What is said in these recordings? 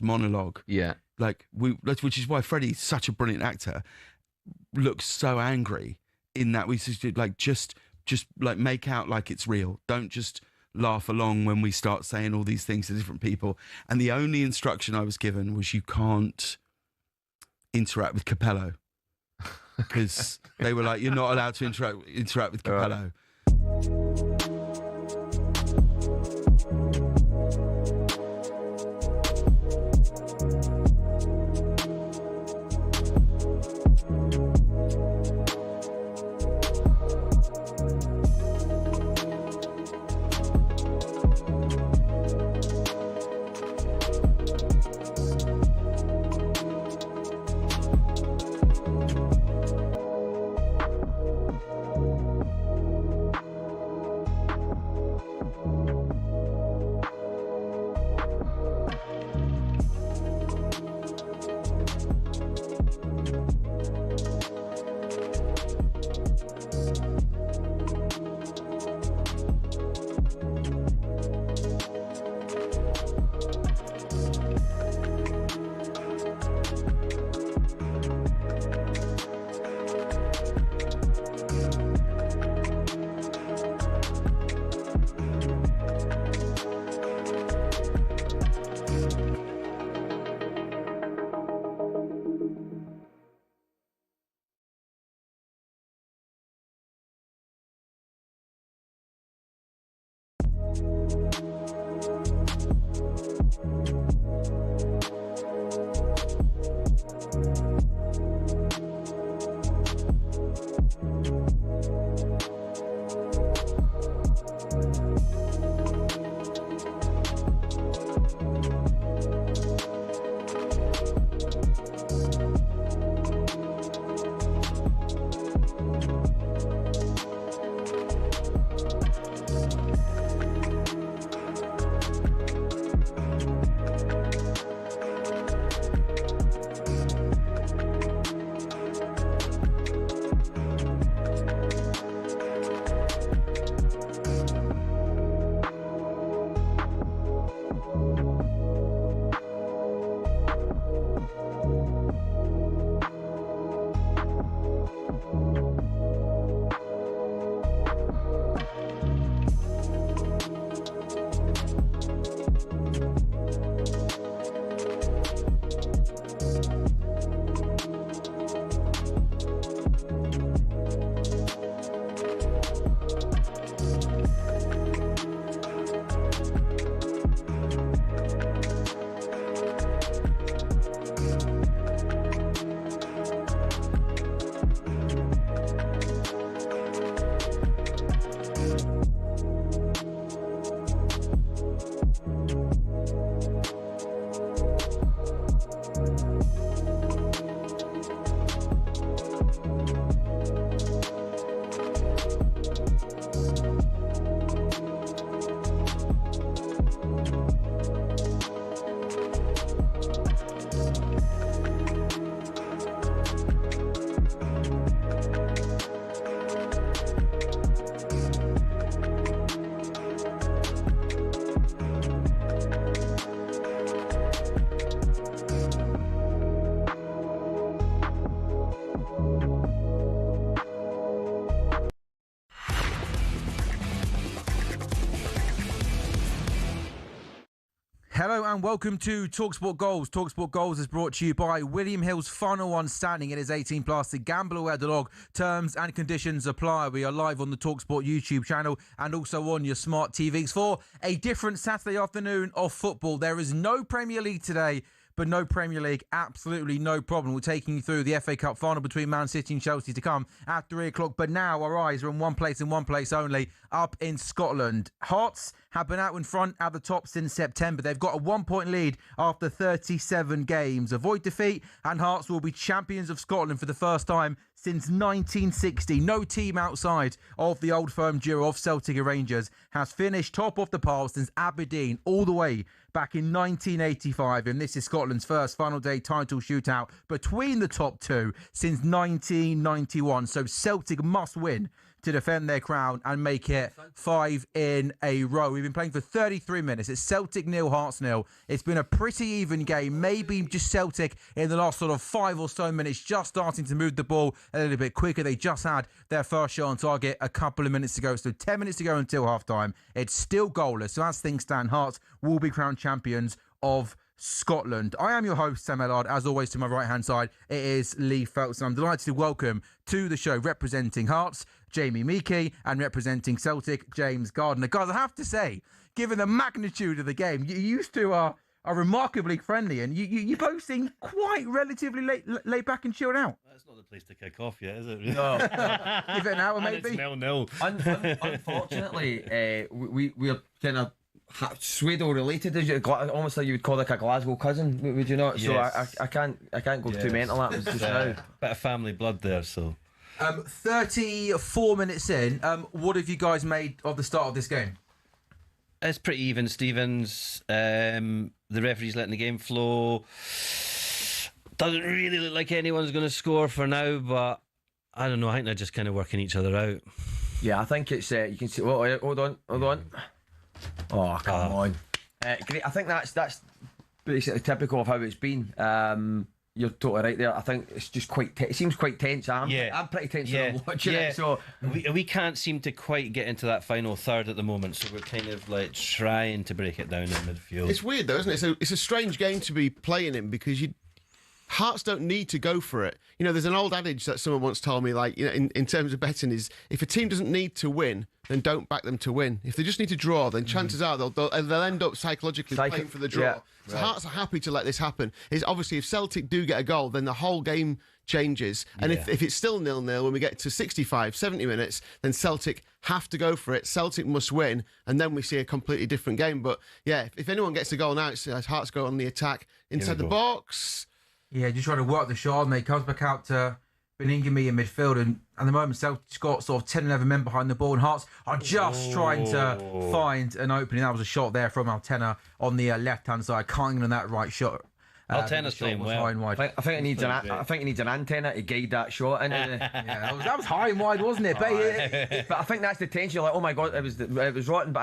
monologue. Yeah. Which is why Freddie's such a brilliant actor, looks so angry in that we just make out like it's real. Don't just laugh along when we start saying all these things to different people. And the only instruction I was given was you can't interact with Capello, because they were like, you're not allowed to interact with Capello. Hello and welcome to talkSPORT Goals. talkSPORT Goals is brought to you by William Hill's Final One Standing. It is 18 plus. The gamble.aware.org. Terms and conditions apply. We are live on the talkSPORT YouTube channel and also on your smart TVs for a different Saturday afternoon of football. There is no Premier League today, but no Premier League, absolutely no problem. We're taking you through the FA Cup final between Man City and Chelsea to come at 3 o'clock. But now our eyes are in one place and one place only, up in Scotland. Hearts have been out in front at the top since September. They've got a 1-point lead after 37 games. Avoid defeat and Hearts will be champions of Scotland for the first time since 1960. No team outside of the old firm duo of Celtic and Rangers has finished top of the pile since Aberdeen all the way back in 1985. And this is Scotland's first final day title shootout between the top two since 1991. So Celtic must win to defend their crown and make it 5 in a row. We've been playing for 33 minutes. It's Celtic 0, Hearts 0. It's been a pretty even game. Maybe just Celtic in the last sort of 5 or so minutes just starting to move the ball a little bit quicker. They just had their first shot on target a couple of minutes ago. So 10 minutes to go until half-time. It's still goalless. So as things stand, Hearts will be crowned champions of Scotland. I am your host, Sam Ellard. As always, to my right-hand side, it is Lee Feltz. I'm delighted to welcome to the show, representing Hearts, Jamie Meakey, and representing Celtic, James Gardner. Guys, I have to say, given the magnitude of the game, you used to are remarkably friendly, and you both seem quite relatively laid back and chilled out. That's not the place to kick off yet, is it? No. Give it an hour, maybe. It's 0-0. Unfortunately, we're kind of Swado related, is you almost like you would call like a Glasgow cousin, would you not? Yes. So I can't go too mental at it just now. Bit of family blood there, so 34 minutes in, what have you guys made of the start of this game? it's pretty even, Stevens. The referee's letting the game flow. Doesn't really look like anyone's going to score for now, but I don't know. I think they're just kind of working each other out. Yeah, I think it's you can see. Oh, hold on. Oh, come on. Great. I think that's basically typical of how it's been. You're totally right there. I think it's just quite. It seems quite tense. I'm pretty tense when I'm watching it. So we can't seem to quite get into that final third at the moment. So we're kind of like trying to break it down in midfield. It's weird though, isn't it? So it's a strange game to be playing in because Hearts don't need to go for it. You know, there's an old adage that someone once told me, like, you know, in terms of betting, is if a team doesn't need to win, then don't back them to win. If they just need to draw, then chances are they'll end up psychologically playing for the draw. Yeah, so Hearts are happy to let this happen. Is obviously if Celtic do get a goal, then the whole game changes. And if it's still 0-0 when we get to 65, 70 minutes, then Celtic have to go for it. Celtic must win, and then we see a completely different game. But yeah, if anyone gets a goal now, it's Hearts go on the attack inside the box. Yeah, just trying to work the shot, and he comes back out to Beningame in midfield, and at the moment Celtic's got sort of 10-11 men behind the ball, and Hearts are just trying to find an opening. That was a shot there from Altena on the left-hand side, can't on that right shot. Altena's playing well. High and wide. I think it needs an antenna to guide that shot into the. Yeah, that was high and wide, wasn't it? But I think that's the tension. You're like, oh my god, it was rotten. But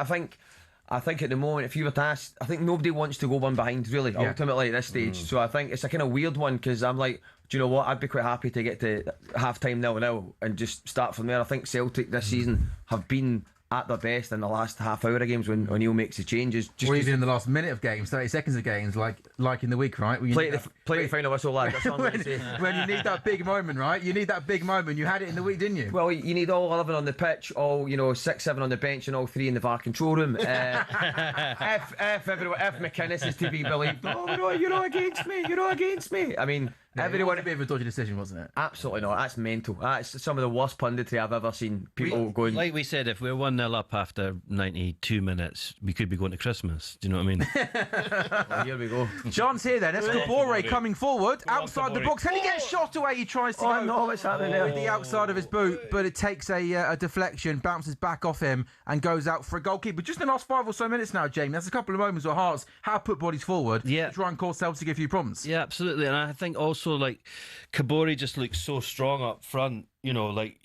I think at the moment, if you were to ask, I think nobody wants to go one behind, really, ultimately, at this stage. So I think it's a kind of weird one, because I'm like, do you know what? I'd be quite happy to get to half-time 0-0 and just start from there. I think Celtic this season have been at their best in the last half hour of games when O'Neill makes the changes. Or even in the last minute of games, 30 seconds of games, like in the week, right? Play the final whistle, lad. That's what I'm going to say. When you need that big moment, right? You need that big moment. You had it in the week, didn't you? Well, you need all 11 on the pitch, all 6, 7 on the bench, and all 3 in the VAR control room. If McInnes is to be believed, you're not against me. I mean, everyone. It was a bit of a dodgy decision, wasn't it? Absolutely not. That's mental. That's some of the worst punditry I've ever seen. People going. Like we said, if we're 1-0 up after 92 minutes, we could be going to Christmas. Do you know what I mean? Well, here we go. John's here then. Escobar coming forward outside the box. Can he get shot away? He tries to go. No, what's happening there? With the outside of his boot, but it takes a deflection, bounces back off him, and goes out for a goalkeeper. Just in the last 5 or so minutes now, Jamie. There's a couple of moments where Hearts have put bodies forward to try and cause Celtic a few problems. Yeah, absolutely. And I think also, like, Kabori just looks so strong up front. You know, like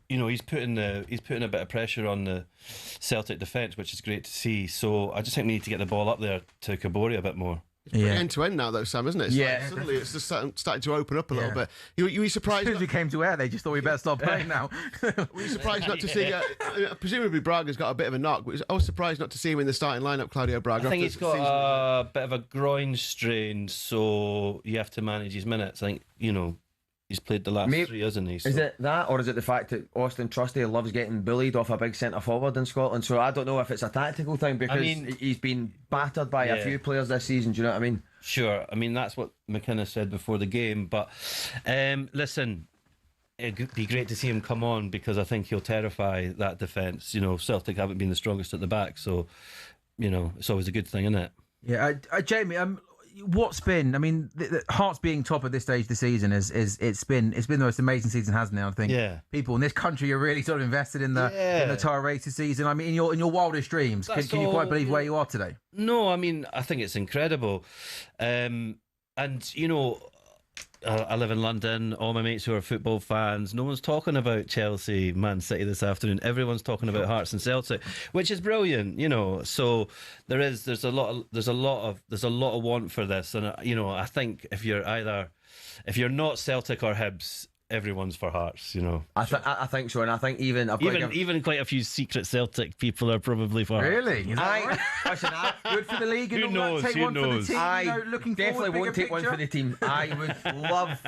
he's putting a bit of pressure on the Celtic defence, which is great to see. So I just think we need to get the ball up there to Kabori a bit more. It's end to end now, though, Sam, isn't it? It's suddenly it's just starting to open up a little bit. You were surprised. As soon as we came to air, they just thought we better stop playing now. Were you surprised not to see? Presumably Braga's got a bit of a knock. I was surprised not to see him in the starting lineup, Claudio Braga. I think he's got a bit of a groin strain, so you have to manage his minutes. I think he's played the last 3, hasn't he? So. Is it that, or is it the fact that Austin Trusty loves getting bullied off a big centre forward in Scotland? So I don't know if it's a tactical thing, because he's been battered by a few players this season. Do you know what I mean? Sure. I mean, that's what McInnes said before the game. But listen, it'd be great to see him come on, because I think he'll terrify that defence. Celtic haven't been the strongest at the back, so it's always a good thing, isn't it? Yeah, Jamie. What's been? I mean, the Hearts being top at this stage of the season it's been the most amazing season, hasn't it? I think people in this country are really sort of invested in the Tire Races season. I mean, in your wildest dreams, can you quite believe where you are today? No, I mean, I think it's incredible, and I live in London. All my mates who are football fans, no one's talking about Chelsea, Man City this afternoon. Everyone's talking about Hearts and Celtic, which is brilliant, you know. So there's a lot of want for this, and you know, I think if you're not Celtic or Hibs, everyone's for Hearts, you know. I think so, and I think even quite a few secret Celtic people are probably for Hearts. Really? Is that right? Listen, good for the league and Who all knows? that. Take Who one knows? for the team. I Looking definitely forward, won't take bigger one for the picture. team. I would love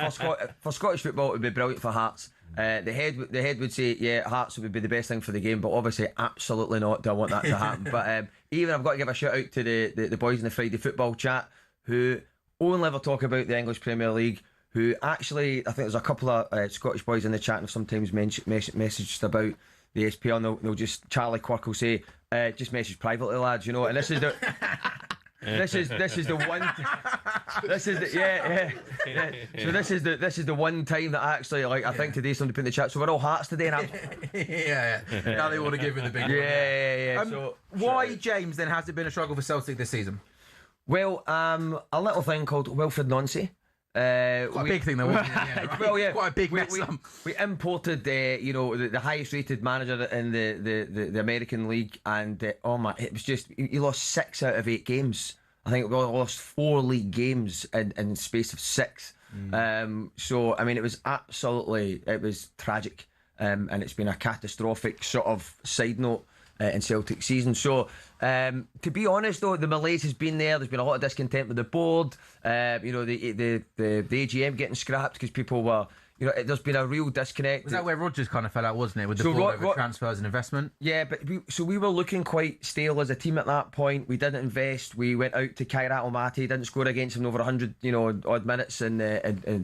for Scottish football. It would be brilliant for Hearts. The head would say, yeah, Hearts would be the best thing for the game, but obviously, absolutely not. Do I want that to happen? But even I've got to give a shout out to the boys in the Friday football chat who only ever talk about the English Premier League. Who actually, I think there's a couple of Scottish boys in the chat and sometimes messaged about the SPL, and they'll just, Charlie Quirk will say, just message privately, lads, you know, and this is the this is the one this is the so this is the one time that I actually, like, I think today somebody put in the chat, so we're all Hearts today, and I'm yeah. Now they want to give it the big one. yeah. So why, James, then has it been a struggle for Celtic this season? Well, a little thing called Wilfred Nancy. Quite a big thing, though, wasn't it? Yeah, right? Well, yeah, quite a big mess up. We imported, you know, the highest rated manager in the American League, and it was just, he lost 6 out of 8 games. I think we lost 4 league games in the space of 6. So I mean, it was tragic, and it's been a catastrophic sort of side note in Celtic season. So to be honest, though, the malaise has been there. There's been a lot of discontent with the board. You know, the AGM getting scrapped because people were, you know, there's been a real disconnect. Was that where Rodgers kind of fell out, wasn't it, with the board over transfers and investment? Yeah, but we were looking quite stale as a team at that point. We didn't invest. We went out to Kairat Almaty, didn't score against him in over 100, you know, odd minutes in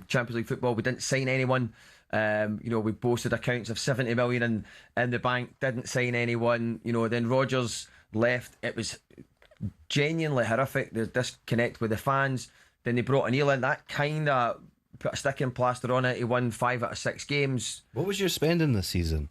Champions League football. We didn't sign anyone. You know, we posted accounts of 70 million in the bank, didn't sign anyone. You know, then Rodgers left. It was genuinely horrific. The disconnect with the fans. Then they brought an in. That kind of put a sticking plaster on it. He won 5 out of 6 games. What was your spending this season?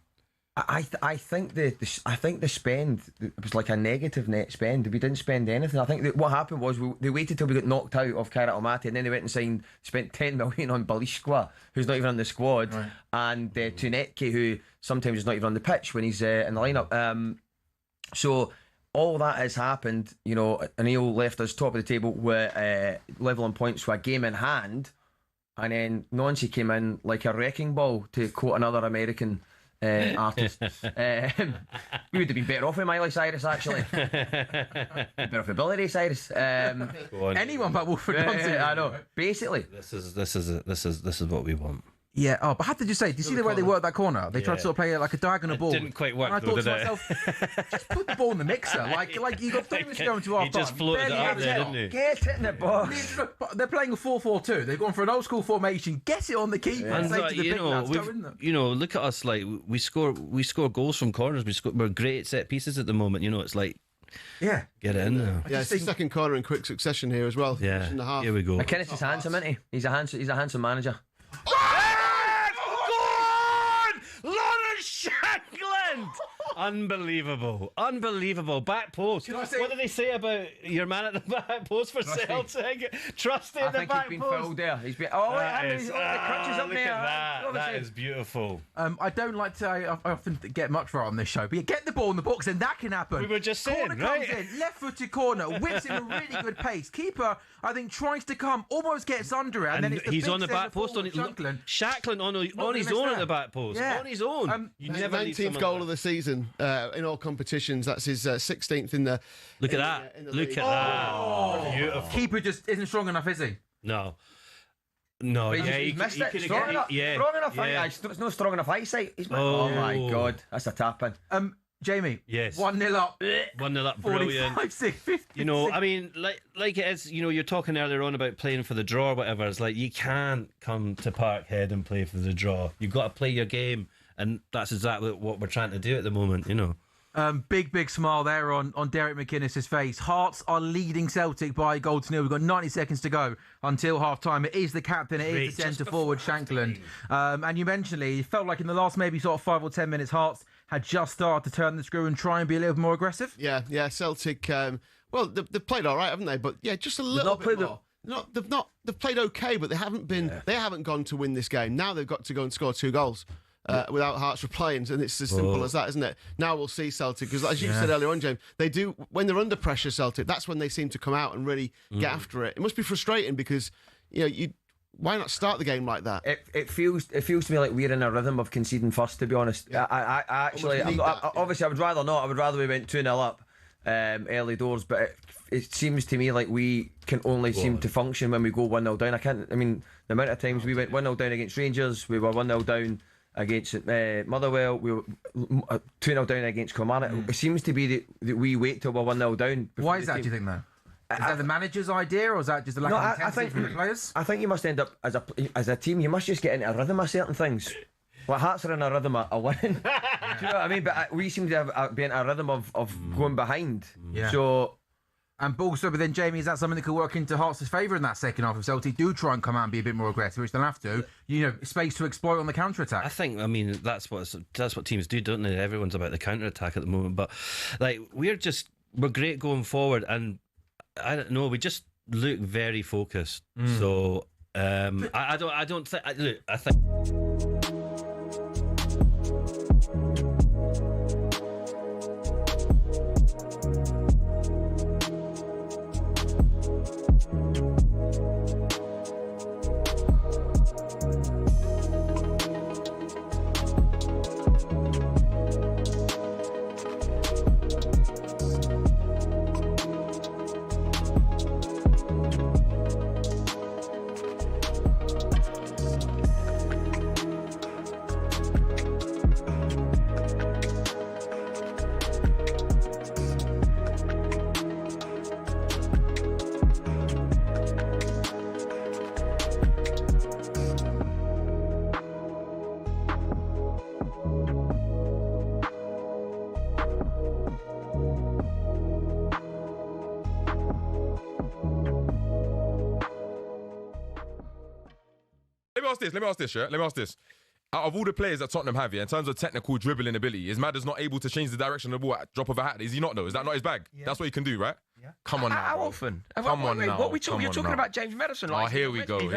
I think the spend, it was like a negative net spend. We didn't spend anything. I think that what happened was they waited till we got knocked out of Kairat Almaty, and then they went and spent 10 million on Balishkwa, who's not even on the squad, right, and Tunetke, who sometimes is not even on the pitch when he's in the lineup. So all that has happened. You know, Anil left us top of the table with level on points with a game in hand, and then Nancy came in like a wrecking ball, to quote another American artist. We would have been better off with Miley Cyrus, actually. Better off with Billy Ray Cyrus. Anyone but Wilfred Nancy. I know. Basically, this is what we want. Yeah. Oh, but I have to just say, do you see the way they worked that corner? They tried to sort of play it like a diagonal ball. Didn't quite work. And I thought to myself, just put the ball in the mixer. Like you got 3 minutes going to half time. He just floated it up there, didn't he? Get it in the box. They're playing a 4-4-2. They've gone for an old school formation. Get it on the keeper. And say to the big lads, go in there. You know, look at us. Like we score goals from corners. We're great at set pieces at the moment. You know, it's like, yeah, get it in there. Yeah, it's the second corner in quick succession here as well. Yeah, here we go. McInnes is handsome, isn't he? He's a handsome manager. Lawrence Shankland! Unbelievable. Back post. What did they say about your man at the back post for Celtic? Trusted the back post. I think he's been fouled there. He's been. Oh, he's got the crutches up look there. At that is beautiful. I don't like to. I often get much right on this show, but you get the ball in the box, and that can happen. We were just saying, corner right? comes in, left-footed corner, whips him a really good pace. Keeper, I think, tries to come, almost gets under it, and then it's he's on the back post on Shankland on his own at the back post. Yeah. On his own. You never 19th goal of the season in all competitions. That's his 16th in the. Look at that! Look at that! Beautiful. Keeper just isn't strong enough, is he? No. He's missed it. Strong enough. It's not strong enough eyesight. Oh my God, that's a tap in. Jamie, yes, 1-0 up. 1-0 up, brilliant. 45-6. You know, I mean, like it is. You know, you're talking earlier on about playing for the draw or whatever. It's like you can't come to Parkhead and play for the draw. You've got to play your game, and that's exactly what we're trying to do at the moment. You know. Big smile there on Derek McInnes' face. Hearts are leading Celtic by a goal to 0. We've got 90 seconds to go until half time. It is the captain, it is the centre forward, Shankland. And you mentioned it felt like in the last maybe sort of 5 or 10 minutes, Hearts had just started to turn the screw and try and be a little more aggressive. Yeah, Celtic. Well, they've played all right, haven't they? But yeah, just a little bit more. They've played okay, but they haven't been. Yeah. They haven't gone to win this game. Now they've got to go and score 2 goals. Without Hearts replying, and it's as simple as that, isn't it? Now we'll see Celtic, because as you said earlier on, James, they do, when they're under pressure, Celtic, that's when they seem to come out and really get after it. It must be frustrating because, why not start the game like that? It feels to me like we're in a rhythm of conceding first, to be honest. Yeah. I actually, obviously I would rather not. I would rather we went 2-0 up early doors, but it seems to me like we can only seem to function when we go 1-0 down. The amount of times we went 1-0 down against Rangers, we were 1-0 down against Motherwell, we were 2-0 down against Kilmarnock. It seems to be that we wait till we're 1-0 down. Why is that, do you think, though? Is that the manager's idea, or is that just a lack of intensity from the players? I think you must end up, as a team, you must just get into a rhythm of certain things. Well, Hearts are in a rhythm of winning. Do you know what I mean? But we seem to have been in a rhythm of going behind. Yeah. So... And also, but then, Jamie, is that something that could work into Hearts' favour in that second half if Celtic do try and come out and be a bit more aggressive, which they'll have to, space to exploit on the counter-attack? I think, that's what teams do, don't they? Everyone's about the counter-attack at the moment, but we're great going forward, and I don't know, we just look very focused. So I think. Let me ask this. Out of all the players that Tottenham have, in terms of technical dribbling ability, is Madders not able to change the direction of the ball at drop of a hat? Is he not, though? Is that not his bag? Yeah. That's what he can do, right? Yeah. Come on now. How often? Come on now. What we talking? You're talking about James Maddison. Oh, here we go. He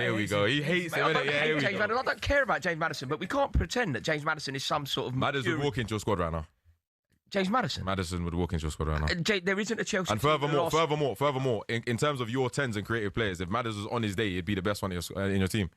hates him, innit? Yeah, here we go. I don't care about James Maddison, but we can't pretend that James Maddison is some sort of... Madders would walk into your squad right now. James Maddison? Maddison would walk into your squad right now. There isn't a Chelsea... And furthermore, in terms of your 10s and creative players, if Madders was on his day, he'd be the best one in your team.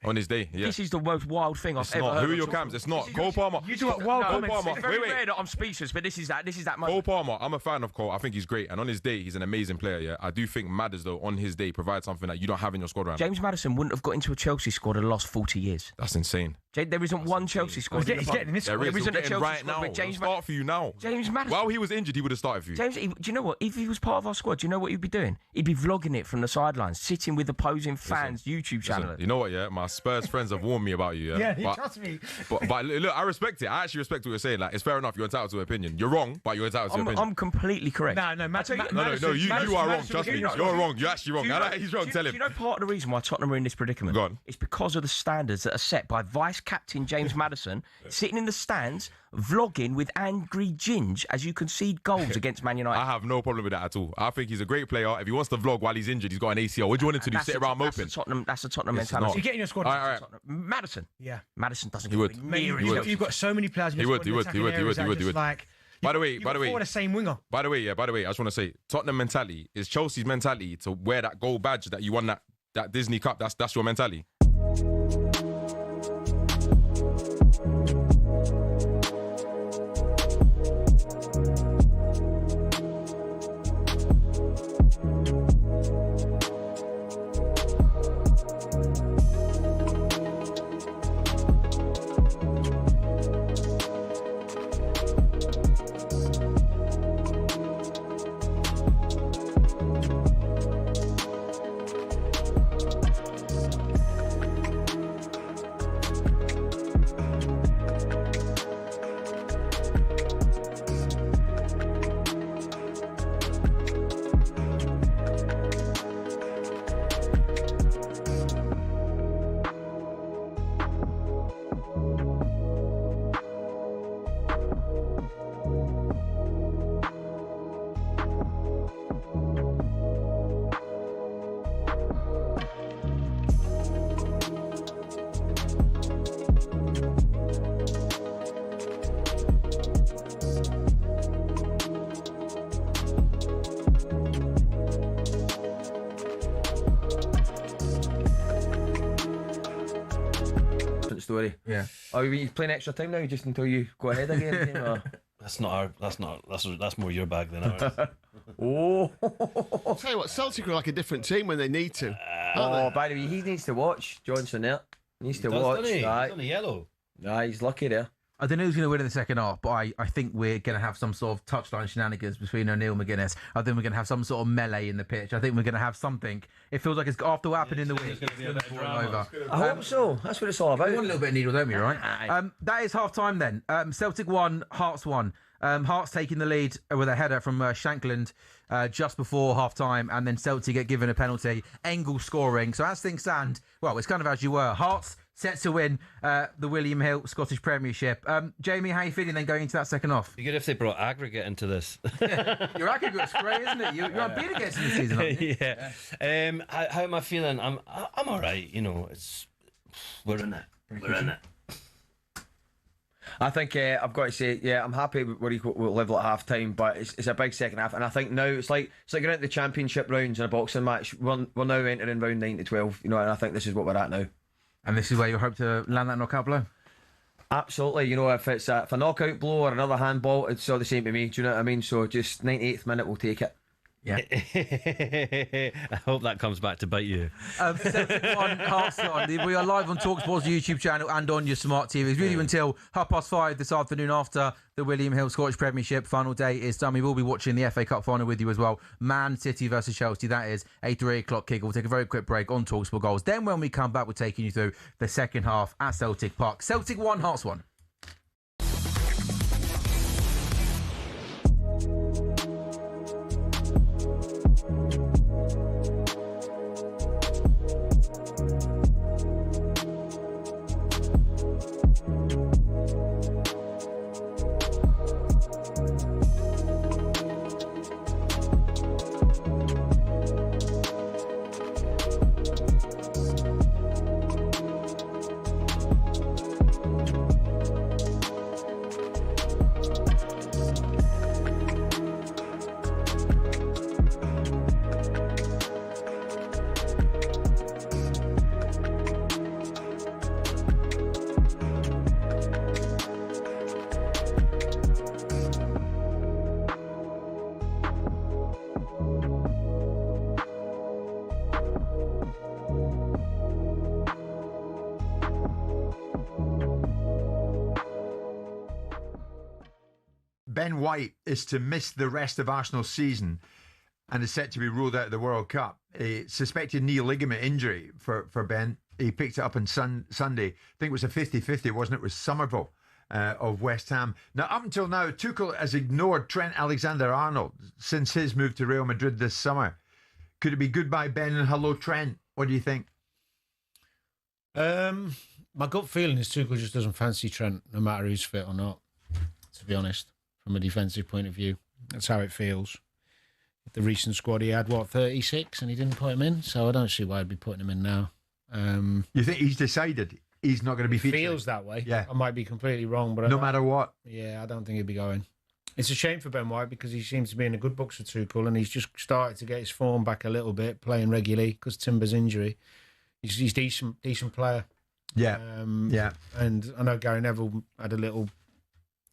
On his day, yeah. This is the most wild thing I've ever heard. Who are your cams? It's not. Cole Palmer. You do wild comments. It's very rare that I'm speechless, but this is that moment. Cole Palmer, I'm a fan of Cole. I think he's great. And on his day, he's an amazing player, yeah. I do think Madders, though, on his day, provides something that you don't have in your squad right now. James Maddison wouldn't have got into a Chelsea squad in the last 40 years. That's insane. There isn't one Chelsea squad. He's getting this squad. There isn't a Chelsea right now. James start for you now. James Maddison. While he was injured, he would have started for you. James, do you know what? If he was part of our squad, do you know what he'd be doing? He'd be vlogging it from the sidelines, sitting with opposing fans' YouTube channel. You know what, yeah? My Spurs friends have warned me about you, yeah? Yeah, trust me. But look, I respect it. I actually respect what you're saying. Like, it's fair enough. You're entitled to an opinion. You're wrong, but you're entitled to an opinion. I'm completely correct. No, you are wrong. Trust me. You're wrong. You're actually wrong. He's wrong. Tell him. Do you know part of the reason why Tottenham are in this predicament? Go on. It's because of the standards that are set by Vice-Captain James Maddison, sitting in the stands, vlogging with angry Ginge as you concede goals against Man United. I have no problem with that at all. I think he's a great player. If he wants to vlog while he's injured, he's got an ACL. What do you want him to do? Sit around moping? That's a Tottenham mentality. You get in your squad. All right. Maddison. Yeah. Maddison doesn't He would. You've got so many players in your squad. He would. By the way, the same winger. By the way, I just want to say, Tottenham mentality is Chelsea's mentality to wear that gold badge that you won that Disney Cup. That's your mentality. story. Yeah. Oh, you playing extra time now, just until you go ahead again? Or? That's more your bag than ours. Oh. I'll tell you what, Celtic are like a different team when they need to. Oh, by the way, he needs to watch Johnson there. He needs to watch. Doesn't he? He's Aye. on the yellow. Aye, he's lucky there. I don't know who's going to win in the second half, but I think we're going to have some sort of touchline shenanigans between O'Neill and McGuinness. I think we're going to have some sort of melee in the pitch. I think we're going to have something. It feels like it's after what happened in the week. There's going to be a bit of drama. I hope so. That's what it's all about. We want a little bit of needle, don't we, right? Aye. That is half time then. Celtic 1, Hearts 1. Hearts taking the lead with a header from Shankland just before half time, and then Celtic get given a penalty. Engel scoring. So as things stand, well, it's kind of as you were. Hearts set to win the William Hill Scottish Premiership. Jamie, how are you feeling then going into that second half? Be good if they brought aggregate into this. Your aggregate's great, isn't it? You're unbeaten against them this season, aren't you? Yeah. How am I feeling? I'm all right. You know, we're in it. We're in it. I think I've got to say, yeah, I'm happy with where we'll level at half time, but it's a big second half, and I think now it's like going into the championship rounds in a boxing match. We're now entering round 9 to 12, you know, and I think this is what we're at now. And this is where you hope to land that knockout blow? Absolutely, you know, if it's a knockout blow or another handball, it's all the same to me. Do you know what I mean? So just 98th minute, we'll take it. Yeah. I hope that comes back to bite you. Celtic 1, Hearts 1. We are live on talkSPORT's YouTube channel and on your smart TVs. Really until 5:30 this afternoon after the William Hill Scottish Premiership final day is done. We will be watching the FA Cup final with you as well. Man City versus Chelsea. That is a 3 o'clock kick. We'll take a very quick break on talkSPORT Goals. Then when we come back, we're taking you through the second half at Celtic Park. Celtic 1, Hearts 1. Ben White is to miss the rest of Arsenal's season and is set to be ruled out of the World Cup. A suspected knee ligament injury for Ben. He picked it up on Sunday. I think it was a 50-50, wasn't it? With Somerville of West Ham. Now, up until now, Tuchel has ignored Trent Alexander-Arnold since his move to Real Madrid this summer. Could it be goodbye Ben and hello Trent? What do you think? My gut feeling is Tuchel just doesn't fancy Trent, no matter who's fit or not, to be honest, from a defensive point of view. That's how it feels. The recent squad, he had, 36, and he didn't put him in, so I don't see why I'd be putting him in now. You think he's decided he's not going to be featured? Feels that way. Yeah. I might be completely wrong, but no matter what. Yeah, I don't think he'll be going. It's a shame for Ben White because he seems to be in a good books for Tuchel, and he's just started to get his form back a little bit, playing regularly because Timber's injury. He's decent player. Yeah, yeah. And I know Gary Neville had a little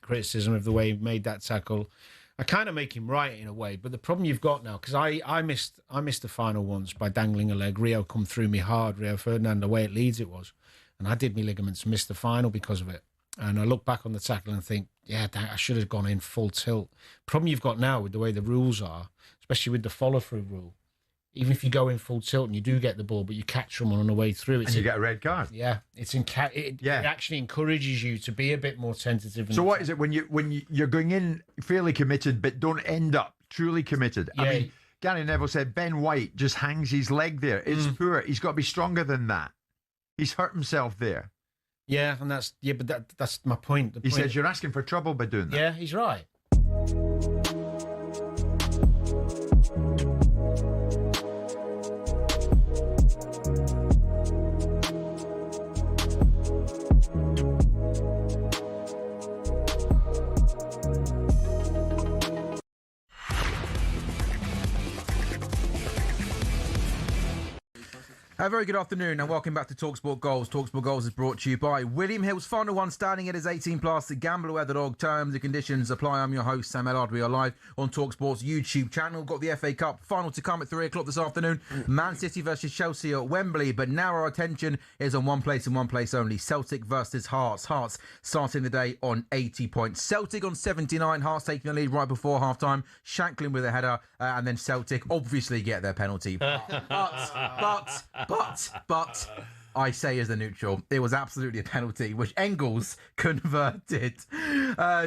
criticism of the way he made that tackle. I kind of make him right in a way, but the problem you've got now, because I missed the final once by dangling a leg. Rio come through me hard, Rio Ferdinand, the way it leads it was, and I did my ligaments, missed the final because of it. And I look back on the tackle and think, yeah, I should have gone in full tilt. Problem you've got now with the way the rules are, especially with the follow-through rule, even if you go in full tilt and you do get the ball, but you catch someone on the way through, and you get a red card. Yeah, it actually encourages you to be a bit more tentative. So what is it when you're going in fairly committed, but don't end up truly committed? Yeah. I mean, Gary Neville said Ben White just hangs his leg there. It's poor. He's got to be stronger than that. He's hurt himself there. Yeah, and that's my point. He says you're asking for trouble by doing that. Yeah, he's right. A very good afternoon and welcome back to talkSPORT Goals. talkSPORT Goals is brought to you by William Hill's Final One, standing at his 18 plus. The gamble where the dog, terms and conditions apply. I'm your host, Sam Ellard. We are live on talkSPORT's YouTube channel. Got the FA Cup final to come at 3 o'clock this afternoon. Man City versus Chelsea at Wembley. But now our attention is on one place and one place only. Celtic versus Hearts. Hearts starting the day on 80 points. Celtic on 79. Hearts taking the lead right before half time. Shanklin with a header. And then Celtic obviously get their penalty. But I say as the neutral, it was absolutely a penalty, which Engels converted.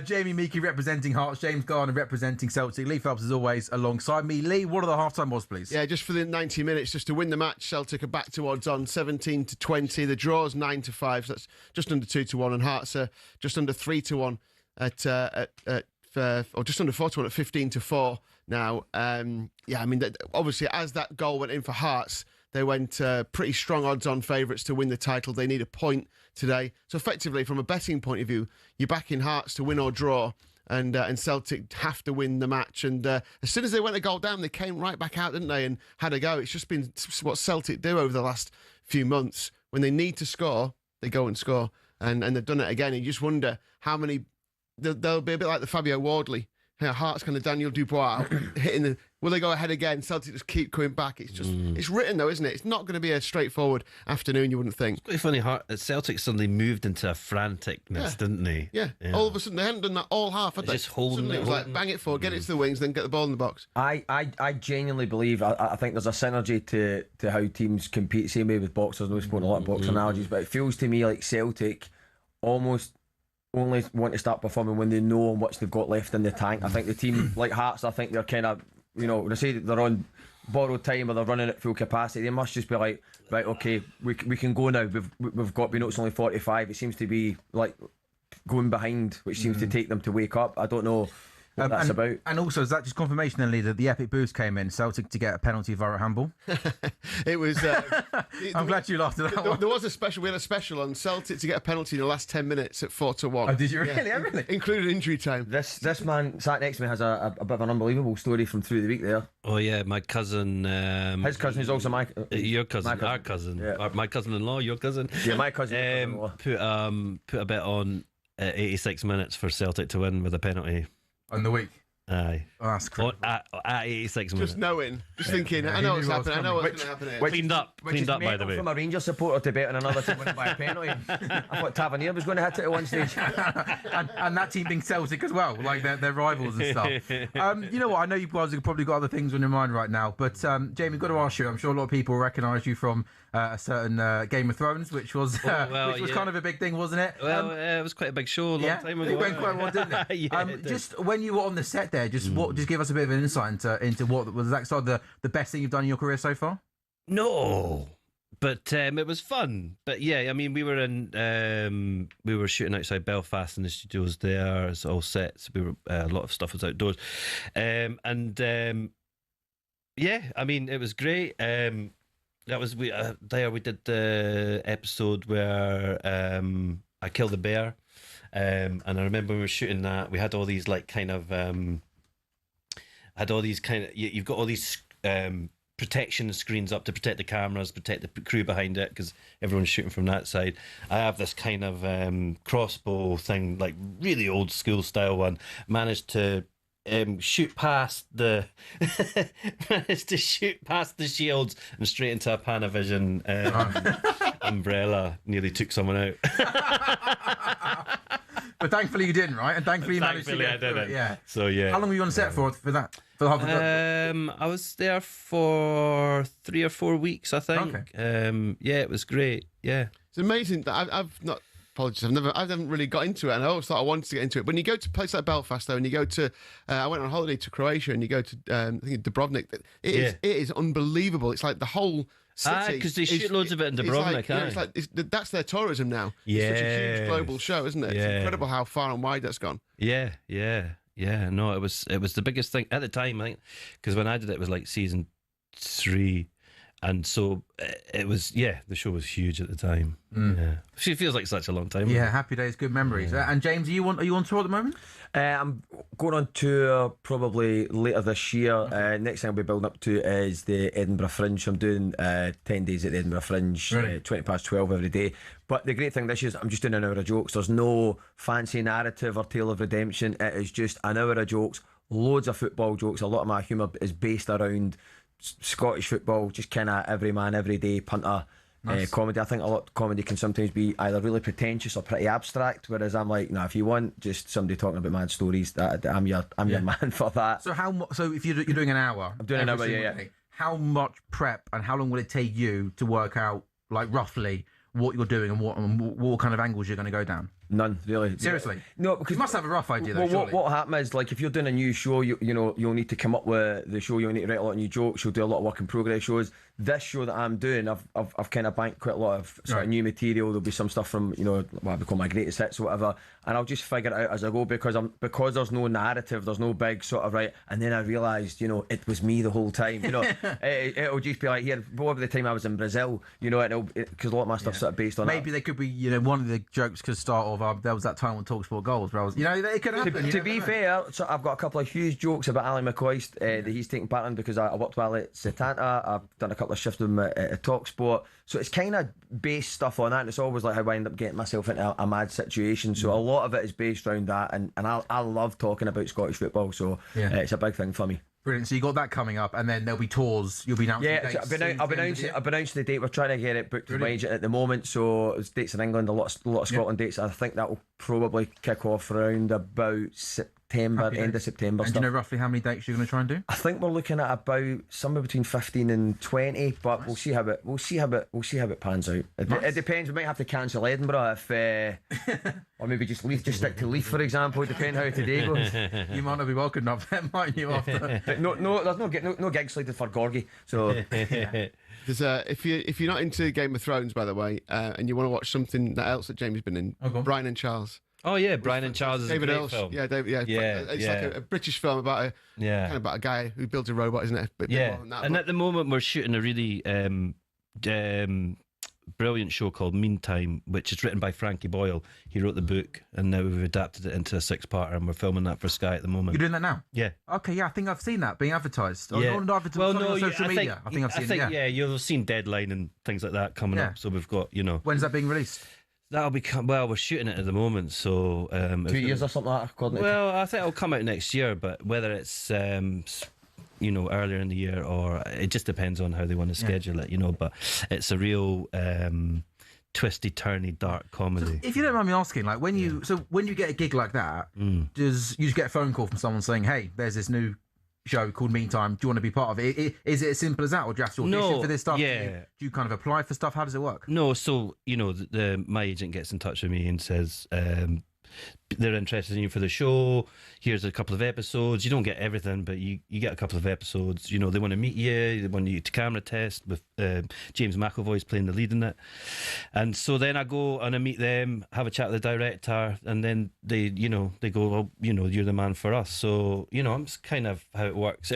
Jamie Meaky representing Hearts, James Garner representing Celtic. Lee Phelps, as always, alongside me. Lee, what are the half-time odds, please? Yeah, just for the 90 minutes, just to win the match, Celtic are back to odds on 17-20. The draw's 9-5, so that's just under 2-1, and Hearts are just under 3-1 or just under 4-1 at 15-4 now. Obviously, as that goal went in for Hearts, they went pretty strong odds-on favourites to win the title. They need a point today. So effectively, from a betting point of view, you're backing Hearts to win or draw, and Celtic have to win the match. And as soon as they went a goal down, they came right back out, didn't they, and had a go. It's just been what Celtic do over the last few months. When they need to score, they go and score. And they've done it again. And you just wonder how many... They'll be a bit like the Fabio Wardley. Hearts kind of Daniel Dubois hitting the... Will they go ahead again? Celtic just keep coming back. It's just... It's written, though, isn't it? It's not going to be a straightforward afternoon, you wouldn't think. It's quite funny, Celtic suddenly moved into a franticness, didn't they? Yeah. All of a sudden, they hadn't done that all half, had they? Just holding it. It was like, bang it forward, get it to the wings, then get the ball in the box. I genuinely believe, I think there's a synergy to how teams compete, same way with boxers. I know we've spoken a lot of boxing analogies, but it feels to me like Celtic almost only want to start performing when they know how much they've got left in the tank. I think the team, like Hearts, I think they're kind of, when I say they're on borrowed time or they're running at full capacity, they must just be like, right, okay, we can go now. We've got, it's only 45. It seems to be like going behind, which seems to take them to wake up. I don't know what that's about. And also, is that just confirmation then, Lee, that the epic boost came in, Celtic to get a penalty via a handball? It was... I'm glad you laughed at that one. There was a special. We had a special on Celtic to get a penalty in the last 10 minutes at 4-1. Oh, did you really? Yeah. Really? Including injury time. This man sat next to me has a bit of an unbelievable story from through the week there. Oh yeah, my cousin. His cousin is also your cousin, my our cousin, yeah. My cousin-in-law, your cousin. Yeah, my cousin. Put a bet on 86 minutes for Celtic to win with a penalty on the week. Aye. Oh, that's crazy. At 86 minutes. Just knowing, thinking, I know what's happening. I know what's going to happen here. Cleaned up, by the way. From a Rangers supporter to bet on another team winning by a penalty. I thought Tavernier was going to hit it at one stage. and that team being Celtic as well, like their rivals and stuff. You know what? I know you guys have probably got other things on your mind right now, but Jamie, got to ask you. I'm sure a lot of people recognise you from a certain Game of Thrones, which was kind of a big thing, wasn't it? Well, it was quite a big show a long time ago. It went quite well, didn't it? It just when you were on the set there, just give us a bit of an insight into what was that sort of the best thing you've done in your career so far? No, but it was fun. But yeah, I mean, we were shooting outside Belfast in the studios there. It's all sets. We were a lot of stuff was outdoors, yeah, I mean, it was great. That was we did the episode where I killed a bear, and I remember when we were shooting that, we had all these like kind of you've got all these protection screens up to protect the cameras, protect the crew behind it, because everyone's shooting from that side. I have this kind of crossbow thing, like really old school style one. Managed to shoot past the shields and straight into a Panavision umbrella. Nearly took someone out. But thankfully you didn't, right? And thankfully you managed to get through it. Yeah. So yeah. How long were you on set for that? For the half of the... I was there for 3 or 4 weeks, I think. Okay. Yeah, it was great. Yeah. It's amazing that I've not... Apologies, I haven't really got into it, and I always thought I wanted to get into it. When you go to places like Belfast, though, and you go to, I went on holiday to Croatia, and you go to, I think Dubrovnik. It is unbelievable. It's like the whole city. Because they shoot loads of it in Dubrovnik. That's their tourism now. Yeah, it's such a huge global show, isn't it? Yeah. It's incredible how far and wide that's gone. Yeah. No, it was the biggest thing at the time, I think, because when I did it was like season 3. And so it was, the show was huge at the time. Yeah, it feels like such a long time. Yeah, happy days, good memories. And James, are you on tour at the moment? I'm going on tour probably later this year. Next thing I'll be building up to is the Edinburgh Fringe. I'm doing 10 days at the Edinburgh Fringe, Really? 20 past 12 every day. But the great thing this year is I'm just doing an hour of jokes. There's no fancy narrative or tale of redemption. It is just an hour of jokes, loads of football jokes. A lot of my humour is based around Scottish football, just kind of every man, every day, punter. Comedy. I think a lot of comedy can sometimes be either really pretentious or pretty abstract, whereas I'm like, if you want just somebody talking about mad stories, I'm your man for that. So so if you're doing an hour, I'm doing an hour, yeah. How much prep and how long will it take you to work out, like, roughly what you're doing and what kind of angles you're going to go down? None, really. Seriously? No, because you must have a rough idea, though, surely. What happens is, like, if you're doing a new show, you'll need to come up with the show. You'll need to write a lot of new jokes. You'll do a lot of work in progress shows. This show that I'm doing, I've kind of banked quite a lot of sort of new material. There'll be some stuff from what I call my greatest hits or whatever, and I'll just figure it out as I go because there's no narrative, there's no big sort of right. And then I realised, it was me the whole time. It'll just be like here. Over the time I was in Brazil, because a lot of my stuff's sort of based on maybe that. they could be, one of the jokes could start off. There was that time on talkSPORT Goals where I was, it could happen. To be fair, so I've got a couple of huge jokes about Ali McCoist that he's taking part in because I worked with Ali at Setanta. I've done a couple of shifts with him at talkSPORT, so it's kind of based stuff on that, and it's always like how I end up getting myself into a mad situation. So a lot of it is based around that, and I love talking about Scottish football, so it's a big thing for me. Brilliant. So you got that coming up, and then there'll be tours. You'll be announcing dates. I've announced the date. We're trying to get it booked with my agent at the moment. So there's dates in England, a lot of Scotland dates. I think that will probably kick off around about September, end of September. And do you know roughly how many dates you're going to try and do? I think we're looking at about somewhere between 15 and 20, but we'll see how it pans out. It depends. We might have to cancel Edinburgh or maybe just stick to Leith, for example. Depending how today goes. You might not be welcome enough then, might you? After no, there's no gig slated for Gorgie. So if you're not into Game of Thrones, by the way, and you want to watch something else that Jamie's been in, Brian and Charles. Oh yeah, Brian and Charles is David a great Earls. film. Yeah, it's like a British film about a guy who builds a robot, isn't it? And at the moment we're shooting a really brilliant show called Meantime, which is written by Frankie Boyle. He wrote the book, and now we've adapted it into a 6-parter, and we're filming that for Sky at the moment. You're doing that now? Yeah. Okay, yeah, I think I've seen that being advertised. Yeah. On social media. I think I've seen it. Yeah, you'll have seen Deadline and things like that coming up. So we've got, When's that being released? That'll be we're shooting it at the moment, so 2 years or something like that. According to I think it'll come out next year, but whether it's earlier in the year or it just depends on how they want to schedule it, But it's a real twisty, turny, dark comedy. So if you don't mind me asking, like when you get a gig like that, does you just get a phone call from someone saying, "Hey, there's this new show called Meantime. Do you want to be part of it?" Is it as simple as that, or do you have to audition for this stuff? Yeah. Do you kind of apply for stuff? How does it work? No, so my agent gets in touch with me and says they're interested in you for the show. Here's a couple of episodes. You don't get everything, but you get a couple of episodes. They want to meet you. They want you to camera test with James McAvoy's playing the lead in it. And so then I go and I meet them, have a chat with the director, and then they go, well, you're the man for us. So it's kind of how it works.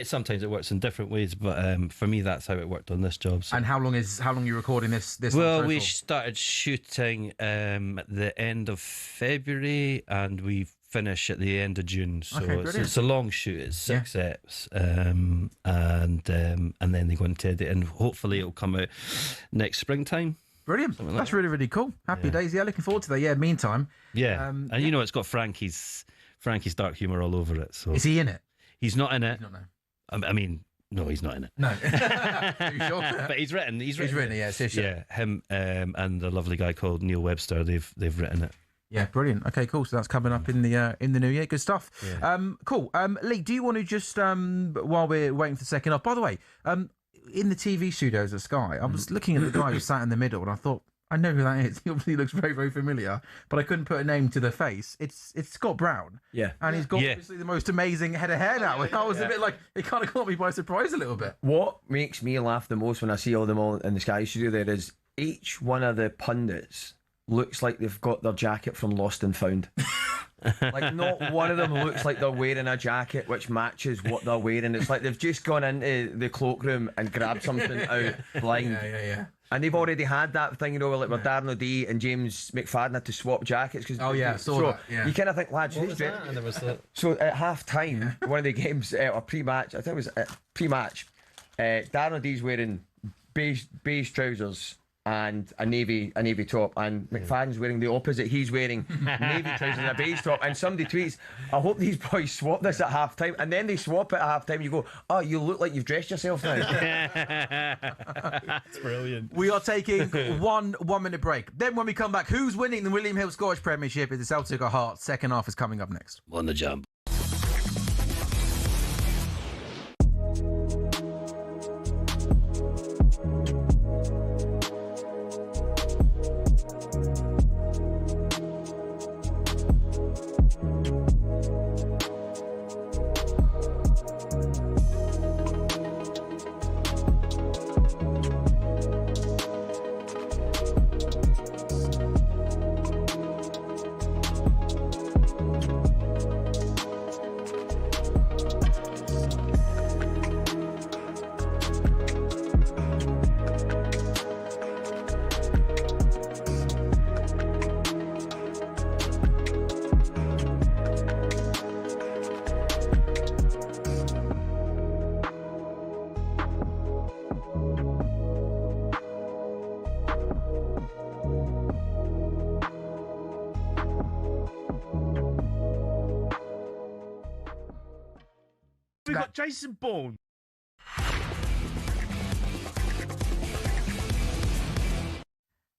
Sometimes it works in different ways, but for me that's how it worked on this job. So. And how long are you recording this? Well, we started shooting at the end of February, and we finish at the end of June. So it's a long shoot. It's 6 eps, and then they go into edit, and hopefully it'll come out next springtime. Brilliant. That's really, really cool. Happy days. Yeah, looking forward to that. Yeah, Meantime. Yeah, and it's got Frankie's dark humour all over it. So is he in it? He's not in it. He's not, no. I mean, no, he's not in it. No. Are you sure? But he's written it. Yeah, it's his show. Yeah, him and a lovely guy called Neil Webster. They've written it. Yeah, brilliant. Okay, cool. So that's coming up in the new year. Good stuff. Yeah. Cool. Lee, do you want to just while we're waiting for the second off? By the way, in the TV studios at Sky, I was looking at the guy who sat in the middle, and I thought, I know who that is. He obviously looks very, very familiar, but I couldn't put a name to the face. It's Scott Brown. Yeah, and he's got obviously the most amazing head of hair now. And I was a bit like, it kind of caught me by surprise a little bit. What makes me laugh the most when I see all them all in the Sky studio there is each one of the pundits looks like they've got their jacket from Lost and Found. Like not one of them looks like they're wearing a jacket which matches what they're wearing. It's like they've just gone into the cloakroom and grabbed something out blind. Yeah. And they've already had that thing, like where Darren O'Dea and James McFadden had to swap jackets. Oh yeah, so that. Yeah. You kind of think, lads, What was that? And there was the... So at half time, one of the games, or pre-match, I think it was pre-match, Darren O'Dea's wearing beige trousers and a navy top, and McFadden's wearing the opposite. He's wearing navy trousers and a beige top, and somebody tweets, I hope these boys swap this at half time. And then they swap it at half time. You go, oh, you look like you've dressed yourself now. That's brilliant. We are taking one minute break. Then when we come back, who's winning the William Hill Scottish Premiership? Is it Celtic or Hearts? Second half is coming up next. On the jump. We got Jason Bourne.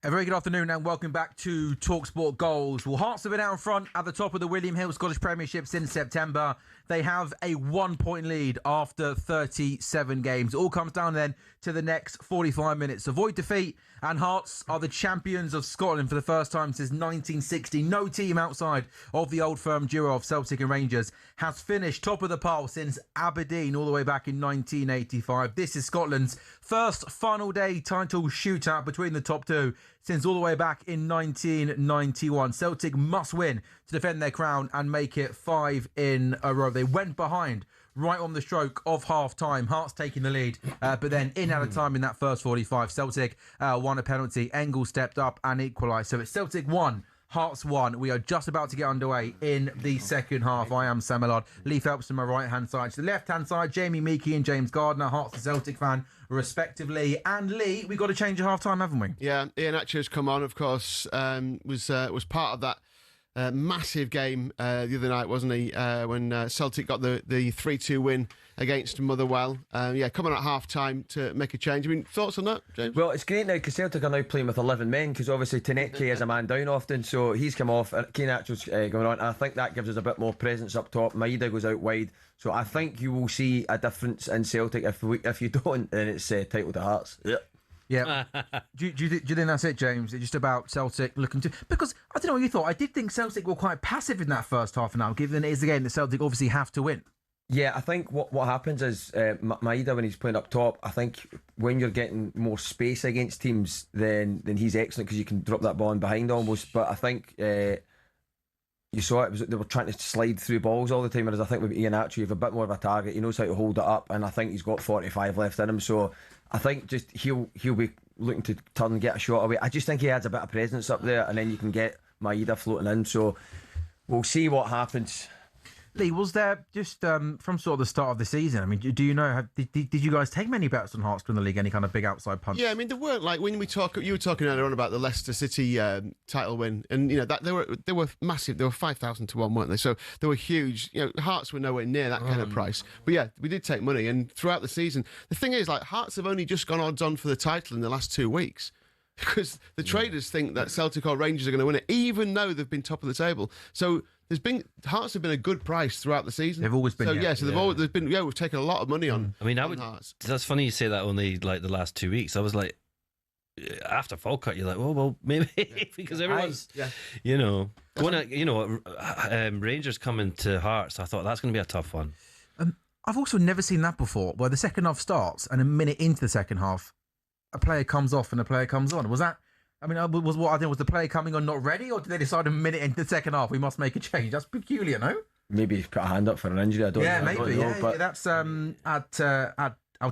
A very good afternoon and welcome back to talkSPORT Goals. Well, Hearts have been out in front at the top of the William Hill Scottish Premiership since September. They have a 1-point lead after 37 games. It all comes down then to the next 45 minutes. Avoid defeat, and Hearts are the champions of Scotland for the first time since 1960. No team outside of the old firm duo of Celtic and Rangers has finished top of the pile since Aberdeen all the way back in 1985. This is Scotland's first final day title shootout between the top two since all the way back in 1991. Celtic must win to defend their crown and make it 5 in a row. They went behind right on the stroke of half-time. Hearts taking the lead, but then in at a time in that first 45. Celtic won a penalty. Engel stepped up and equalised. So it's Celtic 1, Hearts 1. We are just about to get underway in the second half. I am Sam Ellard. Lee Phelps to my right-hand side. To the left-hand side, Jamie Meaky and James Gardner, Hearts and Celtic fan, respectively. And Lee, we got to change at half-time, haven't we? Yeah, Ian Atcher's come on, of course, was part of that massive game the other night, wasn't he? When Celtic got the 3-2 win against Motherwell. Coming at half time to make a change. I mean, thoughts on that, James? Well, it's great now because Celtic are now playing with 11 men because obviously Teneke is a man down often, so he's come off. Kane Atcher's going on. And I think that gives us a bit more presence up top. Maida goes out wide. So I think you will see a difference in Celtic. If you don't, then it's title to Hearts. Yep. Yeah. do you think that's it, James? It's just about Celtic looking to... Because, I don't know what you thought. I did think Celtic were quite passive in that first half an hour, given it is a game that Celtic obviously have to win. Yeah, I think what happens is Maida, when he's playing up top, I think when you're getting more space against teams, then he's excellent because you can drop that ball in behind almost. But I think... you saw they were trying to slide through balls all the time, whereas I think with Ian Atcher, you have a bit more of a target. He knows how to hold it up, and I think he's got 45 left in him. So I think just he'll be looking to turn and get a shot away. I just think he adds a bit of presence up there, and then you can get Maida floating in. So we'll see what happens. Lee, was there just from sort of the start of the season? I mean, do you know? Did you guys take many bets on Hearts to win the league? Any kind of big outside punch? Yeah, I mean, there weren't like when you were talking earlier on about the Leicester City title win, and you know that they were massive. They were 5,000 to 1, weren't they? So they were huge. You know, Hearts were nowhere near that kind of price. But yeah, we did take money, and throughout the season, the thing is, like Hearts have only just gone odds on for the title in the last 2 weeks. Because the traders think that Celtic or Rangers are going to win it, even though they've been top of the table. So Hearts have been a good price throughout the season. They've always been. They've been. Yeah, we've taken a lot of money on. I mean, Hearts. That's funny you say that only like the last 2 weeks. I was like, after Falkirk, you're like, well, maybe because everyone's, Rangers coming to Hearts. I thought that's going to be a tough one. I've also never seen that before, where the second half starts and a minute into the second half, a player comes off and a player comes on. Was that? I mean, was the player coming on not ready, or did they decide a minute into the second half we must make a change? That's peculiar, no? Maybe he's put a hand up for an injury. I don't know. Maybe. But that's at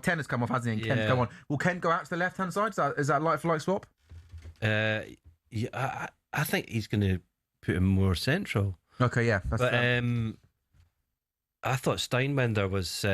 Ten has come off, hasn't he? And Ken's Yeah. come on. Will Ken go out to the left-hand side? Is that like for like swap? Yeah, I think he's going to put him more central. Okay, yeah. That's But I thought Steinbender was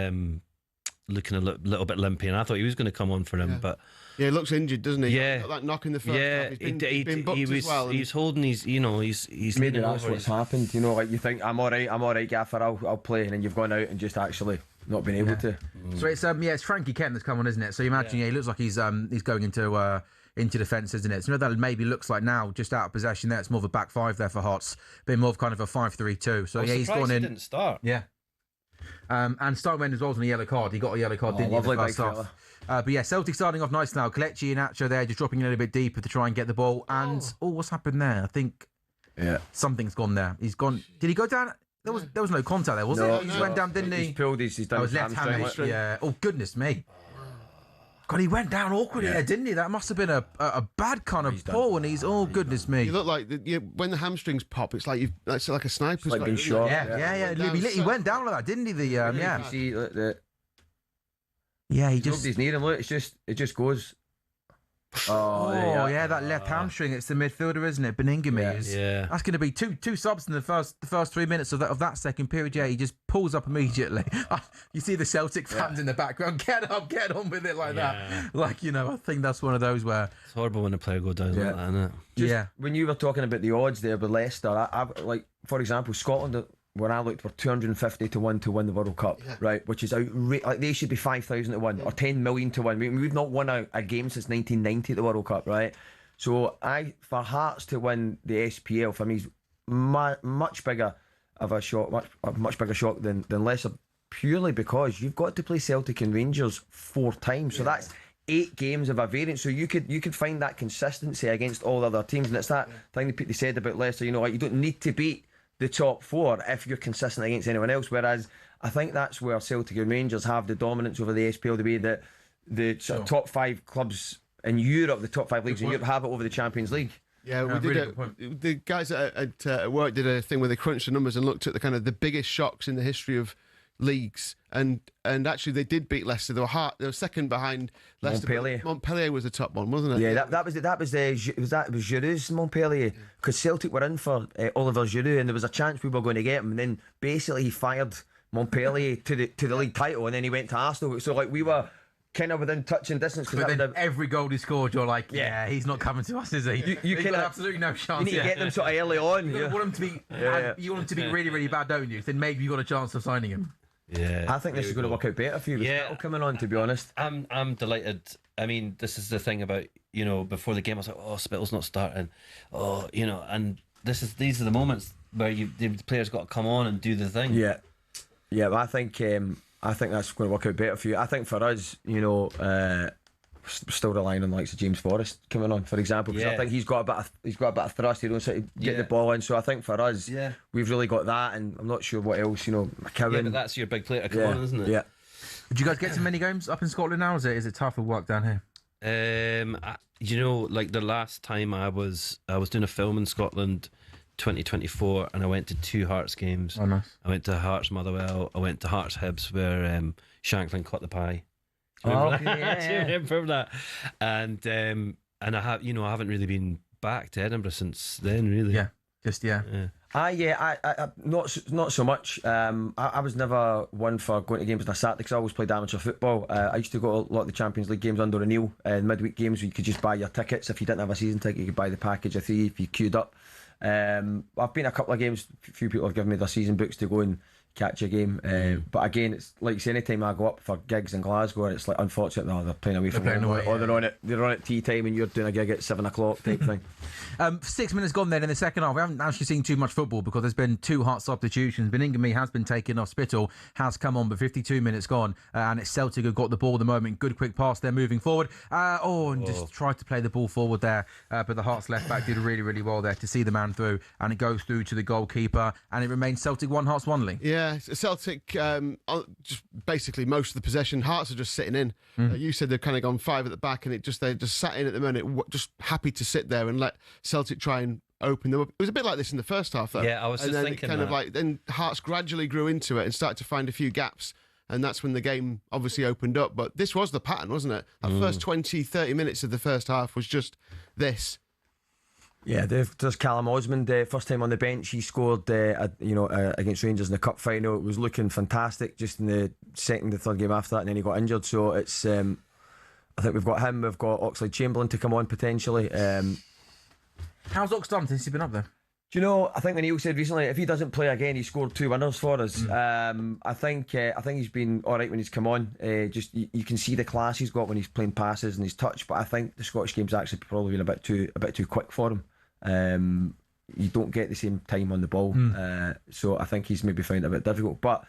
looking a little bit limpy, and I thought he was going to come on for him. Yeah. But Yeah, he looks injured, doesn't he? Yeah. Got that knock in the first yeah, half. He's been booked as well. and- he's holding his, you know, he's Maybe leaning that's over what's his- happened. You know, like you think I'm all right, Gaffer. I'll play, and then you've gone out and just actually not been able to. So it's Frankie Ken that's come on, isn't it? So you imagine, he looks like he's going into defence, isn't it? So that maybe looks like now just out of possession there. It's more of a back five there for Hearts, been more of kind of a 5-3-2. So I was he's surprised gone he in. didn't start. Yeah. And Starkman as well on a yellow card. He got a yellow card, didn't he? in the lovely first big half? fella. But yeah, Celtic starting off nice now. Kelechi and Acho there, just dropping in a little bit deeper to try and get the ball. And what's happened there? I think something's gone there. He's gone. Did he go down? There was no contact there, was there? He just went down, didn't he? He's pulled he's done Oh, his his left hamstring. hand. Yeah. Oh goodness me. God, he went down awkwardly there, didn't he? That must have been a bad kind of pull, and he's goodness me. You look like when the hamstrings pop, it's like it's like a sniper's like being shot. Yeah. He went down like that, didn't he? You see, look, Yeah, he just just. near him. Look, it just goes. Oh, there you are. yeah, that left hamstring. It's the midfielder, isn't it? Beningame. Yeah. That's going to be two subs in the first 3 minutes of that second period. Yeah, he just pulls up immediately. You see the Celtic fans in the background. Get on with it like that. Like, I think that's one of those where. It's horrible when a player goes down like that, isn't it? Just when you were talking about the odds there with Leicester, I like, for example, Scotland, when I looked, were 250 to 1 to win the World Cup, right? Which is outrageous. Like, they should be 5,000 to 1 or 10 million to 1. We've not won a game since 1990 at the World Cup, right? So for Hearts to win the SPL for me is much bigger of a shock, much bigger shock than Leicester, purely because you've got to play Celtic and Rangers 4 times. So that's 8 games of a variance. So you could find that consistency against all the other teams, and it's that thing that they said about Leicester. Like, you don't need to beat the top 4 if you're consistent against anyone else. Whereas I think that's where Celtic and Rangers have the dominance over the SPL, the way that the sort of top 5 clubs in Europe, the top 5 leagues in Europe, have it over the Champions League. Yeah, we did. The guys at work did a thing where they crunched the numbers and looked at the kind of the biggest shocks in the history of leagues, and actually they did beat Leicester. They were second behind Leicester. Montpellier was the top one, wasn't it? Yeah, that was Giroud's Montpellier, because Celtic were in for Oliver Giroud, and there was a chance we were going to get him, and then basically he fired Montpellier to the league title, and then he went to Arsenal. So like we were kind of within touching distance. But then every goal he scored, you're like, he's not coming to us, is he? He's got absolutely no chance. You need to get them sort of early on. You want him to be, you want him to be really, really bad, don't you? Then maybe you got a chance of signing him. Yeah, I think this is going to work out better for you with Spittle coming on, to be honest. I'm delighted. I mean, this is the thing about, before the game I was like, oh, Spittle's not starting. Oh, and these are the moments where the players got to come on and do the thing. Yeah. But I think that's going to work out better for you. I think for us, still relying on the likes of James Forrest coming on, for example, because I think he's got a bit of thrust. He knows how to get the ball in. So I think for us, we've really got that, and I'm not sure what else. McCowan. Yeah, but that's your big player to come on, isn't it? Yeah. Did you guys get to many games up in Scotland now? Is it tougher work down here? Like the last time I was doing a film in Scotland, 2024, and I went to 2 Hearts games. Oh, nice. I went to Hearts Motherwell. I went to Hearts Hibs, where Shanklin caught the pie. Do you remember that? And I haven't really been back to Edinburgh since then, really. Yeah. I not so much. I was never one for going to games on a Saturday because I always played amateur football. I used to go to a lot of the Champions League games under O'Neill, and midweek games where you could just buy your tickets. If you didn't have a season ticket, you could buy the package of 3 if you queued up. I've been a couple of games. A few people have given me their season books to go and catch a game, but again, it's like, say, anytime I go up for gigs in Glasgow, it's like, unfortunate, they're playing away from home, or they're on at tea time and you're doing a gig at 7 o'clock type thing. 6 minutes gone then in the second half. We haven't actually seen too much football because there's been 2 Hearts substitutions. Beningame has been taken off. Spittle has come on, but 52 minutes gone, and it's Celtic who got the ball at the moment. Good quick pass there, moving forward. Just tried to play the ball forward there, but the Hearts left back did really, really well there to see the man through, and it goes through to the goalkeeper, and it remains Celtic 1, Hearts 1, Lee. Yeah, Celtic, just basically most of the possession. Hearts are just sitting in. You said they've kind of gone 5 at the back, and they just sat in at the minute, just happy to sit there and let Celtic try and open them up. It was a bit like this in the first half, though. Yeah, I was just thinking then Hearts gradually grew into it and started to find a few gaps. and that's when the game obviously opened up. But this was the pattern, wasn't it? That first 20, 30 minutes of the first half was just this. Yeah, there's Callum Osmond, first time on the bench. He scored, against Rangers in the cup final. It was looking fantastic just in the second, the third game after that, and then he got injured. So it's, I think we've got him. We've got Oxlade-Chamberlain to come on potentially. How's Ox done since he's been up there? Do you know? I think when Neil said recently, if he doesn't play again, he scored 2 winners for us. I think he's been all right when he's come on. Just you can see the class he's got when he's playing passes and his touch. But I think the Scottish game's actually probably been a bit too quick for him. You don't get the same time on the ball, so I think he's maybe found it a bit difficult. But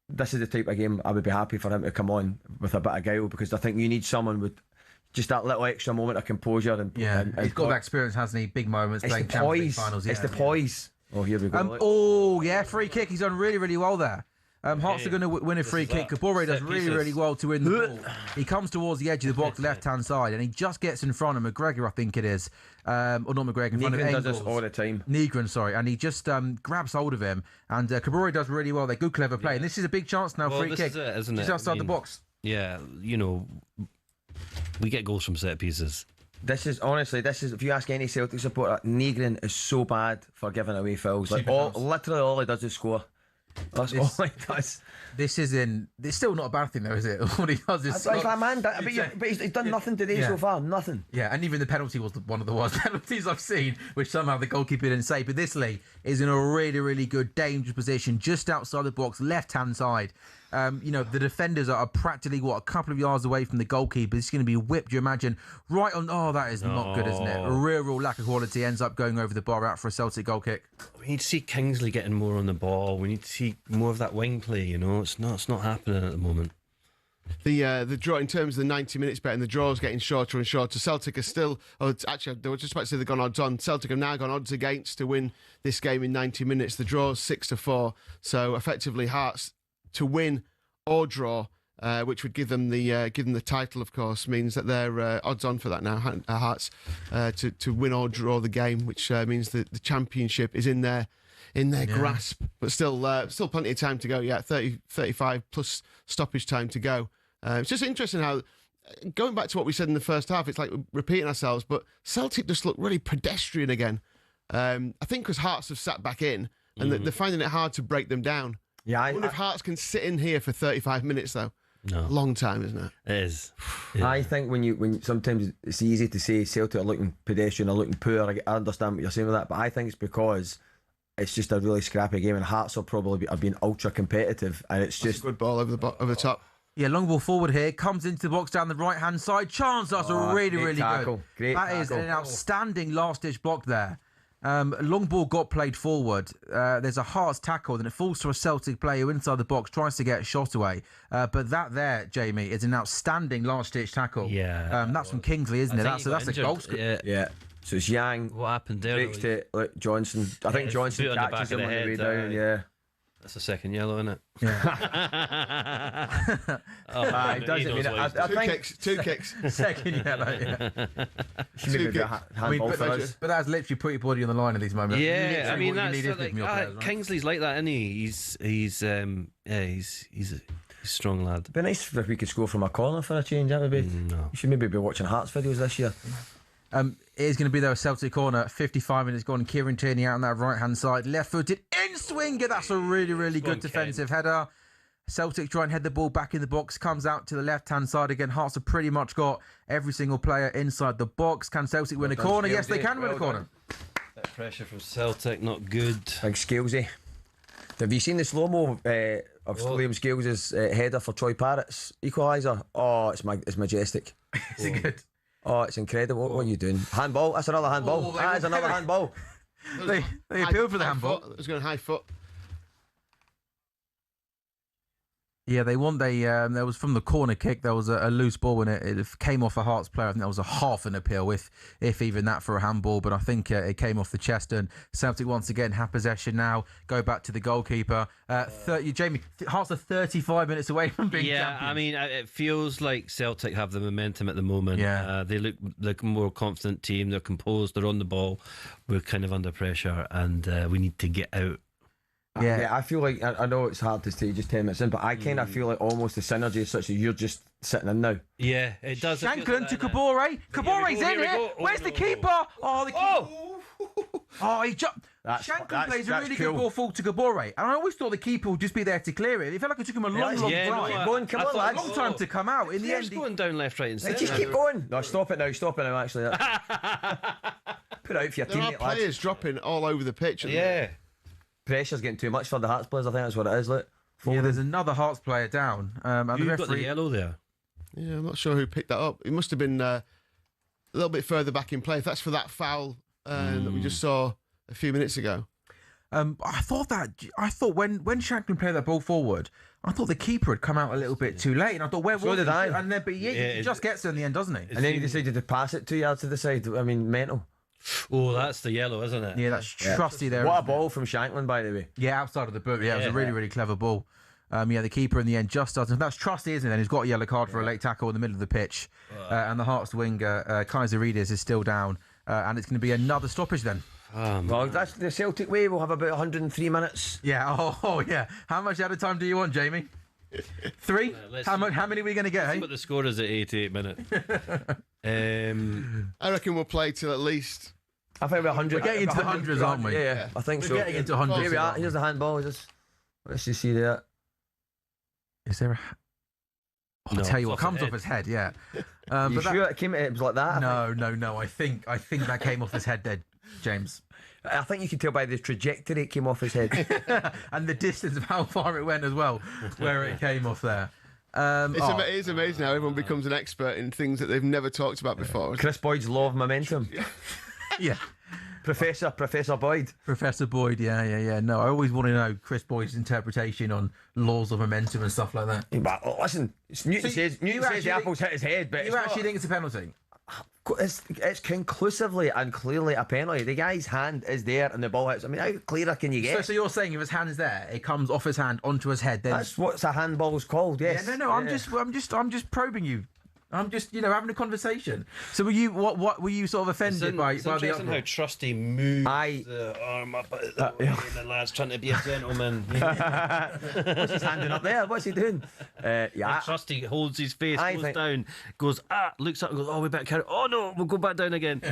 this is the type of game I would be happy for him to come on with a bit of guile, because I think you need someone with just that little extra moment of composure. And he's got that experience, hasn't he? Big moments, playing Champions League finals. It's the poise. Oh, here we go. Free kick. He's done really, really well there. Hearts are going to win a free kick. Kabore does really, really well to win the ball. He comes towards the edge of the box, left-hand side, and he just gets in front of McGregor, I think it is. Or not McGregor, in front of Engels. Does this all the time. Negron, sorry. And he just grabs hold of him. And Kabore does really well. They're good, clever play. And this is a big chance now, free kick. Isn't it? Just outside the box. Yeah, we get goals from set pieces. This is if you ask any Celtic supporter, Negron is so bad for giving away fouls. Literally all he does is score. That's all he does. It's still not a bad thing though, is it? What he does is but he's done nothing today so far. Nothing. Yeah, and even the penalty was one of the worst penalties I've seen, which somehow the goalkeeper didn't save. But this Lee is in a really, really good, dangerous position, just outside the box, left-hand side. The defenders are practically a couple of yards away from the goalkeeper. It's going to be whipped, you imagine, right on. Oh, that is not good, isn't it? A real lack of quality, ends up going over the bar out for a Celtic goal kick. We need to see Kingsley getting more on the ball. We need to see more of that wing play. It's not happening at the moment. The draw, in terms of the 90 minutes bet, and the draw's getting shorter and shorter. Celtic are still, actually, they were just about to say they've gone odds on. Celtic have now gone odds against to win this game in 90 minutes. The draw's 6-4, so effectively Hearts to win or draw, which would give them the title, of course, means that they're odds on for that now. Hearts to win or draw the game, which means that the championship is in their grasp, but still plenty of time to go. 35 plus stoppage time to go. It's just interesting how, going back to what we said in the first half, it's like we're repeating ourselves, but Celtic just look really pedestrian again. I think because Hearts have sat back in and they're finding it hard to break them down. Yeah, I wonder if Hearts can sit in here for 35 minutes though. No, long time, isn't it? It is. Yeah. I think when sometimes it's easy to say Celtic are looking pedestrian or looking poor. I understand what you're saying with that, but I think it's because it's just a really scrappy game, and Hearts will probably have been ultra competitive, and it's just a good ball over the top. Yeah, long ball forward here, comes into the box down the right hand side. Chance, that's really good. That is an outstanding last ditch block there. Long ball got played forward. There's a Hearts tackle, then it falls to a Celtic player who inside the box tries to get a shot away. But that there, Jamie, is an outstanding last ditch tackle. Yeah, that's from Kingsley, isn't it? That's a goal scorer. Yeah. So it's Yang. What happened there? Breaks to Johnson. I think Johnson catches him on the way down. Yeah. That's a second yellow, isn't it? Yeah. Two kicks. Second yellow. Yeah. But that's literally put your body on the line in these moments. Yeah, I mean that's Kingsley's like that, isn't he? He's a strong lad. It'd be nice if we could score from a corner for a change, that would be. No. You should maybe be watching Hearts videos this year. It is going to be a Celtic corner. 55 minutes gone. Kieran Tierney out on that right hand side, left footed in swinger. That's a really good defensive header. Celtic try and head the ball back in the box. Comes out to the left hand side again. Hearts have pretty much got every single player inside the box. Can Celtic win a corner? Yes, they can win a corner. That pressure from Celtic, not good. Big Scalesy. Have you seen the slow mo of Liam Scales' header for Troy Parrott's equaliser? Oh, it's majestic. Is it good? Oh, it's incredible. What are you doing? Handball? That's another handball. That is another handball. They appealed for the handball. It was going high foot. Yeah, there was from the corner kick, there was a loose ball and it came off a Hearts player. I think that was a half an appeal, if even that, for a handball, but I think it came off the chest, and Celtic once again have possession now, go back to the goalkeeper. Jamie, Hearts are 35 minutes away from being champions. I mean, it feels like Celtic have the momentum at the moment. Yeah. They look like a more confident team, they're composed, they're on the ball, we're kind of under pressure, and we need to get out. Yeah, I feel like I know it's hard to say just 10 minutes in, but I kind of feel like almost the synergy is such that you're just sitting in now. Yeah, it does. It feels Shanklin like to that, Kabore. Kabore's Here we in go. here. Oh, Where's the no. keeper? Oh, the keeper. Oh, he jumped. Shanklin plays a really good ball full to Kabore. And I always thought the keeper would just be there to clear it. It felt like it took him a long Yeah, no, time. Come I on, thought- lads. Long time to come out. In the Players end, going down left, right, and Hey, centre. just keep going. No, stop it now, actually. Put it out for your There are teammate, lads. players dropping all over the pitch. at the minute. Yeah. Pressure's getting too much for the Hearts players, I think that's what it is. Look. yeah, there's another Hearts player down. And the Who got the referee. yellow there? Yeah, I'm not sure who picked that up. It must have been a little bit further back in play. If that's for that foul that we just saw a few minutes ago. I thought when Shanklin played that ball forward, I thought the keeper had come out a little bit too late, and I thought, where So was did he? I. And then, but he just gets there in the end, doesn't he? And then he decided to pass it 2 yards to the side. I mean, mental. Oh, that's the yellow, isn't it? Yeah, that's trusty there. What a isn't it? ball from Shanklin, by the way. Yeah, outside of the boot. Yeah, it was a Yeah. really, really clever ball. Yeah, the keeper in the end just doesn't. That's trusty, isn't it? And he's got a yellow card for a late tackle in the middle of the pitch. And the Hearts winger, Kaiseridis, is still down. And it's going to be another stoppage then. Well, that's the Celtic way. We'll have about 103 minutes. Yeah. Oh, yeah. How much added time do you want, Jamie? 3? let's How see. much? How many are we going to get? See Hey? what the score is at 88 minutes. I reckon we'll play till at least. I think we're 100. We're getting into the hundreds, aren't we? Yeah, I think We're so. getting into hundreds. Here we are. Here's the handball. Let's just see that. Is there a? I'll No, tell you it's what, off comes the off his head. Yeah. You But that- sure it was like that? No. I think that came off his head there, James. I think you can tell by the trajectory it came off his head. And the distance of how far it went as well, where it came off there. It is amazing how everyone becomes an expert in things that they've never talked about before. Chris Boyd's law of momentum. Yeah. Professor Boyd. Professor Boyd, yeah. No, I always want to know Chris Boyd's interpretation on laws of momentum and stuff like that. But listen, Newton says the apple's hit his head, but You actually think it's a penalty? it's conclusively and clearly a penalty. The guy's hand is there and the ball hits. I mean, how clearer can you get? So you're saying if his hand's there, it comes off his hand onto his head, then That's what a handball's called. Yes. Yeah, no. I'm just probing you. I'm just having a conversation. So were you what were you sort of offended by It's the interesting how uproar? Trusty moves the arm up at the lad's trying to be a gentleman. What's he standing up there? What's he doing? Yeah. Trusty holds his face, I goes think- down, goes looks up and goes, oh, we better carry. Oh no, we'll go back down again.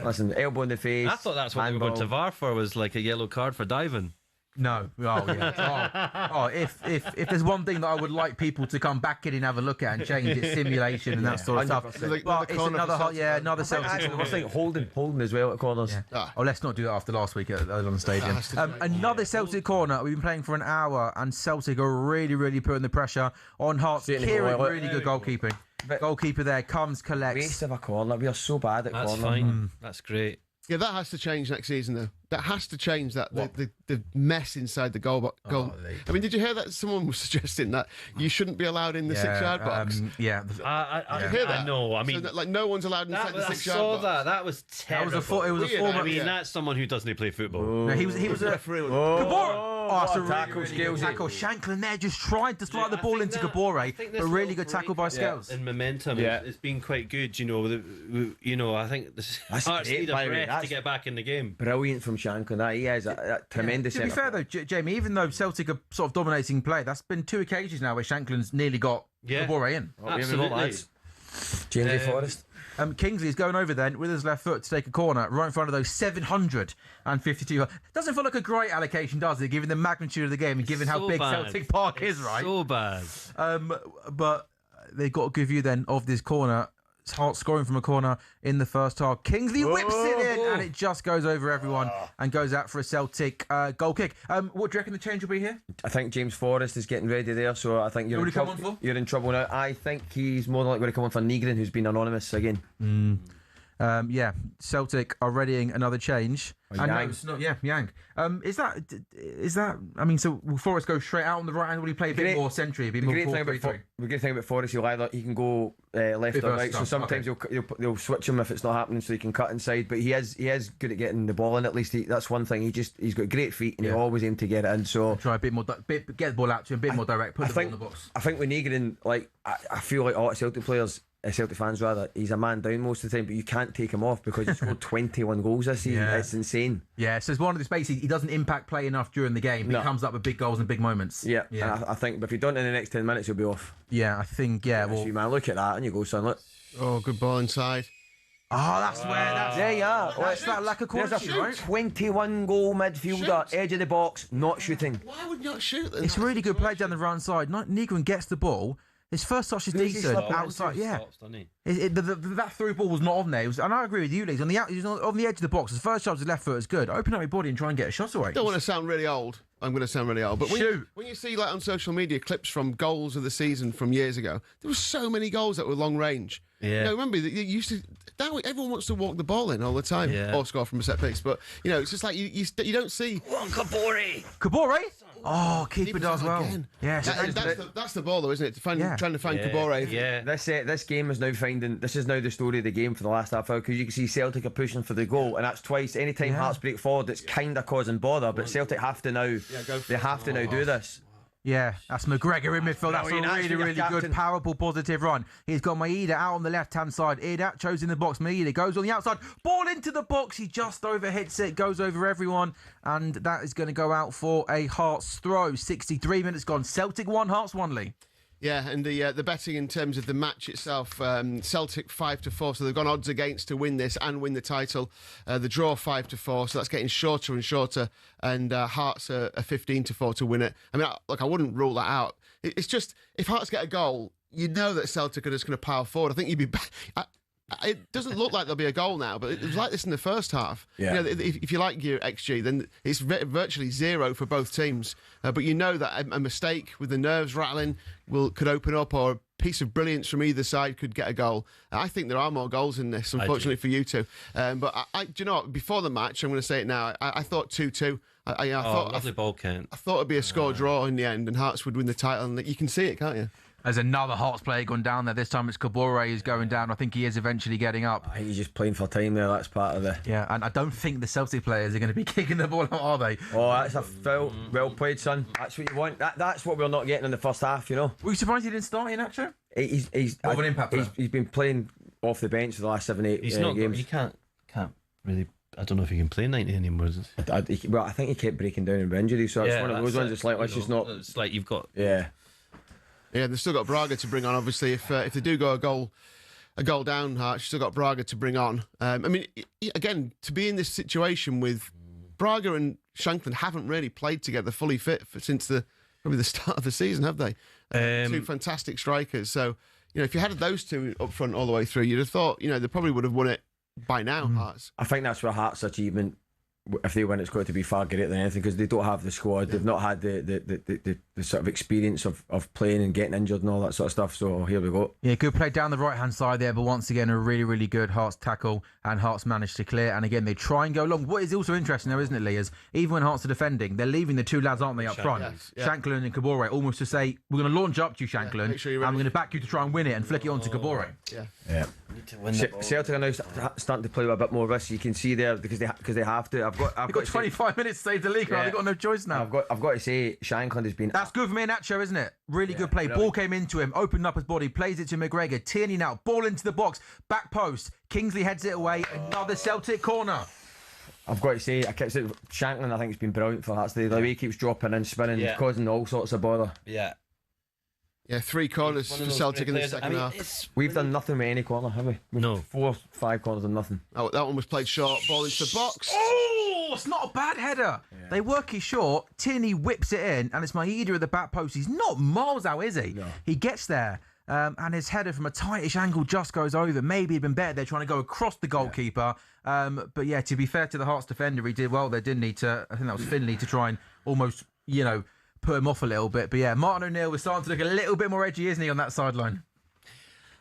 Listen, elbow in the face. I thought that's what we were going to VAR for, was like a yellow card for diving. No. Oh yeah. If there's one thing that I would like people to come back in and have a look at and change, it's simulation and that sort of stuff. 100%. Like But it's another corner for another Celtic. Actually, the worst thing, holding as well at corners. Yeah. Oh, let's not do that after last week at London Stadium. Another Celtic corner. We've been playing for an hour, and Celtic are really, really putting the pressure on Hearts. Certainly Kieran, will. really good goalkeeping. But- Goalkeeper there comes, collects. Waste of a corner. We are so bad at That's corners. fine. That's great. Yeah, that has to change next season, though. That has to change that the mess inside the goal. I mean, did you hear that someone was suggesting that you shouldn't be allowed in the 6-yard box? Yeah. I Did you hear that? I know. I So mean, that, like no one's allowed inside the I 6-yard saw box. that. That was terrible. It was a Weird, former. I mean, Yeah. that's someone who doesn't play football. No, he was a Kabore. Oh, it's a really, tackle, really good Scalesy. tackle. Shanklin there just tried to slide the ball into Kabore, but really good tackle by Scales. And momentum, Yeah. it's been quite good. You know, I think this That's Hearts great, need by a the way. breath to That's- get back in the game. Brilliant from Shanklin. That he is a tremendous. To be fair though, Jamie, even though Celtic are sort of dominating play, that's been 2 occasions now where Shanklin's nearly got Kabore in. Absolutely. James Forrest. Kingsley's going over then with his left foot to take a corner right in front of those 752. Doesn't feel like a great allocation, does it? Given the magnitude of the game and given how So big bad. Celtic Park is, right? So bad. But they've got a good view then of this corner. Hearts scoring from a corner in the first half. Kingsley whips it in, and it just goes over everyone and goes out for a Celtic goal kick. What do you reckon the change will be here? I think James Forrest is getting ready there, so I think you're Who in would he come trouble. on for? You're in trouble now. I think he's more than likely going to come on for Negrin, who's been anonymous again. Yeah, Celtic are readying another change. And no, Yang. it's not. Yeah, Yang. Is that? I mean, so will Forrest go straight out on the right hand? Will he play a bit Great- more century? Be The more great, thing 4-3-3? about the great thing about Forrest, he can go left Bit or right. versatile, So sometimes they'll switch him if it's not happening, so he can cut inside. But he is good at getting the ball in. At least that's one thing. He's got great feet and he always aim to get it in. So Try a bit more, get the ball out to him, a bit more direct, put the ball in the box. I think with Negrin, like I feel like all Celtic players, Celtic fans rather, he's a man down most of the time, but you can't take him off because he scored 21 goals this season. Yeah. It's insane. Yeah, so it's one of the spaces he doesn't impact play enough during the game. No. He comes up with big goals and big moments. Yeah. And I think, but if you don't in the next 10 minutes, he'll be off. Yeah, I think, well... You man, look at that, and you go, son, look. Oh, good ball inside. Oh, that's where that's... There you are. That's that lack of quality, There's a right? 21 goal midfielder, edge of the box, not shooting. Why would you not shoot then? It's really good play down the right side. Negron gets the ball. His first touch is decent outside. Yeah, that through ball was not on there. And I agree with you, Leeds. On the edge of the box. His first shot, his left foot is good. Open up your body and try and get a shot away. I don't want to sound really old. I'm going to sound really old, but when you see like on social media clips from goals of the season from years ago, there were so many goals that were long range. Yeah. You know, remember you used to. Everyone wants to walk the ball in all the time or score from a set piece, but you know it's just like you don't see. Kabore? Oh, keeper does well. Again. Yeah, that's the ball though, isn't it? Trying to find Kabore. Yeah. This game is now this is now the story of the game for the last half hour, because you can see Celtic are pushing for the goal, and that's twice. Anytime Hearts break forward, it's kind of causing bother, but Celtic have to now. They have to now do this. Yeah, that's McGregor in midfield. That's a really, really good, powerful, positive run. He's got Maeda out on the left-hand side. Iheanacho's in the box. Maeda goes on the outside. Ball into the box. He just overhits it, goes over everyone, and that is going to go out for a Hearts throw. 63 minutes gone. Celtic 1, Hearts 1, Lee. Yeah, and the betting in terms of the match itself, Celtic 5-4, so they've gone odds against to win this and win the title. The draw 5-4, so that's getting shorter and shorter, and Hearts are 15-4 to win it. I mean, I wouldn't rule that out. It's just if Hearts get a goal, you know that Celtic are just going to power forward. I think you'd be. It doesn't look like there'll be a goal now, but it was like this in the first half. Yeah. You know, if you like your XG, then it's virtually zero for both teams. But you know that a mistake with the nerves rattling could open up, or a piece of brilliance from either side could get a goal. I think there are more goals in this, unfortunately for you two. But do you know what? Before the match, I'm going to say it now. I thought 2-2. I thought lovely ball count. I thought it'd be a score draw in the end, and Hearts would win the title. And you can see it, can't you? There's another Hearts player gone down there. This time it's Kabore who's going down. I think he is eventually getting up. I think he's just playing for time there. That's part of the... Yeah, and I don't think the Celtic players are going to be kicking the ball out, are they? Oh, that's a foul. Well played, son. That's what you want. That's what we're not getting in the first half, you know. Were you surprised he didn't start Iheanacho? He's More of an impact player. He's been playing off the bench for the last 7-8 games. He can't really... I don't know if he can play 90 anymore. I think he kept breaking down in injury, so it's one of those ones. It's like, let's just not... It's like you've got... Yeah. Yeah, they've still got Braga to bring on. Obviously, if they do go a goal down, Hearts, you've still got Braga to bring on. I mean, again, to be in this situation with Braga and Shankland haven't really played together fully fit since probably the start of the season, have they? Two fantastic strikers. So, you know, if you had those two up front all the way through, you'd have thought, you know, they probably would have won it by now, Hearts. I think that's where Hearts' achievement, if they win, it's going to be far greater than anything, because they don't have the squad. They've not had the sort of experience of playing and getting injured and all that sort of stuff. So here we go. Yeah, good play down the right-hand side there, but once again, a really, really good Hearts tackle, and Hearts managed to clear. And again, they try and go long. What is also interesting though, isn't it, Lee, is even when Hearts are defending, they're leaving the two lads, aren't they, up front? Yes, yeah. Shankland and Kabore, almost to say, we're going to launch up to you, Shankland, make sure you're and ready. we're going to back you to try and win it and flick it on to Kabore. Yeah. Celtic are now starting to play with a bit more risk. You can see there because they have to. I've got 25 minutes to save the league. Yeah. They've got no choice now. I've got to say, Shankland has been... That's good for Iheanacho, isn't it? Really good play. Brilliant. Ball came into him, opened up his body, plays it to McGregor. Tierney now, ball into the box, back post. Kingsley heads it away. Another Celtic corner. I've got to say, Shankland, I think, has been brilliant for that. The way he keeps dropping and spinning, causing all sorts of bother. Yeah. Yeah, 3 corners for Celtic in the second half. We've done nothing with any corner, have we? No. 4, 5 corners and nothing. Oh, that one was played short. Ball into the box. Oh, it's not a bad header. Yeah. They work it short. Tierney whips it in, and it's Maeda at the back post. He's not miles out, is he? No. He gets there, and his header from a tightish angle just goes over. Maybe it'd been better. They're trying to go across the goalkeeper. But yeah, to be fair to the Hearts defender, he did well there, didn't he? I think that was Finley to try and almost, put him off a little bit. But yeah, Martin O'Neill was starting to look a little bit more edgy, isn't he, on that sideline?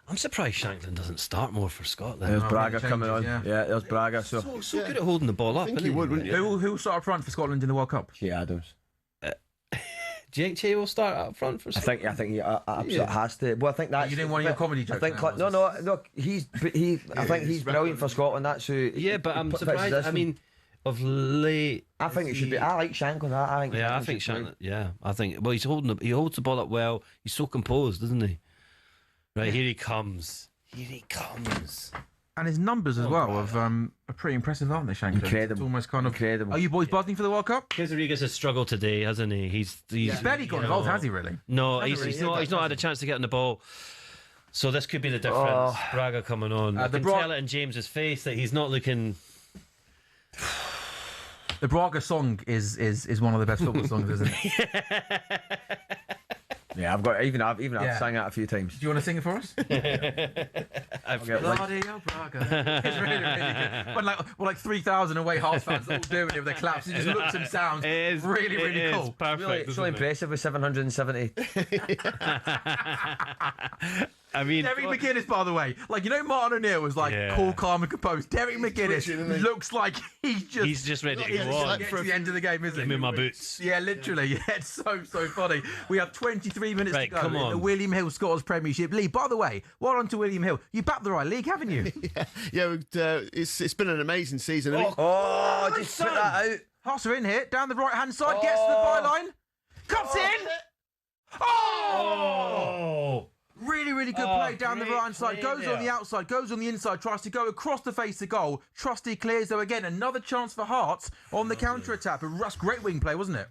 I'm surprised Shankland doesn't start more for Scotland. There's Braga coming on. Yeah, there's Braga. So good at holding the ball up. I think he would, wouldn't you? Who will start up front for Scotland in the World Cup? Che Adams. Do you think Che will start up front for Scotland? I think he absolutely has to. Well, I think that's... You didn't want your comedy jokes. I think no. I think he's brilliant for Scotland. That's who... Yeah, but I'm surprised. I mean, of late... I think it should be... I like Shankland. I think Shankland... Yeah, I think... Well, he holds the ball up well. He's so composed, isn't he? Right, here he comes. Here he comes. And his numbers as well are pretty impressive, aren't they, Shankland? Incredible. It's almost kind of Incredible. Are you boys buzzing for the World Cup? Rodriguez has struggled today, hasn't he? He's barely got involved, has he? Really? No, he's not had a chance to get on the ball. So this could be the difference. Braga coming on. I can tell it in James's face that he's not looking. The Braga song is one of the best football songs, isn't it? Yeah, I've sang that a few times. Do you want to sing it for us? Radio Braga. It's really, really good. When like 3,000 away Hearts fans all doing it with their claps. It just looks and sounds really cool. Perfect. It's so impressive with 770. I mean, Derek McGuinness, by the way, like, you know, Martin O'Neill was like cool, calm, and composed. Derek McGuinness looks like he's just ready to go on. Get to the end of the game, isn't Give he? me my boots. Yeah, literally. Yeah, it's so funny. We have 23 minutes to go come in on. the William Hill Scottish Premiership League. By the way, well on to William Hill. You backed the right league, haven't you? It's been an amazing season. Just put that out. Hearts are in here, down the right-hand side, gets to the byline, cuts in. Oh! Really, really good play down the right-hand side. Goes on the outside, goes on the inside, tries to go across the face of goal. Trusty clears, though, again. Another chance for Hearts on the counter-attack. But that's great wing play, wasn't it?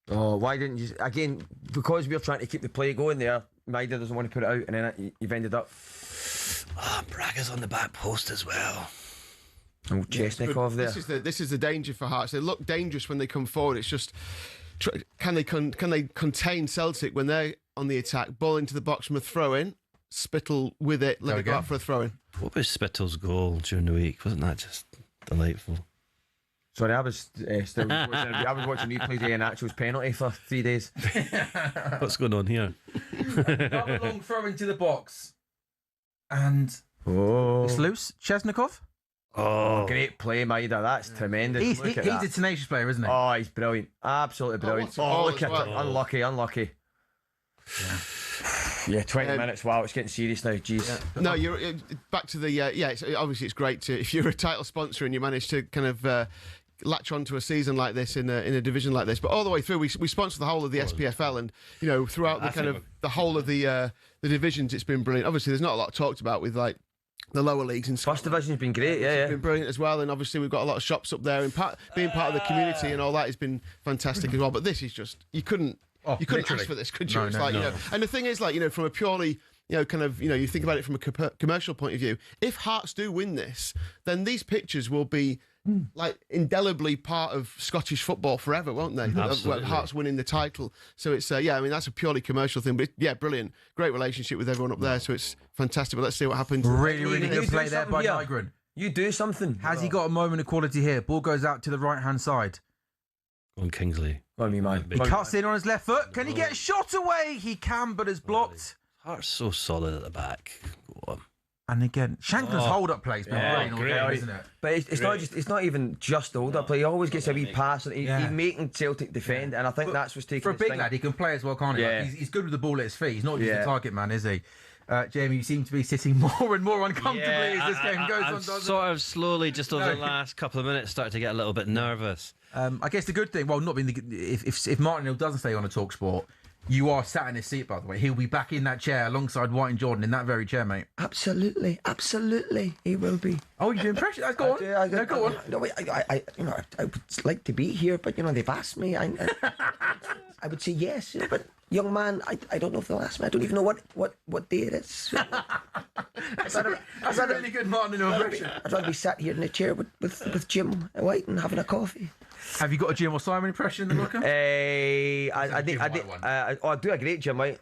Oh, why didn't you... Again, because we're trying to keep the play going there, Maida doesn't want to put it out, and then you've ended up... Braga's on the back post as well. Oh, Chesnikov there. This is the danger for Hearts. They look dangerous when they come forward. It's just... Can they contain Celtic when they're on the attack? Ball into the box from a throw-in. Spittle with it. Let it go out for a throw-in. What was Spittle's goal during the week? Wasn't that just delightful? Sorry, I was still watching, I was watching you play Iheanacho's penalty for 3 days. What's going on here? Another long throw into the box. And it's loose. Chesnikov? Oh, great play, Maida. That's tremendous. He's a tenacious player, isn't he? Oh, he's brilliant. Absolutely brilliant. Look at it. Unlucky. Yeah, 20 minutes. Wow, it's getting serious now. Jeez. Yeah. No, you're back to the obviously it's great to, if you're a title sponsor and you manage to kind of latch onto a season like this in a division like this, but all the way through we sponsor the whole of the SPFL, and you know, throughout the whole of the divisions, it's been brilliant. Obviously there's not a lot talked about with like the lower leagues in Scotland. First division's been great, It's been brilliant as well, and obviously we've got a lot of shops up there, and being part of the community and all that has been fantastic as well. But this is just, you couldn't ask for this, could you? You know, and the thing is, like, you know, from a purely, you know, kind of, you know, you think about it from a commercial point of view, if Hearts do win this, then these pictures will be like indelibly part of Scottish football forever, won't they? Absolutely. Hearts winning the title. So it's I mean, that's a purely commercial thing, but yeah, brilliant, great relationship with everyone up there, so it's fantastic. But let's see what happens. Really good play there by Nygren. You do something. Has he got a moment of quality here? Ball goes out to the right hand side. On Kingsley. On me, man. He cuts in on his left foot. Can he get a shot away? He can, but is blocked. Heart's so solid at the back. Go on. And again, Shankland's hold-up play has been brilliant all game, isn't it? But it's not even just the hold-up play. He always gets a wee pass, and he's making Celtic defend, and I think that's what's taking. For a big lad, he can play as well, can't he? Yeah. Like, he's good with the ball at his feet. He's not just a target man, is he? Jamie, you seem to be sitting more and more uncomfortably as this game goes on. I'm sort of slowly, just over the last couple of minutes, starting to get a little bit nervous. I guess the good thing, well, not being if Martin Hill doesn't stay on a talkSPORT, you are sat in his seat, by the way. He'll be back in that chair alongside White and Jordan in that very chair, mate. Absolutely, he will be. Oh, you do impression? Go on. Go on. No, I would like to be here, but you know they've asked me. I would say yes, but young man, I don't know if they'll ask me. I don't even know what day it is. That's a really good Martin Hill impression. I'd rather be sat here in a chair with Jim White and having a coffee. Have you got a Jim or Simon impression in the locker? I do a great Jim White.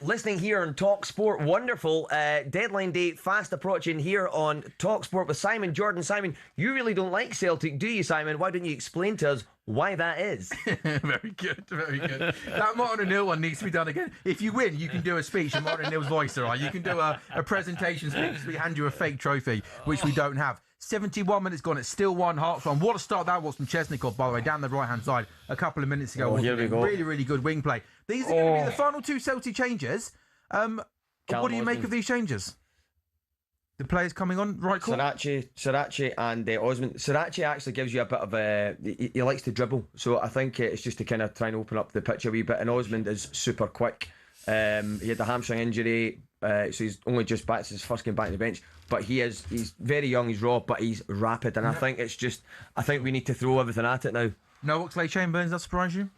Listening here on talkSPORT, wonderful. Deadline day fast approaching here on talkSPORT with Simon Jordan. Simon, you really don't like Celtic, do you, Simon? Why don't you explain to us why that is? Very good. That Martin O'Neill one needs to be done again. If you win, you can do a speech in Martin O'Neill's voice, all right? You can do a presentation speech. We hand you a fake trophy, which we don't have. 71 minutes gone. It's still 1 Hearts on. What a start that was from Chesnikov, by the way, down the right-hand side a couple of minutes ago. Here we go. Really, really good wing play. These are going to be the final 2 Celtic changes. What do you make of these changes? The players coming on, right call? Sriracha and Osman. Sriracha actually gives you a bit of a... He likes to dribble, so I think it's just to kind of try and open up the pitch a wee bit, and Osman is super quick. He had the hamstring injury. so he's only just back. It's his first game back on the bench, but he's very young, he's raw, but he's rapid, and I think we need to throw everything at it now. No Oxlade-Chamberlain, does that surprise you?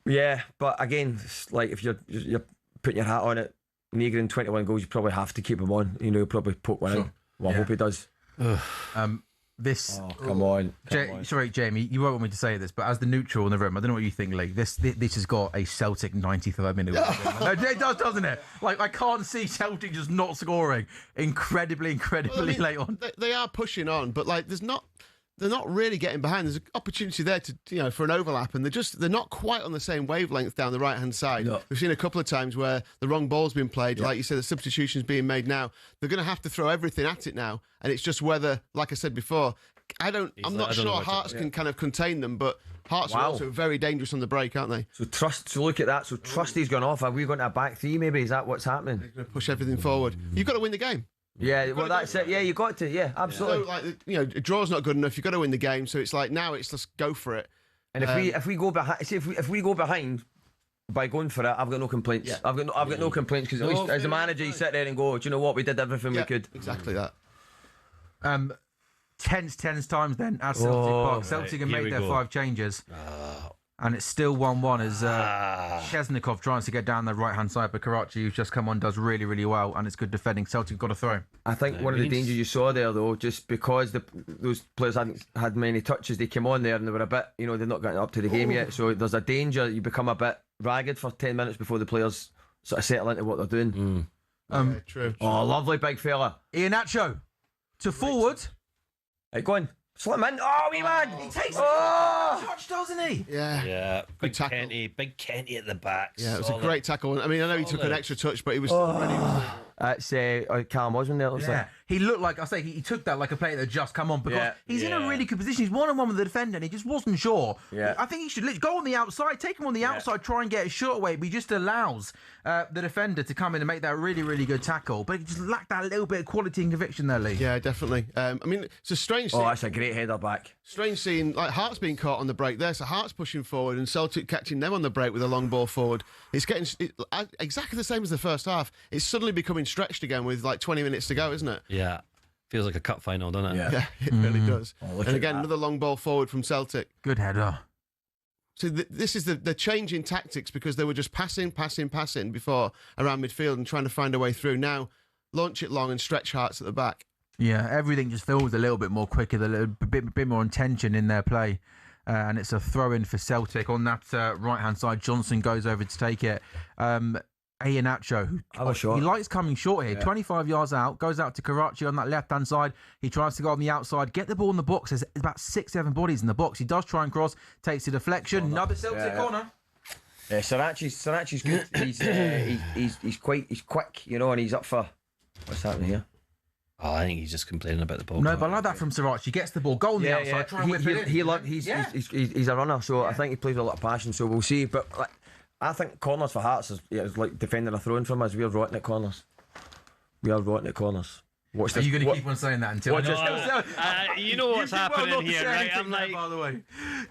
Yeah, but again, it's like if you're putting your hat on it, Negrin 21 goals, you probably have to keep him on. You know, he'll probably poke one out. Well, I hope he does. This. Oh, come on. Sorry, Jamie, you won't want me to say this, but as the neutral in the room, I don't know what you think, Lee. This has got a Celtic 93rd minute. No, it does, doesn't it? Like, I can't see Celtic just not scoring incredibly late on. They are pushing on, but like they're not really getting behind. There's an opportunity there to for an overlap, and they're not quite on the same wavelength down the right hand side. No. We've seen a couple of times where the wrong ball's been played. Like you said, the substitution's being made now. They're going to have to throw everything at it now, and it's just whether, like I said before, I'm not sure Hearts can kind of contain them, but Hearts are also very dangerous on the break, aren't they? So look at that. So Trusty's gone off. Are we going to a back three? Maybe is that what's happening? They're going to push everything forward. You've got to win the game. Yeah, well, that's it. Yeah, you got to. Yeah, absolutely. So, a draw's not good enough. You've got to win the game. So it's like now it's just go for it. And if we go behind, see if we go behind by going for it, I've got no complaints. Yeah. I've got no complaints because at least as a manager, you sit there and go, do you know what? We did everything we could. Exactly that. Tense times then at Celtic Park. Celtic have made their 5 changes. And it's still 1-1 as Chesnikov tries to get down the right-hand side, but Karachi, who's just come on, does really well, and it's good defending. Celtic got a throw. I think one of the dangers you saw there, though, just because those players hadn't had many touches, they came on there and they were a bit, they're not getting up to the game yet, so there's a danger you become a bit ragged for 10 minutes before the players sort of settle into what they're doing. True. Oh, lovely big fella. Iheanacho to forward. Hey, go on. Slip him in. Oh, wee man. He takes touch, doesn't he? Yeah. Good tackle. Big Kenty at the back. Yeah, it was a great tackle. I mean, I know he took an extra touch, but he was still ready. That's Callum Osmond there. Yeah. He looked like, I say, he took that like a player that had just come on because he's in a really good position. He's 1-on-1 with the defender and he just wasn't sure. Yeah. I think he should go on the outside, take him on the outside, try and get a shot away, but he just allows the defender to come in and make that really good tackle. But he just lacked that little bit of quality and conviction there, Lee. Yeah, definitely. I mean, it's a strange scene. Oh, that's a great header back. Strange scene, like Hearts being caught on the break there, so Hearts pushing forward and Celtic catching them on the break with a long ball forward. It's getting exactly the same as the first half. It's suddenly becoming stretched again with like 20 minutes to go, isn't it? Yeah. Feels like a cup final, doesn't it? Yeah, it really does. And again, another long ball forward from Celtic. Good header. So this is the change in tactics because they were just passing before around midfield and trying to find a way through. Now, launch it long and stretch Hearts at the back. Yeah, everything just feels a little bit more quicker, a bit more intention in their play. And it's a throw-in for Celtic. On that right-hand side, Johnson goes over to take it. Iheanacho, he likes coming short here. 25 yards out, goes out to Karachi on that left-hand side. He tries to go on the outside, get the ball in the box. There's about 6-7 bodies in the box. He does try and cross, takes a deflection. Another Celtic corner. Yeah, Sarachi's good. He's quick, and he's up for what's happening here. Oh, I think he's just complaining about the ball. No, but I like that from Sirachi. He gets the ball, go on the outside, try and whip it in. He's a runner, so I think he plays with a lot of passion. So we'll see. But I think corners for Hearts is like defending a throw-in from us. We're rotten at corners. Watch this. Are you going to keep on saying that until? You know what's happening here, right? I'm like, by the way,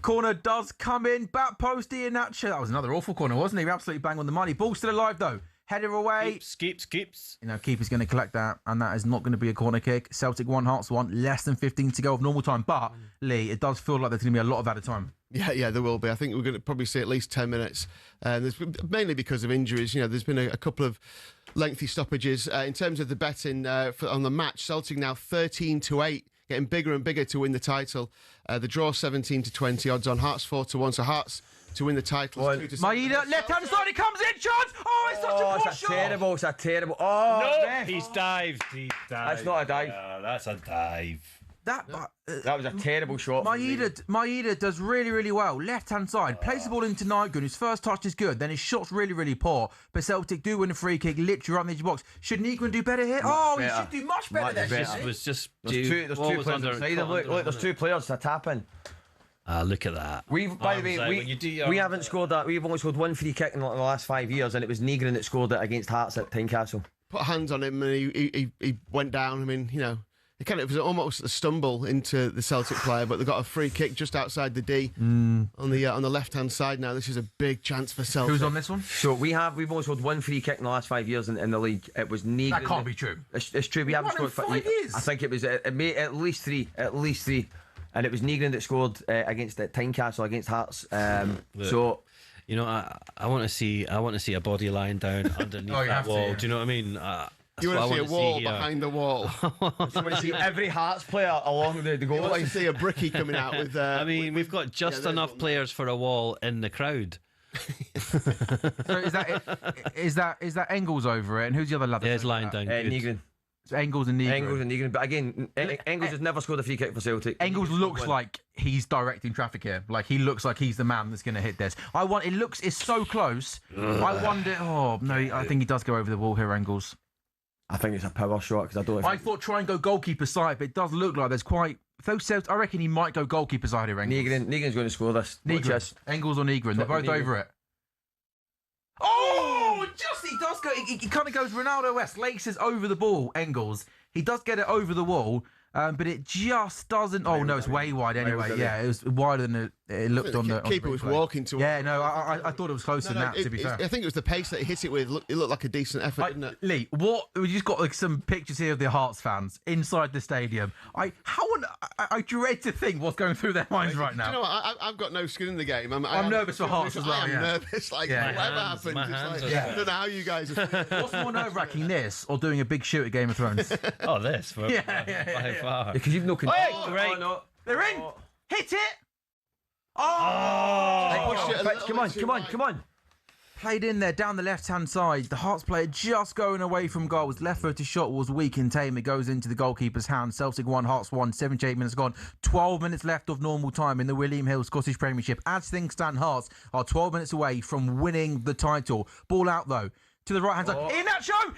corner does come in, back post Iheanacho. That was another awful corner, wasn't he? Absolutely bang on the money. Ball still alive though. Header away. Keeps. Keeper's going to collect that, and that is not going to be a corner kick. Celtic 1, Hearts 1. Less than 15 to go of normal time. But Lee, it does feel like there's going to be a lot of added time. Yeah, there will be. I think we're going to probably see at least 10 minutes. Mainly because of injuries. There's been a couple of lengthy stoppages. In terms of the betting on the match, Celtic now 13-8, getting bigger and bigger to win the title. The draw 17-20, odds on Hearts 4-1. So Hearts to win the title. Maeda, left-hand side, he comes in, chance! Oh, it's such a poor shot! It's a terrible. Oh, no, he's dived. That's not a dive. That's a dive. That was a terrible shot. Maeda does really well. Left-hand side, plays the ball into Nightgun. His first touch is good, then his shot's really poor. But Celtic do win a free kick, literally right in the edge of the box. Should Niggun do better here? He should do much better there. Was just there's two players inside. Look, there's 2 players to tap in. Look at that. By the way, we haven't scored that. We've only scored 1 free kick in the last 5 years, and it was Negrin that scored it against Hearts at Tynecastle. Put hands on him and he went down. I mean, it was almost a stumble into the Celtic player, but they got a free kick just outside the D on the left-hand side. Now this is a big chance for Celtic. Who's on this one? So we've only scored one free kick in the last 5 years in the league. It was Negrin. That can't be true. It's true. We haven't won in scored 5 years. I think it was at least three. And it was Negrin that scored against Tynecastle against Hearts. So You know, I want to see a body lying down underneath that wall. Do you know what I mean? You want to see a wall behind the wall. you want to see every Hearts player along the goal line. You want to see a brickie coming out with. I mean, we've got just enough players for a wall in the crowd. So is that Engels over it? And who's the other lad? Yeah, it's lying down. Negrin. It's Engels and Negrin. Engels and Negrin. But again, Engels has never scored a free kick for Celtic. Engels looks like he's directing traffic here. Like he looks like he's the man that's going to hit this. It's so close. I wonder. Oh no, I think he does go over the wall here, Engels. I think it's a power shot because I don't. I thought try and go goalkeeper side, but it does look like there's quite. I reckon he might go goalkeeper side here, Engels. Negrin's going to score this. Engels or Negrin, they're both over it. Oh, he does go. He kind of goes Ronaldo West, laces over the ball. Engels. He does get it over the wall, but it just doesn't. Oh no, it's way wide anyway. Yeah, it was wider than it looked on the keeper was walking towards. Yeah, no, I thought it was closer than that. To be fair, I think it was the pace that he hit it with. It looked like a decent effort, didn't it? Lee, we just got like some pictures here of the Hearts fans inside the stadium. I dread to think what's going through their minds right now. Do you know what? I've got no skin in the game. I'm nervous for Hearts as well. I'm nervous. Whatever happens, I don't know how you guys are. What's more nerve-wracking, this or doing a big shoot at Game of Thrones? Oh, this by far. Because you've no control. Hey, great. No. They're in. Hit it. Come on. Played in there down the left-hand side. The Hearts player just going away from goal. His left-footed shot was weak and tame. It goes into the goalkeeper's hand. Celtic 1, Hearts 1. 78 minutes gone. 12 minutes left of normal time in the William Hill Scottish Premiership. As things stand, Hearts are 12 minutes away from winning the title. Ball out though to the right-hand side. Iheanacho!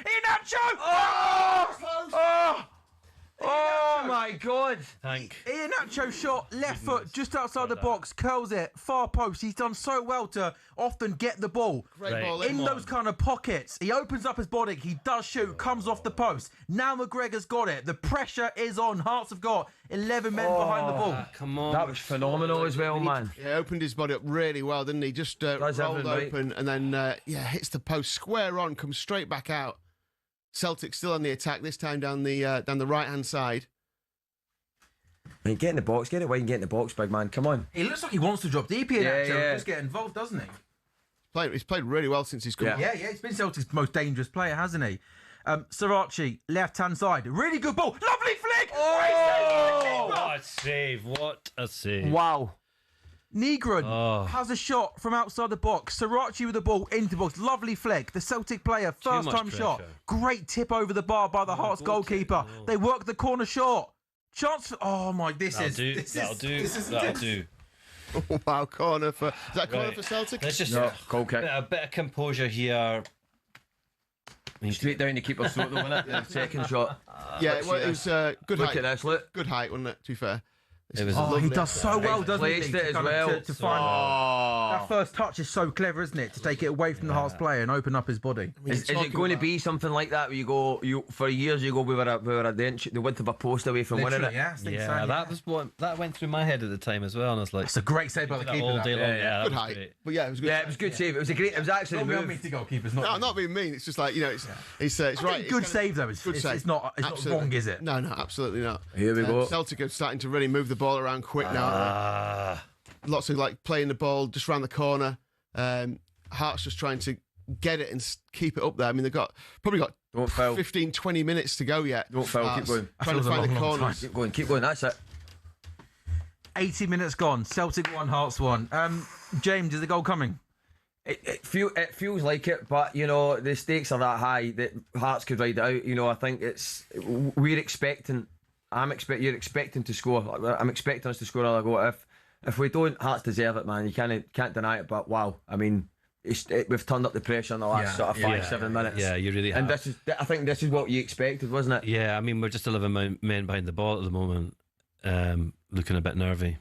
Oh my God! Iheanacho shot left foot just outside the box, curls it far post. He's done so well to often get the ball Great ball in those kind of pockets. He opens up his body, he does shoot, comes off the post. Now McGregor's got it. The pressure is on. Hearts have got 11 men behind the ball. Come on, that was phenomenal as well, man. Yeah, opened his body up really well, didn't he? Just rolled open and then hits the post square on, comes straight back out. Celtic still on the attack, this time down the right-hand side. I mean, get in the box, get it wide and get in the box, big man. Come on. He looks like he wants to drop deep here. Just get involved, doesn't he? He's played really well since he's come. Yeah, he's been Celtic's most dangerous player, hasn't he? Srirachi, left-hand side, really good ball, lovely flick. What a save! Wow. Negrin has a shot from outside the box. Srirachi with the ball into the box. Lovely flick. The Celtic player, first time shot. Great tip over the bar by the Hearts goalkeeper. They work the corner shot. Chance for... Oh my, that'll do. Oh, wow, corner for... Is that corner for Celtic? Let's just goal kick. A bit of composure here. Straight down the keeper's throat, though, wasn't it? Second shot. Yeah, it was good height. Look at this, look. Good height, wasn't it, to be fair? He does so well, doesn't he? Placed it as well. To find that first touch is so clever, isn't it? To take it away from the Hearts player and open up his body. Is it going to be something like that where for years we were the width of a post away from winning it? That went through my head at the time as well, and I was like, it's a great save by the keeper. All day long. Yeah, good height. But yeah, it was good. Yeah, it was good save. It was actually. Don't be on me to goalkeepers. No, not being mean. It's just like it's right. Good save though. It's not wrong, is it? No, absolutely not. Here we go. Celtic are starting to really move the ball around quick now. Lots of playing the ball just around the corner. Hearts just trying to get it and keep it up there. I mean, they've probably got 15, 20 minutes to go yet. Don't foul, keep going. Trying to find the corners. Keep going, that's it. 80 minutes gone. Celtic 1, Hearts 1. James, is the goal coming? It feels like it, but the stakes are that high that Hearts could ride it out. I think we're expecting. You're expecting to score. I'm expecting us to score another goal. If we don't, Hearts deserve it, man. You can't deny it. But wow, I mean, we've turned up the pressure in the last sort of 5-7 minutes. Yeah, you really have. And I think this is what you expected, wasn't it? Yeah, I mean, we're just 11 men behind the ball at the moment, looking a bit nervy.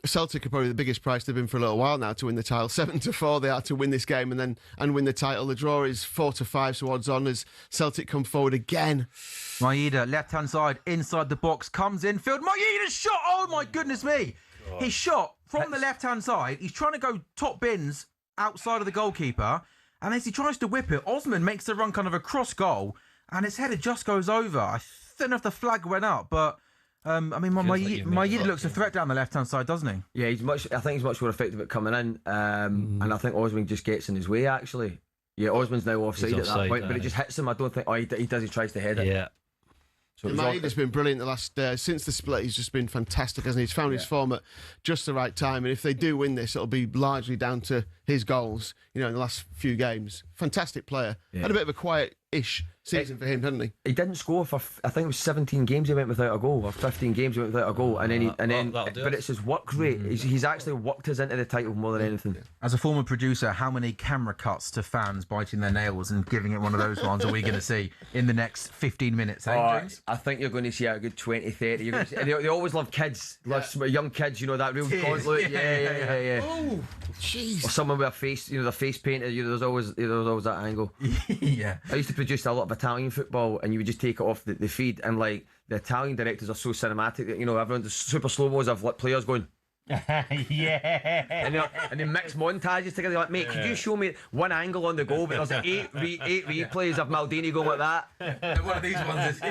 Celtic are probably the biggest price they've been for a little while now to win the title. 7-4 they are to win this game and win the title. The draw is 4-5, so odds on as Celtic come forward again. Maeda, left-hand side, inside the box, comes in, field. Maeda's shot! Oh, my goodness me! He shot from the left-hand side. He's trying to go top bins outside of the goalkeeper, and as he tries to whip it, Osman makes the run kind of across goal, and his header just goes over. I don't know if the flag went up, but... I mean, Maeda looks a threat down the left-hand side, doesn't he? Yeah, I think he's much more effective at coming in, and I think Osman just gets in his way, actually. Yeah, Osman's now offside at that point, but it just hits him. I don't think... Oh, he does, he tries to head it. Yeah. So Maeda's been brilliant the last since the split. He's just been fantastic, hasn't he? He's found his form at just the right time, and if they do win this, it'll be largely down to his goals. You know, in the last few games, fantastic player. Had a bit of a quiet-ish season for him, didn't he? He didn't score for I think it was 17 games he went without a goal, or 15 games he went without a goal, and then but it's his work rate. He's actually worked us into the title more than anything. As a former producer, how many camera cuts to fans biting their nails and giving it one of those ones are we going to see in the next 15 minutes? I think you're going to see a good 20, 30. You're going to see, they always love kids, young kids. You know that real gauntlet. Yeah. Oh, jeez. Or someone with a face, their face painted. There's always that angle. Yeah. I used to produce a lot of Italian football, and you would just take it off the feed, and like the Italian directors are so cinematic that everyone's super slow mos of players going. Yeah. And they mix montages together. Like, mate, could you show me one angle on the goal? But there's like eight replays of Maldini going like that. One of these ones is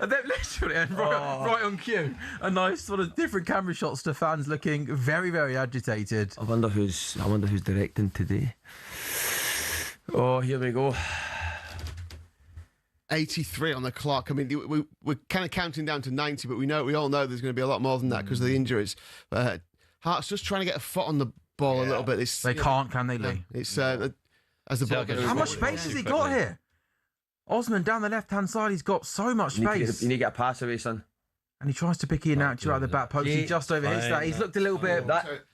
and then literally, and right on cue, a nice sort of different camera shots to fans looking very, very agitated. I wonder who's directing today. Oh, here we go. 83 on the clock. I mean, we're kind of counting down to 90, but we all know there's going to be a lot more than that because of the injuries. Hearts just trying to get a foot on the ball a little bit. They can't, can they, Lee? It's as the ball goes. How much space has he got here? Osman down the left-hand side, he's got so much space. You need to get a pass away, son. And he tries to pick Iheanacho out of the back post. He just overhits that. He's looked a little bit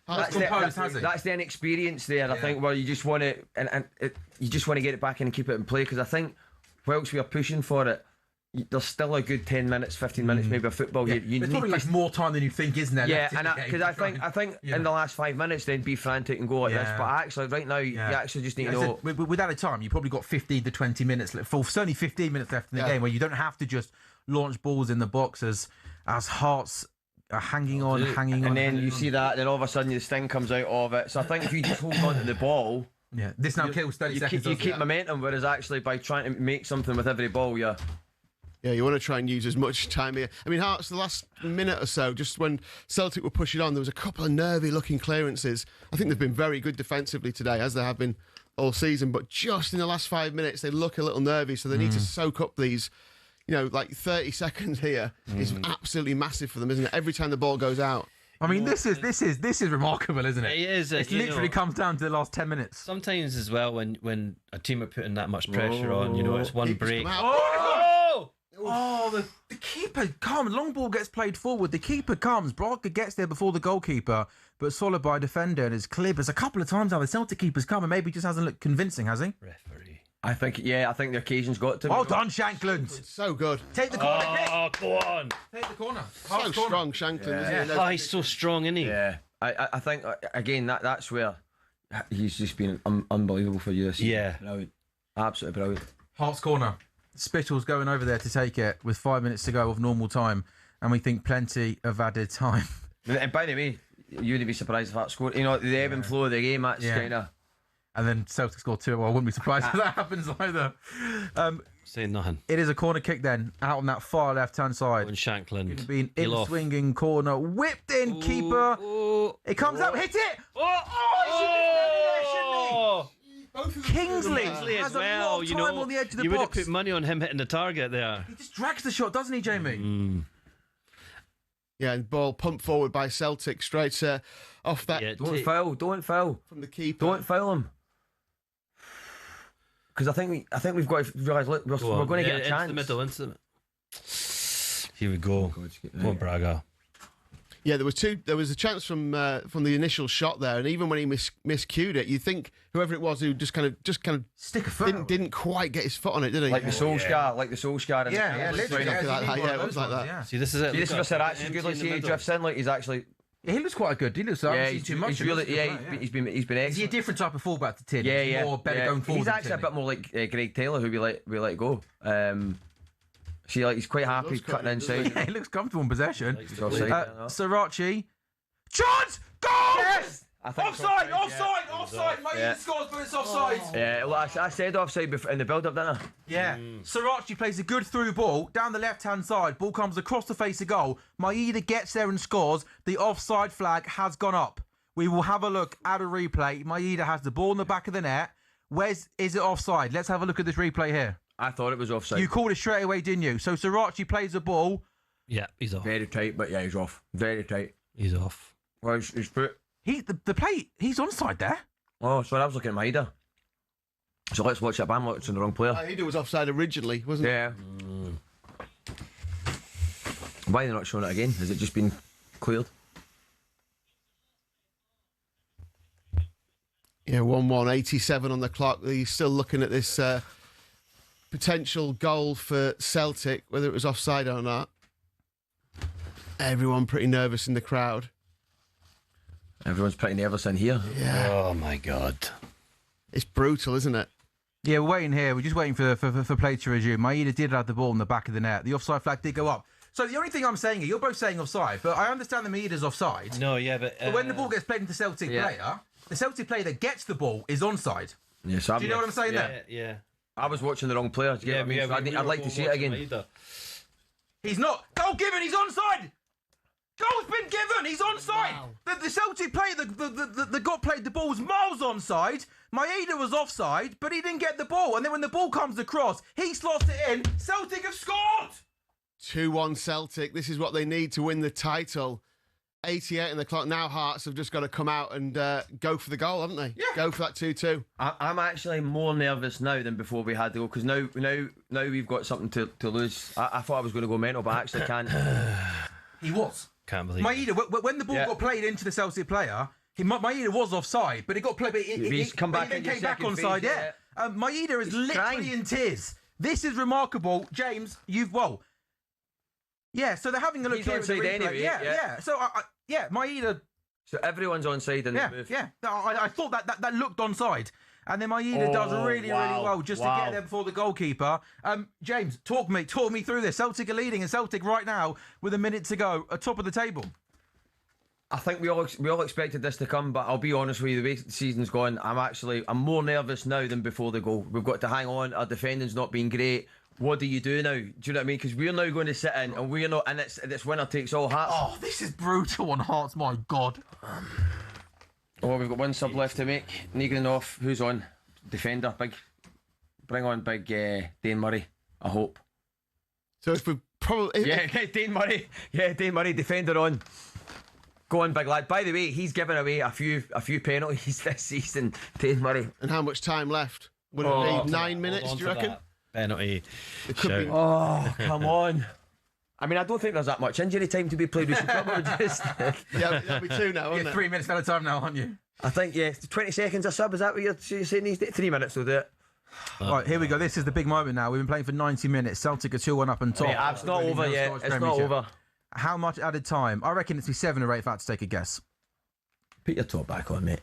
composed, has he? That's the inexperience there, I think, where you just want to you just want to get it back in and keep it in play, because I think whilst we are pushing for it, there's still a good 10 minutes, 15 minutes maybe of football. Yeah. There's probably like more time than you think, isn't there? Yeah, because I think in the last 5 minutes then be frantic and go like this, but actually right now you actually just need to know. With added time, you probably got 15 to 20 minutes left. Certainly 15 minutes left in the game where you don't have to just launch balls in the box as Hearts are hanging on. And then you see that, then all of a sudden the sting comes out of it. So I think if you just hold on to the ball. Yeah, this now kills 30 seconds. You keep momentum, whereas actually by trying to make something with every ball, yeah, you want to try and use as much time here. I mean, Hearts, the last minute or so, just when Celtic were pushing on, there was a couple of nervy-looking clearances. I think they've been very good defensively today, as they have been all season, but just in the last 5 minutes, they look a little nervy, so they need to soak up these, like 30 seconds here is absolutely massive for them, isn't it? Every time the ball goes out. I mean, this is remarkable, isn't it? It is. It literally comes down to the last 10 minutes. Sometimes as well, when a team are putting that much pressure on, it's one break. Oh, the keeper comes. Long ball gets played forward. The keeper comes. Braga gets there before the goalkeeper, but swallowed by a defender and is cleared. There's a couple of times now the Celtic keeper's come and maybe just hasn't looked convincing, has he? Referee. I think the occasion's got to. Well done, Shankland. So good. Take the corner. Oh, go on. Take the corner. So strong, Shankland. Isn't he? Oh, he's so strong, isn't he? Yeah. I think, again, that's where he's just been unbelievable for you this season. Yeah. Brilliant. Absolutely brilliant. Hearts corner. Spittle's going over there to take it with 5 minutes to go of normal time, and we think plenty of added time. And by the way, you wouldn't be surprised if that scored. The ebb and flow of the game, that's kind of... And then Celtic score 2. Well, I wouldn't be surprised if that happens either. Saying nothing. It is a corner kick then, out on that far left-hand side. And Shankland. It's been in-swinging corner, whipped in, keeper. It comes up, hit it! Kingsley has a lot of time on the edge of the box. You would have put money on him hitting the target there. He just drags the shot, doesn't he, Jamie? Yeah, and ball pumped forward by Celtic straight off that. Yeah, don't foul from the keeper. Don't foul him. Because I think we've got to realise, look, we're going to get a chance. Into the middle. Here we go. Go on, Braga. Yeah, there was a chance from the initial shot there, and even when he miscued it, you think whoever it was who just kind of stick a foot didn't quite get his foot on it, did he? Like the Solskjaer. Yeah, literally. Yeah, it was like that. Yeah. See, this is it. See, this is what's actually good. Like, see, he drifts in like he's actually. Yeah, he looks quite good. He looks like he's too much. He's really, he's been excellent. Is he a different type of fullback to Tin? Yeah. More better going forward. He's actually a bit more like Greg Taylor, who we let go. See, like he's quite happy cutting inside. Yeah, he looks comfortable in possession. Sriracha. Chance! Goal! Yes! Offside! My scores, but it's offside. Yeah, well, I said offside in the build-up, didn't I? Yeah. Sriracha plays a good through ball down the left-hand side. Ball comes across the face of goal. Maeda gets there and scores. The offside flag has gone up. We will have a look at a replay. Maeda has the ball in the back of the net. Is it offside? Let's have a look at this replay here. I thought it was offside. You called it straight away, didn't you? So Sriracha plays the ball. Yeah, he's off. Very tight, but yeah, he's off. Very tight. He's off. Well, he's put. The play. He's onside there. Oh, sorry, I was looking at Maeda. So let's watch it. I'm watching the wrong player. Maeda was offside originally, wasn't it? Yeah. Why are they not showing it again? Has it just been cleared? Yeah, 1-1, 87 on the clock. He's still looking at this potential goal for Celtic, whether it was offside or not. Everyone pretty nervous in the crowd. Everyone's pretty nervous in here. Yeah. Oh my God. It's brutal, isn't it? Yeah, we're waiting here. We're just waiting for play to resume. Maeda did have the ball in the back of the net. The offside flag did go up. So the only thing I'm saying here, you're both saying offside, but I understand the Maeda's offside. No, yeah, but when the ball gets played into Celtic player, the Celtic player that gets the ball is onside. Yeah, so do you know what I'm saying there? Yeah. I was watching the wrong player. I'd like to see it again. Maeda. He's not. Goal given. He's onside. Goal's been given. He's onside. Wow. The Celtic player that got played the ball was miles onside. Maeda was offside, but he didn't get the ball. And then when the ball comes across, he slots it in. Celtic have scored. 2-1 Celtic. This is what they need to win the title. 88 on the clock. Now Hearts have just got to come out and go for the goal, haven't they? Yeah. Go for that 2-2. I'm actually more nervous now than before we had to go, because now we've got something to lose. I thought I was going to go mental, but I actually can't. He was. Can't believe Maeda, when the ball got played into the Celtic player, Maeda was offside, but it got played. He's come back and came back onside. Yeah. Maeda is literally in tears. This is remarkable, James. Yeah, so they're having a look He's here. onside anyway. Yeah. So, Maeda. So everyone's onside in the move. Yeah. I thought that looked onside. And then Maeda does really well just to get there before the goalkeeper. James, talk me through this. Celtic are leading, and Celtic right now, with a minute to go, are top of the table. I think we all expected this to come, but I'll be honest with you, the way the season's gone, I'm more nervous now than before the goal. We've got to hang on. Our defending's not been great. What do you do now? Do you know what I mean? Because we're now going to sit in, and we're not, and it's winner takes all. Hearts. Oh, this is brutal on Hearts. My God. We've got one sub left to make. Negrin off. Who's on? Defender. Bring on big Dane Murray. I hope. So if we probably Dane Murray. Yeah, Dane Murray. Defender on. Go on, big lad. By the way, he's given away a few penalties this season. Dane Murray. And how much time left? Would it be 9 minutes? Do you reckon? Penalty. It could be. Oh, come on. I mean, I don't think there's that much injury time to be played. We should probably just. Yeah, that'll be 2 now, isn't it? 3 minutes at a time now, aren't you? I think, 20 seconds a sub. Is that what you're saying? 3 minutes will do it. Right, here we go. This is the big moment now. We've been playing for 90 minutes. Celtic are 2-1 up on top. Yeah, it's not over yet. It's not over. How much added time? I reckon it's be 7 or 8 if I had to take a guess. Put your top back on, mate.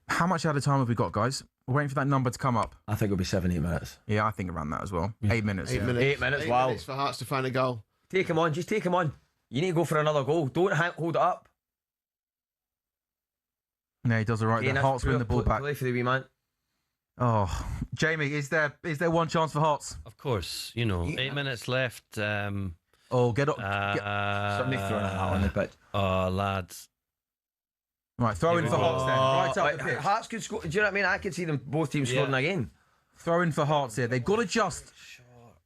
How much added time have we got, guys? We're waiting for that number to come up. I think it'll be 7-8 minutes. Yeah, I think around that as well. 8 minutes. 8 minutes. 8 minutes, wow. 8 minutes for Hearts to find a goal. Take him on, just take him on. You need to go for another goal. Don't hold it up. No, he does all right there. Hearts win the ball back. Play for the wee man. Oh, Jamie, is there one chance for Hearts? Of course, 8 minutes left. Get up. Somebody throwing a hat on the pitch. Oh, lads. Right, throw in for Hearts then. Right up the pitch. Hearts could score. Do you know what I mean? I could see them both teams scoring again. Throw in for Hearts here. They've got to just.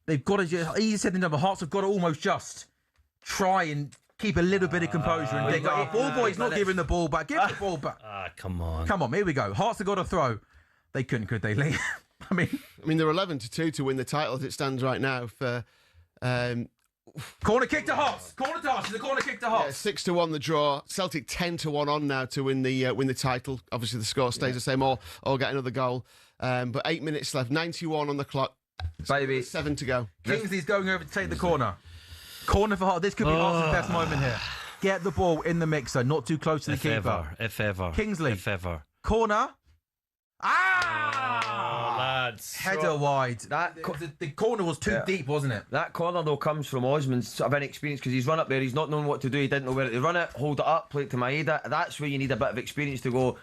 Easier said than done, but Hearts have got to almost just try and keep a little bit of composure and dig up. Ball boy's not giving the ball back. Give the ball back. Come on. Come on, here we go. Hearts have got to throw. They couldn't, could they, Lee? I mean, they're 11-2 to win the title as it stands right now. For Corner kick to Hearts. Corner to Hearts. It's a corner kick to Hearts. 6-1 the draw. Celtic 10-1 on now to win the title. Obviously the score stays the same, or get another goal. But 8 minutes left. 91 on the clock. Baby. 7 to go. Kingsley's going over to take the corner. Corner for Hearts. This could be Hearts' best moment here. Get the ball in the mixer, not too close to the keeper. If ever. Kingsley. If ever. Corner. Lads. Header wide. The corner was too deep, wasn't it? That corner, though, comes from Osman's sort of inexperience because he's run up there, he's not known what to do, he didn't know where to run it, hold it up, play it to Maeda. That's where you need a bit of experience to go.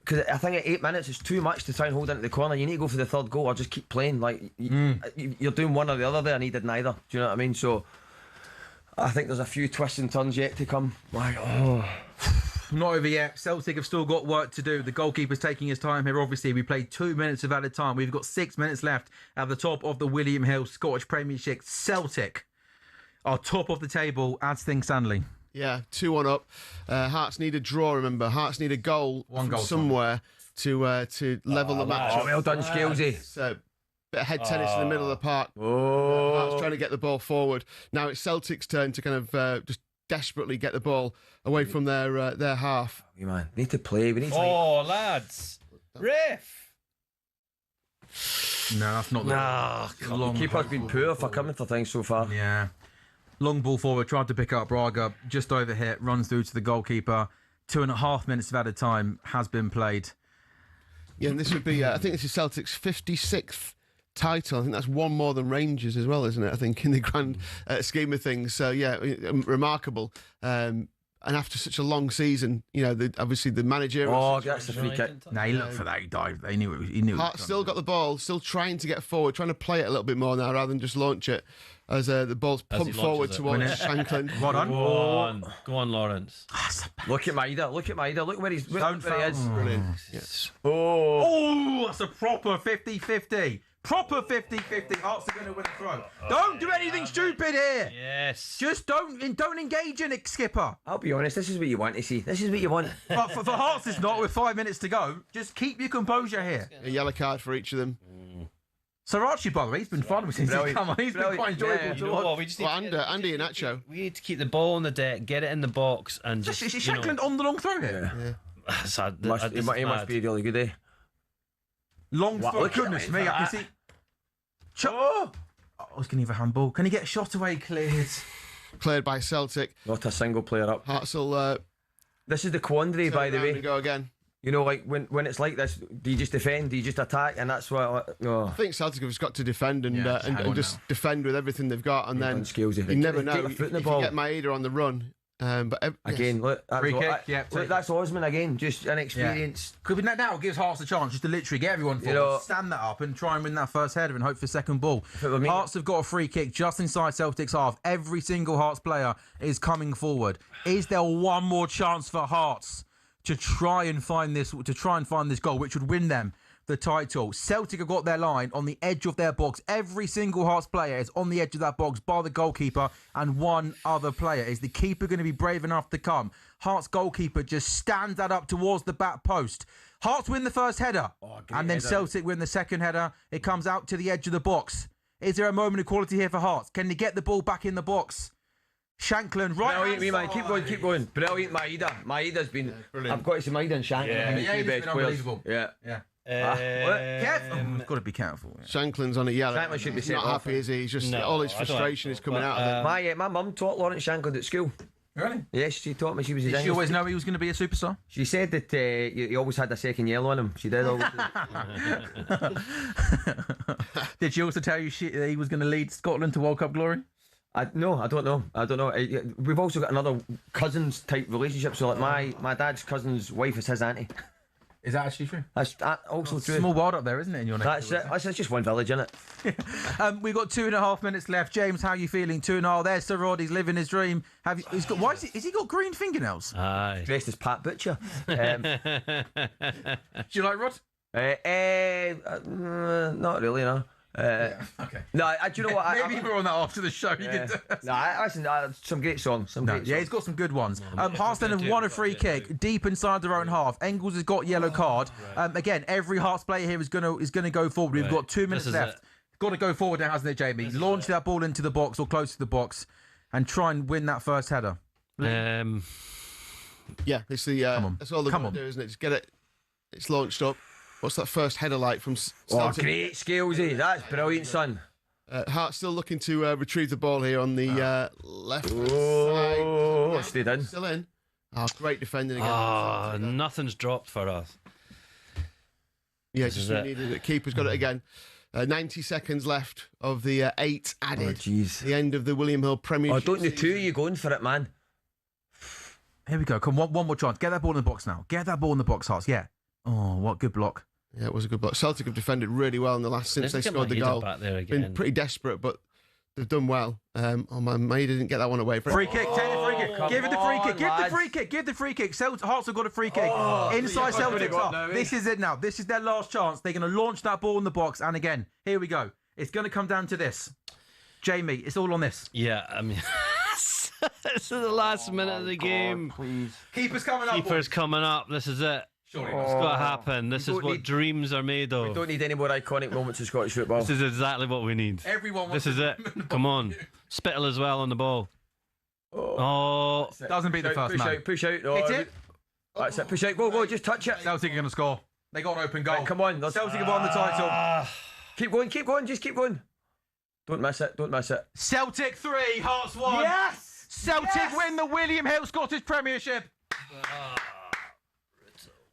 Because I think at 8 minutes it's too much to try and hold into the corner. You need to go for the third goal or just keep playing. Like you're doing one or the other there, and he did neither. Do you know what I mean? So I think there's a few twists and turns yet to come. Not over yet. Celtic have still got work to do. The goalkeeper's taking his time here. Obviously, we played 2 minutes of added time. We've got 6 minutes left at the top of the William Hill Scottish Premiership. Celtic are top of the table as things stand. Yeah, 2-1 up. Hearts need a draw, remember. Hearts need a goal from somewhere to level the match up. Well done, Scalesy. So, bit of head tennis in the middle of the park. Hearts trying to get the ball forward. Now it's Celtic's turn to kind of just desperately get the ball away from their half. Man, we need to play. We need to. Lads. Ref. No, that's not The keeper's been poor for coming for things so far. Yeah. Long ball forward, tried to pick up Braga, just over hit, runs through to the goalkeeper. 2.5 minutes of added time has been played. Yeah, and this would be, I think this is Celtic's 56th title. I think that's one more than Rangers as well, isn't it? I think in the grand scheme of things. So, yeah, remarkable. And after such a long season, you know, obviously the manager. That's the free kick. No, he looked for that. He dived. He knew it. Hart still got the ball, still trying to get forward, trying to play it a little bit more now rather than just launch it. As the ball's pumped forward towards Shanklin. Well done. Go on, Lawrence. Look at Maeda. Look where he's. Where he is. Brilliant. Yes. That's a proper 50-50. Proper 50-50. Hearts are going to win a throw. Don't do anything stupid here. Yes. Just don't engage in it, skipper. I'll be honest. This is what you want to see. This is what you want. But for Hearts, it's not. With 5 minutes to go, just keep your composure here. A yellow card for each of them. So Archie, by the way, he's been fun since he's come on. He's been quite enjoyable to watch. We just Andy and Nacho. We need to keep the ball on the deck, get it in the box, and just. Is Shanklin on the long throw here? Yeah. He must be a really good, eh? Long throw. Goodness me, I can see. I was going to give a handball. Can he get a shot away cleared? Cleared by Celtic. Not a single player up. Hearts will. This is the quandary, by the way. And go again. You know, like when it's like this, do you just defend? Do you just attack? And that's what. I think Celtic have just got to defend and just defend with everything they've got, and then you never know if you get Maeda on the run. But again, look, free kick. That's Osman again, just inexperienced. Could be now gives Hearts a chance just to literally get everyone forward, stand that up, and try and win that first header and hope for second ball. Hearts have got a free kick just inside Celtic's half. Every single Hearts player is coming forward. Is there one more chance for Hearts to try and find this goal, which would win them the title? Celtic have got their line on the edge of their box. Every single Hearts player is on the edge of that box, bar the goalkeeper and one other player. Is the keeper going to be brave enough to come? Hearts goalkeeper just stands that up towards the back post. Hearts win the first header, and then Celtic win the second header. It comes out to the edge of the box. Is there a moment of quality here for Hearts? Can they get the ball back in the box? Shanklin, right. Man. Keep going. Brilliant, Maeda. Maeda's been. I've got to say Maeda and Shanklin. He's been unbelievable. Yeah. Careful. Got to be careful. Shanklin's on a yellow. Shanklin should be not happy, is he? He's just all his frustration is coming out of him. My mum taught Lawrence Shanklin at school. Really? Yes, she taught me. She was. Did she always know he was going to be a superstar? She said that he always had a second yellow on him. She did always. Did she also tell you that he was going to lead Scotland to World Cup glory? No, I don't know. We've also got another cousins type relationship. So like my dad's cousin's wife is his auntie. Is that actually true? That's also true. Small world up there, isn't it? In your neck. That's it. That's just one village, isn't it? We've got 2.5 minutes left. James, how are you feeling? 2.5. There's Sir Rod. He's living his dream. Has he got green fingernails? Aye. Dressed as Pat Butcher. Do you like Rod? Not really, no. Okay. No, do you know what? Maybe we're on that after the show. Some great songs. He's got some good ones. Hearts then have won a free kick deep inside their own half. Engels has got yellow card. Again, every Hearts player here is going to go forward. We've got 2 minutes left. got to go forward now, hasn't it, Jamie? Launch that ball into the box or close to the box and try and win that first header. Yeah, it's the that's all they're going to do, isn't it? Just get it. It's launched up. What's that first header like from Celtic? Great skills, eh? That's brilliant, son. Hart still looking to retrieve the ball here on the left side. Oh, stayed in. Still in. Oh, great defending again. Nothing's dropped for us. Yeah, just needed it. Keeper's got it again. 90 seconds left of the 8 added. Oh, jeez. The end of the William Hill Premiership. Don't the two of you going for it, man? Here we go. Come on, one more chance. Get that ball in the box now. Get that ball in the box, Hearts. Yeah. Oh, what good block. Yeah, it was a good block. Celtic have defended really well in the last since they scored the goal. Back there again. Been pretty desperate, but they've done well. Maida didn't get that one away. Free kick. Take the free kick. Give it the free kick. Give the free kick. Give the free kick. Hearts have got a free kick. Inside Celtic. This is it now. This is their last chance. They're going to launch that ball in the box. And again, here we go. It's going to come down to this. Jamie, it's all on this. Yeah, I mean, this is the last minute of the game. Please. Keeper's coming up. Keeper's coming up. This is it. Surely It's got to happen. This is what dreams are made of. We don't need any more iconic moments in Scottish football. This is exactly what we need. Everyone wants This is it. Come on. Spittle as well on the ball. Oh. Doesn't beat the first man. Push out. Oh, Hit it. That's it. Push out. Go. Just touch it. Celtic are going to score. They got an open goal. Right, come on. Celtic have won the title. Keep going. Just keep going. Don't miss it. Celtic 3, Hearts 1. Yes! Celtic win the William Hill Scottish Premiership.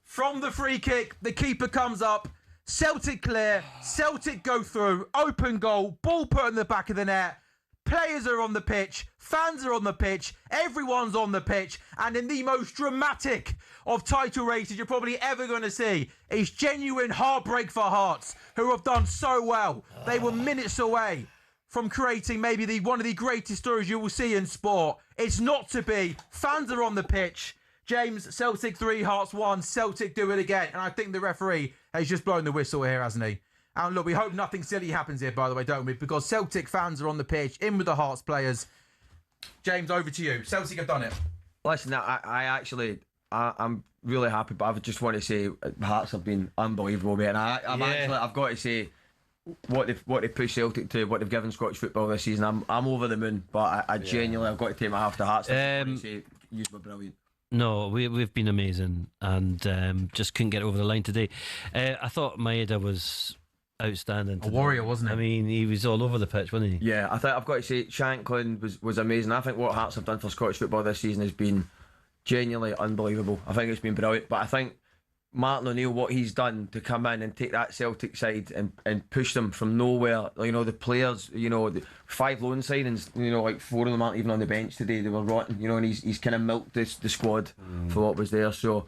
From the free kick, the keeper comes up. Celtic clear. Celtic go through. Open goal. Ball put in the back of the net. Players are on the pitch. Fans are on the pitch. Everyone's on the pitch. And in the most dramatic of title races you're probably ever going to see, is genuine heartbreak for Hearts, who have done so well. They were minutes away from creating maybe one of the greatest stories you will see in sport. It's not to be. Fans are on the pitch. James, Celtic 3, Hearts 1. Celtic do it again. And I think the referee has just blown the whistle here, hasn't he? And look, we hope nothing silly happens here, by the way, don't we? Because Celtic fans are on the pitch, in with the Hearts players. James, over to you. Celtic have done it. Listen, I'm really happy, but I just want to say Hearts have been unbelievable, mate. And I've got to say what they've pushed Celtic to, what they've given Scottish football this season. I'm over the moon, but I genuinely I've got to take my hat to Hearts. I want to say you were brilliant. No, we've been amazing and just couldn't get over the line today. I thought Maeda was outstanding today. A warrior, wasn't he? I mean, he was all over the pitch, wasn't he? Yeah, I think I've got to say Shanklin was amazing. I think what Hearts have done for Scottish football this season has been genuinely unbelievable. I think it's been brilliant. But I think Martin O'Neill, what he's done to come in and take that Celtic side and push them from nowhere, you know, the players, you know, the 5 loan signings, you know, like 4 of them aren't even on the bench today, they were rotten, you know, and he's kind of milked the squad for what was there. So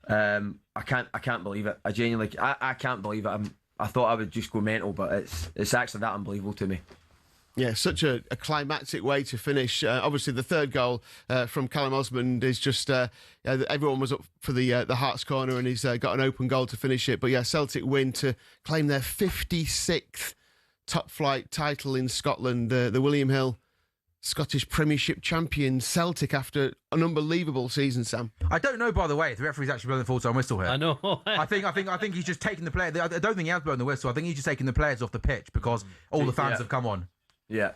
I can't believe it. I genuinely I can't believe it. I thought I would just go mental, but it's actually that unbelievable to me. Yeah, such a climactic way to finish. Obviously, the third goal from Callum Osmond is just everyone was up for the Hearts corner, and he's got an open goal to finish it. But yeah, Celtic win to claim their 56th top flight title in Scotland. The William Hill Scottish Premiership champion Celtic after an unbelievable season. Sam, I don't know, by the way, if the referee's actually blowing the full-time whistle here. I know. I think he's just taking the player. I don't think he has blown the whistle. I think he's just taking the players off the pitch because all the fans have come on. Yeah.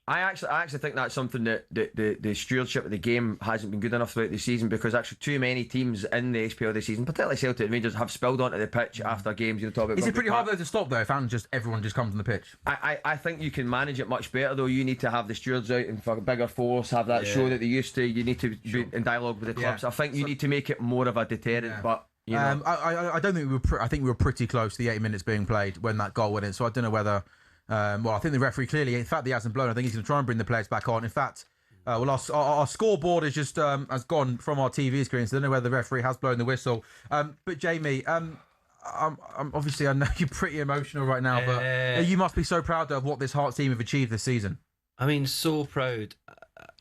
I actually think that's something that the stewardship of the game hasn't been good enough throughout the season, because actually too many teams in the SPL this season, particularly Celtic and Rangers, have spilled onto the pitch after games. You know, talk about is it pretty hard though to stop though if everyone just comes on the pitch? I think you can manage it much better though. You need to have the stewards out and for a bigger force, have that show that they used to. You need to be in dialogue with the clubs. I think you need to make it more of a deterrent. But you know. I don't think I think we were pretty close to the 80 minutes being played when that goal went in. So I don't know whether. Well, I think the referee clearly, in fact, he hasn't blown. I think he's going to try and bring the players back on. In fact, our scoreboard is just has gone from our TV screen, so I don't know whether the referee has blown the whistle. But Jamie, I'm obviously I know you're pretty emotional right now, but you must be so proud of what this Hearts team have achieved this season. I mean, so proud.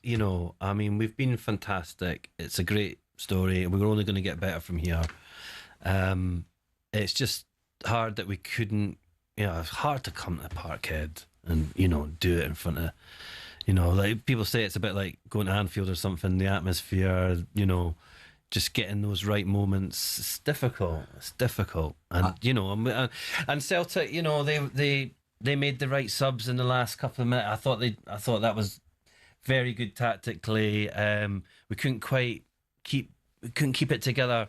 You know, I mean, we've been fantastic. It's a great story. We're only going to get better from here. It's just hard that we couldn't. You know, it's hard to come to Parkhead and, you know, do it in front of, you know, like people say it's a bit like going to Anfield or something, the atmosphere, you know, just getting those right moments. It's difficult. And, you know, and Celtic, you know, they they made the right subs in the last couple of minutes. I thought that was very good tactically. We couldn't keep it together.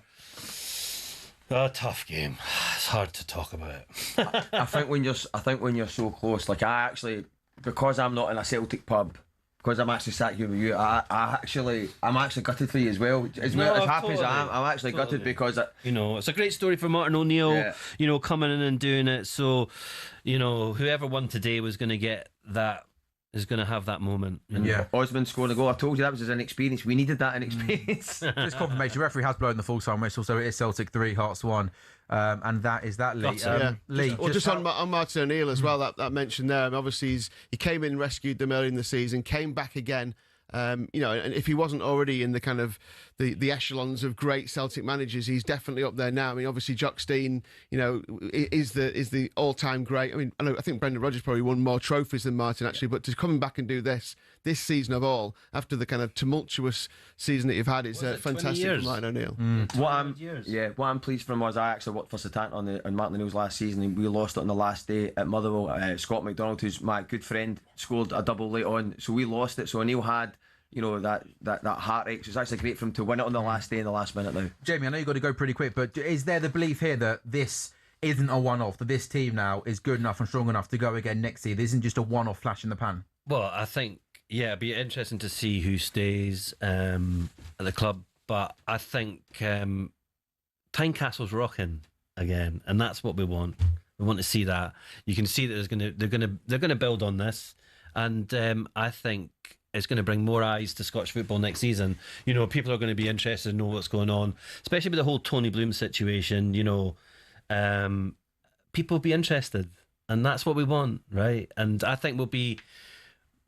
Oh, tough game. It's hard to talk about. I think when you're so close, like I actually, because I'm not in a Celtic pub, because I'm actually sat here with you, I'm actually gutted for you as well. As happy as I am, I'm actually gutted because it's a great story for Martin O'Neill. Yeah. Coming in and doing it. So, whoever won today was going to get that. Is going to have that moment. Yeah. Osmond scoring a goal. I told you that was his inexperience. We needed that inexperience. Just confirmation. Referee has blown the full time whistle, so it is Celtic 3, Hearts 1. And that is that, Lee. Lee. Just on Martin O'Neill as well, that mention there. Obviously, he came in, rescued them early in the season, came back again. And if he wasn't already in the kind of the echelons of great Celtic managers, he's definitely up there now. I mean, obviously, Jock Stein, is the all-time great. I mean, I think Brendan Rodgers probably won more trophies than Martin actually, but to come back and do this season of all after the kind of tumultuous season that you've had is fantastic for Martin O'Neill. What I'm pleased for him was I actually worked for Satan on Martin O'Neill's last season, and we lost it on the last day at Motherwell. Scott McDonald, who's my good friend, scored a double late on, so we lost it. So O'Neill had that heartache. So it's actually great for him to win it on the last day in the last minute now. Jamie, I know you've got to go pretty quick, but is there the belief here that this isn't a one-off, that this team now is good enough and strong enough to go again next year? This isn't just a one-off flash in the pan? Well, I think, it'd be interesting to see who stays at the club, but I think Tynecastle's rocking again, and that's what we want. We want to see that. You can see that they're gonna build on this, and I think it's going to bring more eyes to Scottish football next season. People are going to be interested to know what's going on, especially with the whole Tony Bloom situation. People will be interested, and that's what we want, right? And I think we'll be,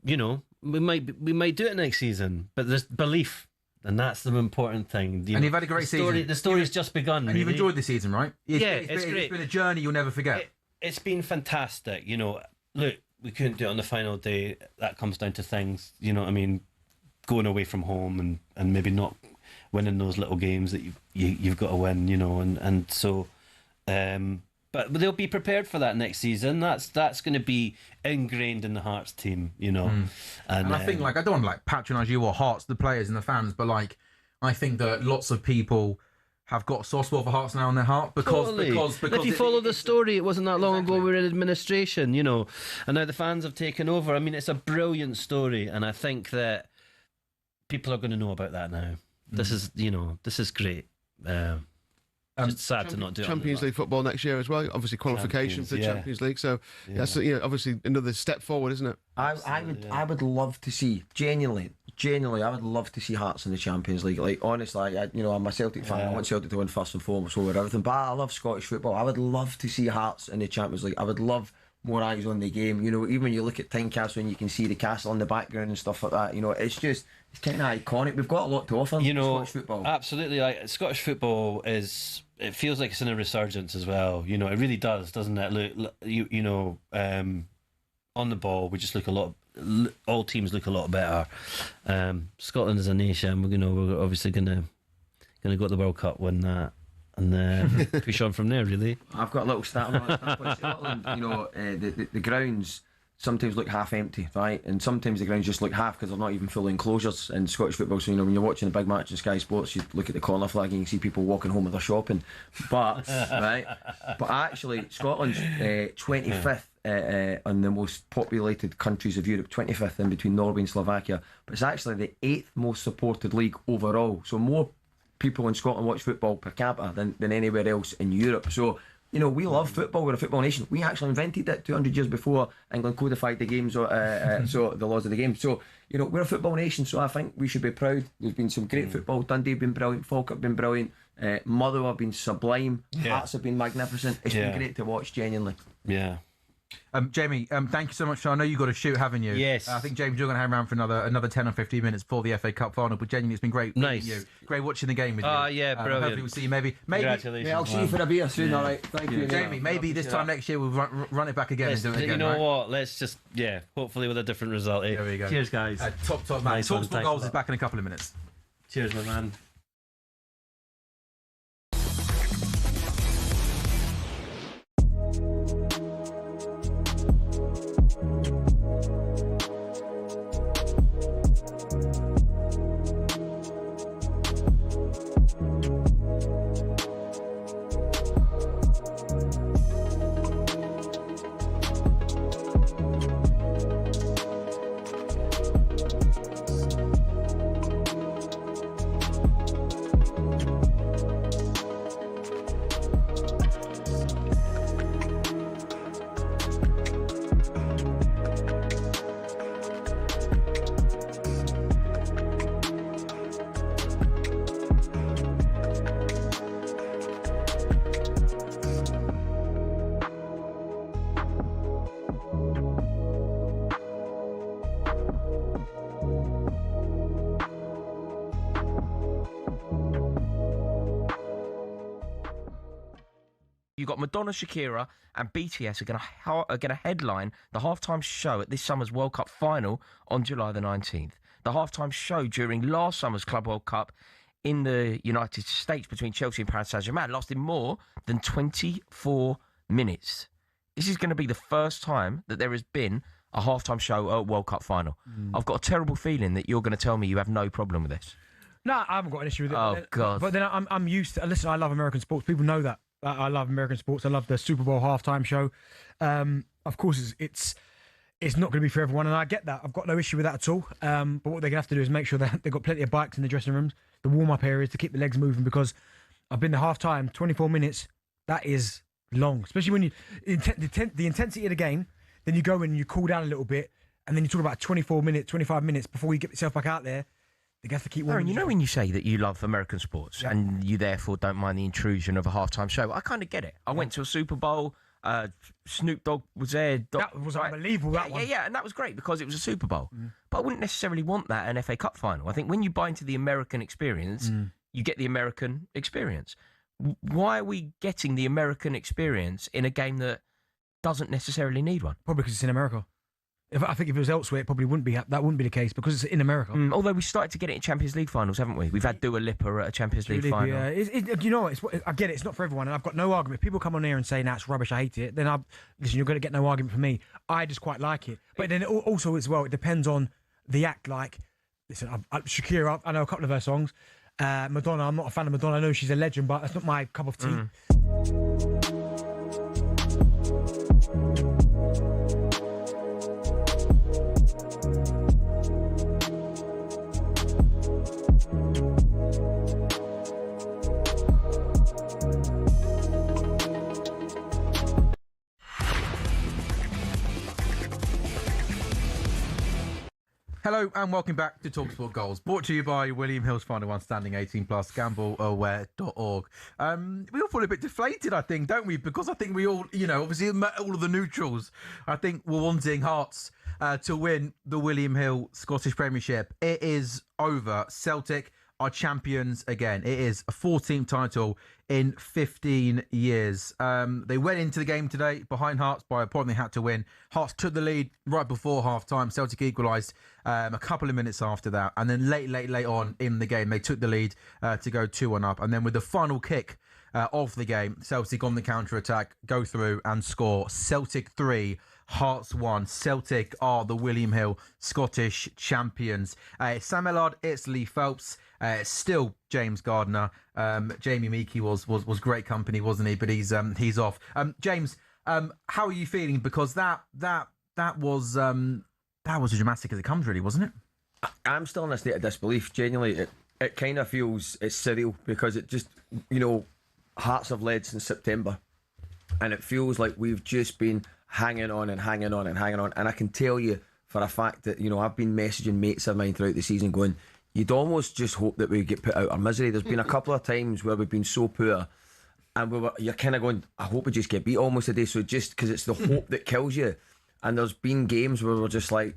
we might do it next season, but there's belief, and that's the important thing. And you've had a great season. The story's just begun, and you've enjoyed the season, right? It's great. It's been a journey you'll never forget. It's been fantastic. Look. We couldn't do it on the final day. That comes down to things, going away from home and maybe not winning those little games that you've got to win, and so, but they'll be prepared for that next season. That's going to be ingrained in the Hearts team, And I think, I don't want to patronise you or Hearts, the players and the fans, but I think that lots of people have got a soft spot for Hearts now in their heart because if you follow the story, it wasn't that long ago we were in administration, and now the fans have taken over. I mean, it's a brilliant story, and I think that people are going to know about that now. This is great. It's sad to not do it. Champions League football next year as well. Obviously, qualification for the Champions League. So that's obviously another step forward, isn't it? I would love to see genuinely. I would love to see Hearts in the Champions League. Honestly, I'm a Celtic fan. I want Celtic to win first and foremost over everything. But I love Scottish football. I would love to see Hearts in the Champions League. I would love more eyes on the game. Even when you look at Tynecastle and you can see the castle in the background and stuff like that. It's kind of iconic. We've got a lot to offer. Scottish football. Absolutely. Scottish football is. It feels like it's in a resurgence as well. It really does, doesn't it? Look, on the ball, we just look a lot. All teams look a lot better. Scotland as a nation, we're obviously gonna go to the World Cup, win that, and then push on from there. Really, I've got a little stat on that. Scotland, the grounds sometimes look half empty, right? And sometimes the grounds just look half because they're not even full enclosures in Scottish football. So when you're watching a big match in Sky Sports, you look at the corner flag and you see people walking home with their shopping. But but actually, Scotland's 25th. On the most populated countries of Europe, 25th in between Norway and Slovakia, but it's actually the 8th most supported league overall. So more people in Scotland watch football per capita than anywhere else in Europe. So we love football. We're a football nation. We actually invented it 200 years before England codified the games, so the laws of the game. So we're a football nation. So I think we should be proud. There's been some great football. Dundee have been brilliant. Falkirk have been brilliant. Motherwell have been sublime. Hearts have been magnificent. It's been great to watch, genuinely. Yeah. Jamie, thank you so much. I know you've got to shoot, haven't you? Yes. I think, James, you're going to hang around for another 10 or 15 minutes before the FA Cup final. But genuinely, it's been great. Nice. You. Great watching the game with you. Yeah, brilliant. Hopefully we'll see you maybe. Congratulations. Yeah, I'll see you for a beer soon. All right. Thank you, Jamie. Maybe this time next year we'll run it back again and do it again. You know what? Let's just hopefully with a different result. There we go. Cheers, guys. Top man. Nice talkSPORT Goals is back in a couple of minutes. Cheers, my man. You got Madonna, Shakira, and BTS are going to headline the halftime show at this summer's World Cup final on July the 19th. The halftime show during last summer's Club World Cup in the United States between Chelsea and Paris Saint-Germain lasted more than 24 minutes. This is going to be the first time that there has been a halftime show at a World Cup final. I've got a terrible feeling that you're going to tell me you have no problem with this. No, I haven't got an issue with it. Oh, God. But then I'm used to... Listen, I love American sports. People know that. I love American sports. I love the Super Bowl halftime show. Of course, it's not going to be for everyone, and I get that. I've got no issue with that at all. But what they're going to have to do is make sure that they've got plenty of bikes in the dressing rooms, the warm-up areas to keep the legs moving, because I've been to halftime, 24 minutes, that is long. Especially when the intensity of the game, then you go in and you cool down a little bit, and then you talk about 24 minutes, 25 minutes before you get yourself back out there. They have to keep warming. Aaron, you know when you say that you love American sports and you therefore don't mind the intrusion of a halftime show, I kind of get it. I went to a Super Bowl. Snoop Dogg was there. That was unbelievable. That one. Yeah, and that was great because it was a Super Bowl. But I wouldn't necessarily want that at an FA Cup final. I think when you buy into the American experience, you get the American experience. Why are we getting the American experience in a game that doesn't necessarily need one? Probably because it's in America. I think if it was elsewhere, it probably wouldn't be. That wouldn't be the case because it's in America. Although we started to get it in Champions League finals, haven't we? We've had Dua Lipa at a Champions League final. Yeah, you know, I get it. It's not for everyone, and I've got no argument. If people come on here and say, "Nah, it's rubbish. I hate it." Then listen. You're going to get no argument from me. I just quite like it. But then also as well, it depends on the act. Like, listen, Shakira. I know a couple of her songs. Madonna. I'm not a fan of Madonna. I know she's a legend, but that's not my cup of tea. Hello and welcome back to talkSPORT Goals, brought to you by William Hill's Final One Standing 18+, gambleaware.org. We all feel a bit deflated, I think, don't we? Because I think we all, obviously all of the neutrals, I think we're wanting Hearts to win the William Hill Scottish Premiership. It is over. Celtic are champions again. It is a 14th title in 15 years. They went into the game today behind Hearts by a point they had to win. Hearts took the lead right before half-time. Celtic equalised a couple of minutes after that. And then late on in the game, they took the lead to go 2-1 up. And then with the final kick of the game, Celtic on the counter-attack, go through and score. Celtic 3, Hearts 1. Celtic are the William Hill Scottish champions. Sam Ellard, it's Lee Phelps. Still James Gardner. Jamie Meekey was great company, wasn't he? But he's off. James, how are you feeling? Because that was as dramatic as it comes, really, wasn't it? I'm still in a state of disbelief. Genuinely, it kind of feels it's surreal because it just, Hearts have led since September, and it feels like we've just been hanging on and hanging on and hanging on. And I can tell you for a fact that I've been messaging mates of mine throughout the season going, you'd almost just hope that we get put out our misery. There's been a couple of times where we've been so poor and you're kind of going, I hope we just get beat almost a day. So just because it's the hope that kills you. And there's been games where we're just like,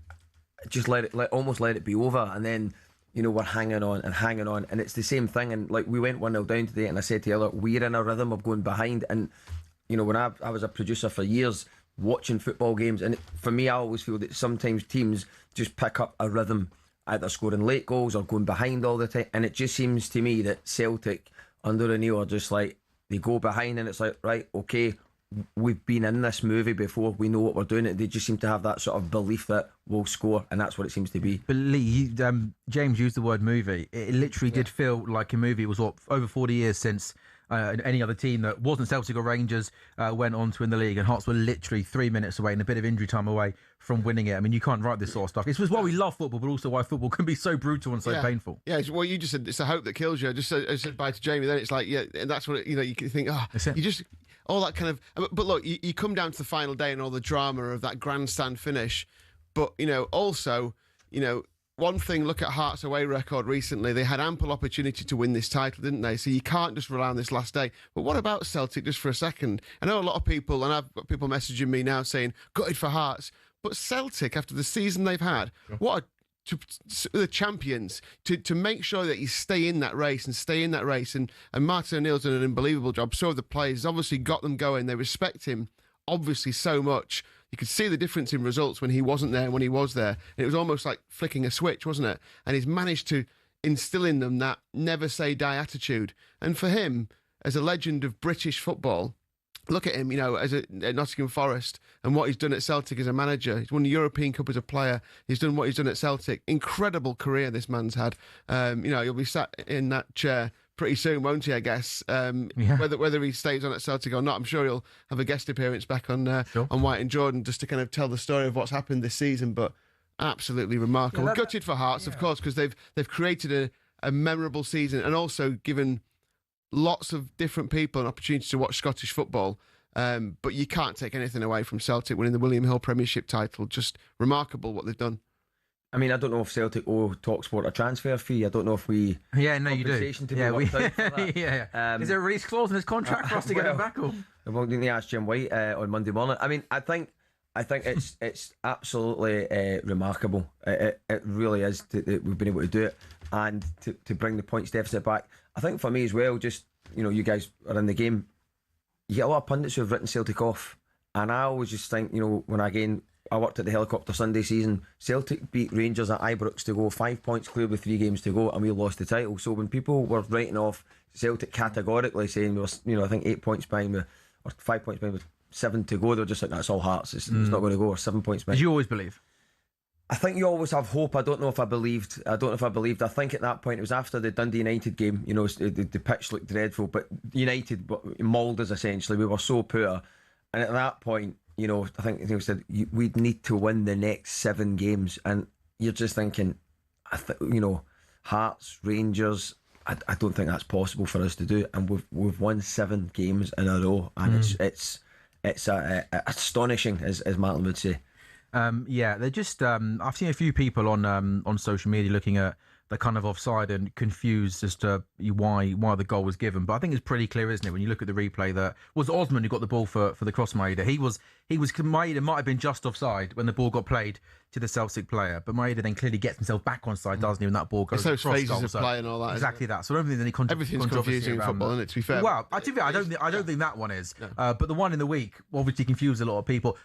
almost let it be over. And then, we're hanging on and hanging on. And it's the same thing. And like we went 1-0 down today and I said to you, look, we're in a rhythm of going behind. And, when I was a producer for years watching football games, and for me, I always feel that sometimes teams just pick up a rhythm, either scoring late goals or going behind all the time. And it just seems to me that Celtic under O'Neill are just like, they go behind and it's like, right, okay, we've been in this movie before, we know what we're doing. They just seem to have that sort of belief that we'll score, and that's what it seems to be. But Lee, James used the word movie. It literally did feel like a movie. It was over 40 years since any other team that wasn't Celtic or Rangers went on to win the league, and Hearts were literally 3 minutes away and a bit of injury time away from winning it. I mean, you can't write this sort of stuff. It's why we love football, but also why football can be so brutal and so painful. Yeah, well, you just said it's the hope that kills you. I just said bye to Jamie. Then it's like, yeah, and that's what you can think. You just all that kind of. But look, you come down to the final day and all the drama of that grandstand finish. But also, one thing, look at Hearts' away record recently. They had ample opportunity to win this title, didn't they? So you can't just rely on this last day. But what about Celtic, just for a second? I know a lot of people, and I've got people messaging me now saying, gutted for Hearts. But Celtic, after the season they've had, what a the champions to make sure that you stay in that race and Martin O'Neill's done an unbelievable job. So have the players. He's obviously got them going. They respect him obviously so much. You could see the difference in results when he wasn't there and when he was there. And it was almost like flicking a switch, wasn't it? And he's managed to instill in them that never say die attitude. And for him, as a legend of British football, look at him, at Nottingham Forest and what he's done at Celtic as a manager. He's won the European Cup as a player. He's done what he's done at Celtic. Incredible career this man's had. He'll be sat in that chair pretty soon, won't he, I guess? Whether he stays on at Celtic or not, I'm sure he'll have a guest appearance back on White and Jordan just to kind of tell the story of what's happened this season. But absolutely remarkable. Gutted for Hearts, of course, because they've created a memorable season and also given lots of different people an opportunity to watch Scottish football, but you can't take anything away from Celtic winning the William Hill Premiership title. Just remarkable what they've done. I mean, I don't know if Celtic owe talkSPORT a transfer fee. I don't know if we... Yeah, no, you do. To be worked out for that. Is there a release clause in his contract for us to get him back? Or? Well, didn't they ask Jim White on Monday morning? I mean, I think it's absolutely remarkable. It really is that we've been able to do it and to bring the points deficit back. I think for me as well, just, you guys are in the game, you get a lot of pundits who have written Celtic off. And I always just think, when I worked at the Helicopter Sunday season, Celtic beat Rangers at Ibrox to go 5 points clear with 3 games to go, and we lost the title. So when people were writing off Celtic categorically, saying we were, I think 8 points behind or 5 points behind with 7 to go, they were just like, that's all Hearts. It's not going to go, or 7 points behind. Did you always believe? I think you always have hope. I don't know if I believed. I think at that point, it was after the Dundee United game, the pitch looked dreadful, but United mauled us essentially. We were so poor. And at that point, I think they said we'd need to win the next 7 games. And you're just thinking, Hearts, Rangers, I don't think that's possible for us to do. And we've won 7 games in a row. And it's astonishing, as Martin would say. They're just. I've seen a few people on social media looking at the kind of offside and confused as to why the goal was given. But I think it's pretty clear, isn't it, when you look at the replay, that was Osman who got the ball for the cross Maeda. Maeda might have been just offside when the ball got played to the Celtic player, but Maeda then clearly gets himself back on side, doesn't he? When that ball goes across goal. It's those phases of play and all that. Exactly that. So I don't think there's any everything's confusing in football, isn't it? To be fair. Well, I don't think that one is. No. But the one in the week obviously confused a lot of people.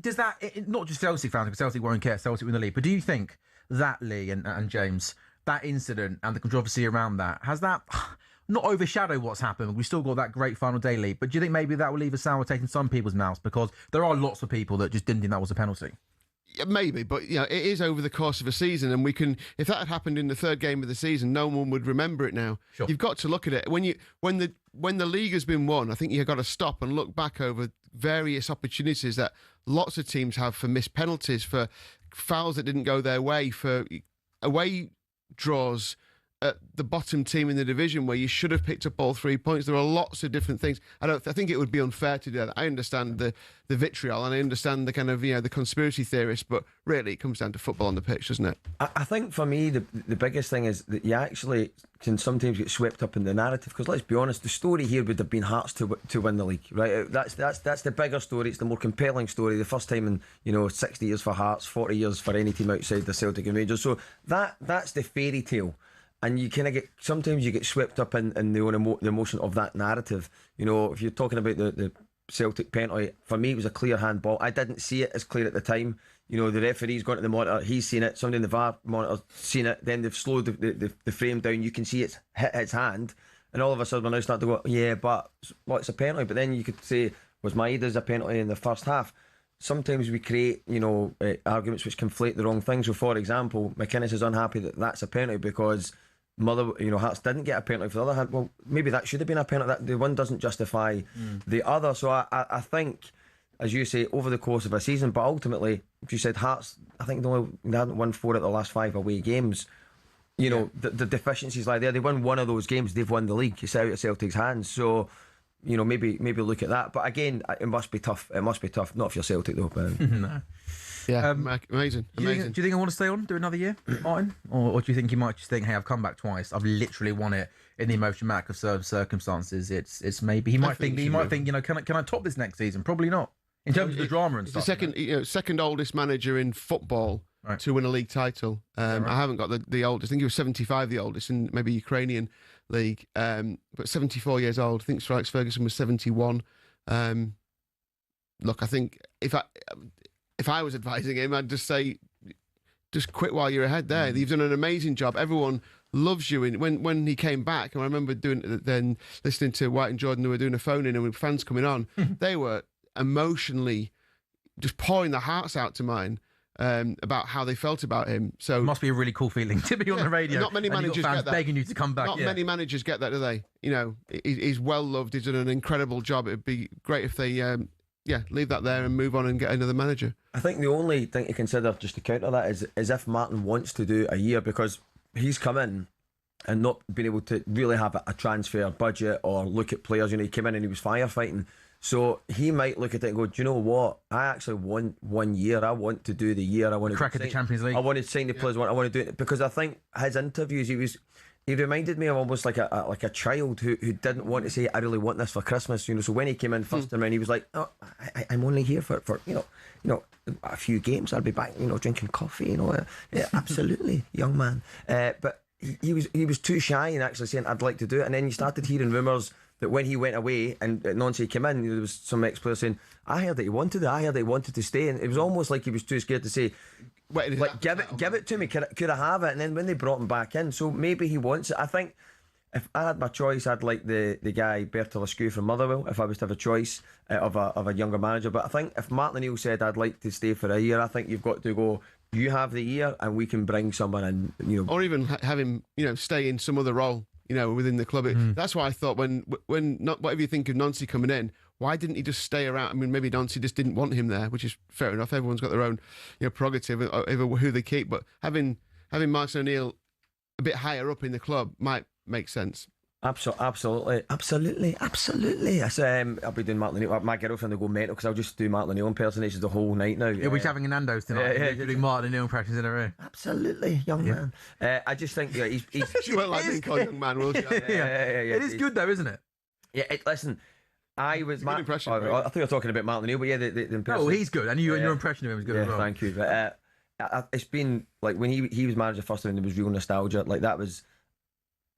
Does that, not just Celtic fans, because Celtic won't care, Celtic win the league, but do you think that, Lee and James, that incident and the controversy around that, has that not overshadowed what's happened? We've still got that great final day lead, but do you think maybe that will leave a sour taste in some people's mouths? Because there are lots of people that just didn't think that was a penalty. Yeah, maybe, but it is over the course of a season, and if that had happened in the 3rd game of the season, no one would remember it now. Sure. You've got to look at it when the league has been won. I think you've got to stop and look back over various opportunities that lots of teams have for missed penalties, for fouls that didn't go their way, for away draws at the bottom team in the division where you should have picked up all 3 points. There are lots of different things. I think it would be unfair to do that. I understand the vitriol and I understand the kind of the conspiracy theorists, but really it comes down to football on the pitch, doesn't it? I think for me the biggest thing is that you actually can sometimes get swept up in the narrative, because let's be honest, the story here would have been Hearts to win the league, right? That's the bigger story. It's the more compelling story. The first time in 60 years for Hearts, 40 years for any team outside the Celtic and Rangers. So that's the fairy tale. And you kind of sometimes you get swept up in the emotion of that narrative. If you're talking about the Celtic penalty, for me it was a clear handball. I didn't see it as clear at the time. The referee's gone to the monitor, he's seen it, somebody in the VAR monitor's seen it, then they've slowed the frame down, you can see it's hit his hand, and all of a sudden we're now starting to go, yeah, but it's a penalty. But then you could say, was Maeda's a penalty in the first half? Sometimes we create, arguments which conflate the wrong things. So, for example, McInnes is unhappy that that's a penalty because Hearts didn't get a penalty. For the other hand, well, maybe that should have been a penalty. That the one doesn't justify the other. So I think, as you say, over the course of a season, but ultimately, if you said Hearts, I think they hadn't won 4 out of the last 5 away games. The deficiencies lie there. They won one of those games, they've won the league. It's out of Celtic's hands. So, maybe look at that. But again, it must be tough. It must be tough. Not if you're Celtic though. But No. Yeah, amazing. Do you think I want to stay on, do another year, Martin? Or do you think you might just think, hey, I've come back twice, I've literally won it in the emotion of certain circumstances? It's maybe he might think, can I top this next season? Probably not. In terms of the drama and He's stuff. the second oldest manager in football to win a league title. I haven't got the oldest. I think he was 75, the oldest in maybe Ukrainian league. But 74 years old. I think Sir Alex Ferguson was 71. Look, I think if I was advising him, I'd just say, just quit while you're ahead there. You've done an amazing job. Everyone loves you. And when he came back, and I remember listening to White and Jordan, who were doing a phone-in, and with fans coming on, they were emotionally just pouring their hearts out to mine about how they felt about him. So it must be a really cool feeling to be on the radio. Not many managers fans get that. Begging you to come back. Not many managers get that, do they? You know, he's well loved. He's done an incredible job. It'd be great if they, leave that there and move on and get another manager. I think the only thing to consider, just to counter that, is if Martin wants to do a year, because he's come in and not been able to really have a transfer budget or look at players. You know, he came in and he was firefighting. So he might look at it and go, do you know what? I actually want 1 year. I want to do the year. I want to crack at the Champions League. I want to sign the players. I want to do it because I think his interviews, he reminded me of almost like a child who didn't want to say, I really want this for Christmas. You know, so when he came in first time around, he was like, oh, I'm only here for you know a few games. I'll be back, you know, drinking coffee. You know, yeah, absolutely, young man. But he was too shy in actually saying, I'd like to do it. And then you started hearing rumours that when he went away and Nancy came in, there was some ex-players saying, I heard that he wanted it. I heard that he wanted to stay. And it was almost like he was too scared to say, like, give it to me. Could I have it? And then when they brought him back in, so maybe he wants it. I think if I had my choice, I'd like the guy Bertolescu from Motherwell, if I was to have a choice of a younger manager. But I think if Martin O'Neill said, I'd like to stay for a year, I think you've got to go, you have the year and we can bring someone in, you know. Or even have him, you know, stay in some other role, you know, within the club. That's why I thought when whatever you think of Nancy coming in, why didn't he just stay around? I mean, maybe Nancy just didn't want him there, which is fair enough. Everyone's got their own, you know, prerogative over who they keep. But having Martin O'Neill a bit higher up in the club might make sense. Absolutely. I say, I'll be doing Martin O'Neill. My girlfriend will go mental because I'll just do Martin O'Neill impersonations the whole night now. We're having a Nando's tonight. Yeah, doing Martin O'Neill impressions in a room. Absolutely, young man. I just think he's You won't like being called young man, will you? Yeah. It is good though, isn't it? Yeah. Listen, I was. Good impression. I thought you were talking about Martin O'Neill, but yeah, the impression. Oh, he's good, and your impression of him is good as well. Thank you. But it's been like when he was manager first time, there was real nostalgia. Like that was.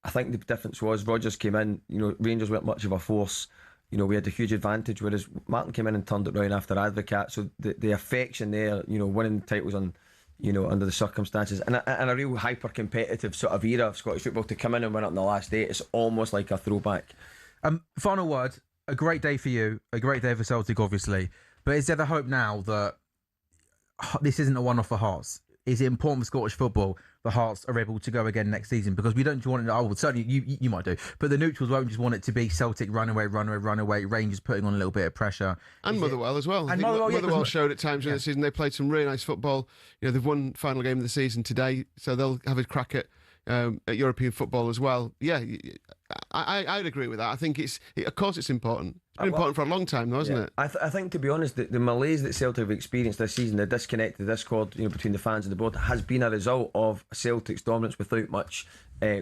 I think the difference was Rodgers came in, you know, Rangers weren't much of a force. You know, we had a huge advantage, whereas Martin came in and turned it round after Advocaat. So the affection there, you know, winning titles on, you know, under the circumstances, and a real hyper competitive sort of era of Scottish football to come in and win it on the last day, it's almost like a throwback. Final word, a great day for you, a great day for Celtic, obviously. But is there the hope now that this isn't a one-off for Hearts? Is it important for Scottish football the Hearts are able to go again next season? Because we don't want it. Oh, well, certainly you might do, but the neutrals won't just want it to be Celtic runaway, Rangers putting on a little bit of pressure, and Motherwell as well. And Motherwell showed at times in the season they played some really nice football. You know, they've won final game of the season today, so they'll have a crack at European football as well. Yeah, I'd agree with that. I think of course it's important. It's been important for a long time, though, hasn't it? I think, to be honest, the malaise that Celtic have experienced this season, the disconnect, the discord, you know, between the fans and the board, has been a result of Celtic's dominance without much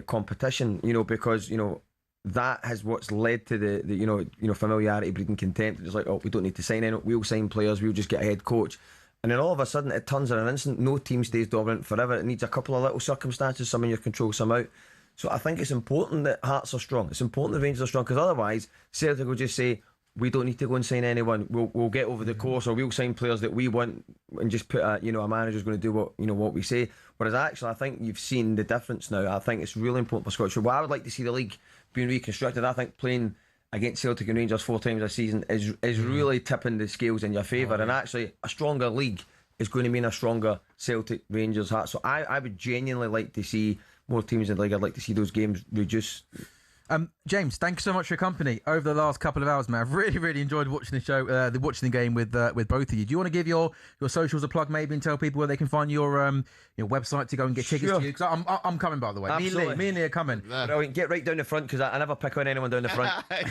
competition. You know, because you know that has what's led to the you know familiarity breeding contempt. It's like, oh, we don't need to sign anyone. We'll sign players. We'll just get a head coach. And then all of a sudden it turns in an instant. No team stays dominant forever. It needs a couple of little circumstances, some in your control, some out. So I think it's important that Hearts are strong. It's important that Rangers are strong, because otherwise Celtic will just say, we don't need to go and sign anyone. We'll get over the course, or we'll sign players that we want and just put a manager's going to do what we say. Whereas actually I think you've seen the difference now. I think it's really important for Scottish football. I would like to see the league being reconstructed. I think playing against Celtic and Rangers 4 times a season is really tipping the scales in your favour. And actually a stronger league is going to mean a stronger Celtic Rangers Hearts. So I would genuinely like to see more teams in the league. I'd like to see those games reduce. James, thank you so much for your company over the last couple of hours, man. I've really enjoyed watching the show, watching the game with both of you. Do you want to give your socials a plug, maybe, and tell people where they can find your website to go and get tickets to you? Because I'm coming, by the way. Absolutely. Me and Lee are coming. Brilliant. Get right down the front, because I never pick on anyone down the front. You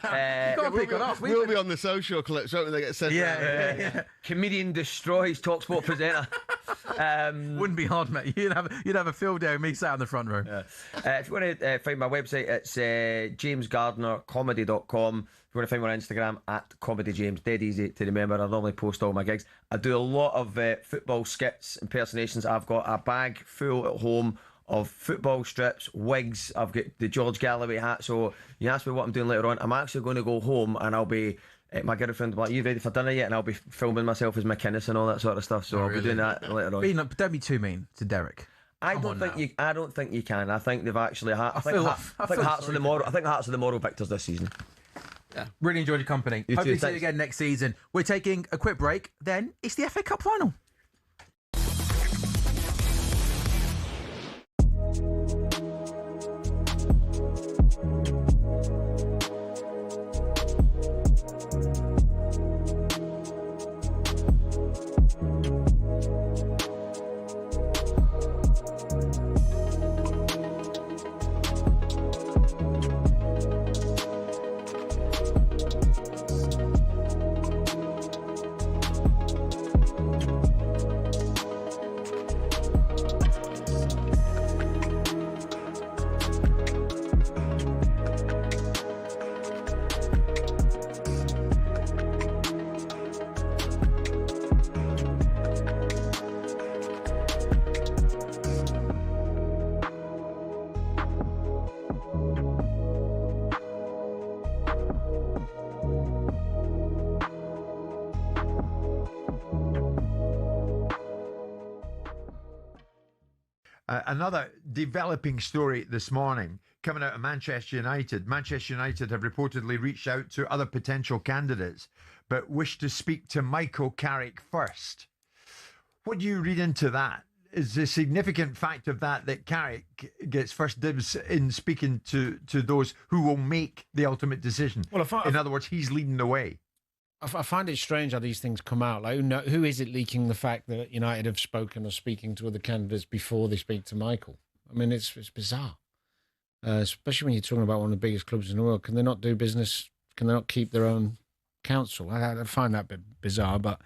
can't pick on us. We'll be on the social clips, won't we? They get sent. Yeah. Comedian destroys talkSPORT presenter. Wouldn't be hard, mate. You'd have a field day with me sat in the front row. If you want to find my website, it's jamesgardnercomedy.com. If you want to find me on Instagram, @ComedyJames. Dead easy to remember. I normally post all my gigs. I do a lot of football skits, impersonations. I've got a bag full at home of football strips, wigs. I've got the George Galloway hat. So you ask me what I'm doing later on. I'm actually going to go home and I'll be... my girlfriend will be like, "You ready for dinner yet?" And I'll be filming myself as McInnes and all that sort of stuff. So I'll be doing that later on. Don't be too mean to Derek. I don't think you can. I think they've actually. I think Hearts are the moral victors this season. Yeah. Really enjoyed your company. You Hopefully too, see you thanks. again next season. We're taking a quick break. Then it's the FA Cup final. Another developing story this morning coming out of Manchester United. Manchester United have reportedly reached out to other potential candidates, but wish to speak to Michael Carrick first. What do you read into that? Is the significant fact of that Carrick gets first dibs in speaking to those who will make the ultimate decision? Well, in other words, he's leading the way. I find it strange how these things come out. Like, who is it leaking the fact that United have spoken or speaking to other candidates before they speak to Michael? I mean, it's bizarre, especially when you're talking about one of the biggest clubs in the world. Can they not do business? Can they not keep their own counsel? I find that a bit bizarre, but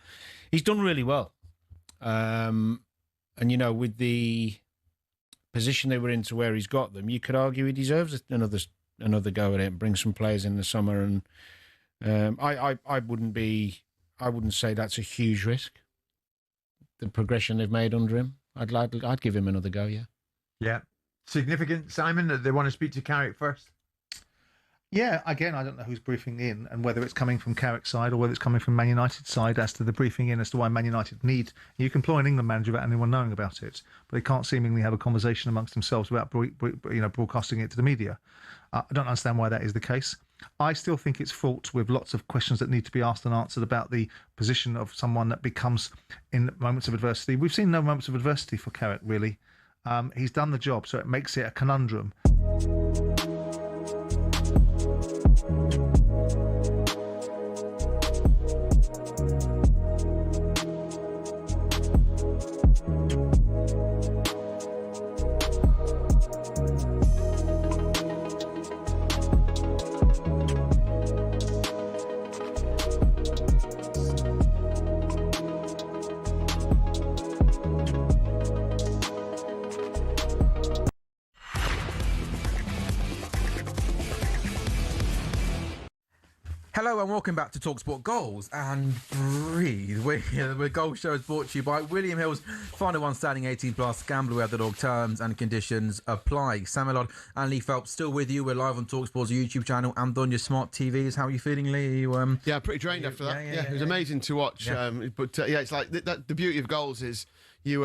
he's done really well. And, with the position they were in to where he's got them, you could argue he deserves another go at it and bring some players in the summer. And I wouldn't say that's a huge risk. The progression they've made under him, I'd give him another go. Yeah. Significant, Simon, that they want to speak to Carrick first? Yeah, again, I don't know who's briefing in and whether it's coming from Carrick's side or whether it's coming from Man United's side as to the briefing in as to why Man United need. You can employ an England manager without anyone knowing about it, but they can't seemingly have a conversation amongst themselves without broadcasting it to the media. I don't understand why that is the case. I still think it's fraught with lots of questions that need to be asked and answered about the position of someone that becomes in moments of adversity. We've seen no moments of adversity for Carrick, really. He's done the job, so it makes it a conundrum. Hello and welcome back to talkSPORT Goals and Breathe. We're Goal Show is brought to you by William Hill's Final One Standing 18+. Gamble.org. Terms and conditions apply. Sam Ellard and Lee Phelps still with you. We're live on talkSPORT's YouTube channel and on your smart TVs. How are you feeling, Lee? Yeah, pretty drained after that. Yeah, it was amazing to watch. Yeah. It's like the beauty of goals is you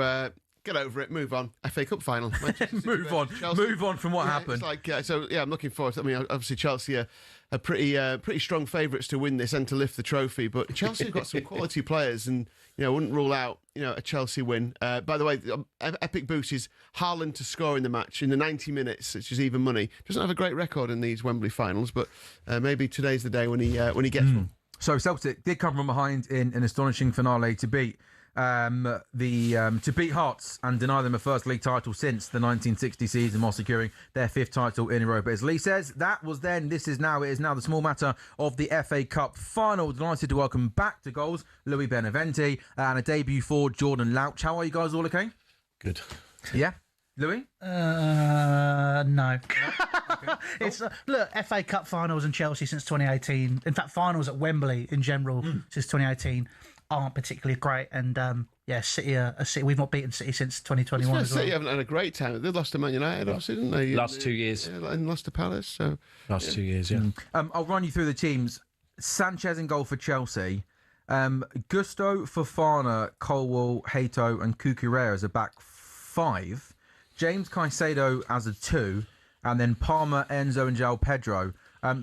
get over it, move on. FA Cup final. Move on from what happened. It's like I'm looking forward to. I mean, obviously Chelsea are pretty strong favourites to win this and to lift the trophy. But Chelsea have got some quality players, and wouldn't rule out a Chelsea win. By the way, epic boost is Haaland to score in the match in the 90 minutes, which is even money. Doesn't have a great record in these Wembley finals, but maybe today's the day when he gets one. So Celtic did come from behind in an astonishing finale to beat to beat Hearts and deny them a first league title since the 1960 season while securing their 5th title in a row. But as Lee says, that was then, this is now. It is now the small matter of the FA Cup final. Delighted to welcome back to goals Louis Beneventi and a debut for Jordan Louch. How are you guys all okay? Good. Yeah? Louis? No. Okay. It's look, FA Cup finals and Chelsea since 2018. In fact, finals at Wembley in general since 2018 aren't particularly great. And City are City. We've not beaten City since 2021 as well. City haven't had a great time. They lost to Man United, obviously, didn't they? Last 2 years. Yeah, and lost to Palace. So Last 2 years, yeah. I'll run you through the teams. Sanchez in goal for Chelsea. Gusto, Fofana, Colwell, Hato and Cucurella as a back 5. James Caicedo as a 2. And then Palmer, Enzo and João Pedro.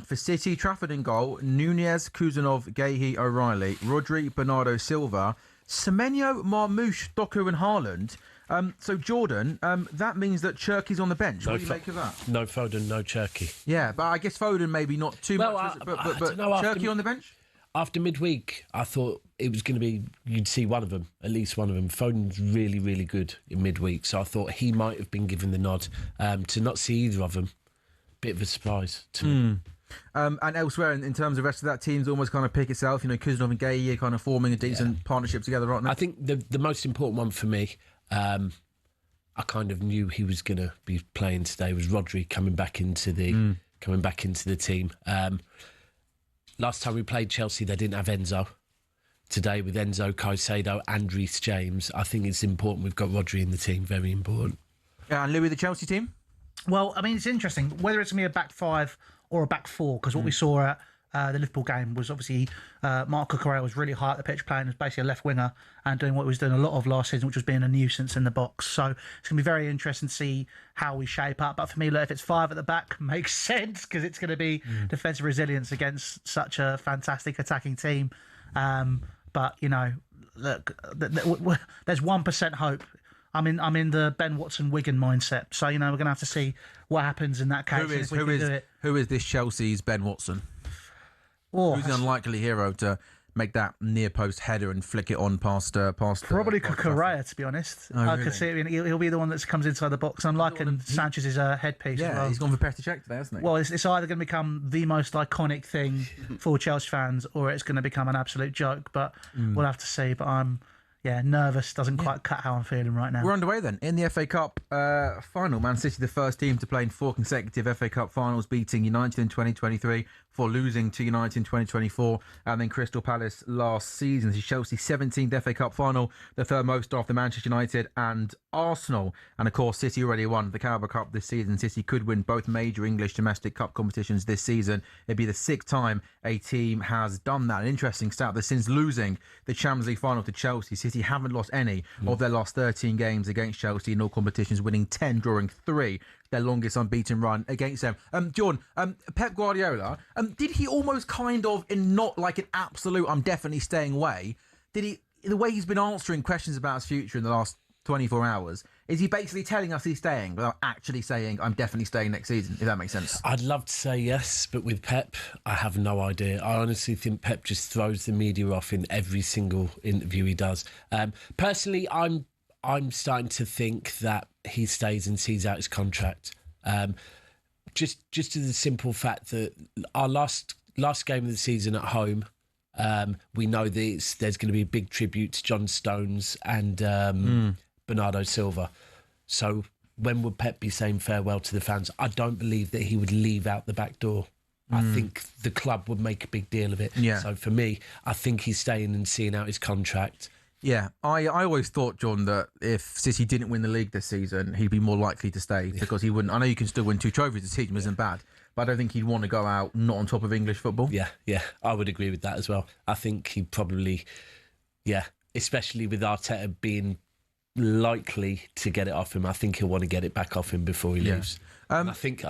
For City, Trafford in goal. Nunez, Kuzanov, Gahey, O'Reilly. Rodri, Bernardo Silva. Semenyo, Marmoush, Doku and Haaland. So, Jordan, that means that Cherky's on the bench. What do you make of that? No Foden, no Cherky. Yeah, but I guess Foden maybe not too much, but I don't know, Cherky on the bench? After midweek, I thought it was going to be, you'd see one of them, at least one of them. Foden's really, really good in midweek, so I thought he might have been given the nod. To not see either of them, bit of a surprise to me. And elsewhere, in terms of the rest of that team's almost kind of pick itself. You know, Kuzanov and Gay are kind of forming a decent partnership together, aren't they? I think the most important one for me, I kind of knew he was going to be playing today, was Rodri coming back into the team. Last time we played Chelsea, they didn't have Enzo. Today, with Enzo, Caicedo and Reece James, I think it's important we've got Rodri in the team. Very important. Yeah, and Louis, the Chelsea team? Well, I mean, it's interesting whether it's going to be a back 5 or a back 4, because what we saw at the Liverpool game was obviously Marc Cucurella was really high at the pitch, playing as basically a left winger and doing what he was doing a lot of last season, which was being a nuisance in the box. So it's going to be very interesting to see how we shape up. But for me, look, if it's 5 at the back, makes sense, because it's going to be defensive resilience against such a fantastic attacking team. But, you know, look, there's 1% hope. I'm in the Ben Watson Wigan mindset. So, you know, we're going to have to see what happens in that case. Who is this Chelsea's Ben Watson? Who's the unlikely hero to make that near post header and flick it on past? Probably Cucurella, to be honest. Oh, I really? could see it. He'll be the one that comes inside the box, unlike Sanchez's headpiece. Yeah, as well. he's gone for Petr Cech today, hasn't he? Well, it's either going to become the most iconic thing for Chelsea fans, or it's going to become an absolute joke. But we'll have to see. But I'm nervous. Doesn't quite cut how I'm feeling right now. We're underway then in the FA Cup final. Man City, the first team to play in 4 consecutive FA Cup finals, beating United in 2023 before losing to United in 2024, and then Crystal Palace last season. This is Chelsea's 17th FA Cup final, the third most after Manchester United and Arsenal. And of course, City already won the Carabao Cup this season. City could win both major English domestic cup competitions this season. It'd be the 6th time a team has done that. An interesting stat that since losing the Champions League final to Chelsea, City haven't lost any of their last 13 games against Chelsea in all competitions, winning 10, drawing 3. Their longest unbeaten run against them. John, Pep Guardiola, did he almost kind of, in not like an absolute, I'm definitely staying away, did he, the way he's been answering questions about his future in the last 24 hours, is he basically telling us he's staying without actually saying, I'm definitely staying next season, if that makes sense? I'd love to say yes, but with Pep, I have no idea. I honestly think Pep just throws the media off in every single interview he does. Personally, I'm starting to think that he stays and sees out his contract. Just to the simple fact that our last game of the season at home, we know that there's going to be a big tribute to John Stones and Bernardo Silva. So when would Pep be saying farewell to the fans? I don't believe that he would leave out the back door. I think the club would make a big deal of it. Yeah. So for me, I think he's staying and seeing out his contract. Yeah, I always thought, John, that if City didn't win the league this season, he'd be more likely to stay because he wouldn't. I know you can still win 2 trophies. The team isn't bad, but I don't think he'd want to go out not on top of English football. Yeah, I would agree with that as well. I think he probably, especially with Arteta being likely to get it off him, I think he'll want to get it back off him before he leaves. I think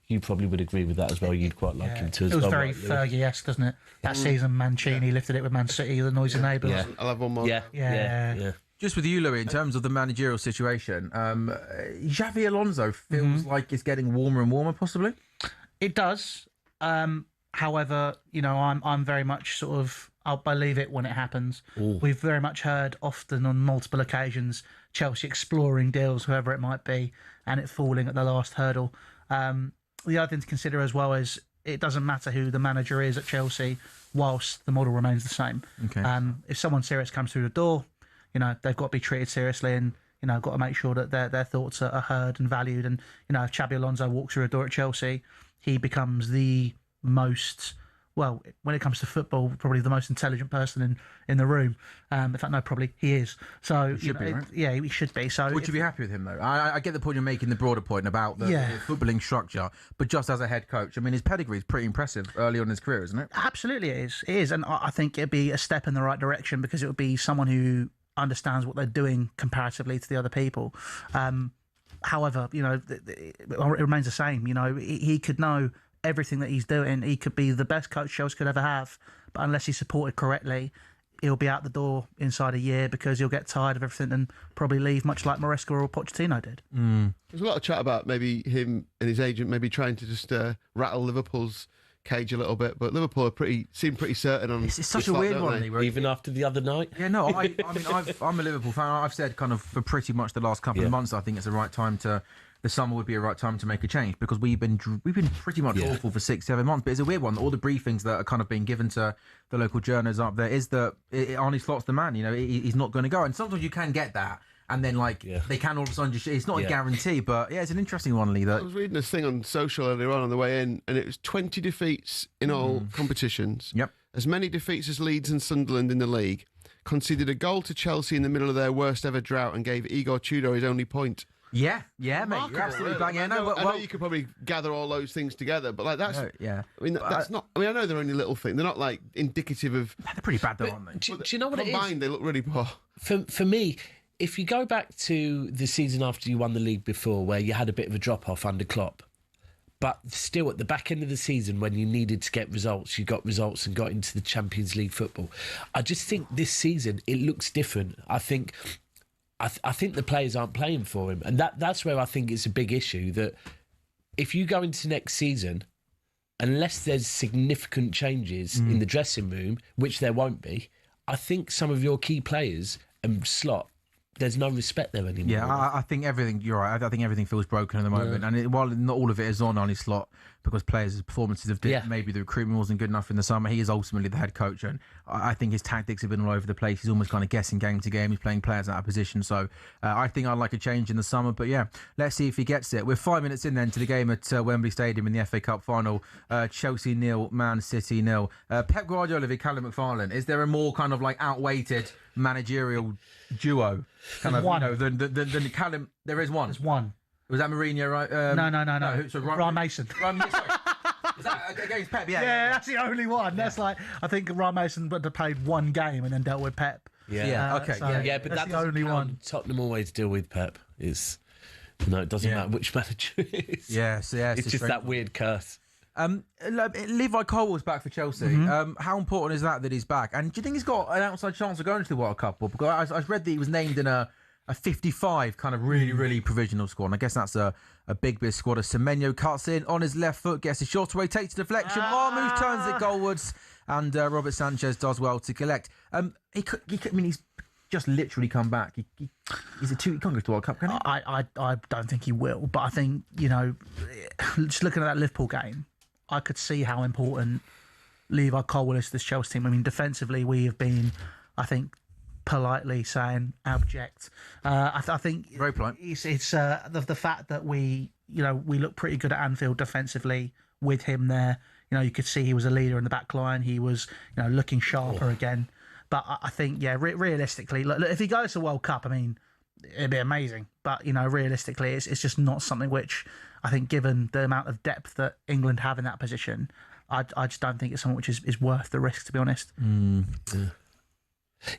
you probably would agree with that as well. You'd quite like him to as well. It was very Fergie-esque, doesn't it? That season, Mancini lifted it with Man City, the noisy neighbours. Yeah. I'll have one more. Yeah. Just with you, Louis, in terms of the managerial situation, Xavi Alonso feels like it's getting warmer and warmer, possibly? It does. However, you know, I'm very much sort of I'll believe it when it happens. We've very much heard often on multiple occasions Chelsea exploring deals, whoever it might be, and it falling at the last hurdle. The other thing to consider as well is it doesn't matter who the manager is at Chelsea whilst the model remains the same. Okay. If someone serious comes through the door, they've got to be treated seriously and, got to make sure that their thoughts are heard and valued. And, if Xabi Alonso walks through a door at Chelsea, he becomes the most... Well, when it comes to football, probably the most intelligent person in the room. In fact, no, probably he is. So, He should be, right? Yeah, he should be. So, Would you be happy with him, though? I get the point you're making, the broader point about the footballing structure, but just as a head coach, I mean, his pedigree is pretty impressive early on in his career, isn't it? Absolutely, it is. It is, and I think it'd be a step in the right direction because it would be someone who understands what they're doing comparatively to the other people. However, it remains the same. He could know everything that he's doing. He could be the best coach Chelsea could ever have, but unless he's supported correctly, he'll be out the door inside a year because he'll get tired of everything and probably leave, much like Maresca or Pochettino did. There's a lot of chat about maybe him and his agent maybe trying to just rattle Liverpool's cage a little bit, but Liverpool seem pretty certain on. It's such a weird one, even after the other night. Yeah, no, I mean, I'm a Liverpool fan. I've said kind of for pretty much the last couple of months, I think it's the right time to. The summer would be a right time to make a change because we've been pretty much awful for 6-7 months. But it's a weird one. All the briefings that are kind of being given to the local journalists up there is that Arne Slot's the man. He's not going to go. And sometimes you can get that, and then they can all of a sudden just. It's not a guarantee, but it's an interesting one, Lee. That I was reading this thing on social earlier on the way in, and it was 20 defeats in all competitions. Yep, as many defeats as Leeds and Sunderland in the league. Conceded a goal to Chelsea in the middle of their worst ever drought and gave Igor Tudor his only point. Yeah, mate, you're absolutely bang. Yeah, I know you could probably gather all those things together, but that's. Yeah. I mean, that's not. I mean, I know they're only little things. They're not indicative of. They're pretty bad, though, aren't they? Do you know what it is? Combined, they look really poor. For me, if you go back to the season after you won the league before, where you had a bit of a drop off under Klopp, but still at the back end of the season when you needed to get results, you got results and got into the Champions League football. I just think this season it looks different. I think the players aren't playing for him. And that's where I think it's a big issue, that if you go into next season, unless there's significant changes in the dressing room, which there won't be, I think some of your key players and Slot, there's no respect there anymore. Yeah, I think everything, you're right, I think everything feels broken at the moment. And while not all of it is on Arne Slot, because players' performances have dipped, maybe the recruitment wasn't good enough in the summer, he is ultimately the head coach. And I think his tactics have been all over the place. He's almost kind of guessing game to game. He's playing players out of position. So I think I'd like a change in the summer. But yeah, let's see if he gets it. We're 5 minutes in then to the game at Wembley Stadium in the FA Cup final. Chelsea 0, Man City 0. Pep Guardiola v Callum McFarlane. Is there a more kind of like outweighted managerial duo kind of than Callum? There is one. There's one. Was that Mourinho, right? No. So Ryan Mason. Sorry. Is that against Pep? Yeah, that's the only one. That's like, I think Ryan Mason would have played one game and then dealt with Pep. But that's the only one. Tottenham always deal with Pep. It doesn't matter which manager it is. Yes, it's just that weird curse. Levi Colwell's back for Chelsea. How important is that he's back? And do you think he's got an outside chance of going to the World Cup? Because I read that he was named in a 55 kind of really provisional squad. And I guess that's a big squad. As Semenyo cuts in on his left foot, gets a shot away, takes a deflection. Marmoush turns it goalwards, and Robert Sanchez does well to collect. He's just literally come back. He can't go to the World Cup, can he? I don't think he will. But I think, just looking at that Liverpool game, I could see how important Levi Colwill is to this Chelsea team. I mean, defensively, we have been, I think, politely saying abject. I think very polite. It's the fact that we look pretty good at Anfield defensively with him there. You could see he was a leader in the back line. He was looking sharper again. But I think realistically, look, if he goes to World Cup, I mean, it'd be amazing. But realistically, it's just not something which I think, given the amount of depth that England have in that position, I just don't think it's something which is worth the risk, to be honest.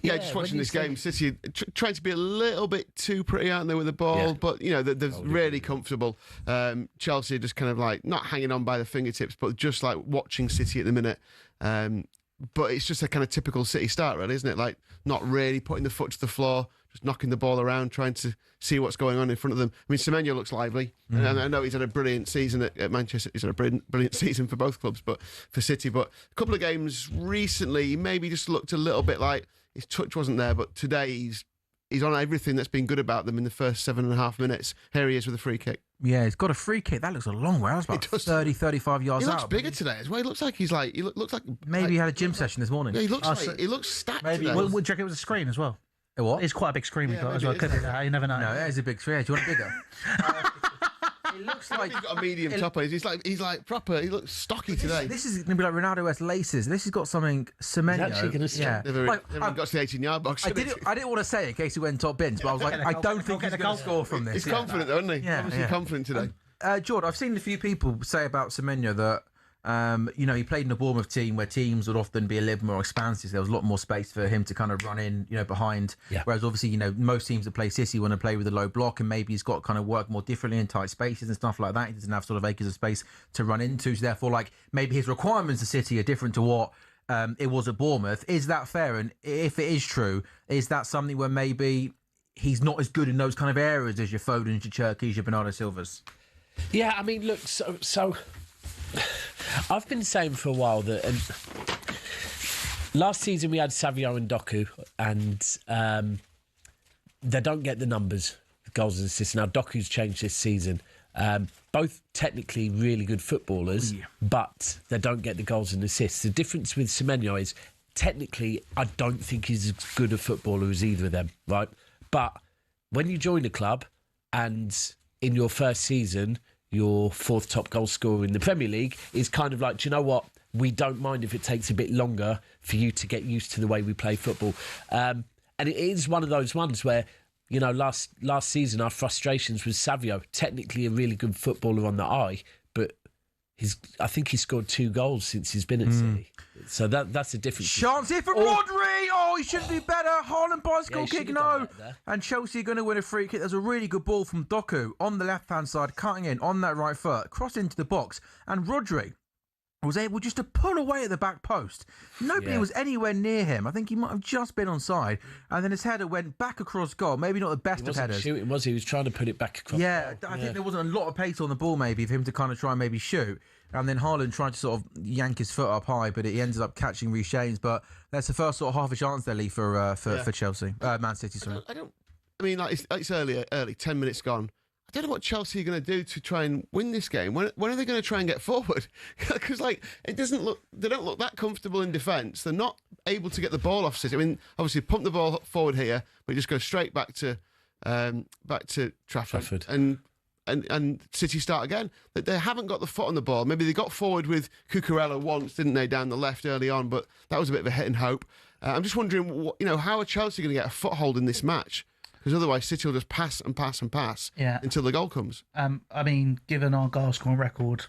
Yeah, just watching this game, City trying to be a little bit too pretty, aren't they, with the ball? But, they're really comfortable. Chelsea are just kind of like not hanging on by the fingertips, but just like watching City at the minute. But it's just a kind of typical City start, really, isn't it? Like not really putting the foot to the floor, just knocking the ball around, trying to see what's going on in front of them. I mean, Semenyo looks lively, and I know he's had a brilliant season at Manchester. He's had a brilliant season for both clubs, but for City. But a couple of games recently, he maybe just looked a little bit like his touch wasn't there. But today, he's on everything that's been good about them in the first 7.5 minutes. Here he is with a free kick. Yeah, he's got a free kick. That looks a long way. That's about 30, 35 yards out. He looks out. bigger today as well. He looks like looks like maybe he had a gym session this morning. Yeah, he looks stacked. Maybe. Today. Would you reckon it was a screen as well? A what? It's quite a big screen we've got as well. Could be that. You never know. No, it is a big screen. Do you want it bigger? It looks like he's got a medium top on. He's like proper. He looks stocky today. This is going to be like Ronaldo has laces. This has got something Semenyo. actually going to Never got to the 18-yard box. I didn't want to say it in case he went top bins, but I was like, I don't think he's going to score from this. He's confident, though, isn't he? Yeah, Obviously confident today. Jordan, I've seen a few people say about Semenyo that he played in a Bournemouth team where teams would often be a little more expansive. There was a lot more space for him to kind of run in, behind. Yeah. Whereas obviously, most teams that play City want to play with a low block, and maybe he's got to kind of work more differently in tight spaces and stuff like that. He doesn't have sort of acres of space to run into. So therefore, like maybe his requirements of City are different to what it was at Bournemouth. Is that fair? And if it is true, is that something where maybe he's not as good in those kind of areas as your Fodens, your Cherkis, your Bernardo Silvas? Yeah, I mean, look, so I've been saying for a while that last season we had Savio and Doku, and they don't get the numbers, goals and assists. Now, Doku's changed this season. Both technically really good footballers, but they don't get the goals and assists. The difference with Semenyo is technically I don't think he's as good a footballer as either of them, right? But when you join a club and in your first season, your fourth top goal scorer in the Premier League is kind of like, do you know what? We don't mind if it takes a bit longer for you to get used to the way we play football. And it is one of those ones where, last season our frustrations with Savio, technically a really good footballer on the eye, but I think he scored 2 goals since he's been at City. So that's a difference. Chance here for Rodri! Oh, he should be better. Haaland bicycle kick, no. And Chelsea are going to win a free kick. There's a really good ball from Doku on the left-hand side, cutting in on that right foot, crossed into the box. And Rodri was able just to pull away at the back post. Nobody was anywhere near him. I think he might have just been onside. And then his header went back across goal. Maybe not the best of headers. Shooting, was he? He was trying to put it back across goal. I think there wasn't a lot of pace on the ball maybe for him to kind of try and maybe shoot. And then Haaland tried to sort of yank his foot up high, but he ended up catching Reece James. But that's the first sort of half a chance there, Lee, for Chelsea. Man City, sorry. It's early, 10 minutes gone. I don't know what Chelsea are going to do to try and win this game. When are they going to try and get forward? Because it doesn't look. They don't look that comfortable in defence. They're not able to get the ball off City. I mean, obviously, pump the ball forward here, but just go straight back to Trafford. And City start again. They haven't got the foot on the ball. Maybe they got forward with Cucurella once, didn't they, down the left early on? But that was a bit of a hit and hope. I'm just wondering, how are Chelsea going to get a foothold in this match? Because otherwise, City will just pass and pass and pass until the goal comes. I mean, given our goal scoring record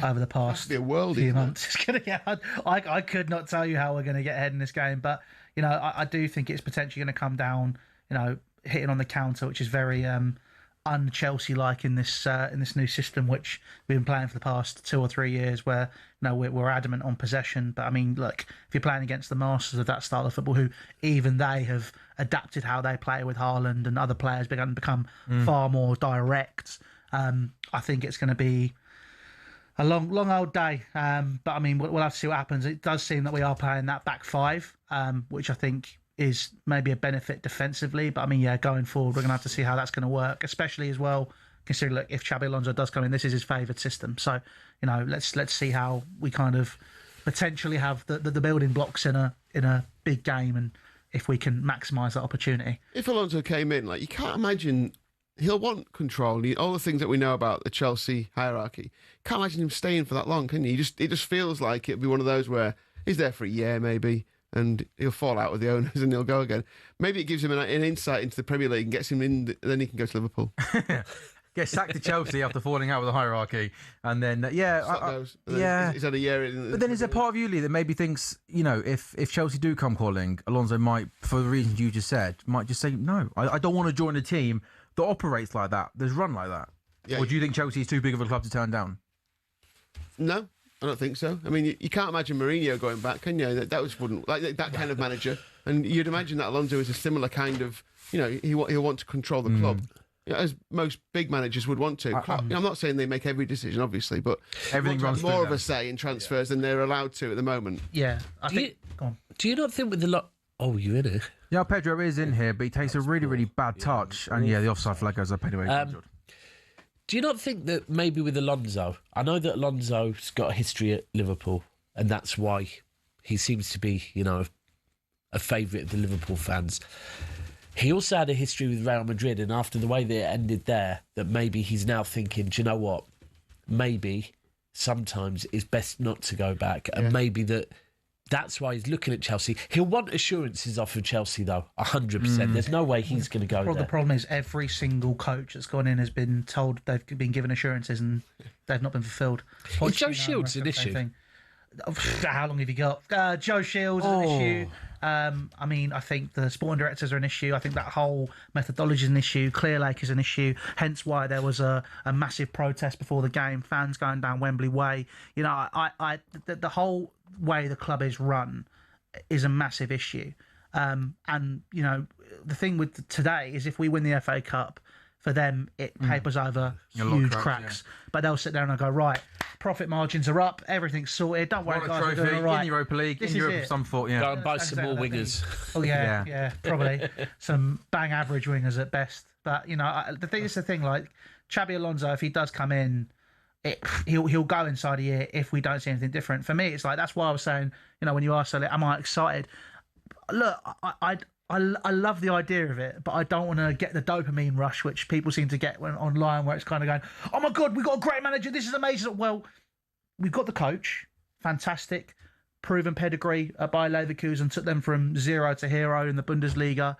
over the past few months, it's going to get hard. I could not tell you how we're going to get ahead in this game, but I do think it's potentially going to come down, hitting on the counter, which is very un-Chelsea-like in this new system, which we've been playing for the past 2 or 3 years, where we're adamant on possession. But I mean, look, if you're playing against the masters of that style of football, who even they have adapted how they play with Haaland and other players, become far more direct. I think it's going to be a long old day. But I mean, we'll have to see what happens. It does seem that we are playing that back five, which I think is maybe a benefit defensively, but I mean, going forward, we're going to have to see how that's going to work, especially as well, considering, look, if Xabi Alonso does come in, this is his favoured system. So, let's see how we kind of potentially have the building blocks in a big game, and if we can maximise that opportunity. If Alonso came in, you can't imagine he'll want control. All the things that we know about the Chelsea hierarchy, can't imagine him staying for that long, can you? It just feels like it'd be one of those where he's there for a year, maybe, and he'll fall out with the owners and he'll go again. Maybe it gives him an insight into the Premier League and gets him in, then he can go to Liverpool. Get sacked to Chelsea after falling out with the hierarchy. And then, he's had a year in. But then is there part of you, Lee, that maybe thinks, if Chelsea do come calling, Alonso might, for the reasons you just said, might just say, no, I don't want to join a team that operates like that, that's run like that. Yeah, or do you think Chelsea is too big of a club to turn down? No, I don't think so. I mean, you can't imagine Mourinho going back, can you? That wouldn't, that kind of manager And you'd imagine that Alonso is a similar kind of, he'll want to control the club. As most big managers would want to. I'm not saying they make every decision, obviously, but everything runs more of a say in transfers than they're allowed to at the moment. Yeah, I think. Go on. Do you not think with the lot? Oh, you in it? Yeah, Pedro is in here, but he takes a really, really bad touch, and the offside flag goes up anyway. Do you not think that maybe with Alonso? I know that Alonso's got a history at Liverpool, and that's why he seems to be, a favourite of the Liverpool fans. He also had a history with Real Madrid, and after the way that it ended there, that maybe he's now thinking, do you know what? Maybe sometimes it's best not to go back, and maybe that's why he's looking at Chelsea. He'll want assurances off of Chelsea, though, 100%. There's no way he's going to go there. The problem is every single coach that's gone in has been told they've been given assurances and they've not been fulfilled. Is Joe Shields an issue? How long have you got? Joe Shields is an issue. I think the sporting directors are an issue. I think that whole methodology is an issue. Clear Lake is an issue. Hence why there was a massive protest before the game. Fans going down Wembley Way. The whole way the club is run is a massive issue. The thing with today is if we win the FA Cup, for them it papers over huge cracks. But they'll sit down and go, right, profit margins are up, everything's sorted, don't worry guys, we're doing all right. In Europa League, in Europe of some sort, Go and buy some more wingers. Oh yeah, probably some bang average wingers at best. But the thing, like Xabi Alonso, if he does come in, he'll go inside a year if we don't see anything different. For me, it's like, that's why I was saying, when you asked earlier, am I excited? Look, I love the idea of it, but I don't want to get the dopamine rush which people seem to get when online, where it's kind of going, oh my God, we've got a great manager, this is amazing. Well, we've got the coach, fantastic, proven pedigree at Bayer Leverkusen, took them from zero to hero in the Bundesliga.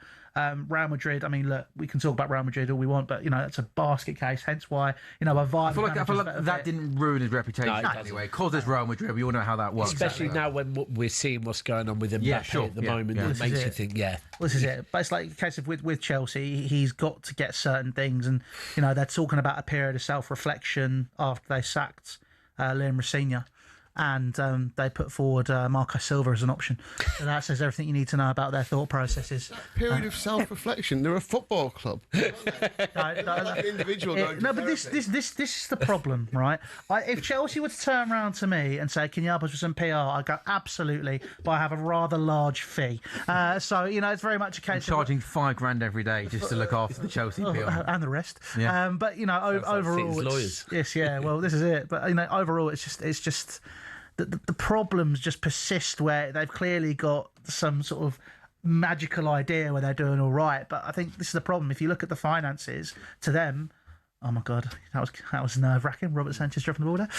Real Madrid, look, we can talk about Real Madrid all we want, but it's a basket case. Hence why, a vibe. I feel like that didn't ruin his reputation anyway. Because it's Real Madrid, we all know how that works. Especially now when we're seeing what's going on with Mbappe at the moment, it makes you think, Well, this is it. But it's like a case of with Chelsea, he's got to get certain things, and they're talking about a period of self-reflection after they sacked Liam Rosenior. And they put forward Marco Silva as an option. So that says everything you need to know about their thought processes. Period of self-reflection. They're a football club. Individual. But this is the problem, right? If Chelsea were to turn around to me and say, "Can you help us with some PR?" I'd go, "Absolutely," but I have a rather large fee. So it's very much a case of charging $5,000 every day just to look after the Chelsea PR and the rest. Yeah. But overall, lawyers. Yes, yeah. Well, this is it. But overall, it's just. The problems just persist, where they've clearly got some sort of magical idea where they're doing all right. But I think this is the problem. If you look at the finances, to them, oh my God, that was nerve-wracking. Robert Sanchez dropping the ball there.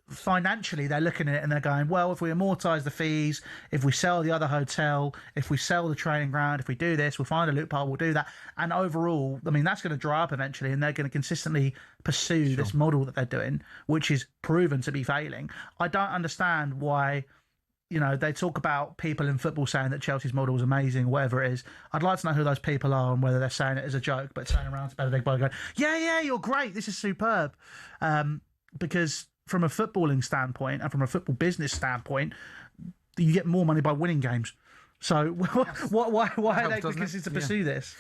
Financially, they're looking at it and they're going, well, if we amortise the fees, if we sell the other hotel, if we sell the training ground, if we do this, we'll find a loophole, we'll do that. And overall, that's going to dry up eventually, and they're going to consistently pursue this model that they're doing, which is proven to be failing. I don't understand why, they talk about people in football saying that Chelsea's model is amazing, whatever it is. I'd like to know who those people are and whether they're saying it as a joke, but turning around to Big Boy going, yeah, you're great, this is superb. Because from a footballing standpoint and from a football business standpoint, you get more money by winning games. So why are they continuing to pursue this?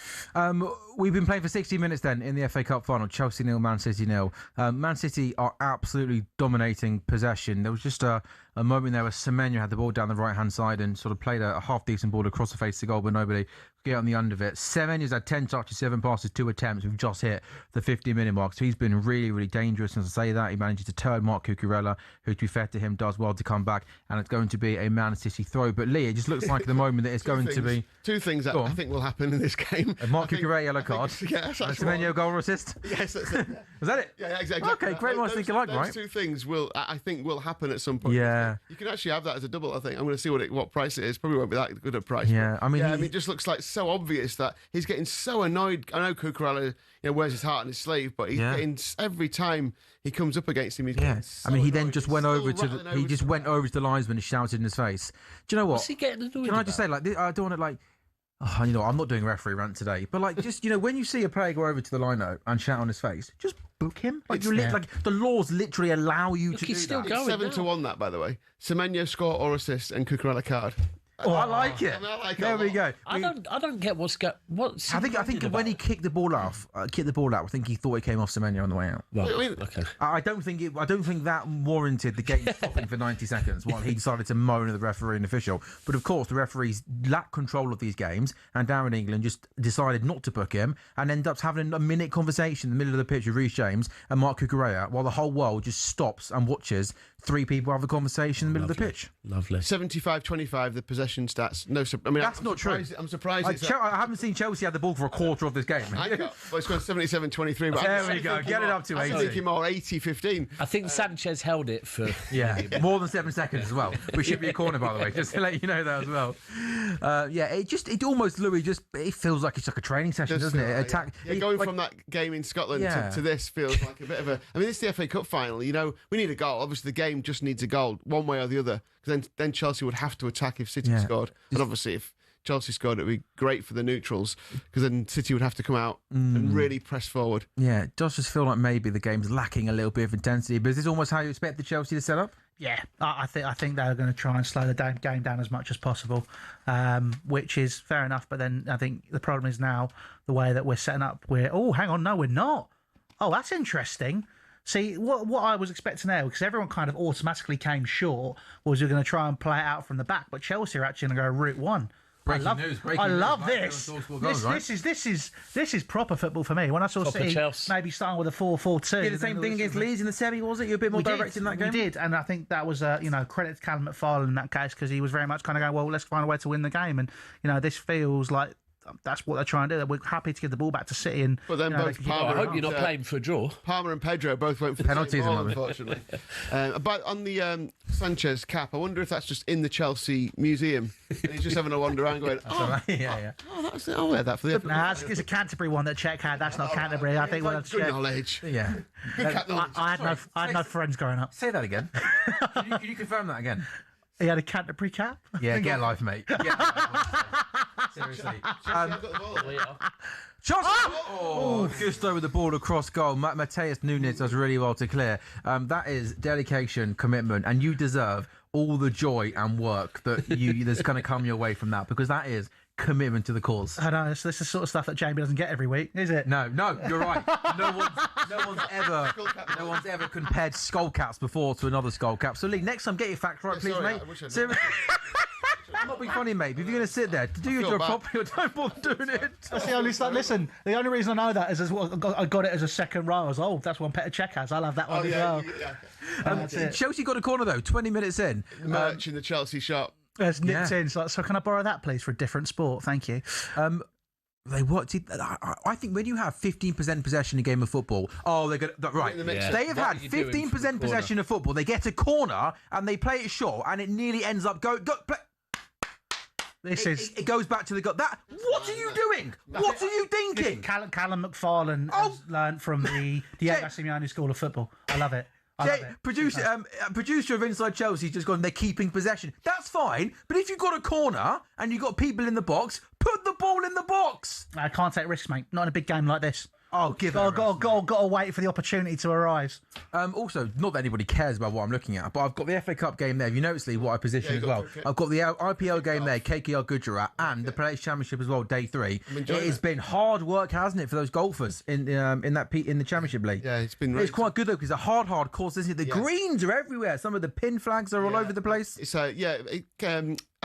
We've been playing for 60 minutes then in the FA Cup final. Chelsea 0, Man City 0. Man City are absolutely dominating possession. There was just a moment there where Semenyo had the ball down the right-hand side and sort of played a half-decent ball across the face of the goal, but nobody could get on the end of it. Semenyo's had 10 touches, 7 passes, 2 attempts. We've just hit the 50-minute mark. So he's been really, really dangerous. And as I say that, he manages to turn Marc Cucurella, who, to be fair to him, does well to come back. And it's going to be a Man City throw. But Lee, it just looks like at the moment that it's going to be... Two things that I think will happen in this game. Marc Cucurella yellow card. Yes, that's Semenyo goal or assist? Yes, that's it. Was that it? Yeah, exactly. Okay, great minds think alike, right? Those two things I think will happen at some point. Yeah. You can actually have that as a double, I think. I'm going to see what price it is. Probably won't be that good a price. Yeah, it just looks like so obvious that he's getting so annoyed. I know Cucurella, wears his heart on his sleeve, but he's getting, every time he comes up against him, he's getting so he then annoyed. just went over to the linesman and shouted in his face. Do you know what? What's he getting annoyed Can I just say, I don't want to I'm not doing a referee rant today, but just when you see a player go over to the line-out and shout on his face, just book him. The laws literally allow you to do he's still that. going 7-1 that, by the way. Semenyo score or assist and Cucurella card. I like it. I like it there a we lot. go. I don't get what's I think when he kicked the ball out, I think he thought it came off Semenya on the way out. Well, I mean, okay. I don't think that warranted the game stopping for 90 seconds while he decided to moan at the referee and official. But of course, the referees lack control of these games, and Darren England just decided not to book him and ended up having a minute conversation in the middle of the pitch with Reece James and Mark Cucurella while the whole world just stops and watches three people have a conversation in the middle of the pitch. Lovely. 75-25, the possession stats. No, I mean, That's not true. I'm surprised. I haven't seen Chelsea have the ball for a quarter of this game. Well, it's gone 77-23. But There we go. Get it up to 80. I'm thinking more 80-15. I think Sanchez held it for more than 7 seconds as well. We should be a corner, by the way, just to let you know that as well. It almost, Louis, it feels like it's like a training session, doesn't it? Attack. Going from that game in Scotland to this feels like a bit of a. I mean, it's the FA Cup final. You know, we need a goal. Obviously, the game just needs a goal, one way or the other. Because then Chelsea would have to attack if City scored, and obviously if Chelsea scored, it would be great for the neutrals because then City would have to come out and really press forward. Yeah, it does just feel like maybe the game's lacking a little bit of intensity. But is this almost how you expect the Chelsea to set up? Yeah, I think they're going to try and slow the game down as much as possible, which is fair enough. But then I think the problem is now the way that we're setting up. Hang on, no, we're not. Oh, that's interesting. See, what I was expecting there, because everyone kind of automatically came short, was you're going to try and play it out from the back, but Chelsea are actually going to go route one. I love this. This is proper football for me. When I saw City maybe starting with a 4-4-2. Did the same thing against Leeds in the semi, was it? You're a bit more direct in that game? We did, and I think that was credit to Callum McFarlane in that case, because he was very much kind of going, well, let's find a way to win the game. And, this feels like that's what they're trying to do. We're happy to give the ball back to City. And but then both Palmer, I hope you're not playing for a draw. Palmer and Pedro both went for penalties, unfortunately. But on the Sanchez cap, I wonder if that's just in the Chelsea museum. And he's just having a wander around going, I'll wear that for the. Nah, it's a Canterbury one that Czech had. That's not Canterbury. I think good knowledge. Yeah. I had no friends growing up. Say that again. Can you confirm that again? He had a Canterbury cap. Yeah, get life, mate. Seriously. Gusto with the ball across goal. Mateus Nunes does really well to clear. That is dedication, commitment, and you deserve all the joy and work that's going to come your way from that, because that is commitment to the cause. I know, this is the sort of stuff that Jamie doesn't get every week, is it? No, you're right. No one's ever compared skull caps before to another skull cap. So Lee, next time get your facts right, please, mate. Seriously. I'm not being funny, mate. If you're going to sit there, do your job properly or don't bother doing it. That's the only stuff. Listen, the only reason I know that is I got it as a second row. I was, that's one Petr Cech has. I'll have that one as well. Chelsea got a corner though, 20 minutes in. Merch in the Chelsea shop. It's nipped in. So can I borrow that, please, for a different sport? Thank you. I think when you have 15% possession in a game of football, they're going to... Right. Yeah. They have had 15% possession of football. They get a corner and they play it short and it nearly ends up go play. It goes back to the gut. What are you doing? What are you thinking? Callum McFarlane has learned from the Diego Simeone School of Football. I love it. Producer of Inside Chelsea just gone, they're keeping possession. That's fine, but if you've got a corner and you've got people in the box, put the ball in the box. I can't take risks, mate. Not in a big game like this. Got to wait for the opportunity to arise. Also, not that anybody cares about what I'm looking at, but I've got the FA Cup game there. Have you noticed, Lee, what I position as well? I've got the IPL game there, KKR Gujarat, and the Players' Championship as well, day 3. It has been hard work, hasn't it, for those golfers in the Championship League? Yeah, it's quite good though, because it's a hard course, isn't it? The greens are everywhere. Some of the pin flags are all over the place. It's I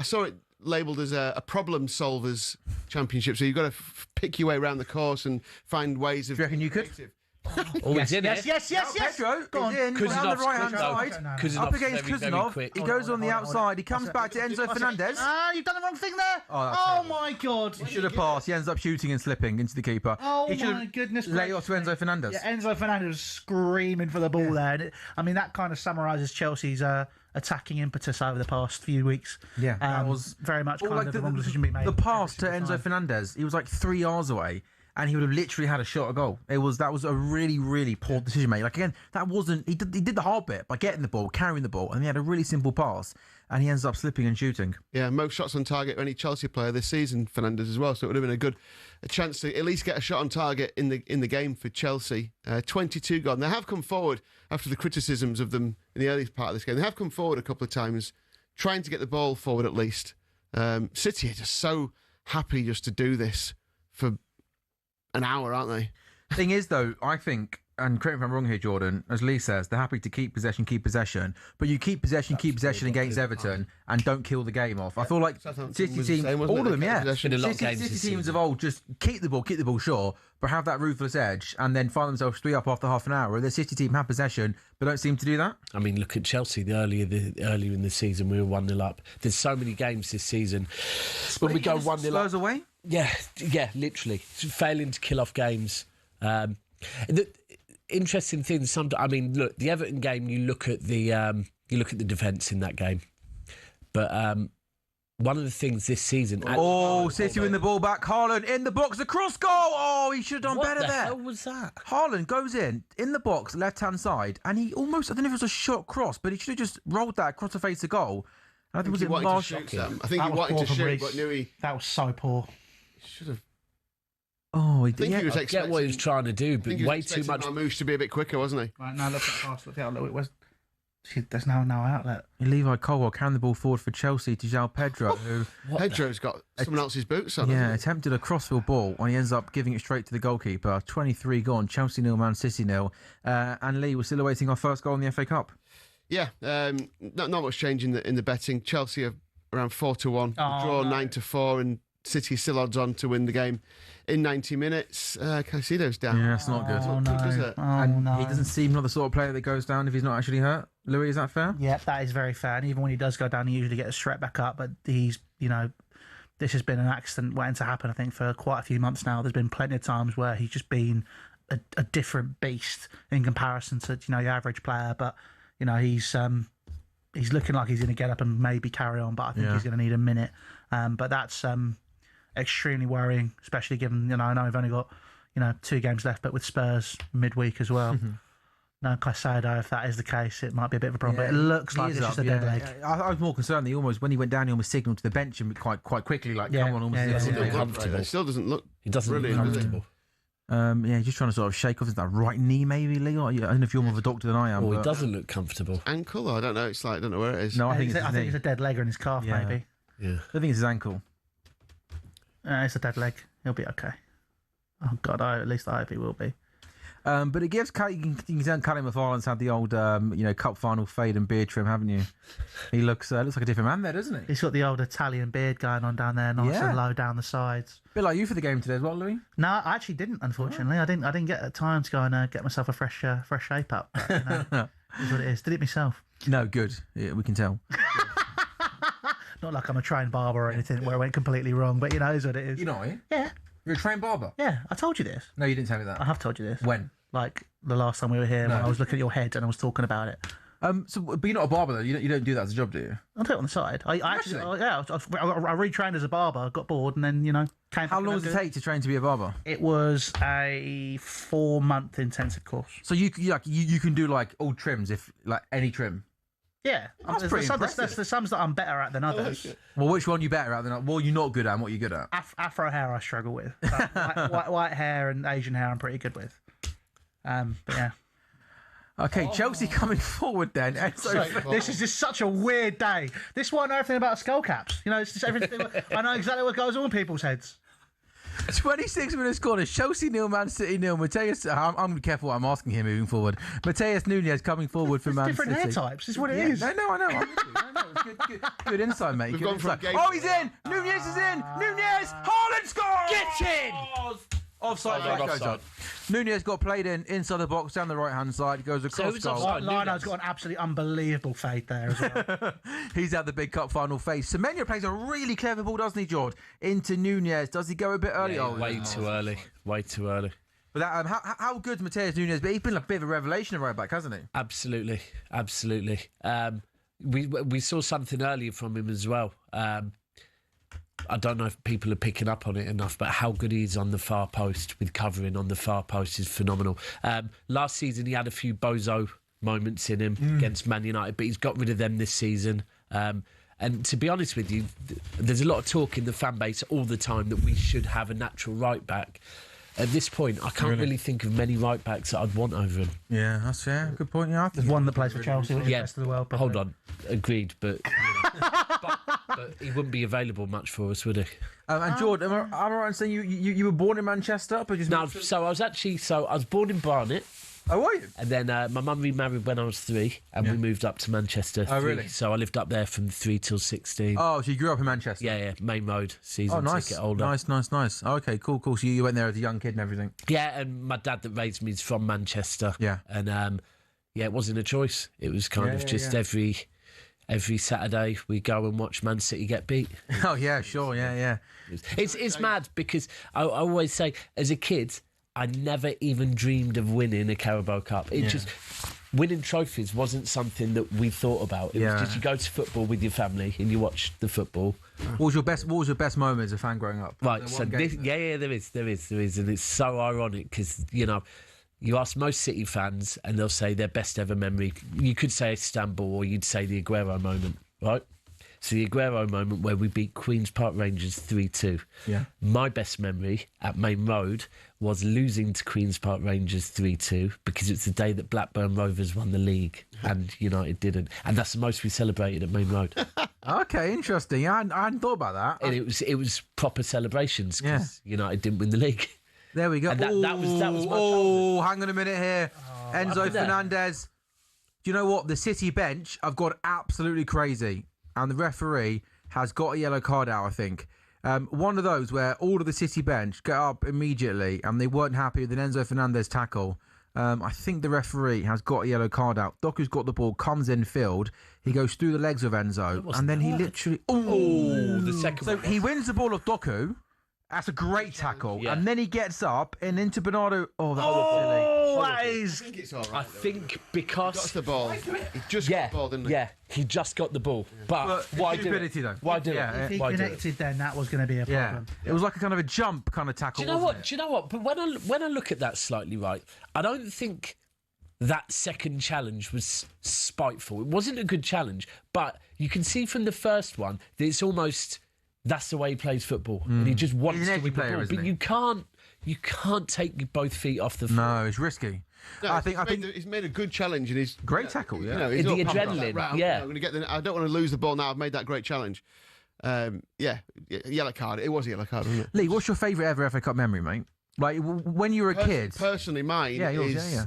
saw it labelled as a problem solvers championship, so you've got to pick your way around the course and find ways of. Do you reckon you could? Yes. Pedro, go on. in, on the right-hand side, up against Kuzanov. He goes on the outside. He comes back to Enzo Fernandez. You've done the wrong thing there. Oh my God. He should have passed. He ends up shooting and slipping into the keeper. Oh my goodness. Lay off to Enzo Fernandez. Yeah, Enzo Fernandez was screaming for the ball there. And that kind of summarises Chelsea's attacking impetus over the past few weeks. Yeah, that was very much kind of the wrong decision being made. The pass to Enzo Fernandez, he was like 3 yards away, and he would have literally had a shot at goal. That was a really, really poor decision made. Like again, that wasn't. He did the hard bit by getting the ball, carrying the ball, and he had a really simple pass, and he ends up slipping and shooting. Yeah, most shots on target for any Chelsea player this season, Fernandez as well. So it would have been a chance to at least get a shot on target in the game for Chelsea. 22 gone. They have come forward after the criticisms of them in the early part of this game. They have come forward a couple of times, trying to get the ball forward at least. City are just so happy just to do this for an hour, aren't they? Thing is, though, I think, and correct me if I'm wrong here, Jordan, as Lee says, they're happy to keep possession, but you keep possession against Everton and don't kill the game off. I feel like City team, all of them, yeah. City teams of old just keep the ball, sure, but have that ruthless edge and then find themselves 3 up after half an hour. The City team have possession, but don't seem to do that. I mean, look at Chelsea. Earlier in the season, we were 1-0 up. There's so many games this season when we go 1-0 Spurs up. away. Yeah, literally failing to kill off games. The interesting thing, I mean, look, the Everton game. You look at the defence in that game, but one of the things this season. City win the ball back. Haaland in the box, the cross goal. Oh, he should have done better there. What the hell was that? Haaland goes in the box, left hand side, and he almost, I don't know if it was a short cross, but he should have just rolled that across the face of goal. I think he wanted to shoot, I think he wanted to shoot, but knew he. That was so poor. He should have. Oh, I think he was I get what he was trying to do, but way too much. Marmouche to be a bit quicker, wasn't he? Right, now look at pass. Look how it was. There's no outlet. Levi Colwill carrying the ball forward for Chelsea to João Pedro, who Pedro's got someone else's boots on. Yeah, attempted a crossfield ball and he ends up giving it straight to the goalkeeper. 23 gone. Chelsea 0, Man City 0. And Lee, we're still awaiting our first goal in the FA Cup. Yeah, not much change in the betting. Chelsea are around 4-1, draw 9-4, and City still odds on to win the game in 90 minutes. Caicedo's down. Yeah, that's not good. Not good, does it? He doesn't seem like the sort of player that goes down if he's not actually hurt. Louis, is that fair? Yeah, that is very fair. And even when he does go down, he usually gets straight back up. But he's, this has been an accident waiting to happen, I think, for quite a few months now. There's been plenty of times where he's just been a different beast in comparison to, your average player. But, he's looking like he's going to get up and maybe carry on, but I think he's going to need a minute. But that's extremely worrying, especially given, I know we've only got, 2 games left, but with Spurs midweek as well. No, Caicedo, if that is the case, it might be a bit of a problem. But it looks like it's just a dead leg. I was more concerned that when he went down, he almost signalled to the bench and quite quickly, like, come on, almost. It still doesn't look. It doesn't look comfortable. Just trying to sort of shake off that right knee, maybe, Lee. I don't know if you're more of a doctor than I am. Well, it doesn't look comfortable. Ankle? I don't know. It's like, I don't know where it is. No, I think it's a dead leg or in his calf, maybe. Yeah. I think it's his ankle. It's a dead leg. He'll be okay. Oh, God, at least I hope he will be. But it gives you can tell Callum McFarland's had the old cup final fade and beard trim, haven't you? He looks like a different man there, doesn't he? He's got the old Italian beard going on down there, nice and low down the sides. A bit like you for the game today as well, Louis. No, I actually didn't. Unfortunately, I didn't get time to go and get myself a fresh shape up. But, is what it is. Did it myself. No, good. Yeah, we can tell. Not like I'm a trained barber or anything where I went completely wrong, but is what it is. You know it? Yeah. You're a trained barber? Yeah, I told you this. No, you didn't tell me that. I have told you this. When? Like the last time we were here, when I was looking at your head and I was talking about it. But you're not a barber though. You don't do that as a job, do you? I do it on the side. I retrained as a barber. Got bored and then came. How long does it take to train to be a barber? It was a 4-month intensive course. So you can do like all trims if like any trim. Yeah, that's pretty impressive. There's some that I'm better at than others. Well, which one are you better at than? What are you not good at and what are you good at? Afro hair I struggle with. White hair and Asian hair I'm pretty good with. But yeah. Okay, Chelsea coming forward then. This is just such a weird day. This is why I know everything about skull caps. It's just everything. I know exactly what goes on in people's heads. 26 minutes corner. Chelsea 0, Man City 0. Mateus, I'm going to be careful what I'm asking here moving forward. Mateus Nunes coming forward for Man different City. Different hair types. This is what it is. No, I know. It's good insight, mate. We've gone from he's in. Nunes is in. Nunes. Haaland scores. Get in. Offside. Offside. Nunes got played inside the box down the right hand side. Goes across goal. Lino's got an absolutely unbelievable fade there as well. He's had the big cup final face. Semenya plays a really clever ball, doesn't he, George? Into Nunes. Does he go a bit early? Way too early. But that, how good's Mateus Nunes? But he's been a bit of a revelation at right back, hasn't he? Absolutely. We saw something earlier from him as well. I don't know if people are picking up on it enough, but how good he is on the far post with covering on the far post is phenomenal. Last season, he had a few bozo moments in him against Man United, but he's got rid of them this season. And to be honest with you, there's a lot of talk in the fan base all the time that we should have a natural right back. At this point, I can't really think of many right backs that I'd want over him. Yeah, that's fair. Good point. Yeah, there's one that plays for Chelsea, which is the best of the world. Probably. Hold on, agreed, but. but he wouldn't be available much for us, would he? And George, am I right in saying you were born in Manchester? But No, so I was born in Barnet. Oh, were you? And then my mum remarried when I was 3, and we moved up to Manchester. Oh, really? So I lived up there from 3 till 16. Oh, so you grew up in Manchester? Yeah, Main Road, season ticket holder. Nice. Okay, cool. So you went there as a young kid and everything? Yeah, and my dad that raised me is from Manchester. Yeah. And it wasn't a choice. It was kind of just every Saturday we go and watch Man City get beat. Oh, yeah, sure, yeah. It's mad because I always say, as a kid, I never even dreamed of winning a Carabao Cup. Just winning trophies wasn't something that we thought about. It was just you go to football with your family and you watch the football. What was your best moment as a fan growing up? Right, so there is, and it's so ironic because you ask most City fans and they'll say their best ever memory. You could say Istanbul or you'd say the Aguero moment, right? So the Aguero moment where we beat Queen's Park Rangers 3-2. Yeah. My best memory at Main Road was losing to Queen's Park Rangers 3-2 because it's the day that Blackburn Rovers won the league and United didn't. And that's the most we celebrated at Main Road. Okay, interesting. I hadn't thought about that. And it was proper celebrations because United didn't win the league. There we go. And that was my childhood. Oh, hang on a minute here. Enzo Fernandez. Do you know what? The City bench, I've got absolutely crazy. And the referee has got a yellow card out, I think. One of those where all of the City bench get up immediately and they weren't happy with an Enzo Fernandez tackle. I think the referee has got a yellow card out. Doku's got the ball, comes in field. He goes through the legs of Enzo. And then he literally... the second one. So he wins the ball off Doku. That's a great tackle. Yeah. And then he gets up and into Bernardo. Oh, that was silly. I think it's all right. I think because... He got the ball. He just got the ball, didn't he? Yeah, he just got the ball. But why do it? Though. Why do it? If he connected, then that was going to be a problem. It was like a kind of a jump kind of tackle. Do you know what? But when I look at that slightly, right, I don't think that second challenge was spiteful. It wasn't a good challenge, but you can see from the first one that it's almost... That's the way he plays football, and he just wants to win the ball. But you can't take both feet off the floor. No, it's risky. No, I think he's made a good challenge and he's great tackle. Yeah, he's the adrenaline. I'm going to get I don't want to lose the ball now. I've made that great challenge. Yellow card. It was a yellow card, wasn't it? Lee, what's your favourite ever FA Cup memory, mate? Like when you were a kid. Personally, mine is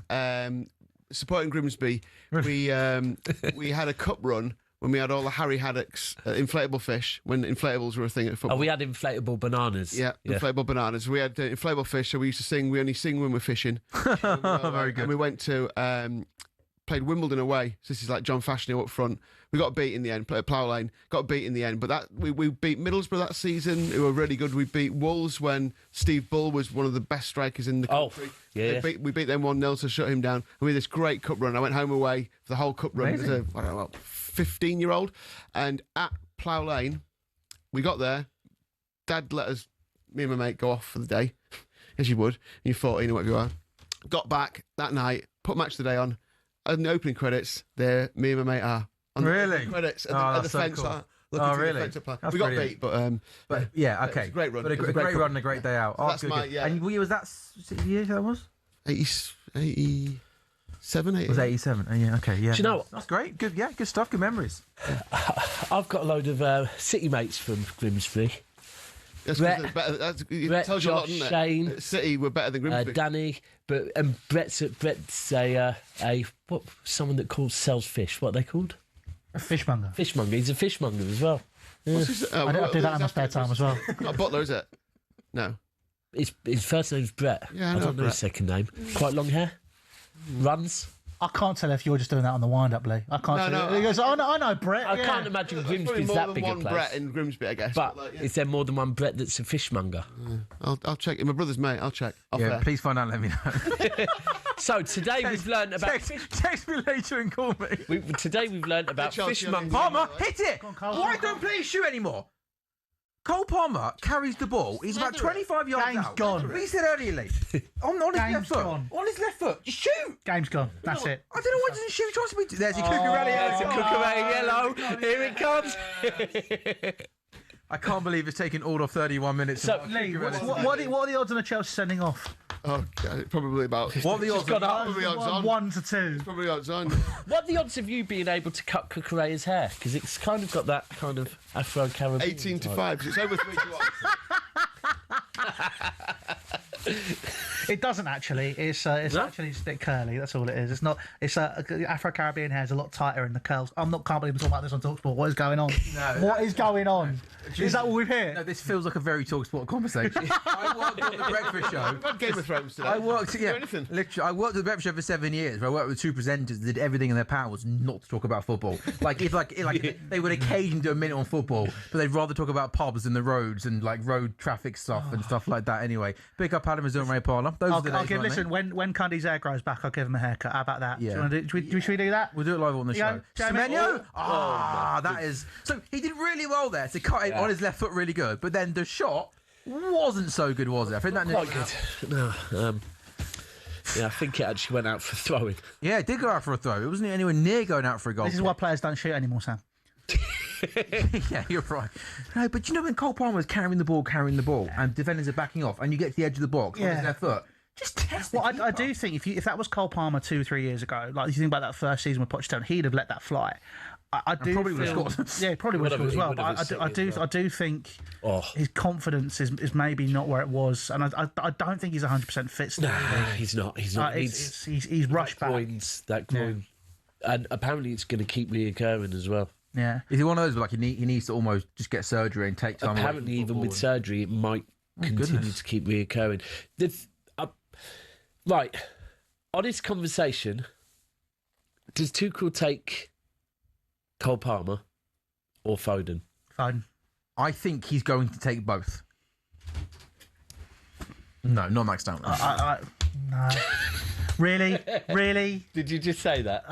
supporting Grimsby. We had a cup run. When we had all the Harry Haddock's inflatable fish, when inflatables were a thing at football. Oh, we had inflatable bananas. Yeah, inflatable bananas. We had inflatable fish, so we used to sing. We only sing when we're fishing. Very good. And we went to played Wimbledon away. So this is like John Fashionable up front. We got beat in the end. Played at Plough Lane. Got beat in the end. But that we beat Middlesbrough that season, who were really good. We beat Wolves when Steve Bull was one of the best strikers in the country. We beat them 1-0 to shut him down. And we had this great cup run. I went home away for the whole cup run. As a, I don't know, 15-year-old. And at Plough Lane, we got there. Dad let us, me and my mate, go off for the day, as you would. You're 14 or whatever you are. Got back that night, put Match of the Day on. And the opening credits, there, me and my mate are. On the credits at the fence. Cool. Really? We got beat, but yeah, okay. It was a great run. But a great run and a great day out. So that's my, yeah. And was that 6 years that was? 87, 88. Was 87? Oh, yeah, okay, yeah. Do you know what? That's great. Good, yeah, good stuff. Good memories. I've got a load of City mates from Grimsby. It tells you a lot, doesn't it? Shane, City were better than Grimsby. Danny, and Brett's someone that sells fish. What are they called? A fishmonger. Fishmonger. He's a fishmonger as well. Yeah. I do that in my spare time as well. Not a butler, is it? No. His first name's Brett. Yeah, I don't know his second name. Quite long hair. Runs. I can't tell if you're just doing that on the wind-up, Lee. I can't tell. He goes, I know Brett. I can't imagine Grimsby's that big a place. More than one Brett in Grimsby, I guess. But is there more than one Brett that's a fishmonger? I'll check. My brother's mate. I'll check. Please find out and let me know. So today we've learned about... Text me later and call me. Today we've learned about fishmonger. Palmer, hit it! Why don't players shoot anymore? Cole Palmer carries the ball. He's about 25 yards Game's out. gone. What he said earlier, Lee. On his left foot. Gone. On his left foot. Just shoot. Game's gone. That's it. I don't know why he doesn't shoot. He tries to be... There's your Cucurella. There's a Cucurella yellow. Here it comes. I can't believe it's taken all of 31 minutes. So, Lee, what are the odds on a Chelsea sending off? Oh, God, probably about. What are the odds? Probably odds on. 1 to 2. Probably odds on. what are the odds of you being able to cut Cucurella's hair? Because it's kind of got that kind of Afro-Caribbean 18 to type. 5, because it's over 3 to 1. It doesn't actually. It's actually a bit curly. That's all it is. It's not. It's Afro-Caribbean hair is a lot tighter in the curls. Can't believe we're talking about this on talkSPORT. What is going on? What is going on? Is that what we've heard? No, this feels like a very talkSPORT conversation. I worked on the breakfast show. I've Game of Thrones today. I worked. Yeah, anything. literally. I worked at the breakfast show for 7 years. Where I worked with 2 presenters that did everything in their power not to talk about football. If they would occasionally do a minute on football, but they'd rather talk about pubs and the roads and like road traffic stuff and stuff like that. Anyway, pick up Adam and Ray Parler. Those are the days, listen, when Cundy's hair grows back, I'll give him a haircut. How about that? Yeah. Should we do that? We'll do it live on the show. Semenyo? That is. So he did really well there to cut it on his left foot really good, but then the shot wasn't so good, was it? I think that Quite good. No, I think it actually went out for throwing. Yeah, it did go out for a throw. It wasn't anywhere near going out for a goal. This is why players don't shoot anymore, Sam. Yeah, you're right. No, but you know when Cole Palmer is carrying the ball, and defenders are backing off, and you get to the edge of the box on his left foot, just test the I do think if that was Cole Palmer 2-3 years ago, like you think about that first season with Pochettino, he'd have let that fly. I do probably would feel, have scored. Yeah, probably would have scored as well. But I do think his confidence is maybe not where it was, and I don't think he's 100% fit still. Nah, he's not. He's not. He's rushed back. That groin, and apparently it's going to keep reoccurring as well. Yeah, is he one of those like he needs to almost just get surgery and take time? Apparently, even with surgery, it might continue to keep reoccurring. Right, honest conversation. Does Tuchel take Cole Palmer or Foden? Foden. I think he's going to take both. No, not Max Downman. No. Really? Did you just say that?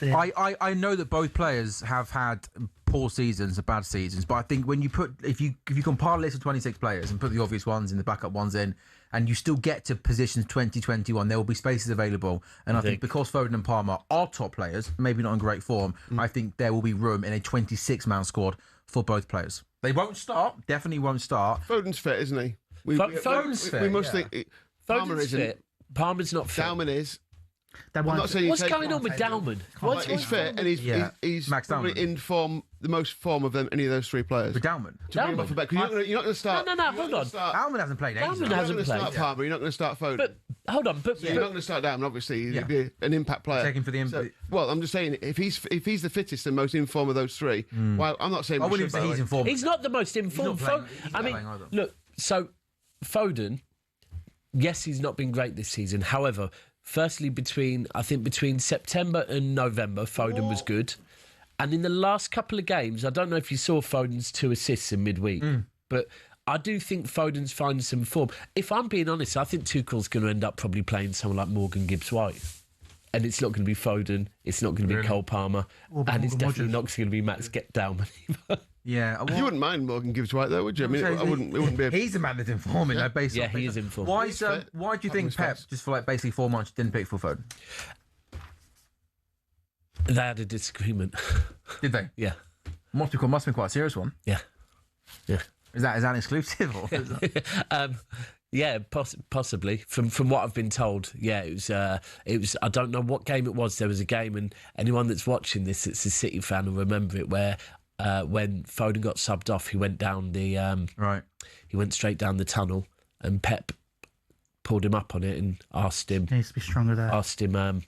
I know that both players have had poor seasons, bad seasons, but I think when you if you compile a list of 26 players and put the obvious ones in, the backup ones in, and you still get to positions 2021, there will be spaces available. And I think because Foden and Palmer are top players, maybe not in great form, I think there will be room in a 26-man squad for both players. They won't start, definitely won't start. Foden's fit, isn't he? Foden's fit. We must think Palmer isn't. Fit. Palmer's not fit. Dowman is. What's going on with Dowman? He's fit and he's Max probably Dowman. in form, the most form of any of those 3 players. With Dowman? You're not going to start. No, hold on. Dowman hasn't played ages. Dowman hasn't played. You're not going to start Palmer. You're not going to start Foden. But hold on. You're not going to start Dowman. Obviously, he'd be an impact player. Taking for the impact. Well, I'm just saying, if he's the fittest and most in form of those 3, well, I'm not saying. I wouldn't say he's in form. He's not the most informed. Look. So Foden, yes, he's not been great this season. However, firstly, between September and November, Foden was good. And in the last couple of games, I don't know if you saw Foden's 2 assists in midweek, but I do think Foden's finding some form. If I'm being honest, I think Tuchel's going to end up probably playing someone like Morgan Gibbs-White. And it's not going to be Foden, it's not going to be Cole Palmer, and it's definitely not going to be Max Dowman either. Yeah, you wouldn't mind Morgan Gibbs-White though, would you? I mean, it wouldn't be. He's the man that's informing, though, based on. He is informed. Why do you think Pep, just for like basically 4 months, didn't pick for Foden? They had a disagreement. Did they? Yeah. Must have been quite a serious one. Yeah. Is that exclusive? Or is that... Yeah, possibly. From what I've been told, yeah, it was. I don't know what game it was. There was a game, and anyone that's watching this, that's a City fan, will remember it. Where when Foden got subbed off, he went down the right. He went straight down the tunnel, and Pep pulled him up on it and asked him. He needs to be stronger there. Asked him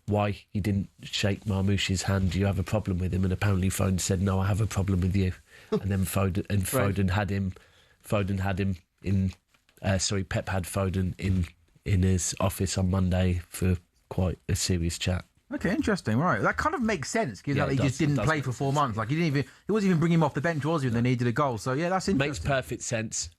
why he didn't shake Marmoush's hand. Do you have a problem with him? And apparently Foden said, "No, I have a problem with you." And then Foden had him. Foden had him in. Pep had Foden in his office on Monday for quite a serious chat. Okay, interesting. Right, that kind of makes sense because he just didn't play for 4 months. Like he wasn't even bringing him off the bench, was he? When they needed a goal. So yeah, that's interesting. Makes perfect sense.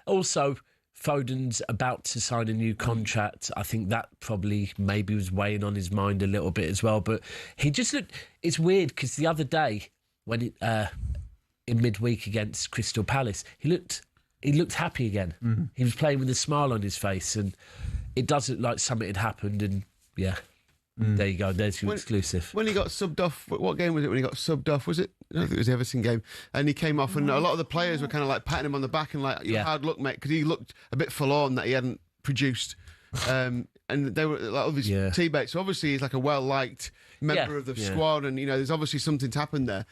Also, Foden's about to sign a new contract. I think that probably maybe was weighing on his mind a little bit as well. But he just looked. It's weird because the other day when in midweek against Crystal Palace, he looked happy again. Mm-hmm. He was playing with a smile on his face, and it does look like something had happened. And yeah, there you go. There's your exclusive. When he got subbed off, what game was it? When he got subbed off, was it I don't think it was the Everton game, and he came off, and a lot of the players were kind of like patting him on the back and like, hard luck, mate, because he looked a bit forlorn that he hadn't produced. And they were like of his teammates. So obviously he's like a well-liked member of the squad, and there's obviously something's happened there.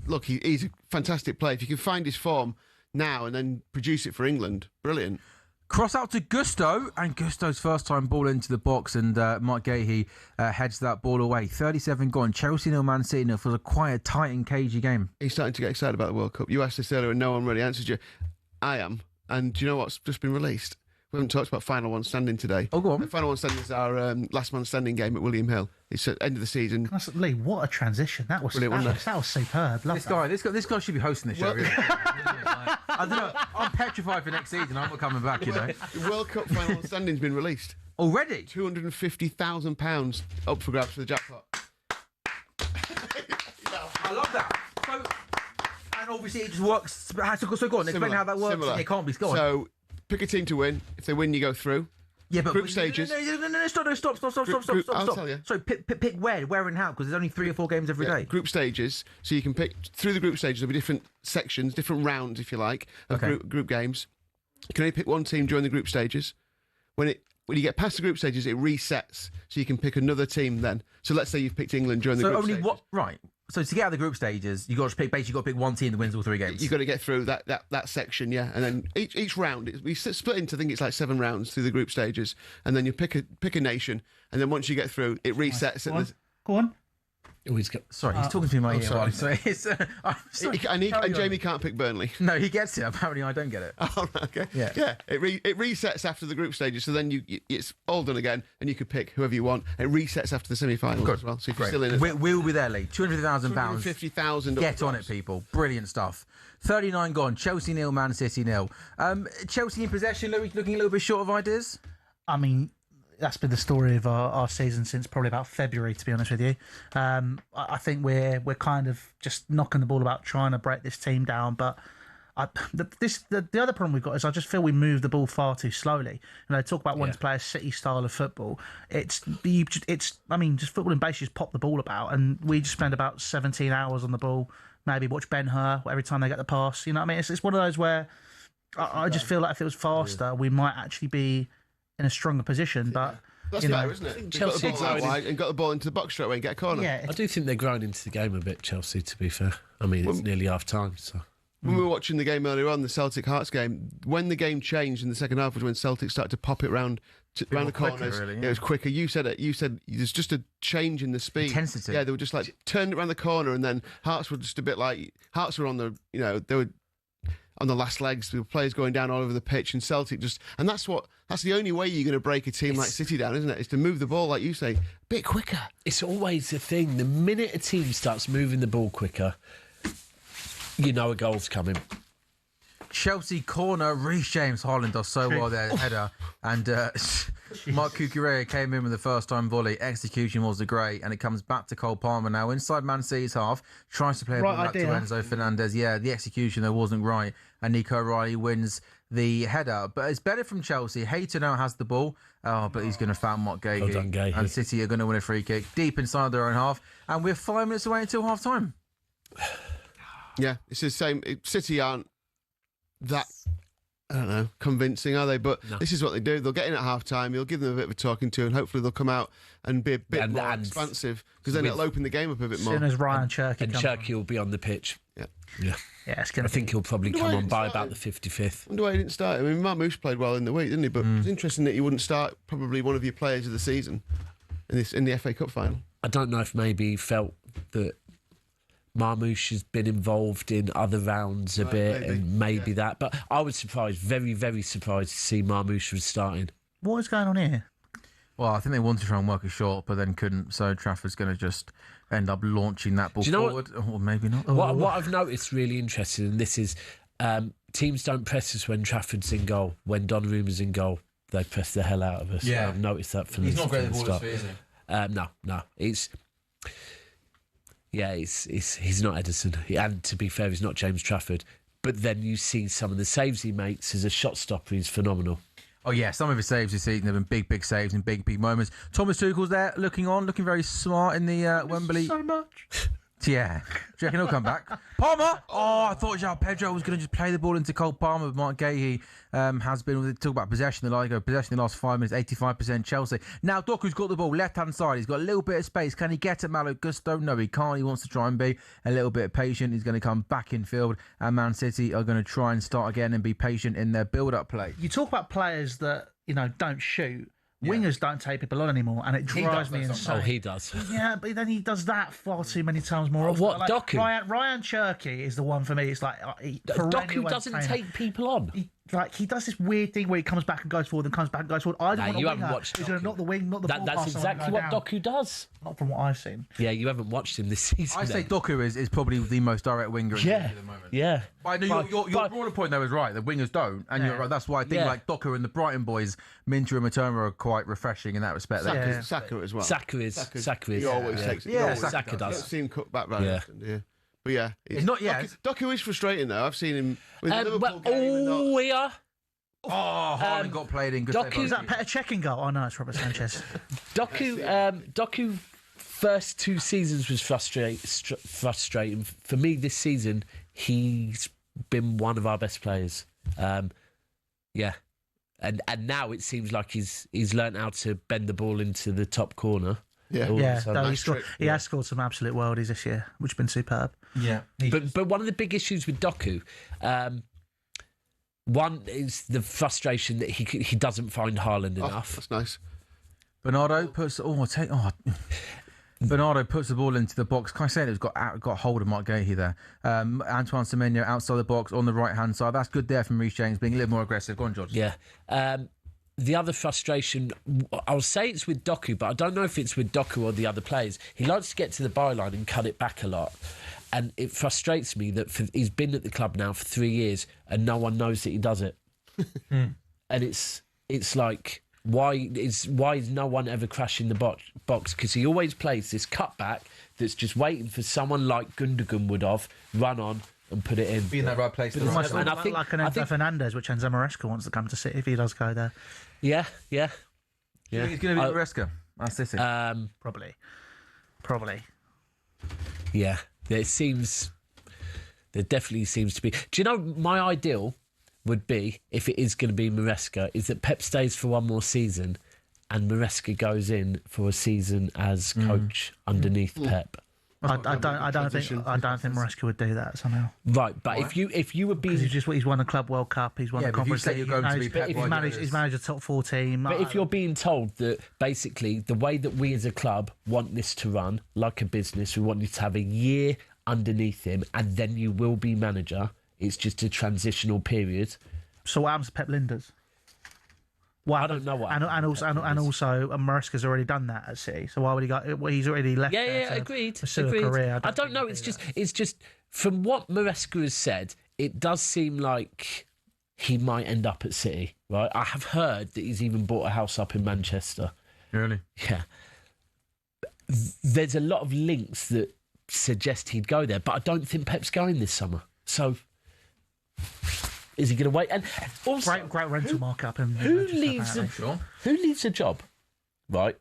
Look, he's a fantastic player. If you can find his form now and then produce it for England, brilliant. Cross out to Gusto, and Gusto's first time ball into the box, and Mark Gahey heads that ball away. 37 gone. Chelsea 0, Man City 0 for quite a tight and cagey game. He's starting to get excited about the World Cup. You asked this earlier and no one really answered you. I am. And do you know what's just been released? We haven't talked about Final One Standing today. Oh, go on. Final One Standing is our last man standing game at William Hill. It's at the end of the season. Lee, what a transition. That was superb. Love this guy should be hosting the show. I don't know. I'm petrified for next season. I'm not coming back, The World Cup Final One Standing's been released. Already? £250,000 up for grabs for the jackpot. I love that. So, and obviously it just works. So go on, explain how that works. It can't be scored. So, pick a team to win. If they win, you go through. Yeah, but group stages. No, stop. I'll tell you. So pick where and how, because there's only 3 or 4 games every day. Group stages. So you can pick through the group stages. There'll be different sections, different rounds, if you like, of group games. You can only pick one team during the group stages. When you get past the group stages, it resets, so you can pick another team then. So let's say you've picked England during the group stages. Right. So to get out of the group stages, you've got to pick one team that wins all 3 games. You've got to get through that section, yeah. And then each round, we split into, I think it's like 7 rounds through the group stages. And then you pick a nation, and then once you get through, it resets. Go on. Oh, he's talking to me in my ear. Sorry. And Jamie can't pick Burnley. No, he gets it. Apparently, I don't get it. Oh, okay. Yeah. It resets after the group stages, so then it's all done again, and you could pick whoever you want. It resets after the semi-finals as well. So if you're still in it, we'll be there, Lee. £250,000. £250,000. Get on it, people. Brilliant stuff. 39 gone. Chelsea 0, Man City 0. Chelsea in possession, looking a little bit short of ideas. I mean, that's been the story of our season since probably about February, to be honest with you. I think we're kind of just knocking the ball about trying to break this team down, but the other problem we've got is I just feel we move the ball far too slowly. Talk about wanting to play a City style of football. Just football in base, just pop the ball about, and we just spend about 17 hours on the ball. Maybe watch Ben-Hur every time they get the pass. You know what I mean? It's one of those where I just feel like if it was faster, we might actually be in a stronger position, but that's better, isn't it? Chelsea got the ball out wide and got the ball into the box straight away and get a corner. Yeah, I do think they're growing into the game a bit, Chelsea, to be fair. I mean, it's nearly half time, so. When we were watching the game earlier on, the Celtic Hearts game, when the game changed in the second half was when Celtic started to pop it round the corners. Really, It was quicker. You said it. You said there's just a change in the speed. Intensity. Yeah, they were just like turned it around the corner, and then Hearts were just a bit like Hearts were on the they were on the last legs. The players going down all over the pitch, and Celtic and that's the only way you're going to break a team like City down, isn't it? Is to move the ball, like you say, a bit quicker. It's always the thing. The minute a team starts moving the ball quicker, you know a goal's coming. Chelsea corner, Reece James, Haaland does so well there, header, and Mark Cucurella came in with the first time volley. Execution wasn't great, and it comes back to Cole Palmer now inside Man City's half, tries to play a ball back to Enzo Fernandez. Yeah, the execution though wasn't right, and Nico O'Reilly wins the header. But it's better from Chelsea. Hayter now has the ball, but he's going to foul Mark Gahey. Well done, Gahey. And City are going to win a free kick deep inside their own half, and we're 5 minutes away until half time. Yeah, it's the same. City aren't that, I don't know, convincing, are they? But this is what they do. They'll get in at half time, you'll give them a bit of a talking to, and hopefully they'll come out and be a bit more expansive, because then it'll open the game up a bit more. As soon as Ryan Cherky and Cherky will be on the pitch. Yeah. I think he'll probably come on by about the 55th. I wonder why he didn't start. I mean, Marmouche played well in the week, didn't he? But it's interesting that he wouldn't start probably one of your players of the season in the FA Cup final. I don't know if maybe he felt that Marmouche has been involved in other rounds a bit, and maybe that. But I was surprised, very, very surprised to see Marmouche was starting. What is going on here? Well, I think they wanted to try and work a shot, but then couldn't. So Trafford's going to just end up launching that ball forward, or maybe not. What I've noticed really interesting, and this is teams don't press us when Trafford's in goal. When Donnarumma's in goal, they press the hell out of us. Yeah, I've noticed that from he's the not great at start. ball is he? No, he's not Edison, and to be fair, he's not James Trafford. But then you see some of the saves he makes as a shot stopper. He's phenomenal. Oh yeah, some of his saves this season have been big saves in big moments. Thomas Tuchel's there, looking very smart in the Wembley. So much. Yeah. Do you reckon he'll come back? Palmer! Oh, I thought João Pedro was going to just play the ball into Cole Palmer. Mark Gahey has been, talk about possession, possession in the last 5 minutes, 85% Chelsea. Now, Doku's got the ball, left-hand side. He's got a little bit of space. Can he get at Malo Gusto? No, he can't. He wants to try and be a little bit patient. He's going to come back in field, and Man City are going to try and start again and be patient in their build-up play. You talk about players that, don't shoot. Wingers don't take people on anymore, and it drives me insane. Oh, he does. Yeah, but then he does that far too many times more often. What, Doku? Ryan Cherky is the one for me. It's like Doku doesn't take people on. He does this weird thing where he comes back and goes forward, and comes back and goes forward. I don't want you a haven't winger watched who's gonna knock the wing, not the ball. That's exactly what Doku does. Not from what I've seen. Yeah, you haven't watched him this season. I say Doku is probably the most direct winger in the league at the moment. Yeah. But your broader point though is right. The wingers don't, and you're right. That's why I think like Doku and the Brighton boys, Minter and Matoma, are quite refreshing in that respect. Saka as well. Saka is. He always takes it. Yeah, does. Saka does. You don't see him cut back round. Yeah. But yeah, it's not yet. Doku is frustrating though. I've seen him with the Liverpool game. We are. Oh, Haaland got played in. Is that Petr Cech in goal? Oh no, it's Robert Sanchez. Doku first 2 seasons was frustrating. For me this season, he's been one of our best players. And now it seems like he's learnt how to bend the ball into the top corner. He has scored some absolute worldies this year, which have been superb. Yeah, but one of the big issues with Doku, one is the frustration that he doesn't find Haaland enough. That's nice. Bernardo puts Bernardo puts the ball into the box. Can I say it got hold of Mark Gahey there? Antoine Semenyo outside the box on the right hand side. That's good there from Reece James being a little more aggressive. Go on, George. Yeah. The other frustration, I'll say it's with Doku, but I don't know if it's with Doku or the other players. He likes to get to the byline and cut it back a lot. And it frustrates me that he's been at the club now for 3 years and no one knows that he does it. And it's like, why is no one ever crashing the box? Because he always plays this cutback that's just waiting for someone like Gundogan would have run on and put it in. Be in that right place. And I think like an Enzo Fernandez, which Enzo Maresca wants to come to City if he does go there. Yeah. You think it's going to be Maresca? That's City. Probably. Yeah. There definitely seems to be. Do you know my ideal would be, if it is going to be Maresca, is that Pep stays for one more season and Maresca goes in for a season as coach underneath Pep. I don't think Maresca would do that somehow. Right, but if you were being, he's won the Club World Cup, he's won the Conference League, he's managed a top 4 team. But if you're being told that basically the way that we as a club want this to run like a business, we want you to have a year underneath him and then you will be manager. It's just a transitional period. So what happens to Pep Linders? I don't know what. And also, Maresca's already done that at City. So why would he go? Well, he's already left. Agreed. Career. I don't know. It's just from what Maresca has said, it does seem like he might end up at City. Right? I have heard that he's even bought a house up in Manchester. Really? Yeah. There's a lot of links that suggest he'd go there, but I don't think Pep's going this summer. So. Is he going to wait? And also, great rental markup. Who leaves a job? Right?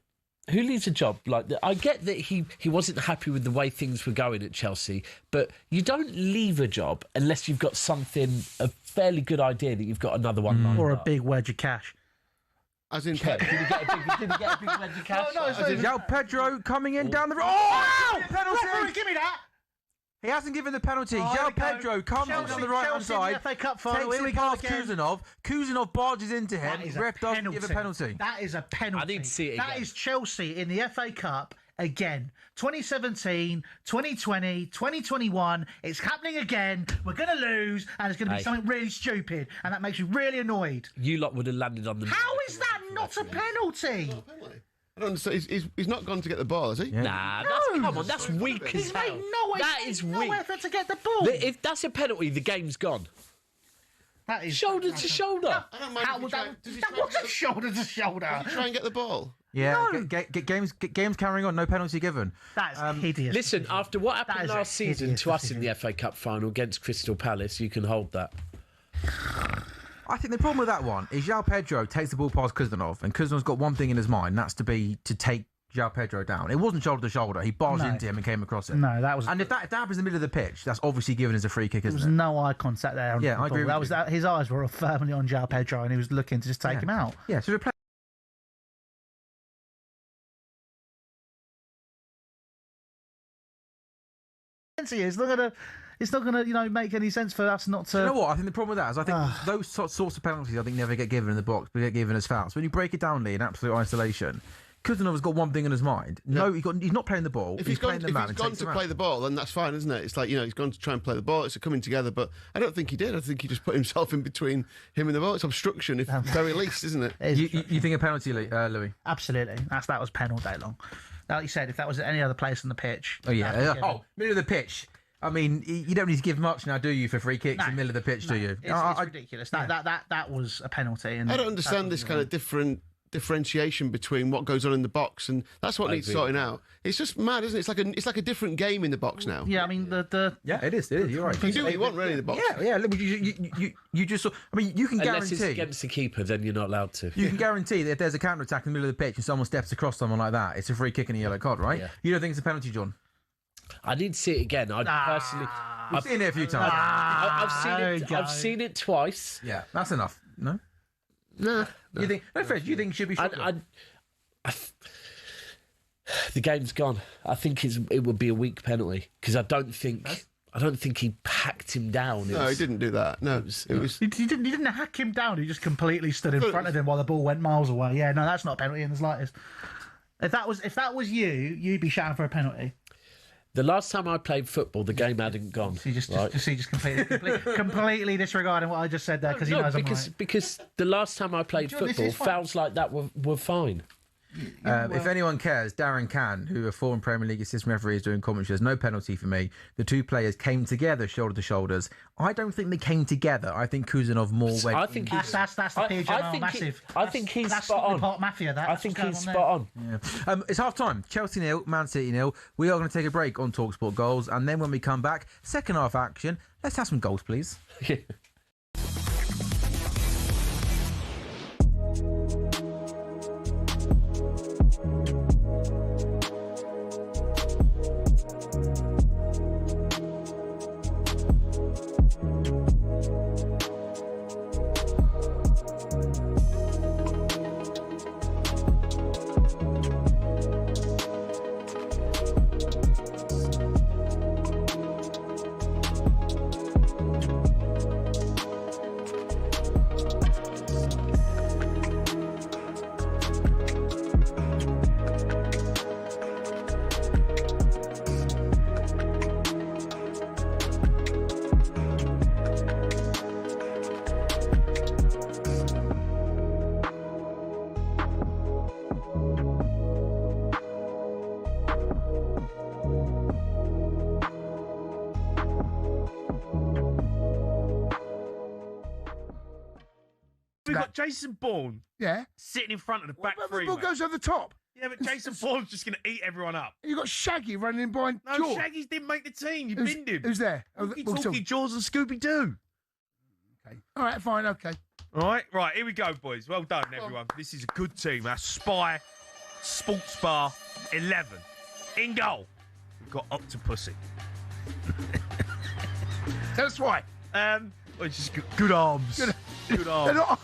Who leaves a job like that? I get that he wasn't happy with the way things were going at Chelsea, but you don't leave a job unless you've got a fairly good idea that you've got another one lined or a up. big wedge of cash. As in Pep. Did he get a big wedge of cash? No, João Pedro coming in down the road. Oh! Penalty! Referee, give me that! He hasn't given the penalty. João Pedro comes in on the right-hand side, takes it past Kuzanov. Kuzanov barges into him. Ref doesn't give a penalty. That is a penalty. I need to see it again. That is Chelsea in the FA Cup again. 2017, 2020, 2021. It's happening again. We're going to lose, and it's going to be something really stupid, and that makes you really annoyed. You lot would have landed on the... How is that not a penalty? I don't understand. He's not gone to get the ball, has he? Yeah. Nah, come on, that's weak as hell. That is weak. No effort to get the ball. If that's a penalty, the game's gone. That is shoulder to shoulder. That wasn't shoulder to shoulder. Try and get the ball. Yeah, games carrying on, no penalty given. That's hideous. Listen, after what happened last season to us in the FA Cup final against Crystal Palace, you can hold that. I think the problem with that one is João Pedro takes the ball past Kuzanov, and Kuzanov's got one thing in his mind, and that's to take João Pedro down. It wasn't shoulder to shoulder. He barged into him and came across it. No, that was. And if that happens in the middle of the pitch, that's obviously given as a free kick, isn't it? There was no eye contact there. Yeah, I agree with you. His eyes were firmly on João Pedro, and he was looking to just take him out. Yeah, so replay. It's not gonna, make any sense for us not to. You know what? I think the problem with that is I think those sorts of penalties never get given in the box, but get given as fouls. When you break it down, Lee, in absolute isolation, Kuzanov's got one thing in his mind. No, he's not playing the ball. If he's gone to play the ball, then that's fine, isn't it? It's like, he's gone to try and play the ball. It's a coming together, but I don't think he did. I think he just put himself in between him and the ball. It's obstruction, if very least, isn't it? You think a penalty, Louis? Absolutely. That was pen all day long. Like you said, if that was at any other place on the pitch. Oh, yeah. Middle of the pitch. I mean, you don't need to give much now, do you, for free kicks in the middle of the pitch, do you? It's ridiculous. That was a penalty. And I don't understand this kind of differentiation between what goes on in the box, and that's what needs sorting out. It's just mad, isn't it? It's like a different game in the box now. Yeah, I mean it is. You're right. You can do what you want really in the box. Yeah. You just. I mean, you can Unless guarantee it's against the keeper, then you're not allowed to. You can guarantee that if there's a counter attack in the middle of the pitch and someone steps across someone like that, it's a free kick and a yellow card, right? Yeah. You don't think it's a penalty, John? I did see it again. Personally, I've seen it a few times. I've seen it twice. Yeah, that's enough. No. No. You think? No, Fred. You think it should be? The game's gone. I think it would be a weak penalty because I don't think he hacked him down. No, he didn't do that. No, it was. He didn't hack him down. He just completely stood in front of him while the ball went miles away. Yeah, no, that's not a penalty in the slightest. If that was you, you'd be shouting for a penalty. The last time I played football, the game hadn't gone. So just completely disregarding what I just said there because he knows I'm right. Because the last time I played football, fouls like that were fine. If anyone cares, Darren Cann, who a former Premier League assistant referee, is doing commentary. There's no penalty for me. The two players came together shoulder to shoulders. I don't think they came together. I think Kuzanov more went. I think that's the PGMOL massive. I think he's spot on. Part mafia. I think he's spot on. Yeah. It's half time. Chelsea 0, Man City 0. We are going to take a break on talkSPORT Goals, and then when we come back, second half action. Let's have some goals, please. We've got Jason Bourne sitting in front of the back three. The ball goes over the top. Yeah, but Jason Bourne's just going to eat everyone up. You've got Shaggy running in behind Jaws. Shaggy's didn't make the team. You binned him. Who's there? Talkie, Jaws and Scooby-Doo. Okay. All right, fine, okay. All right, here we go, boys. Well done, everyone. This is a good team. Our Spy Sports Bar 11. In goal, we've got Octopussy. Tell us why. Well, it's just good arms. Good arms.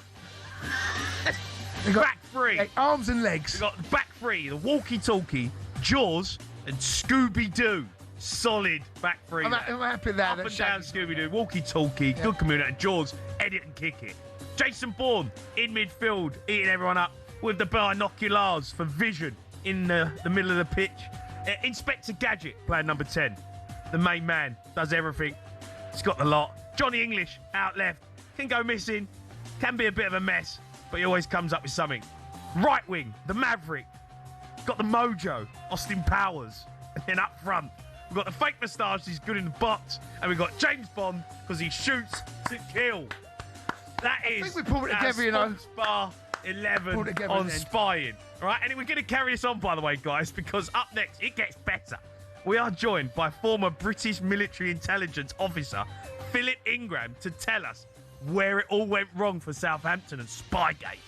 They've got back three. Arms and legs. We've got the back three, the walkie-talkie, Jaws, and Scooby-Doo. Solid back three. I'm happy with that. Up and down Scooby-Doo, walkie-talkie, good community, and Jaws, edit and kick it. Jason Bourne in midfield, eating everyone up with the binoculars for vision in the middle of the pitch. Inspector Gadget, player number 10. The main man, does everything. He's got the lot. Johnny English, out left. Can go missing, can be a bit of a mess, but he always comes up with something. Right wing, the Maverick. Got the mojo, Austin Powers. And then up front, we've got the fake moustache, he's good in the box. And we've got James Bond, because he shoots to kill. That is I think we pulled it together, you know. Bar 11 on spying. All right, and we're going to carry this on, by the way, guys, because up next, it gets better. We are joined by former British military intelligence officer Philip Ingram to tell us where it all went wrong for Southampton and Spygate.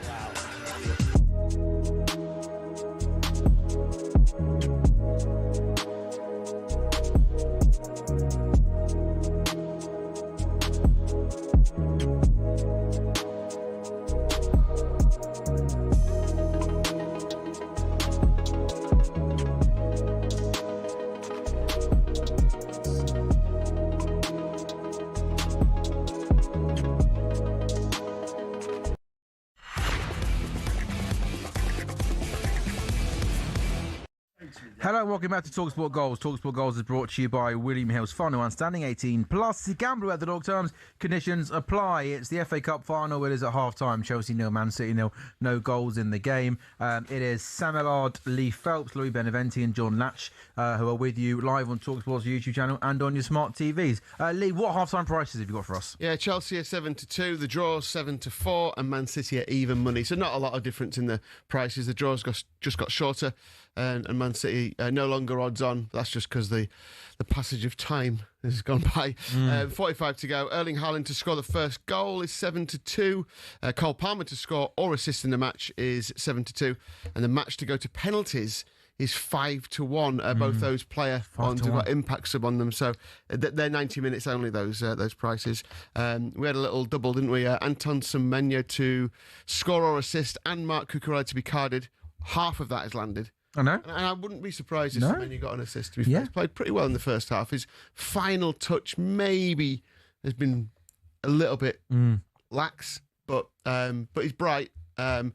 Wow. Hello, welcome back to talkSPORT Goals. talkSPORT Goals is brought to you by William Hill's Final One Standing 18 plus. Gamble at the dog terms. Conditions apply. It's the FA Cup final. It is at half-time. Chelsea 0, Man City 0. No goals in the game. It is Sam Ellard, Lee Phelps, Louis Beneventi and John Latch who are with you live on talkSPORT's YouTube channel and on your smart TVs. Lee, what half-time prices have you got for us? Yeah, Chelsea are 7-2, the draw 7-4 and Man City are even money. So not a lot of difference in the prices. The draws just got shorter. And Man City no longer odds on. That's just because the passage of time has gone by. 45 to go. Erling Haaland to score the first goal is 7-2. Cole Palmer to score or assist in the match is 7-2. And the match to go to penalties is 5-1. Both those player ones have got impact sub on them. So they're 90 minutes only, those prices. We had a little double, didn't we? Anton Semenyo to score or assist and Mark Cucurella to be carded. Half of that has landed. I know. And I wouldn't be surprised if Semenyo got an assist. To be fair. He's played pretty well in the first half. His final touch maybe has been a little bit lax, but he's bright. It's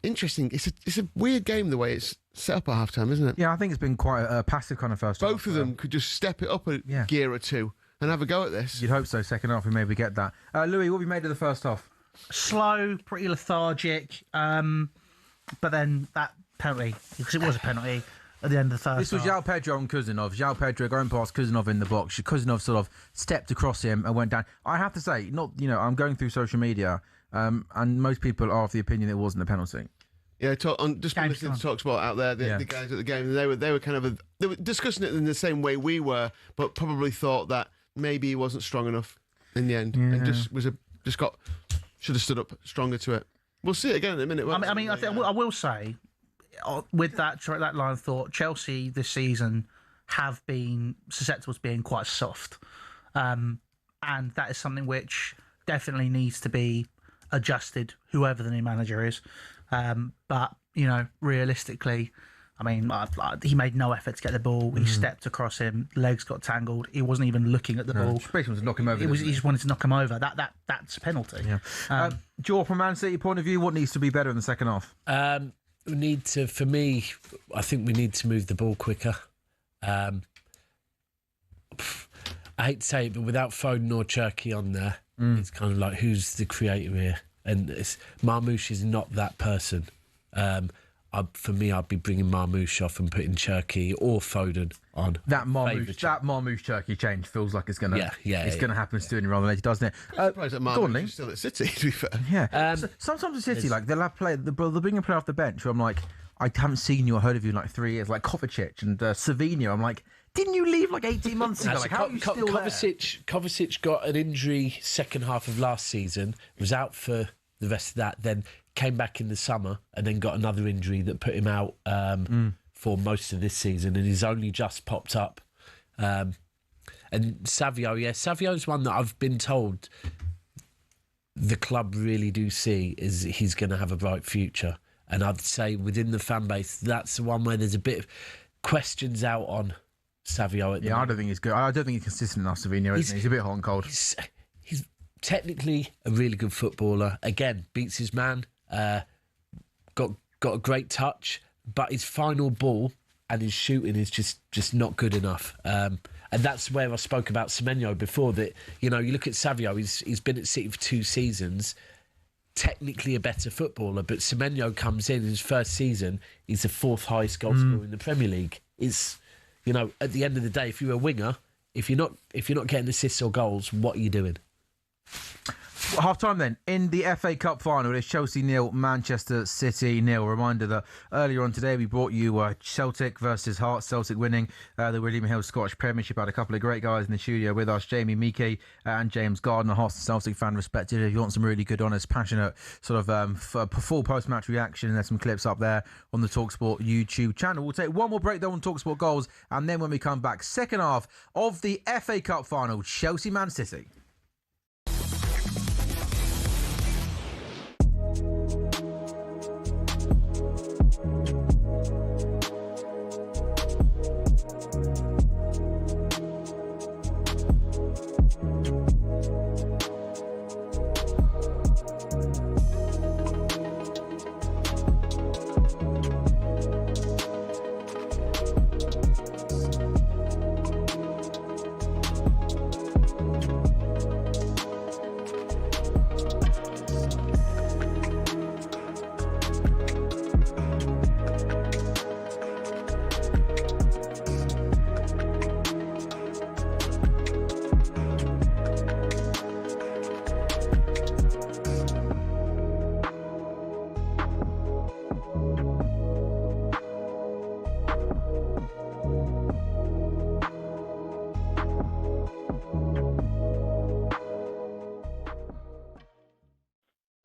interesting. It's a weird game the way it's set up at half time, isn't it? Yeah, I think it's been quite a passive kind of first half. Both of them could just step it up a gear or two and have a go at this. You'd hope so. Second half, we maybe get that. Louis, what have you made of the first half? Slow, pretty lethargic, but then that penalty, because it was a penalty at the end of the first This was half. João Pedro and Kuzanov. João Pedro going past Kuzanov in the box. Kuzanov sort of stepped across him and went down. I have to say, I'm going through social media, and most people are of the opinion it wasn't a penalty. Yeah, just listening to talkSPORT out there, the guys at the game, they were discussing it in the same way we were, but probably thought that maybe he wasn't strong enough in the end, and should have stood up stronger to it. We'll see it again in a minute. I will say, with that line of thought, Chelsea this season have been susceptible to being quite soft, and that is something which definitely needs to be adjusted, whoever the new manager is. But realistically, he made no effort to get the ball. He stepped across him, legs got tangled. He wasn't even looking at the ball. Basically, wanted to knock him over. He just wanted to knock him over. That's a penalty. Yeah. Joe, from Man City point of view, what needs to be better in the second half? We need to, for me, I think we need to move the ball quicker. I hate to say it, but without Foden or Cherky on there, it's kind of like, who's the creator here? And Marmoush is not that person. For me, I'd be bringing Marmoush off and putting Cherky or Foden on. That Marmoush Cherky change feels like it's going to happen sooner rather than later, doesn't it? Surprised that Marmoush is still at City, to be fair. Yeah. Sometimes at City, they'll bring a player off the bench who I'm like, I haven't seen you or heard of you in like 3 years, like Kovacic and Savinho. I'm like, didn't you leave like 18 months ago? Like, how are you still there? Kovacic got an injury second half of last season, was out for the rest of that, then came back in the summer and then got another injury that put him out for most of this season, and he's only just popped up. And Savio's one that I've been told the club really do see is he's going to have a bright future. And I'd say within the fan base, that's the one where there's a bit of questions out on Savio. I don't think he's good. I don't think he's consistent enough, Savinho, isn't he? He's a bit hot and cold. He's technically a really good footballer. Again, beats his man. Got a great touch, but his final ball and his shooting is just not good enough. And that's where I spoke about Semenyo before. That you look at Savio. He's been at City for 2 seasons. Technically a better footballer, but Semenyo comes in his first season. He's the 4th highest goal scorer in the Premier League. It's at the end of the day, if you're a winger, if you're not getting assists or goals, what are you doing? Half time then. In the FA Cup final, it's Chelsea 0, Manchester City 0. Reminder that earlier on today we brought you Celtic versus Hearts. Celtic winning the William Hill Scottish Premiership. Had a couple of great guys in the studio with us, Jamie Meekey and James Gardner, Hearts and Celtic fan respectively. If you want some really good, honest, passionate sort of full post-match reaction, there's some clips up there on the talkSPORT YouTube channel. We'll take one more break though on talkSPORT goals, and then when we come back, second half of the FA Cup final, Chelsea-Man City.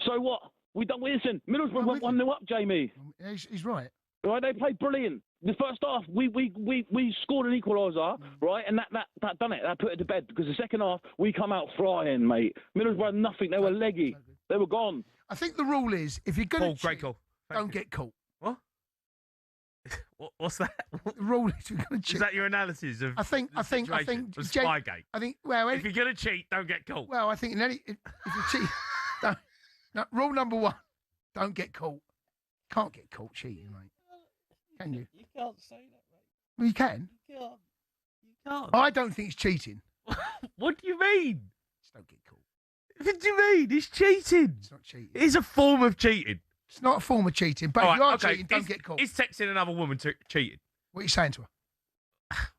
So what? We don't listen. Middlesbrough went 1-0 up, Jamie. He's right. Right, they played brilliant. The first half, we scored an equaliser, right, and that done it. That put it to bed because the second half we come out flying, mate. Middlesbrough had nothing. They were leggy. They were gone. I think the rule is if you're going to great call. don't get caught. What? What's that? The rule is you're going to cheat. Is that your analysis of? I think Spygate. I think well, if you're going to cheat, don't get caught. Well, I think if you cheat, no, rule number one, don't get caught. Can't get caught cheating, mate. Can you? You can't say that, mate. Well, you can. You can't. You can't. I don't think it's cheating. What do you mean? Just don't get caught. What do you mean? It's cheating. It's not cheating. It is a form of cheating. It's not a form of cheating, but if you are cheating, don't get caught. Is texting another woman cheating? What are you saying to her?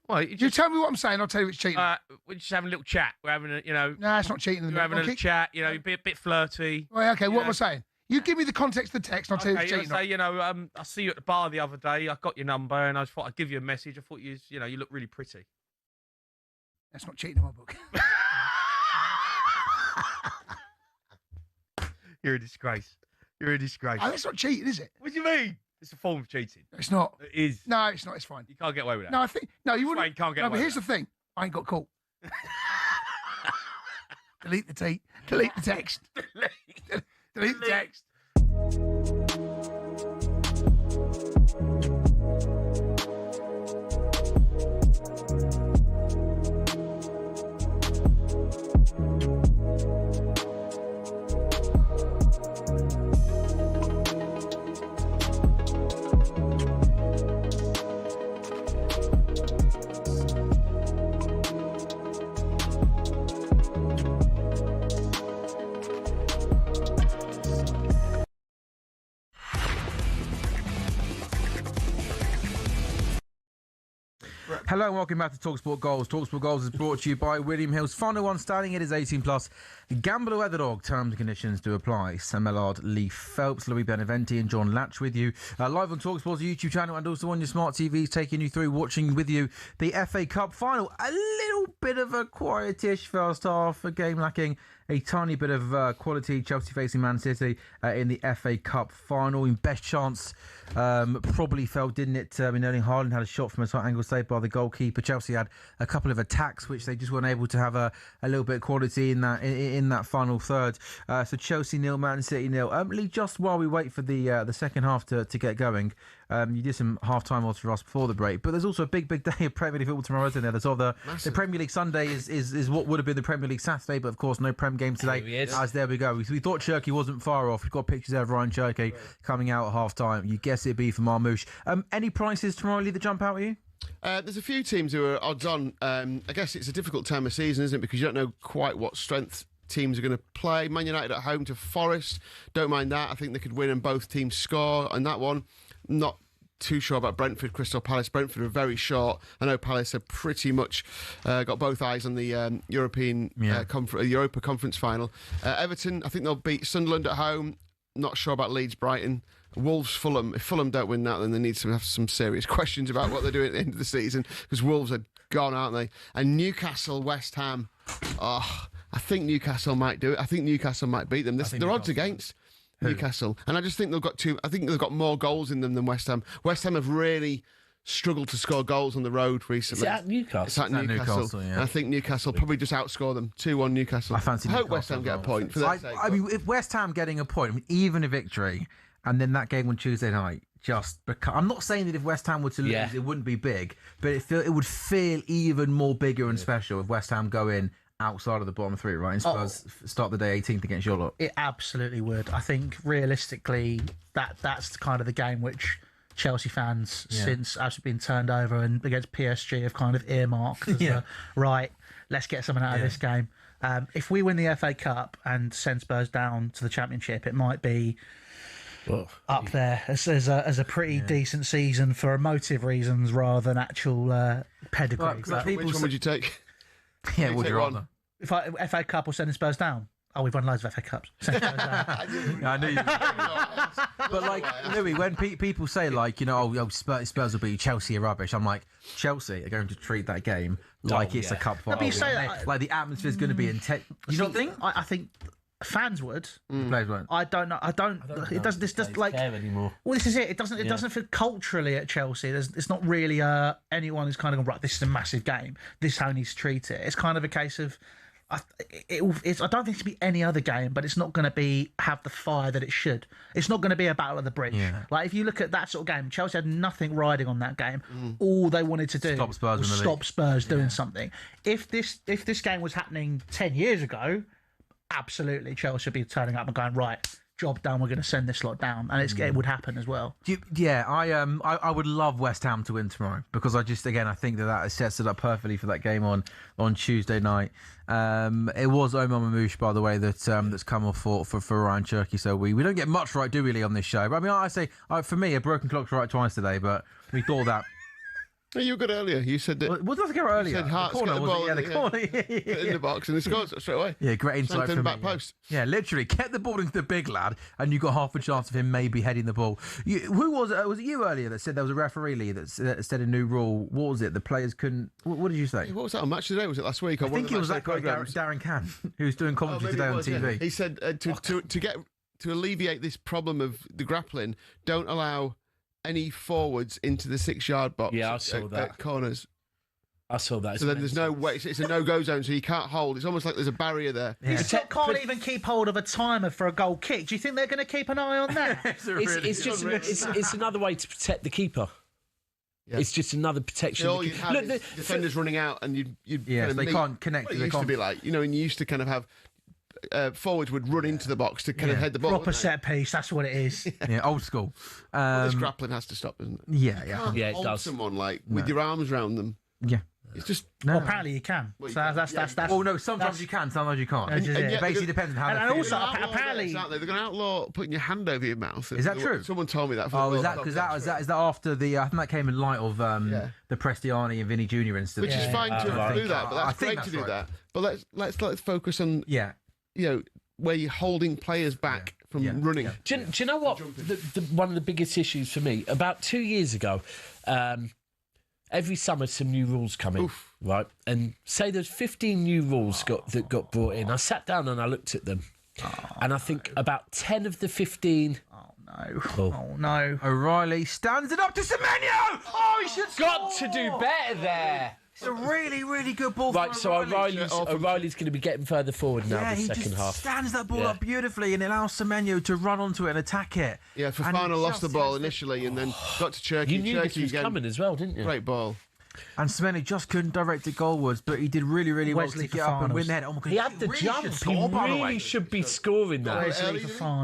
Well, you tell me what I'm saying. I'll tell you it's cheating. We're just having a little chat. We're having a, No, it's not cheating. We're having a little chat. You're a bit flirty. Well, okay. What am I saying? You give me the context of the text, and I'll tell you it's cheating. Say, I see you at the bar the other day. I got your number, and I thought I'd give you a message. I thought you look really pretty. That's not cheating in my book. You're a disgrace. You're a disgrace. Oh, that's not cheating, is it? What do you mean? It's a form of cheating. It's not. It is. No, it's not. It's fine. You can't get away with that. No, I think you wouldn't. You can't get no, away but here's with the thing. I ain't got caught. Delete the text. Delete the text. Delete the text. Hello and welcome back to talkSPORT Goals. talkSPORT Goals is brought to you by William Hill's Final One Standing. It is 18+. Gamble or Weatherdog. Terms and conditions do apply. Sam Ellard, Lee Phelps, Louis Beneventi and John Latch with you. Live on talkSPORT's YouTube channel and also on your smart TVs, taking you through, watching with you the FA Cup final. A little bit of a quietish first half. A game lacking a tiny bit of quality. Chelsea facing Man City in the FA Cup final. In best chance probably fell, didn't it? Erling Haaland had a shot from a tight angle saved by the goalkeeper. Chelsea had a couple of attacks which they just weren't able to have a little bit of quality in that final third. So Chelsea 0, Man City 0. Lee, just while we wait for the second half to get going, you did some half-time odds for us before the break, but there's also a big day of Premier League football tomorrow, isn't there? There's the Premier League Sunday is what would have been the Premier League Saturday, but of course no Prem game today. As there we go. We thought Cherky wasn't far off. We've got pictures there of Ryan Cherky coming out at half-time. You guess it'd be for Marmouche. Any prices tomorrow, Lee, that jump out at you? There's a few teams who are odds on. I guess it's a difficult time of season, isn't it? Because you don't know quite what strength teams are going to play. Man United at home to Forest. Don't mind that. I think they could win and both teams score on that one. Not too sure about Brentford, Crystal Palace. Brentford are very short. I know Palace have pretty much got both eyes on the Europa Conference final. Everton, I think they'll beat Sunderland at home. Not sure about Leeds, Brighton. Wolves, Fulham. If Fulham don't win that, then they need to have some serious questions about what they're doing at the end of the season, because Wolves are gone, aren't they? And Newcastle, West Ham. Oh, I think Newcastle might do it. I think Newcastle might beat them. They're odds against Newcastle, and I just think they've got two. I think they've got more goals in them than West Ham. West Ham have really struggled to score goals on the road recently. Is it at Newcastle? It's at Newcastle. Yeah. And I think Newcastle probably just outscore them 2-1 Newcastle. I fancy. I hope Newcastle West Ham as get a well. point for their sake. I mean, if West Ham getting a point, I mean, even a victory, and then that game on Tuesday night, just because I'm not saying that if West Ham were to lose, it wouldn't be big, but it would feel even more bigger and special if West Ham go in outside of the bottom three, right? And Spurs start the day 18th against your lot. It absolutely would. I think realistically, that's kind of the game which Chelsea fans, since actually been turned over and against PSG, have kind of earmarked as right, let's get something out of this game. If we win the FA Cup and send Spurs down to the Championship, it might be up there as a pretty decent season for emotive reasons rather than actual pedigree. Which one would you take? Yeah, would you rather? If FA Cup or sending Spurs down? Oh, we've won loads of FA Cups. I knew you. But like, Louis, when people say like, Spurs will beat Chelsea are rubbish, I'm like, Chelsea are going to treat that game like it's a cup final. But you say that, like the atmosphere's going to be intense. You don't think? I think fans would. Players won't. I don't know. It doesn't. This doesn't like care anymore. Well, this is it. It doesn't feel culturally at Chelsea. It's not really anyone who's kind of gone, right, this is a massive game. This is how he needs to treat it. It's kind of a case of. I don't think it should be any other game, but it's not going to have the fire that it should. It's not going to be a battle of the bridge. Yeah. Like if you look at that sort of game, Chelsea had nothing riding on that game. All they wanted to do was stop Spurs doing something. If this game was happening 10 years ago, absolutely Chelsea would be turning up and going, right, job done, we're going to send this lot down, and it would happen as well. I would love West Ham to win tomorrow, because I think that sets it up perfectly for that game on Tuesday night. It was Omar Mamouche, by the way, that's come off for Ryan Cherky, so we don't get much right, do we, Lee, on this show? But I mean, I say, for me, a broken clock's right twice today, but we thought that. No, you were good earlier. You said that. What did I get earlier? You said Hart's got the ball the corner. in the box and he scores straight away. Yeah, great insight from the back post. Yeah, literally get the ball into the big lad, and you got half a chance of him maybe heading the ball. Who was it? Was it you earlier that said there was a referee, Lee, that said a new rule? What was it? The players couldn't. What did you say? What was that on Match Today? Was it last week? I think it was that guy Darren Cann who was doing commentary today on TV. Yeah. He said to alleviate this problem of the grappling, don't allow any forwards into the 6-yard box. Yeah, I saw that. At corners. I saw that. So then there's no way. It's a no-go zone, so you can't hold. It's almost like there's a barrier there. Yeah. This can't even keep hold of a timer for a goal kick. Do you think they're going to keep an eye on that? It's another way to protect the keeper. Yeah. It's just another protection. All you have is defenders running out, and you so they can't connect. Well, it used to be like, and you used to kind of have. Forwards would run into the box to kind of head the ball. Proper set piece, that's what it is. Yeah, old school. This grappling has to stop, doesn't it? Yeah. It does. Someone with your arms around them. Yeah. It's just apparently you can. Well, that's. Well, no, sometimes you can, sometimes you can't. It basically depends on how. And also, apparently, they're going to outlaw putting your hand over your mouth. Is that true? Someone told me that. Is that after the? I think that came in light of the Prestiani and Vinny Jr. incident. Which is fine to do that, but that's great to do that. But let's focus on where you're holding players back from running. Yeah. Do you know what? One of the biggest issues for me, about 2 years ago, every summer some new rules come in, right? And say there's 15 new rules that got brought in. I sat down and I looked at them, and I think about 10 of the 15... Oh no. O'Reilly stands it up to Semenyo! Oh, he should got to do better there. It's a really, really good ball. Right, so O'Reilly's going to be getting further forward now the second half. He stands that ball up beautifully and allows Semenyo to run onto it and attack it. Yeah, Fofana lost the ball initially and then got to Cherky. You knew this was coming as well, didn't you? Great ball. And Semenyo just couldn't direct it goalwards, but he did really, really well to get up and win that. Oh my God, he had the jump. He really should be scoring that.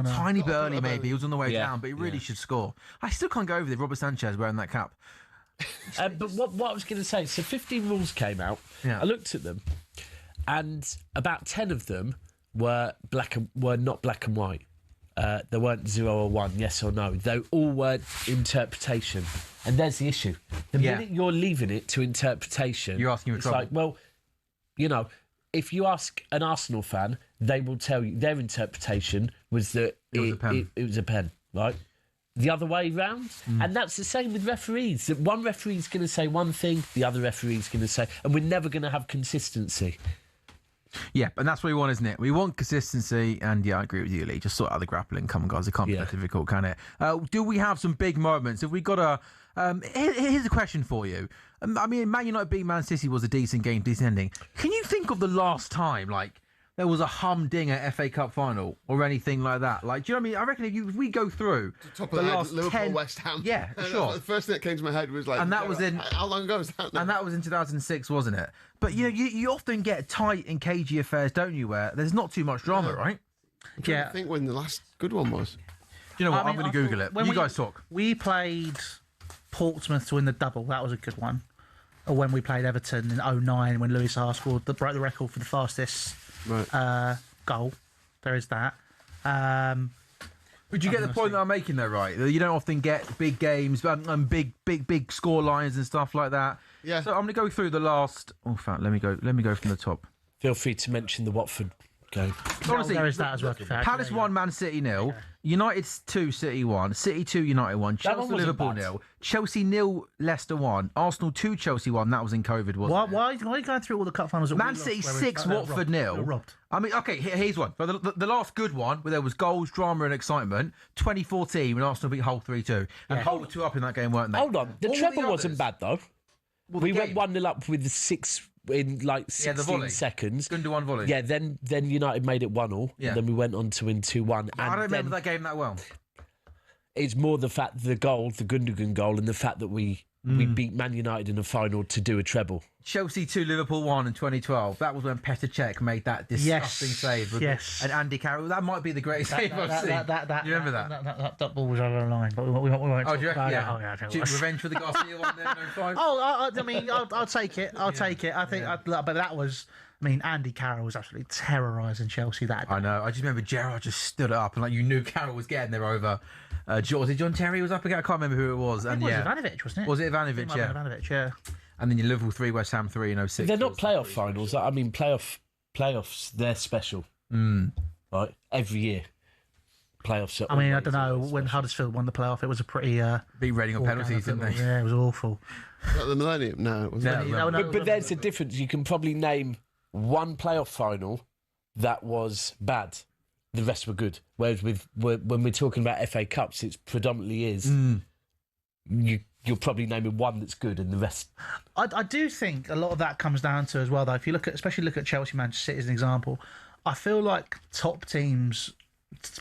Tiny bit early, maybe. He was on the way down, but he really should score. I still can't go over with Robert Sanchez wearing that cap. But what I was going to say, so 15 rules came out. Yeah. I looked at them, and about 10 of them were not black and white. There weren't 0 or 1, yes or no. They all were interpretation. And there's the issue. The minute you're leaving it to interpretation, you're asking for it's trouble. like, well, you know, if you ask an Arsenal fan, they will tell you their interpretation was that it was a pen, right? The other way round. And that's the same with referees. That one referee's going to say one thing, the other referee's going to say, and we're never going to have consistency. Yeah, and that's what we want, isn't it? We want consistency, and I agree with you, Lee. Just sort out the grappling. Come on, guys, it can't be that difficult, can it? Do we have some big moments? Have we got a... here's a question for you. I mean, Man United beating Man City was a decent game, decent ending. Can you think of the last time, like, there was a humdinger FA Cup final or anything like that? Like, do you know what I mean? I reckon if we go through Top the of last Liverpool, 10... West Ham. Yeah, sure. The first thing that came to my head was like... And that was in... How long ago was that? And that was in 2006, wasn't it? But, you know, you often get tight and cagey affairs, don't you, where there's not too much drama, right? I'm trying to think when the last good one was. Do you know what? I'm going to Google it. You guys talk. We played Portsmouth to win the double. That was a good one. Or when we played Everton in 2009 when Louis Saha broke the record for the fastest goal. There is that. Would you get the point that I'm making there, right? You don't often get big games and big score lines and stuff like that. Yeah. So I'm going to go through the last... Oh, in fact, let me go from the top. Feel free to mention the Watford game. Honestly, there is that as well. Palace 1, Man City 0. United 2, City 1. City 2, United 1. Chelsea, Liverpool 0. Chelsea 0, Leicester 1. Arsenal 2, Chelsea 1. That was in COVID, wasn't it? Why are you going through all the cup finals? Man City 6, Watford 0. Robbed. I mean, okay, here's one. But the last good one, where there was goals, drama and excitement, 2014 when Arsenal beat Hull 3-2. And Hull were 2 up in that game, weren't they? Hold on. The treble wasn't bad, though. Well, we went 1-0 up with the 6 in like 16 seconds. Gundogan volley. Yeah, then United made it 1-1. Yeah. And then we went on to win 2-1. I don't remember that game that well. It's more the fact the Gundogan goal, and the fact that we beat Man United in the final to do a treble. Chelsea 2, Liverpool 1 in 2012. That was when Petr Cech made that disgusting save. And Andy Carroll. That might be the greatest save I've seen. You remember that? That ball was on the line, but we won't do you reckon? yeah. Revenge for the Garcia one there, 05? I mean, I'll take it. I'll take it. I think, but that was... I mean, Andy Carroll was absolutely terrorising Chelsea that day. I know. I just remember Gerrard just stood up and like you knew Carroll was getting there over. Was it John Terry was up again? I can't remember who it was. It was Ivanovic, wasn't it? Was it Ivanovic? Yeah. Ivanovic, yeah. And then your Liverpool 3, West Ham 3 in 06. They're not playoff finals. I mean, playoffs. They're special. Right, every year. Playoffs. I mean, I don't know when Huddersfield won the playoff. It was a pretty beat Reading on penalties, didn't they? Yeah, it was awful. Not the Millennium? No, it wasn't. But there's a difference. You can probably name one playoff final that was bad. The rest were good. Whereas when we're talking about FA Cups, it's predominantly is. You're probably naming one that's good and the rest. I do think a lot of that comes down to as well, though. If you especially look at Chelsea, Manchester City as an example, I feel like top teams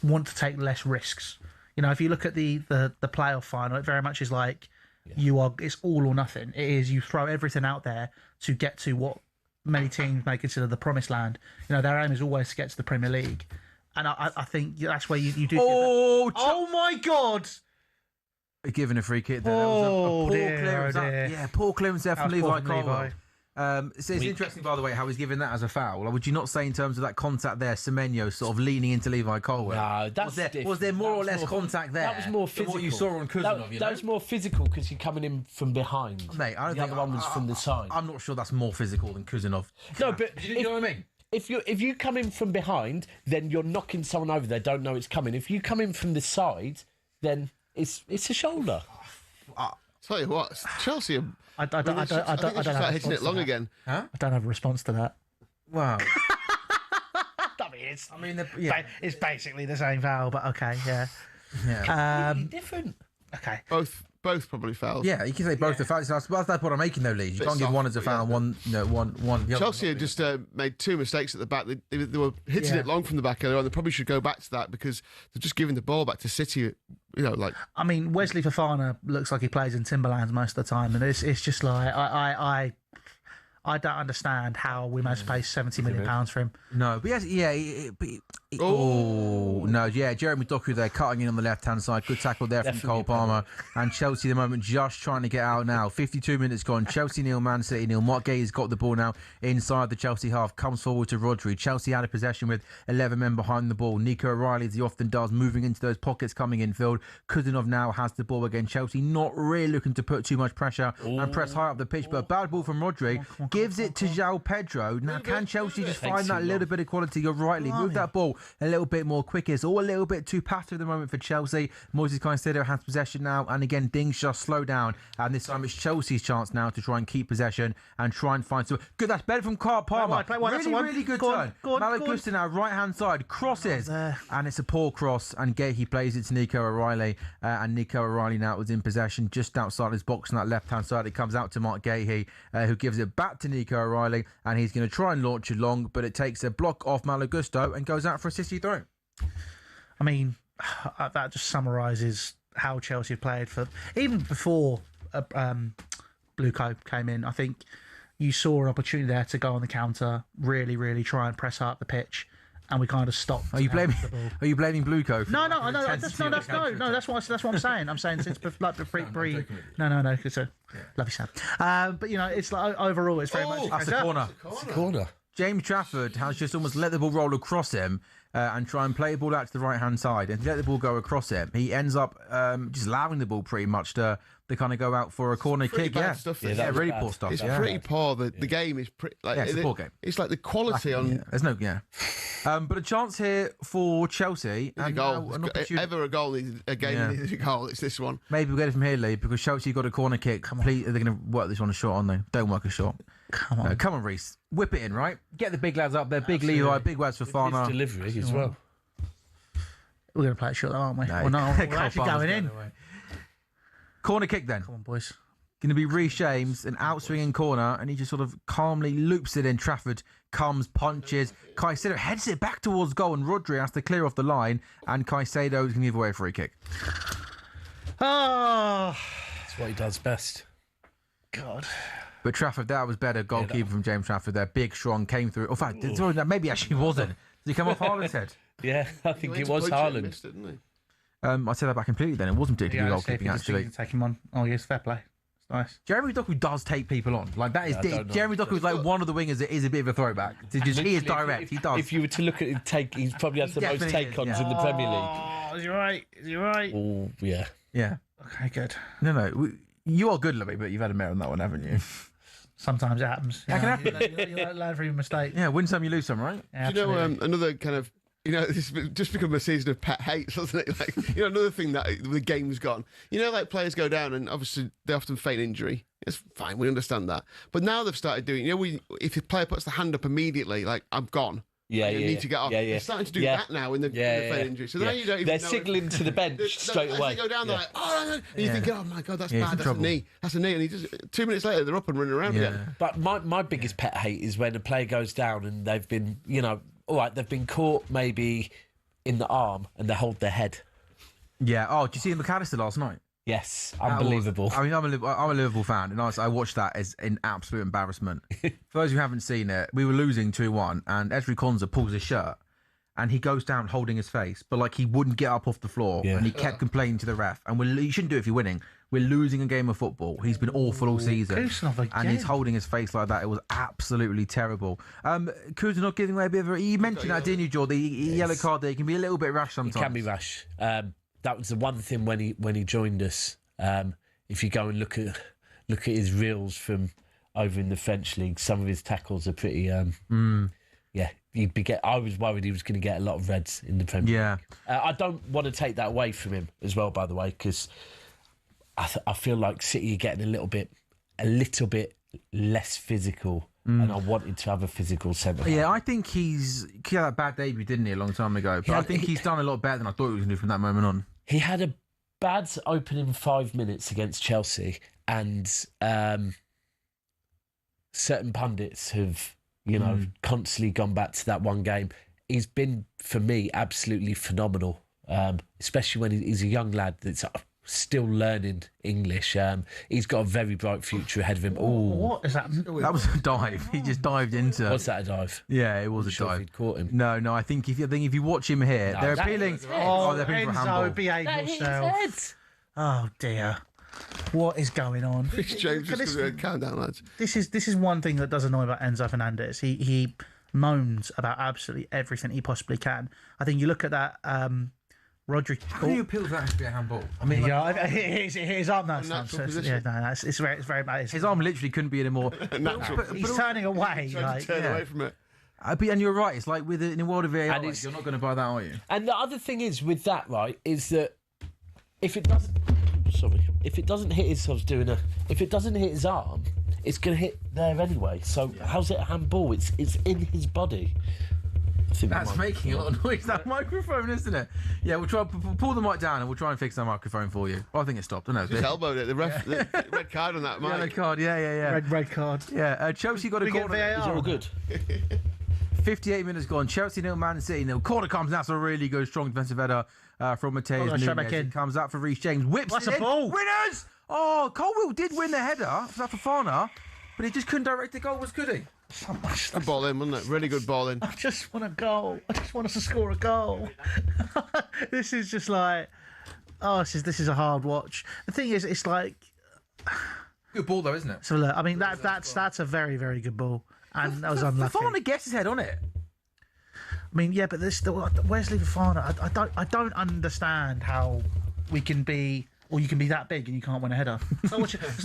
want to take less risks. You know, if you look at the playoff final, it very much is like it's all or nothing. It is you throw everything out there to get to what many teams may consider the promised land. You know, their aim is always to get to the Premier League. And I think that's where you do... Oh my God! Giving a free kick there. Poor clearance. Yeah, poor clearance there from Levi Colwill. It's interesting, by the way, how he's given that as a foul. Would you not say in terms of that contact there, Semenyo sort of leaning into Levi Colwill? No, that's was there more or less contact there? That was more physical. What you saw on Kuzanov, that was more physical because you're coming in from behind. Mate, I don't think the other one was from the side. I'm not sure that's more physical than Kuzanov. No, but you know what I mean? If you come in from behind, then you're knocking someone over. They don't know it's coming. If you come in from the side, then it's a shoulder. Tell you what, Chelsea. I don't have hitting it long again. Huh? I don't have a response to that. Wow. It's basically the same foul, but okay, yeah. Really different. Okay. Both probably fouls. Yeah, you can say both are fouls. That's the point I'm making, though, Lee. You can't give one as a foul and one the other. Chelsea had just made 2 mistakes at the back. They were hitting it long from the back earlier on. They probably should go back to that because they're just giving the ball back to City. You know, like. I mean, Wesley Fofana looks like he plays in Timberlands most of the time, and it's just like I don't understand how we managed to pay £70 million for him. No, but he Oh, no, yeah, Jeremy Doku there cutting in on the left-hand side. Good tackle there from Cole Palmer. And Chelsea, at the moment, just trying to get out now. 52 minutes gone. Chelsea nil, Man City nil. Mark Gay has got the ball now inside the Chelsea half. Comes forward to Rodri. Chelsea out of possession with 11 men behind the ball. Nico O'Reilly, as he often does, moving into those pockets coming infield. Kuzunov now has the ball again. Chelsea not really looking to put too much pressure and press high up the pitch. But a bad ball from Rodri gives it to João Pedro. Now, can Chelsea just find that little bit of quality? O'Reilly move that ball a little bit more quick. It's all a little bit too passive at the moment for Chelsea. Moises Caicedo has possession now, and again things just slow down, and this time it's Chelsea's chance now to try and keep possession and try and find some good. That's better from Carl Palmer. Really good turn. Malagusta now right hand side crosses, and it's a poor cross, and Gahey plays it to Nico O'Reilly, and Nico O'Reilly now was in possession just outside his box on that left hand side. It comes out to Mark Gahey, who gives it back to Nico O'Reilly, and he's going to try and launch it long, but it takes a block off Malagusto and goes out for a City throw. I mean, that just summarises how Chelsea played for even before Blue Coat came in. I think you saw an opportunity there to go on the counter, really try and press up the pitch, and we kind of stopped. Are you blaming Blue Coat? No. That's what I'm saying. I'm saying since like the free. No. Because love you, Sam. But you know, it's like overall, it's very much. That's a corner. It's a corner. James Trafford has just almost let the ball roll across him and try and play the ball out to the right-hand side. And to let the ball go across him, he ends up just allowing the ball pretty much to kind of go out for a corner kick. Really poor stuff. It's pretty poor. The game is pretty. Like, it's a poor game. It's like the quality on. There's no. But a chance here for Chelsea. And a goal. Ever a goal, a game needed a goal. It's this one. Maybe we'll get it from here, Lee, because Chelsea got a corner kick. Please, they're going to work this one a shot, aren't they? Don't work a shot. Come on. Come on, Reece. Whip it in, right? Get the big lads up there. Big Levi, big Waz Fofana. Delivery as well. We're going to play it short, aren't we? No. Well, no, we're actually going in. Corner kick then. Come on, boys. Going to be Reece James, an outswinging corner, and he just sort of calmly loops it in. Trafford comes, punches. Caicedo heads it back towards goal, and Rodri has to clear off the line, and Caicedo is going to give away a free kick. Oh, that's what he does best. God. But Trafford, that was better goalkeeper from James Trafford there. Big, strong, came through. In fact, maybe actually wasn't. Did he come off Haaland's head? Yeah, I think it was Haaland. I said that back completely then. It wasn't particularly goalkeeping, actually. Take him on. Oh, yes, fair play. It's nice. Jeremy Doku does take people on. Like, that is... Jeremy Doku is like one of the wingers that is a bit of a throwback. He is direct. He does. If you were to look at his take, he's probably has the most take-ons in the Premier League. Oh, is he right? Is he right? Oh, yeah. Yeah. Okay, good. No. You are good, Louis, but you've had a merit on that one, haven't you? Sometimes it happens. That can happen. You learn from your mistake. Yeah, win some, you lose some, right? Yeah, do you know another kind of, it's just become a season of pet hate, hasn't it? Like, another thing that the game's gone. Like players go down and obviously they often feign injury. It's fine, we understand that. But now they've started doing, if a player puts the hand up immediately, like, I'm gone. You need to get off. They're starting to do that now in the feign injury. So now you don't even They're signalling to the bench straight away. As they go down, they're like, oh, and you think, oh my God, that's bad. That's a knee. That's a knee. And he just 2 minutes later, they're up and running around again. But my biggest pet hate is when a player goes down and they've been, all right, they've been caught maybe in the arm and they hold their head. Yeah. Oh, did you see McAllister last night? Yes, unbelievable. I'm a Liverpool fan, and I watched that as an absolute embarrassment. For those who haven't seen it, we were losing 2-1, and Ezri Konsa pulls his shirt, and he goes down holding his face, but like he wouldn't get up off the floor, and he kept complaining to the ref. And you shouldn't do it if you're winning. We're losing a game of football. He's been awful all season, and he's holding his face like that. It was absolutely terrible. Kuzunov giving away a bit of you mentioned that, didn't you, George? The yellow card there can be a little bit rash sometimes. It can be rash. That was the one thing when he joined us. If you go and look at his reels from over in the French league, some of his tackles are pretty. I was worried he was going to get a lot of reds in the Premier League. I don't want to take that away from him as well, by the way, because I feel like City are getting a little bit less physical. And I wanted to have a physical centre. Yeah, I think he had a bad debut, didn't he, a long time ago? But I think he's done a lot better than I thought he was going to do from that moment on. He had a bad opening 5 minutes against Chelsea, and certain pundits have, constantly gone back to that one game. He's been, for me, absolutely phenomenal, especially when he's a young lad that's still learning English. He's got a very bright future ahead of him. Oh, what is that? That was a dive. He just dived into. Was that a dive? Yeah, it was a Sure if dive. he'd caught him. No. I think if you watch him here, No, they're that appealing. was his Oh, they're appealing for handball. Enzo, behave That hit his yourself. head. Oh dear, what is going on? Rich James just calm down, lads. This is one thing that does annoy about Enzo Fernandez. He moans about absolutely everything he possibly can. I think you look at that. Rodri. How do you appeal for that to be a handball? I mean, his arm. No, it's very bad. His arm literally couldn't be any more. He's turning away. Trying to turn away from it. And you're right. It's like in the world of VAR, And you're not going to buy that, are you? And the other thing is with that, right, is that if it doesn't hit his, if it doesn't hit his arm, it's going to hit there anyway. So how's it a handball? It's in his body. That's making a lot of noise, that microphone, isn't it? Yeah, we'll try pull the mic down and we'll try and fix that microphone for you. Well, I think it stopped. I don't know. Just elbowed it. The ref, the red card on that mic. Yellow card, yeah. Red card. Yeah, Chelsea got a corner. Is it all good? 58 minutes gone. Chelsea 0, Man City 0. Corner comes. That's a really good, strong defensive header from Mateus Nunes. It comes out for Reece James. Whips That's it a ball. Winners! Oh, Colwill did win the header for Fofana, but he just couldn't direct the goal, could he? A ball in, wasn't it? Really good ball in. I just want a goal. I just want us to score a goal. This is just like, this is a hard watch. The thing is, it's like good ball though, isn't it? So look, I mean that's a very, very good ball, and that was unlucky. Fofana gets his head on it. I mean, yeah, but there's still Wesley Fofana. I don't understand how we can be. Or you can be that big and you can't win a header. It's like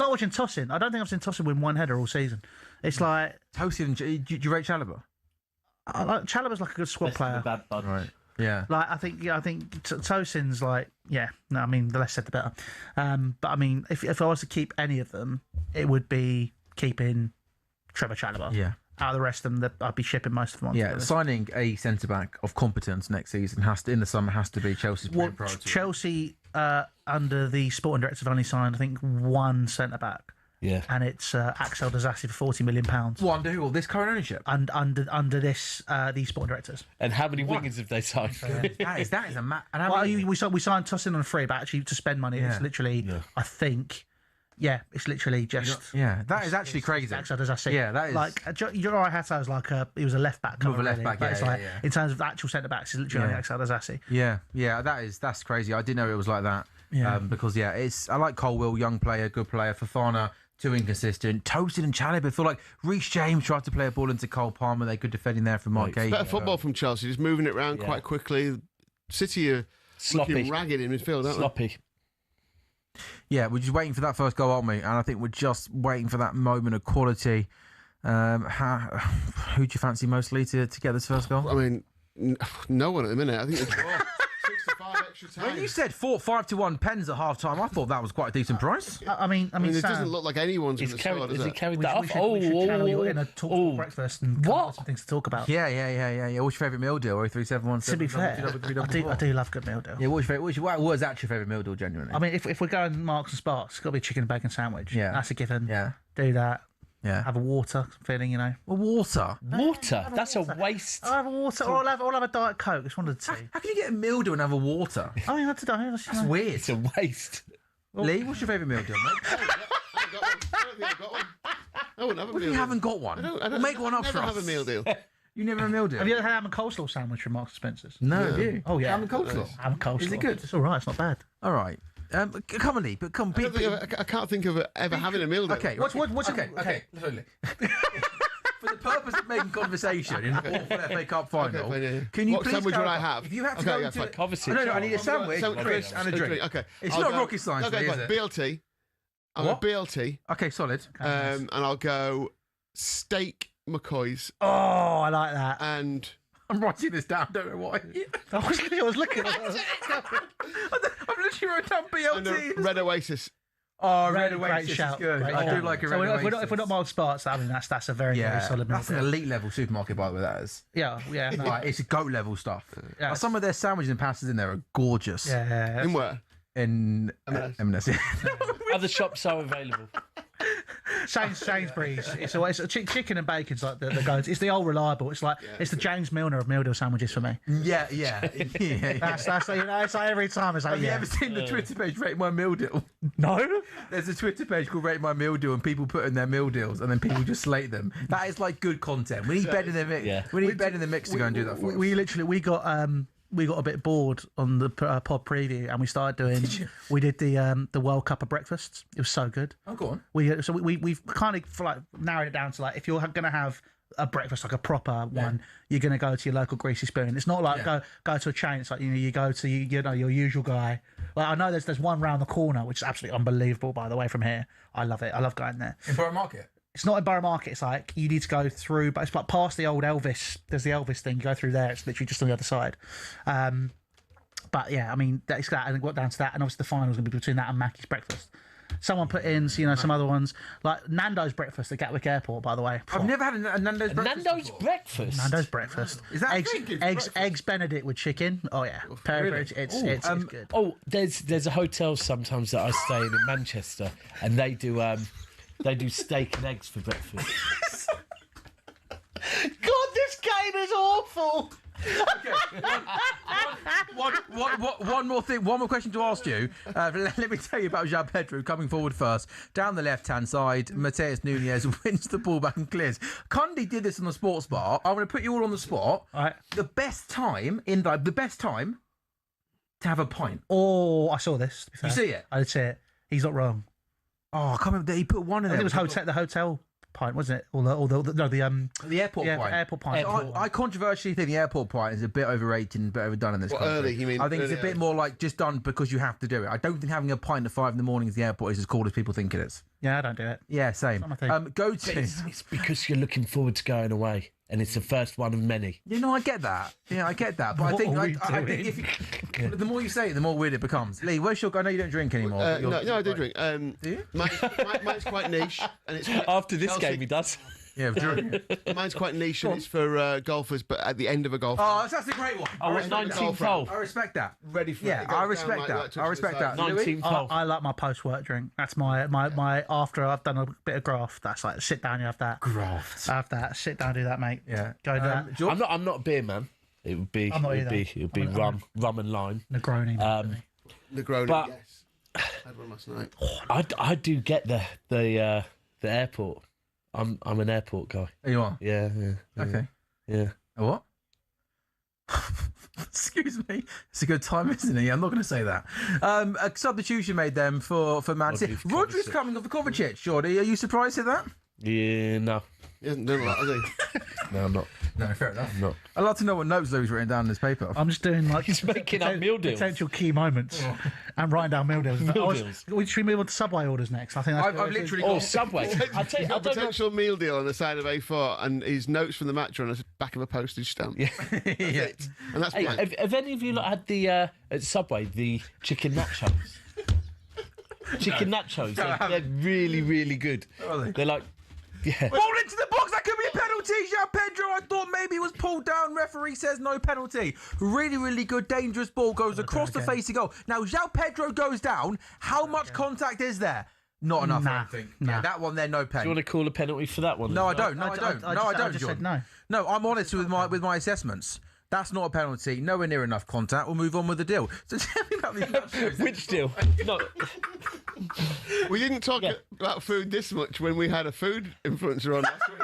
watching Tosin. I don't think I've seen Tosin win one header all season. It's like Tosin. Do you rate Chalobah? Chalobah's like a good squad player. Bad bud. Right. Yeah. Like I think Tosin's like No, I mean the less said the better. But I mean if I was to keep any of them, it would be keeping Trevor Chalobah. Yeah. Out of the rest of them, I'd be shipping most of them on. Yeah, signing a centre back of competence next season in the summer has to be Chelsea's priority. Chelsea under the sporting director have only signed I think one centre back. Yeah, and it's Axel Disasi for £40 million. Well, under who? This current ownership? And under this these sporting directors. And how many wingers have they signed? that is a we signed Tosin on free, but actually to spend money, it's literally I think. Yeah, it's literally just. Yeah, that is actually crazy. Axel Disasi. Yeah, that is. Like Uriah Hatta was like he was a left back. More of a left back. But it's like in terms of the actual centre backs, it's literally Axel Disasi. Yeah, that's crazy. I didn't know it was like that. Yeah. Because I like Colwill, young player, good player. Fofana, too inconsistent. Tosin and Chalobah, I feel like Reece James tried to play a ball into Cole Palmer. They could defend in there for Mark Gage. Better football from Chelsea, just moving it around quite quickly. City are sloppy, ragged in midfield, aren't sloppy. Yeah, we're just waiting for that first goal, aren't we? And I think we're just waiting for that moment of quality. Who do you fancy mostly to get this first goal? I mean, no one at the minute. I think it's 65 extra time. When you said 5-1 pens at half time, I thought that was quite a decent price. I mean, it doesn't look like anyone's going to score, does it? Carried that off? We should channel you in a talk breakfast and come up with some things to talk about. Yeah. What's your favourite meal deal? 03717. To be fair, I do love good meal deal. Yeah, what's your favourite? What is actually your favourite meal deal, genuinely? I mean, if we're going Marks and Sparks, it's got to be a chicken and bacon sandwich. Yeah. That's a given. Yeah. Do that. Yeah. Have a water feeling, A water? Water? That's a waste. I'll have a water, or I'll have a Diet Coke. It's one of the two. How can you get a meal deal and have a water? I mean, that's weird. It's a waste. Lee, what's your favourite meal deal, mate? I don't got one. I wouldn't have a meal deal. You haven't got one? I don't make one up for us. I never have a meal deal. You never have a meal deal? Have you ever had ham and coleslaw sandwich from Marks and Spencer's? No, have you? Oh, yeah. Ham and coleslaw? Ham and coleslaw. Is it good? It's all right. It's not bad. All right. Come on, Lee, but come. I can't think of ever having a meal deal. Okay. What's okay. For the purpose of making conversation in the awful FA Cup final, can you what please sandwich would I clarify? have? If you have to go into obviously, no, I need a sandwich, Chris, and a drink. Okay, it's not rocket science, okay, is it? BLT. I'm a BLT. Okay, solid. And I'll go steak McCoy's. Oh, I like that. And I'm writing this down. Don't know why. I was looking. I've literally wrote down BLT. And a Red Oasis. Oh, Red Oasis is good. I do like a Red Oasis. If we're not Marks Sparks, I mean that's a very solid meal. That's an elite level supermarket, by the way. That is. Yeah. No. Like, it's goat level stuff. Yeah. Some of their sandwiches and pastas in there are gorgeous. Yeah. In where? In M&S. Other shops are available. Sainsbury's. It's chicken and bacon's like the go. It's the old reliable. It's like it's the James Milner of meal deal sandwiches for me. Yeah. That's it's like every time. It's like, Have you ever seen the Twitter page Rate My Meal Deal? No. There's a Twitter page called Rate My Meal Deal, and people put in their meal deals, and then people just slate them. That is like good content. We need Ben in the mix. We need Ben in the mix to go and do that for us. We got a bit bored on the pod preview, and we started doing. We did the World Cup of breakfasts. It was so good. Oh, go on. We've kind of like narrowed it down to like if you're going to have a breakfast like a proper one, you're going to go to your local greasy spoon. It's not like go to a chain. It's like you go to your usual guy. Like I know there's one round the corner which is absolutely unbelievable. By the way, from here, I love it. I love going there. In Borough Market. It's not in Borough Market. It's like you need to go through, but it's like past the old Elvis. There's the Elvis thing. You go through there. It's literally just on the other side. But yeah, I mean, it's that, and it got down to that, and obviously the final's going to be between that and Mackey's breakfast. Someone put in, some other ones like Nando's breakfast at Gatwick Airport. By the way, I've never had a Nando's breakfast. Nando's breakfast. Is that eggs Benedict with chicken? Oh yeah, Really? It's good. Oh, there's a hotel sometimes that I stay in Manchester, and they do steak and eggs for breakfast. God, this game is awful. One more thing, one more question to ask you. Let me tell you about João Pedro coming forward first. Down the left-hand side, Mateus Nunes wins the ball back and clears. Cundy did this on the sports bar. I'm going to put you all on the spot. All right. The best time to have a pint. Oh, I saw this. To be fair. You see it? I did see it. He's not wrong. Oh, I can't remember. He put one in there. It was the hotel pint, wasn't it? The airport pint. Airport pint. I controversially think the airport pint is a bit overrated and a bit overdone in this country. Early, you mean? I think it's a bit more like just done because you have to do it. I don't think having a pint at 5 a.m. at the airport is as cool as people think it is. Yeah, I don't do it. Yeah, same. Go to. It's because you're looking forward to going away, and it's the first one of many. I get that. Yeah, I get that. But I think if the more you say it, the more weird it becomes. Lee, where's your? I know you don't drink anymore. No, I do drink. Do you? Mine's quite niche, and it's after this game he does. Yeah, mine's quite niche, and it's for golfers, but at the end of a golf. Oh, that's a great one. Oh, 19th hole. I respect that. Ready for yeah, it. I respect that. I respect that. 19th hole. I like my post-work drink. That's my after I've done a bit of graft. That's like sit down, you have that. Graft. Have that. Sit down, do that, mate. Yeah. Go do that. I'm not a beer man. It would be. It would be rum and lime. Negroni. Negroni. But yes. I had one last night. I do get the airport. I'm an airport guy. You are? Yeah. Okay. Yeah. A what? Excuse me. It's a good time, isn't it? I'm not going to say that. A substitution made them for Man City. Rodri's coming off the Kovacic, Jordy. Are you surprised at that? Yeah, no. He hasn't done that, has he? No, I'm not. No, fair enough. I'm not. I'd like to know what notes Lou's written down in his paper. I'm just doing like he's making up meal deals. Potential key moments and writing down meal deals. Should we move on to Subway orders next? I think that's I've literally got Subway. I got a potential meal deal on the side of A4 and his notes from the match are on the back of a postage stamp. Yeah. And that's blank. Have any of you had the at Subway the chicken nachos? Chicken nachos. They're really, really good. They're like. Yeah. Ball into the box. That could be a penalty. João Pedro, I thought maybe it was pulled down. Referee says no penalty. Really, really good, dangerous ball goes across the face of goal. Now, João Pedro goes down. How much contact is there? Not enough, I think. Yeah, that one there, no pen. Do you want to call a penalty for that one? No, I don't. I just said no. No, I'm honest with my assessments. That's not a penalty. Nowhere near enough contact. We'll move on with the deal. So tell me about the which deal? No. We didn't talk about food this much when we had a food influencer on last week.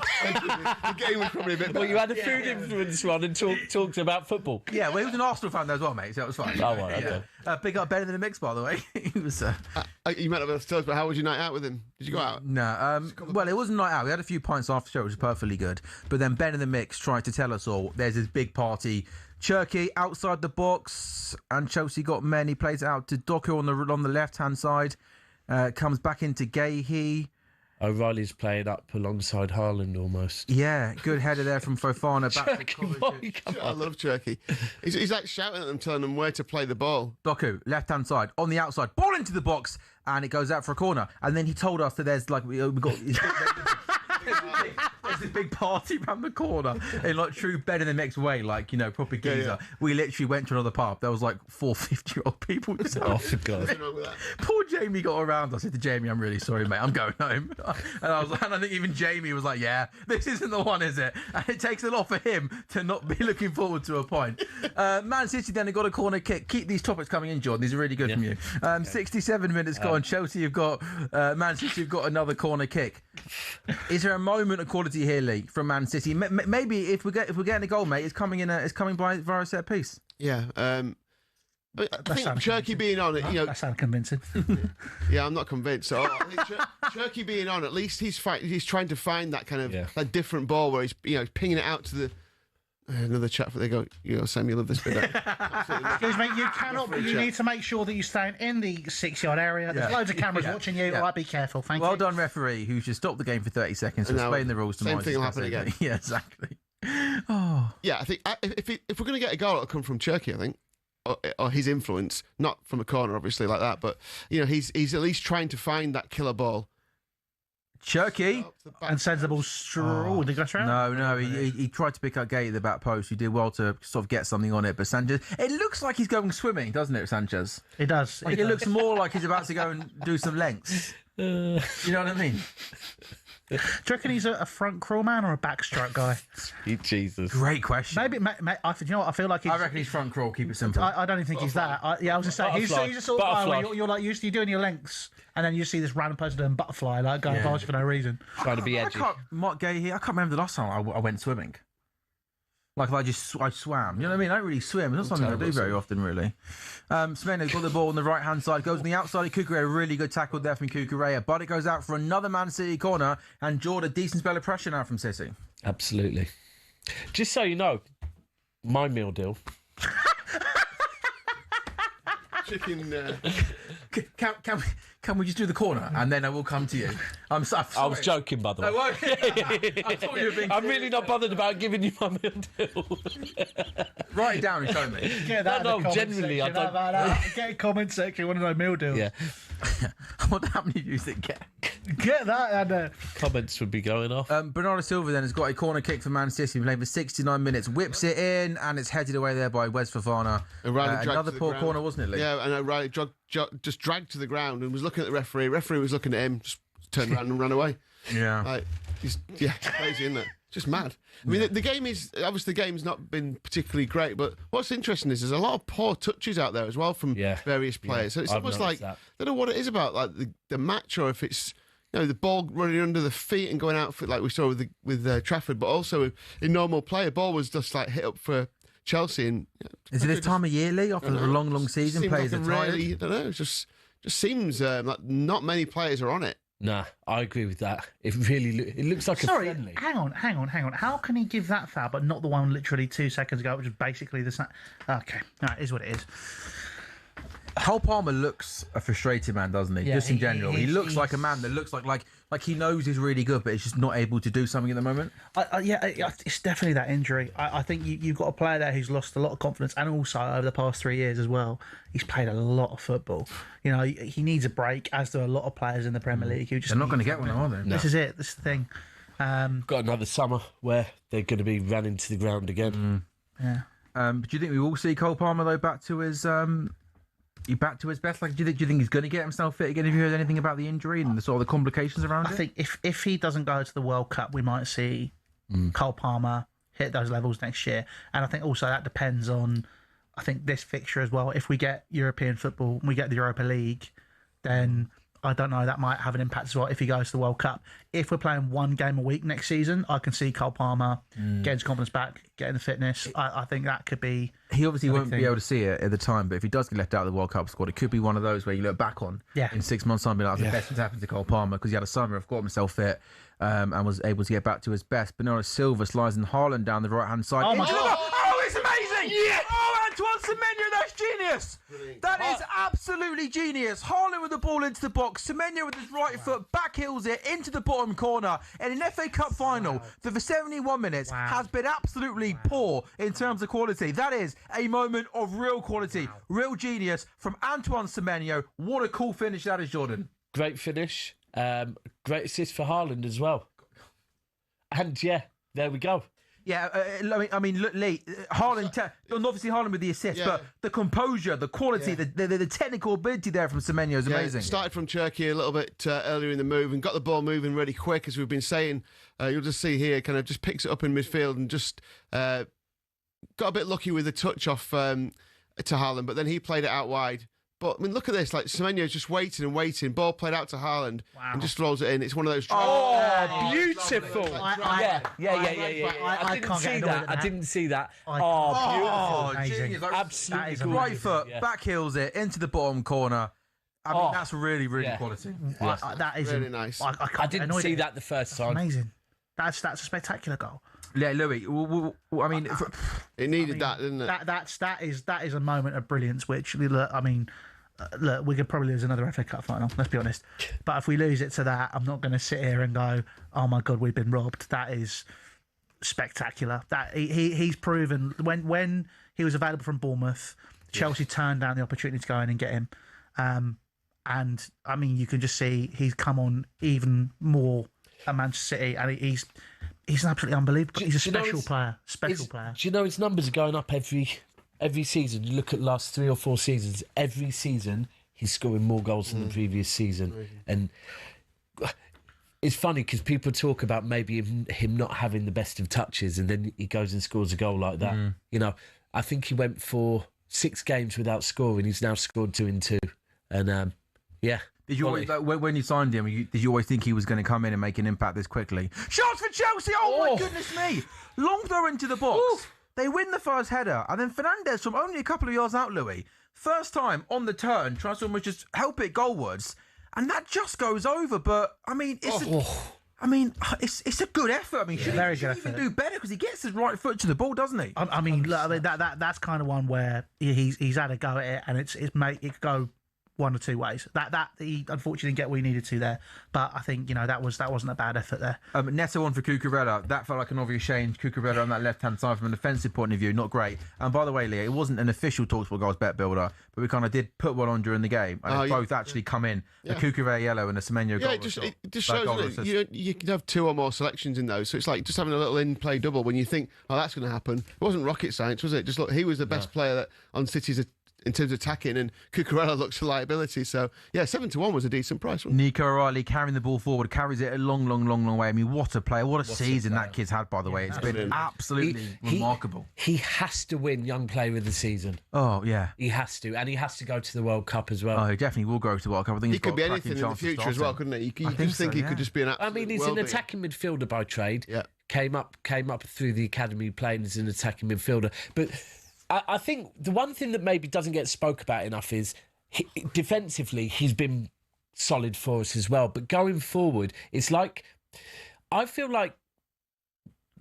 The game was probably a bit better. Well, you had a food influencer on and talked about football. Yeah, well, he was an Arsenal fan there as well, mate, so that was fine. Oh, right, okay. Big up better than the mix, by the way. He was. You might not be able to tell us, but how was your night out with him? Did you go out? No. Well, it wasn't a night out. We had a few pints after the show, which was perfectly good. But then Ben in the mix tried to tell us all there's this big party. Cherky outside the box, and Chelsea got men. He plays it out to Doku on the left-hand side. Comes back into Gahey. O'Reilly's playing up alongside Haaland almost. Yeah, good header there from Fofana. I love Cherky. He's like shouting at them, telling them where to play the ball. Doku, left-hand side, on the outside, ball into the box, and it goes out for a corner. And then he told us that there's like we've got. There's a big party around the corner in like true better than next way, like, you know, proper geezer. We literally went to another pub. There was like 4 50-year-old people. Oh, for God. Poor Jamie got around. I said to Jamie, I'm really sorry, mate. I'm going home. And I think even Jamie was like, yeah, this isn't the one, is it? And it takes a lot for him to not be looking forward to a point. Man City then got a corner kick. Keep these topics coming in, Jordan. These are really good from you. 67 minutes gone. Chelsea have got Man City have got another corner kick. Is there a moment of quality here, Lee, from Man City? Maybe if we're getting a goal, mate, it's coming via a set piece. Yeah. I think Cherky being on it, you know, that sounds convincing. Yeah, I'm not convinced. So I think Cherky being on, at least he's trying to find that kind of that different ball where he's pinging it out to the. Another chat for they go. Sam, you love this bit. Excuse me, you cannot. You need to make sure that you're staying in the 6-yard area. There's loads of cameras watching you. All right, be careful. Thank you. Well done, referee, who should stop the game for 30 seconds to explain the rules to Same thing will happen again. Yeah, exactly. Oh. Yeah, I think if we're going to get a goal, it'll come from Cherky, I think, or his influence, not from a corner, obviously, like that. But he's at least trying to find that killer ball. Cherky and sends the ball did he go straight? No, he tried to pick up Gate at the back post. He did well to sort of get something on it, but Sanchez, it looks like he's going swimming, doesn't it, Sanchez? It does. Like, it looks more like he's about to go and do some lengths. You know what I mean? Do you reckon he's a front crawl man or a backstroke guy? Jesus. Great question. Maybe, you know what? I feel like I reckon he's front crawl, keep it simple. I don't even think he's that. I was just saying, he's a sort of guy where you're like, you're doing your lengths, and then you see this random person doing butterfly, like going past you for no reason. Trying to be edgy. Mark Gay here. I can't remember the last time I went swimming. Like I swam. You know what I mean? I don't really swim. It's not something I do very often, really. Semenyo got the ball on the right-hand side. Goes on the outside of Kukurea. Really good tackle there from Kukurea. But it goes out for another Man City corner. And Jordan, a decent spell of pressure now from City. Absolutely. Just so you know, my meal deal. Chicken. Can we just do the corner and then I will come to you? I was joking, by the way. I thought you were being. I'm really not bothered about giving you my meal deal. Write it down and show me. Get that. No, generally, I don't. Get a comment section. Want to know meal deal? Yeah. I wonder how many views it get. Get that. And comments would be going off. Bernardo Silva then has got a corner kick for Man City. Playing for 69 minutes, whips it in, and it's headed away there by Wes Fofana. Another poor corner, wasn't it, Lee? Yeah, and O'Reilly just dragged to the ground and was looking at the referee. Referee was looking at him, just turned around and ran away. Yeah, like it's crazy, isn't it? Just mad. I mean, the game is obviously the game's not been particularly great, but what's interesting is there's a lot of poor touches out there as well from various players. So it's almost like I don't know what it is about like the match, or if it's the ball running under the feet and going out for, like we saw with Trafford, but also in normal play, a ball was just like hit up for Chelsea. And is it this time of year, Lee? After a long season, players are tired. Really, I don't know. It just seems like not many players are on it. Nah, I agree with that. It really it looks like a friendly. Hang on. How can he give that foul, but not the one literally 2 seconds ago, which is basically the same? Okay, it is what it is. Cole Palmer looks a frustrated man, doesn't he? Yeah, just in general, he looks like a man that looks like he knows he's really good, but he's just not able to do something at the moment. It's definitely that injury. I think you've got a player there who's lost a lot of confidence, and also over the past 3 years as well, he's played a lot of football. He needs a break, as do a lot of players in the Premier League. They're not going to get one, are they? No. This is it. This is the thing. Got another summer where they're going to be running to the ground again. Yeah. But do you think we will see Cole Palmer though back to his best? Like, do you think he's going to get himself fit again? Have you heard anything about the injury and the sort of the complications around it? I think if he doesn't go to the World Cup, we might see Cole Palmer hit those levels next year. And I think also that depends on, I think, this fixture as well. If we get European football, we get the Europa League, then I don't know, that might have an impact as well if he goes to the World Cup. If we're playing one game a week next season, I can see Cole Palmer getting his confidence back, getting the fitness. I think that could be... He obviously won't be able to see it at the time, but if he does get left out of the World Cup squad, it could be one of those where you look back on in 6 months' time and be like, that's the best that's happened to Cole Palmer, because he had a summer, got himself fit, and was able to get back to his best. Bernardo Silva slides in Haaland down the right-hand side. Oh, my God. Oh, it's amazing! Yeah! Oh, Antoine Semenyo, that's genius! That is absolutely genius. Haaland with the ball into the box, Semenyo with his right foot back heels it into the bottom corner, and an FA Cup final that for 71 minutes has been absolutely poor in terms of quality. That is a moment of real quality, real genius from Antoine Semenyo. What a cool finish that is, Jordan. Great finish. Great assist for Haaland as well. And yeah, there we go. Yeah, I mean, look, Lee, Haaland, obviously Haaland with the assist, but the composure, the quality, the technical ability there from Semenyo is amazing. Started from Turkey a little bit earlier in the move and got the ball moving really quick, as we've been saying. You'll just see here, kind of just picks it up in midfield and just got a bit lucky with the touch off to Haaland, but then he played it out wide. But I mean, look at this. Like Semenyo's just waiting and waiting. Ball played out to Haaland and just throws it in. It's one of those. Oh, beautiful! I didn't see that. I didn't see that. Genius! Absolutely, right foot, back heels it into the bottom corner. I mean, that's really, really quality. That is really nice. I didn't see that the first time. Amazing. That's a spectacular goal. Yeah, Louis. I mean, it needed that, didn't it? That is a moment of brilliance. Which look, I mean, look, we could probably lose another FA Cup final. Let's be honest. But if we lose it to that, I'm not going to sit here and go, "Oh my God, we've been robbed." That is spectacular. That he's proven when he was available from Bournemouth, Chelsea turned down the opportunity to go in and get him. And I mean, you can just see he's come on even more at Manchester City, and he's absolutely unbelievable. He's a special player. Do you know his numbers are going up every season? You look at the last 3 or 4 seasons. Every season he's scoring more goals than the previous season, and it's funny because people talk about maybe him not having the best of touches, and then he goes and scores a goal like that. You know, I think he went for 6 games without scoring. He's now scored 2 in 2, and yeah. Did you always, when you signed him, did you always think he was going to come in and make an impact this quickly? Shots for Chelsea! Oh my goodness me! Long throw into the box. Ooh. They win the first header, and then Fernandes from only a couple of yards out, Louis. First time on the turn, tries to almost just help it goalwards, and that just goes over. But I mean, it's a good effort. I mean, should he even do better because he gets his right foot to the ball, doesn't he? I mean, that's kind of one where he's had a go at it, and it could go one or two ways. That he unfortunately didn't get what he needed to there, but I think that wasn't a bad effort there. Neto on for Cucurella. That felt like an obvious change. Cucurella on that left hand side from an offensive point of view, not great. And by the way, Leah, it wasn't an official talkSPORT Goals bet builder, but we kind of did put one on during the game, and both actually come in. A Cucurella yellow and a Semenyo goal. It just shows that you can have 2 or more selections in those, so it's like just having a little in-play double when you think, oh, that's going to happen. It wasn't rocket science, was it? Just look, he was the best player on City's in terms of attacking, and Cucurella looks a liability. So, 7-1 was a decent price. Nico O'Reilly carrying the ball forward, carries it a long way. I mean, what a player. What a season that kid's had, by the way. It's been absolutely remarkable. He has to win Young Player of the Season. Oh, yeah. He has to. And he has to go to the World Cup as well. Oh, he definitely will go to the World Cup. I think he could be anything in the future as well, couldn't he? You just think he could just be an absolute he's an attacking midfielder by trade. Yeah. Came up through the academy playing as an attacking midfielder. But I think the one thing that maybe doesn't get spoke about enough is defensively he's been solid for us as well. But going forward, it's like I feel like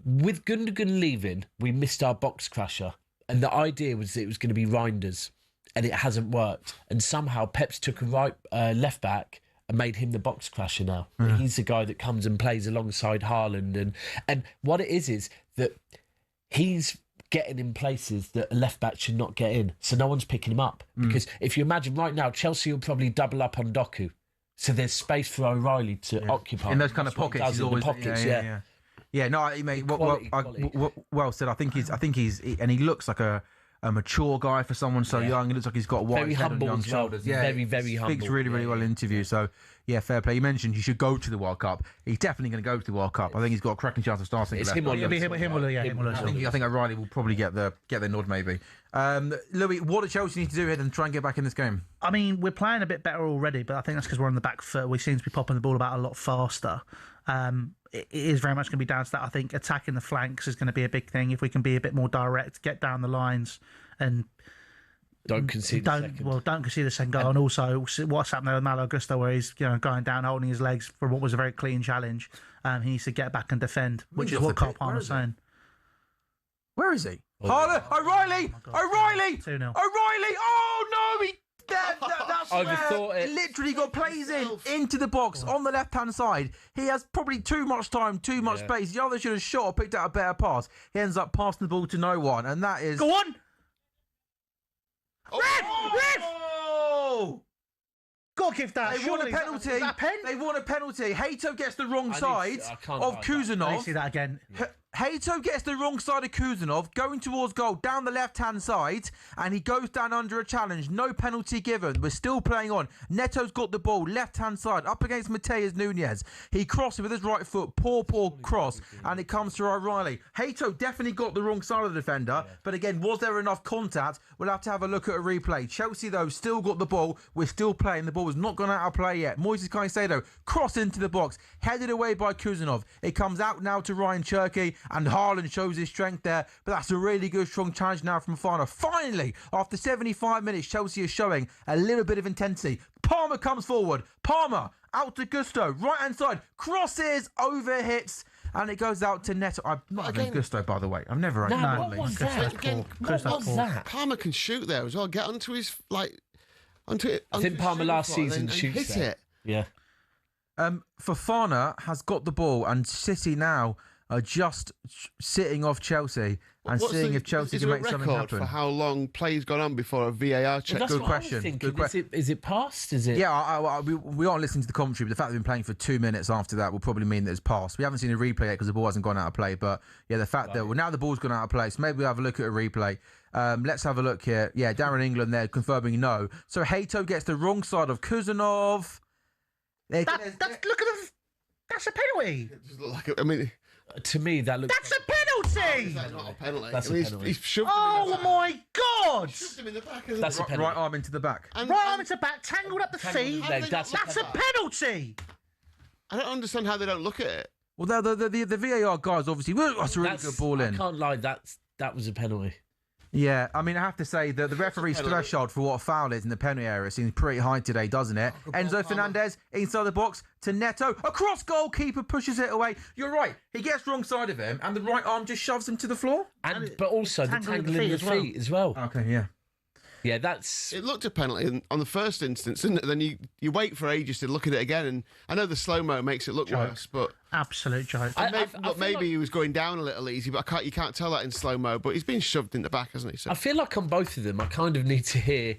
with Gundogan leaving, we missed our box crusher, and the idea was that it was going to be Reinders, and it hasn't worked. And somehow Pep's took a left back and made him the box crusher now. He's the guy that comes and plays alongside Haaland, and what it is that he's getting in places that a left back should not get in, so no one's picking him up. Because if you imagine right now, Chelsea will probably double up on Doku, so there's space for O'Reilly to occupy in those kind of pockets. He's always pockets. Yeah. No, mate. Well said. I think he's and he looks like a mature guy for someone so young. He looks like he's got very humble young as well. shoulders. Very humble. Speaks really well in interviews. So fair play. You mentioned he should go to the World Cup. He's definitely going to go to the World Cup. I think he's got a cracking chance of starting. It's him or I think O'Reilly will probably get the nod maybe. Louis, what do Chelsea need to do here and try and get back in this game? I mean, we're playing a bit better already, but I think that's because we're on the back foot. We seem to be popping the ball about a lot faster. It is very much going to be down to that. I think attacking the flanks is going to be a big thing. If we can be a bit more direct, get down the lines, and don't concede the second goal. And also, what's happened there with Malo Gusto, where he's going down, holding his legs for what was a very clean challenge. He needs to get back and defend, which is what Carl Palmer's saying. Where is he? O'Reilly! 2-0. O'Reilly! Oh no! That's overthought where it. Literally got plays into the box on the left-hand side. He has probably too much time, too much space. The other should have shot or picked out a better pass. He ends up passing the ball to no one, and that is... Go on! Red! Got to give that. They want a surely. penalty. Is that a pen? They want a penalty. Hato gets the wrong side can't of like that. Kuzanov. Let me see that again. Hato gets the wrong side of Kuzanov, going towards goal, down the left-hand side, and he goes down under a challenge. No penalty given. We're still playing on. Neto's got the ball, left-hand side, up against Mateus Nunes. He crosses with his right foot, poor cross, and it comes to O'Reilly. Hato definitely got the wrong side of the defender, but again, was there enough contact? We'll have to have a look at a replay. Chelsea, though, still got the ball. We're still playing. The ball was not gone out of play yet. Moises Caicedo, cross into the box, headed away by Kuzanov. It comes out now to Ryan Cherky, and Haaland shows his strength there, but that's a really good, strong challenge now from Fana. Finally, after 75 minutes, Chelsea is showing a little bit of intensity. Palmer comes forward. Palmer out to Gusto, right-hand side, crosses, over hits, and it goes out to Neto. I'm not having Gusto, by the way. I've never had what was that? What was that? Palmer can shoot there as well. Get onto his onto it. I think Palmer last season shoots hit it. Yeah. Fofana has got the ball, and City now are just sitting off Chelsea and seeing if Chelsea can make something happen. For how long play's gone on before a VAR check? Well, good question. Good question. Is it passed? Is it? Yeah, we aren't listening to the commentary, but the fact that they've been playing for 2 minutes after that will probably mean that it's passed. We haven't seen a replay yet because the ball hasn't gone out of play. But yeah, the fact that now the ball's gone out of play, so maybe we'll have a look at a replay. Let's have a look here. Yeah, Darren England there confirming no. So Hato gets the wrong side of Kuzanov. Look at the. That's a penalty. To me, that looks. That's a penalty. That's not a penalty. That's a penalty. He's shoved him in the back. My God! Shoved him in the back. That's a penalty. Right arm into the back. Right arm into the back, tangled up the feet. That's a penalty. I don't understand how they don't look at it. Well, the VAR guys obviously. That's a really good ball in. I can't lie. That was a penalty. Yeah, I mean, I have to say that the referee's threshold for what a foul is in the penalty area seems pretty high today, doesn't it? Enzo Fernandez inside the box to Neto. Across goalkeeper pushes it away. You're right. He gets wrong side of him, and the right arm just shoves him to the floor. But also the tangling the feet as well. Okay, yeah. Yeah, that's. It looked a penalty on the first instance, didn't it? Then you wait for ages to look at it again, and I know the slow mo makes it look worse, but absolute joke. Maybe he was going down a little easy, but you can't tell that in slow mo. But he's been shoved in the back, hasn't he? So. I feel like on both of them, I kind of need to hear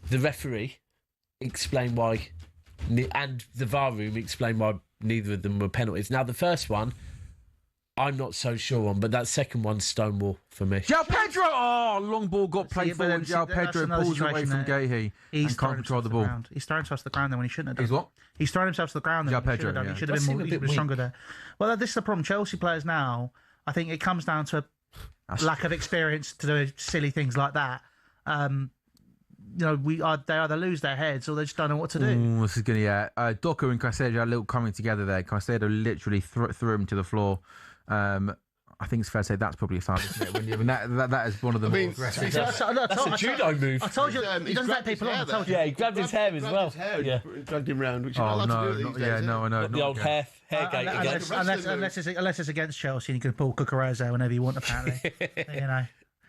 the referee explain why, and the VAR room explain why neither of them were penalties. Now the first one, I'm not so sure on, but that second one's stonewall for me. João Pedro! Oh, long ball got played forward. João Pedro pulls away from Gahey and can't control the ball. He's thrown himself to the ground there when he shouldn't have done. He's what? He's thrown himself to the ground there. João Pedro, he should have been more stronger there. Well, this is the problem. Chelsea players now, I think it comes down to lack of experience to do silly things like that. They either lose their heads or they just don't know what to do. This is going to, Doku and Caicedo had a little coming together there. Caicedo literally threw him to the floor. I think it's fair to say that's probably a foul, isn't it? That is one of the more aggressive. That's a judo move. I told you, he doesn't let people on. I told you. Yeah, he grabbed his hair as well. Yeah, dragged him round, which you're not allowed to do these days. No, I know. The old hair gate again. Unless it's against Chelsea and you can pull Cucurella whenever you want, apparently.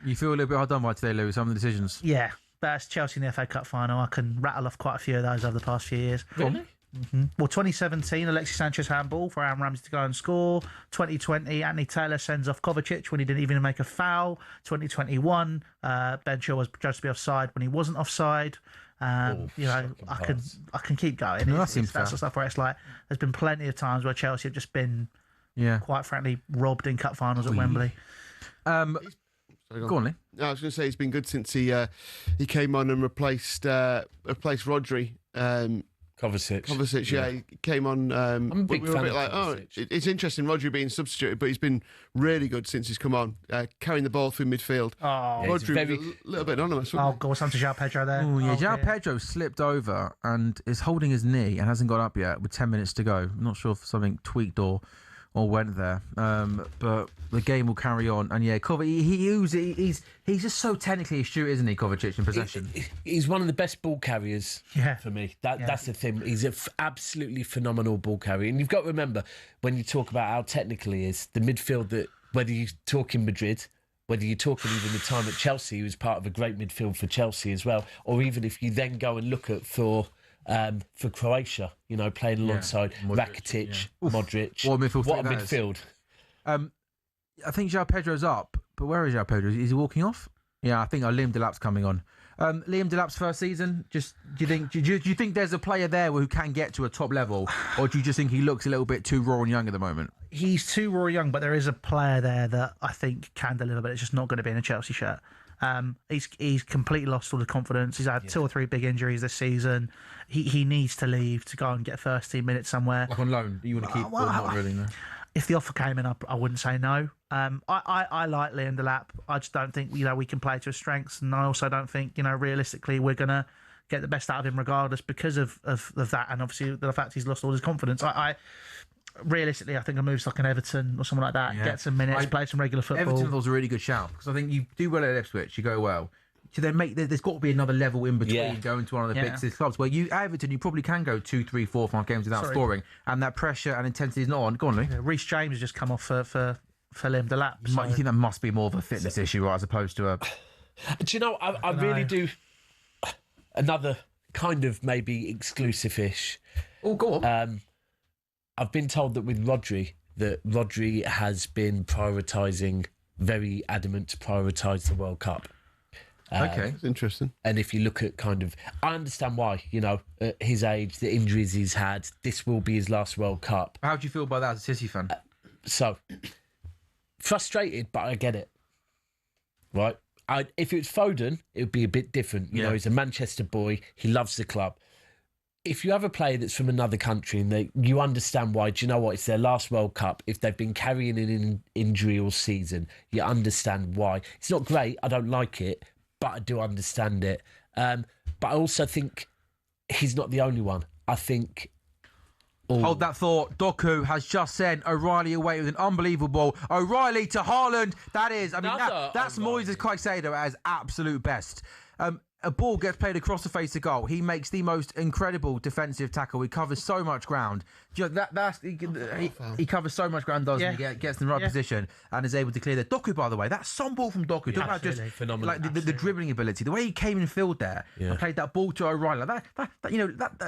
You feel a little bit hard done by today, Lewis, some of the decisions. Yeah, but it's Chelsea in the FA Cup final. I can rattle off quite a few of those over the past few years. Really? Mm-hmm. Well, 2017, Alexis Sanchez handball for Aaron Ramsey to go and score. 2020, Anthony Taylor sends off Kovacic when he didn't even make a foul. 2021, Ben Chilwell was judged to be offside when he wasn't offside. I can keep going. No, that seems fair. That's the stuff where it's like there's been plenty of times where Chelsea have just been, quite frankly, robbed in cup finals at Wembley. Go on, Lee. No, I was going to say he's been good since he came on and replaced Rodri. Kovacic, yeah, he came on. I'm a big fan of Kovacic. It's interesting, Rodri being substituted, but he's been really good since he's come on, carrying the ball through midfield. Rodri was a little bit anonymous. Go on to João Pedro there. João Pedro slipped over and is holding his knee and hasn't got up yet with 10 minutes to go. I'm not sure if something tweaked or went there, but the game will carry on. And he's just so technically astute, isn't he, Kovacic, in possession? He's one of the best ball carriers for me. That's the thing. He's an absolutely phenomenal ball carrier. And you've got to remember, when you talk about how technical he is, the midfield, that whether you talk in Madrid, whether you're talking even the time at Chelsea, he was part of a great midfield for Chelsea as well, or even if you then go and look at for Croatia, playing alongside Rakitic, Modric. What a midfield. I think João Pedro's up, but where is João Pedro? Is he walking off? Yeah, I think Liam Delap's coming on. Liam Delap's first season. Just do you think there's a player there who can get to a top level, or do you just think he looks a little bit too raw and young at the moment? He's too raw and young, but there is a player there that I think can deliver, but it's just not going to be in a Chelsea shirt. He's completely lost all the confidence. He's had 2 or 3 big injuries this season. He needs to leave to go and get 13 minutes somewhere. Like on loan, you want to keep? Well, not really, no. If the offer came in, I wouldn't say no. I like Liam Delap. I just don't think we can play to his strengths, and I also don't think realistically we're gonna get the best out of him regardless because of that, and obviously the fact he's lost all his confidence. Realistically, I think a move's like an Everton or something like that. Get some minutes, play some regular football. Everton was a really good shout because I think you do well at Ipswich, you go well. So then there's got to be another level in between going to one of the big 6 clubs where Everton, you probably can go 2, 3, 4, 5 games without scoring, and that pressure and intensity is not on. Go on, Lee. Reece James has just come off for Liam Delap. You think that must be more of a fitness issue, right, as opposed to a... Do you know, I really do... Another kind of maybe exclusive-ish. Oh, go on. I've been told that with Rodri has been prioritising, very adamant to prioritise the World Cup. Okay, that's interesting. And if you look at I understand why, at his age, the injuries he's had, this will be his last World Cup. How do you feel about that as a City fan? So, frustrated, but I get it. Right? If it was Foden, it would be a bit different. You know, he's a Manchester boy. He loves the club. If you have a player that's from another country and you understand why, do you know what? It's their last World Cup. If they've been carrying an injury all season, you understand why. It's not great. I don't like it, but I do understand it. But I also think he's not the only one. I think... Hold that thought. Doku has just sent O'Reilly away with an unbelievable O'Reilly to Haaland. That is, that's Moises Caicedo at his absolute best. A ball gets played across the face of goal. He makes the most incredible defensive tackle. He covers so much ground. He covers so much ground, doesn't he? Gets in the right position and is able to clear the Doku, by the way. That's some ball from Doku. Talk about just phenomenal. Like the dribbling ability, the way he came in field there and played that ball to O'Reilly. That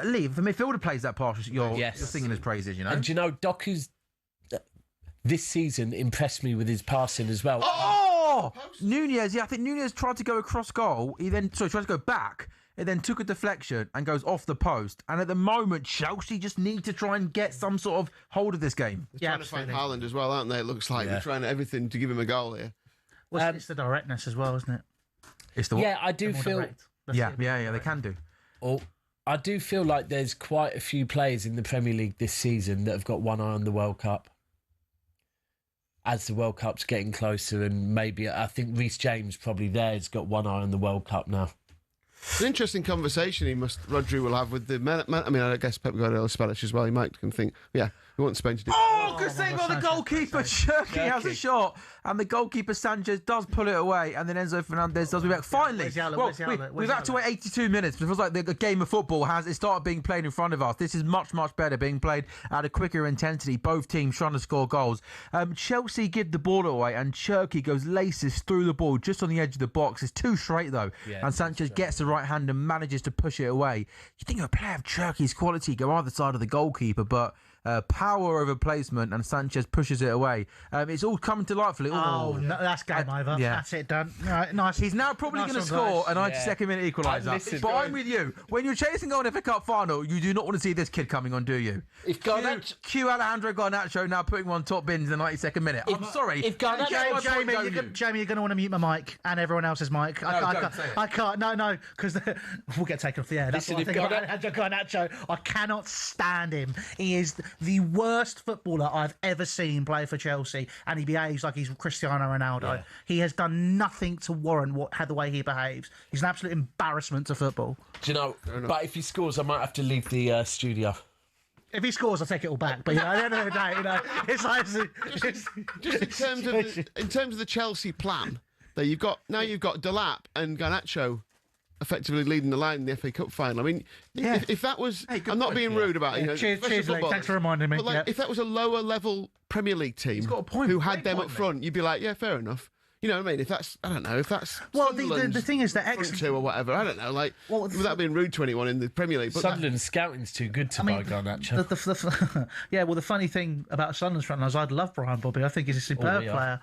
Lee, if a midfielder plays that pass, you're singing his praises. And do you know, Doku's this season impressed me with his passing as well. Nunez, I think Nunez tried to go across goal. He then tried to go back. It then took a deflection and goes off the post. And at the moment, Chelsea just need to try and get some sort of hold of this game. They're trying to find Haaland as well, aren't they? It looks like they're trying everything to give him a goal here. Well, it's the directness as well, isn't it? It's the I do feel. They can do. I do feel like there's quite a few players in the Premier League this season that have got one eye on the World Cup. As the World Cup's getting closer, and maybe I think Reece James probably there has got one eye on the World Cup now. It's an interesting conversation Rodri will have with the man. I mean, I guess Pep Guardiola Spanish as well. He might can think, we want Spain to do. Good save on the goalkeeper. Cherky has a shot, and the goalkeeper Sanchez does pull it away, and then Enzo Fernandez does be back. Finally, we've had to wait 82 minutes, but it feels like the game of football it started being played in front of us. This is much, much better, being played at a quicker intensity. Both teams trying to score goals. Chelsea give the ball away, and Cherky goes laces through the ball just on the edge of the box. It's too straight though, and Sanchez gets the right hand and manages to push it away. You think of a player of Cherky's quality go either side of the goalkeeper, but power over placement, and Sanchez pushes it away. It's all coming to life. No, that's game over. That's it, done. All right, nice. He's now probably going to score a 92nd minute equaliser. But I'm with you. When you're chasing on FA Cup final, you do not want to see this kid coming on, do you? Cue Alejandro Garnacho now putting one top bins in the 92nd minute. I'm sorry. Jamie, you're going to want to mute my mic and everyone else's mic. I can't. No, because we'll get taken off the air. That's what I think about Alejandro Garnacho. I cannot stand him. He is the worst footballer I've ever seen play for Chelsea, and he behaves like he's Cristiano Ronaldo. Yeah. He has done nothing to warrant the way he behaves. He's an absolute embarrassment to football. Do you know? But if he scores, I might have to leave the studio. If he scores, I'll take it all back. But at the end of the day, it's like just in terms of the Chelsea plan, that you've got Delap and Garnacho effectively leading the line in the FA Cup final. I mean, if that was... I'm not being rude about it. Cheers, Lee. Thanks for reminding me. But if that was a lower level Premier League team who had them up front, you'd be like, yeah, fair enough. You know what I mean? If that's... I don't know. If that's... Well, the thing is that... Two or whatever. I don't know. Without being rude to anyone in the Premier League. But Sunderland's scouting's too good to buy Garnacho. The funny thing about Sunderland's front line is I'd love Brian Bobby. I think he's a superb player.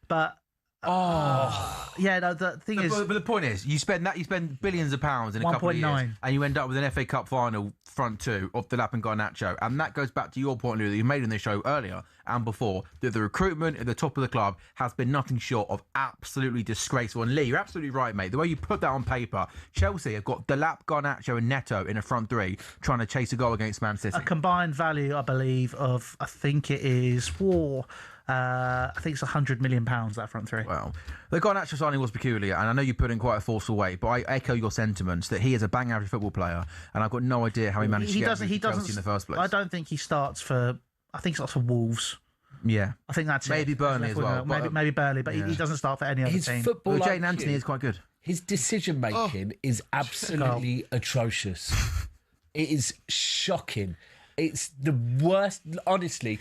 But... Yeah, no, the thing is... But the point is, you spend billions of pounds in a couple of years, 1.9. and you end up with an FA Cup final front two of Delap and Garnacho. And that goes back to your point, Lou, that you made in the show earlier and before, that the recruitment at the top of the club has been nothing short of absolutely disgraceful. And Lee, you're absolutely right, mate. The way you put that on paper, Chelsea have got Delap, Garnacho and Neto in a front three trying to chase a goal against Man City. A combined value, I believe, of, I think it is I think it's £100 million, that front three. Well, the Garnacho signing was peculiar, and I know you put in quite a forceful weight, but I echo your sentiments that he is a bang average football player, and I've got no idea how he managed to get to Chelsea in the first place. I don't think he starts for. I think he starts for Wolves. Yeah, I think that's maybe it. Burnley as well. Maybe Burnley, but he doesn't start for any other team. Football well, Jane Anthony is quite good. His decision making is absolutely atrocious. It is shocking. It's the worst. Honestly,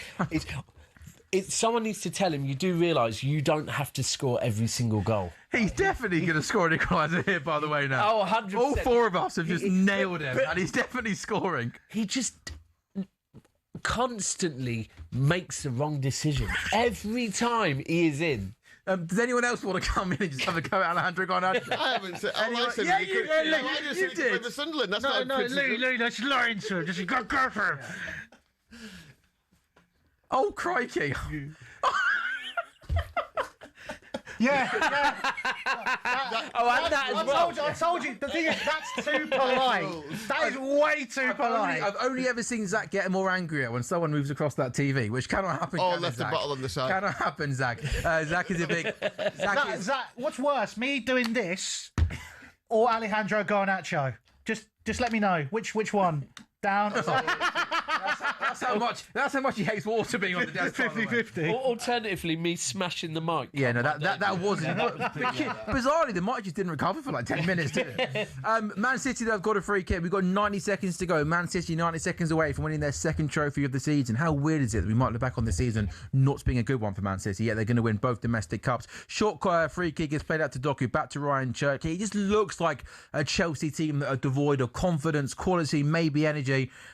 someone needs to tell him, you do realise you don't have to score every single goal. He's definitely going to score an equaliser here, by the way, now. Oh, 100%. All four of us have just nailed him, and he's definitely scoring. He just constantly makes the wrong decision. Every time he is in. Does anyone else want to come in and just have a go at Alejandro Garnacho? I haven't said. I said yeah, you did. For Sunderland. That's not Louis, let's learn to just go for him. Oh, crikey. Yeah. That as well. I told you. The thing is, that's too polite. That is way too polite. I've only ever seen Zach get more angrier when someone moves across that TV, which cannot happen. Or left the bottle on the side. Cannot happen, Zach. Zach is a big... Zach, what's worse, me doing this or Alejandro Garnacho? Just let me know. Which one? Down. That's how much he hates water being on the desk. 50-50. Alternatively, me smashing the mic. Yeah, no, that wasn't. Bizarrely, the mic just didn't recover for like 10 minutes, did it? Man City, they've got a free kick. We've got 90 seconds to go. Man City 90 seconds away from winning their second trophy of the season. How weird is it that we might look back on the season not being a good one for Man City, yet they're going to win both domestic cups. Short free kick is played out to Doku, back to Ryan Church. He just looks like a Chelsea team that are devoid of confidence, quality, maybe energy.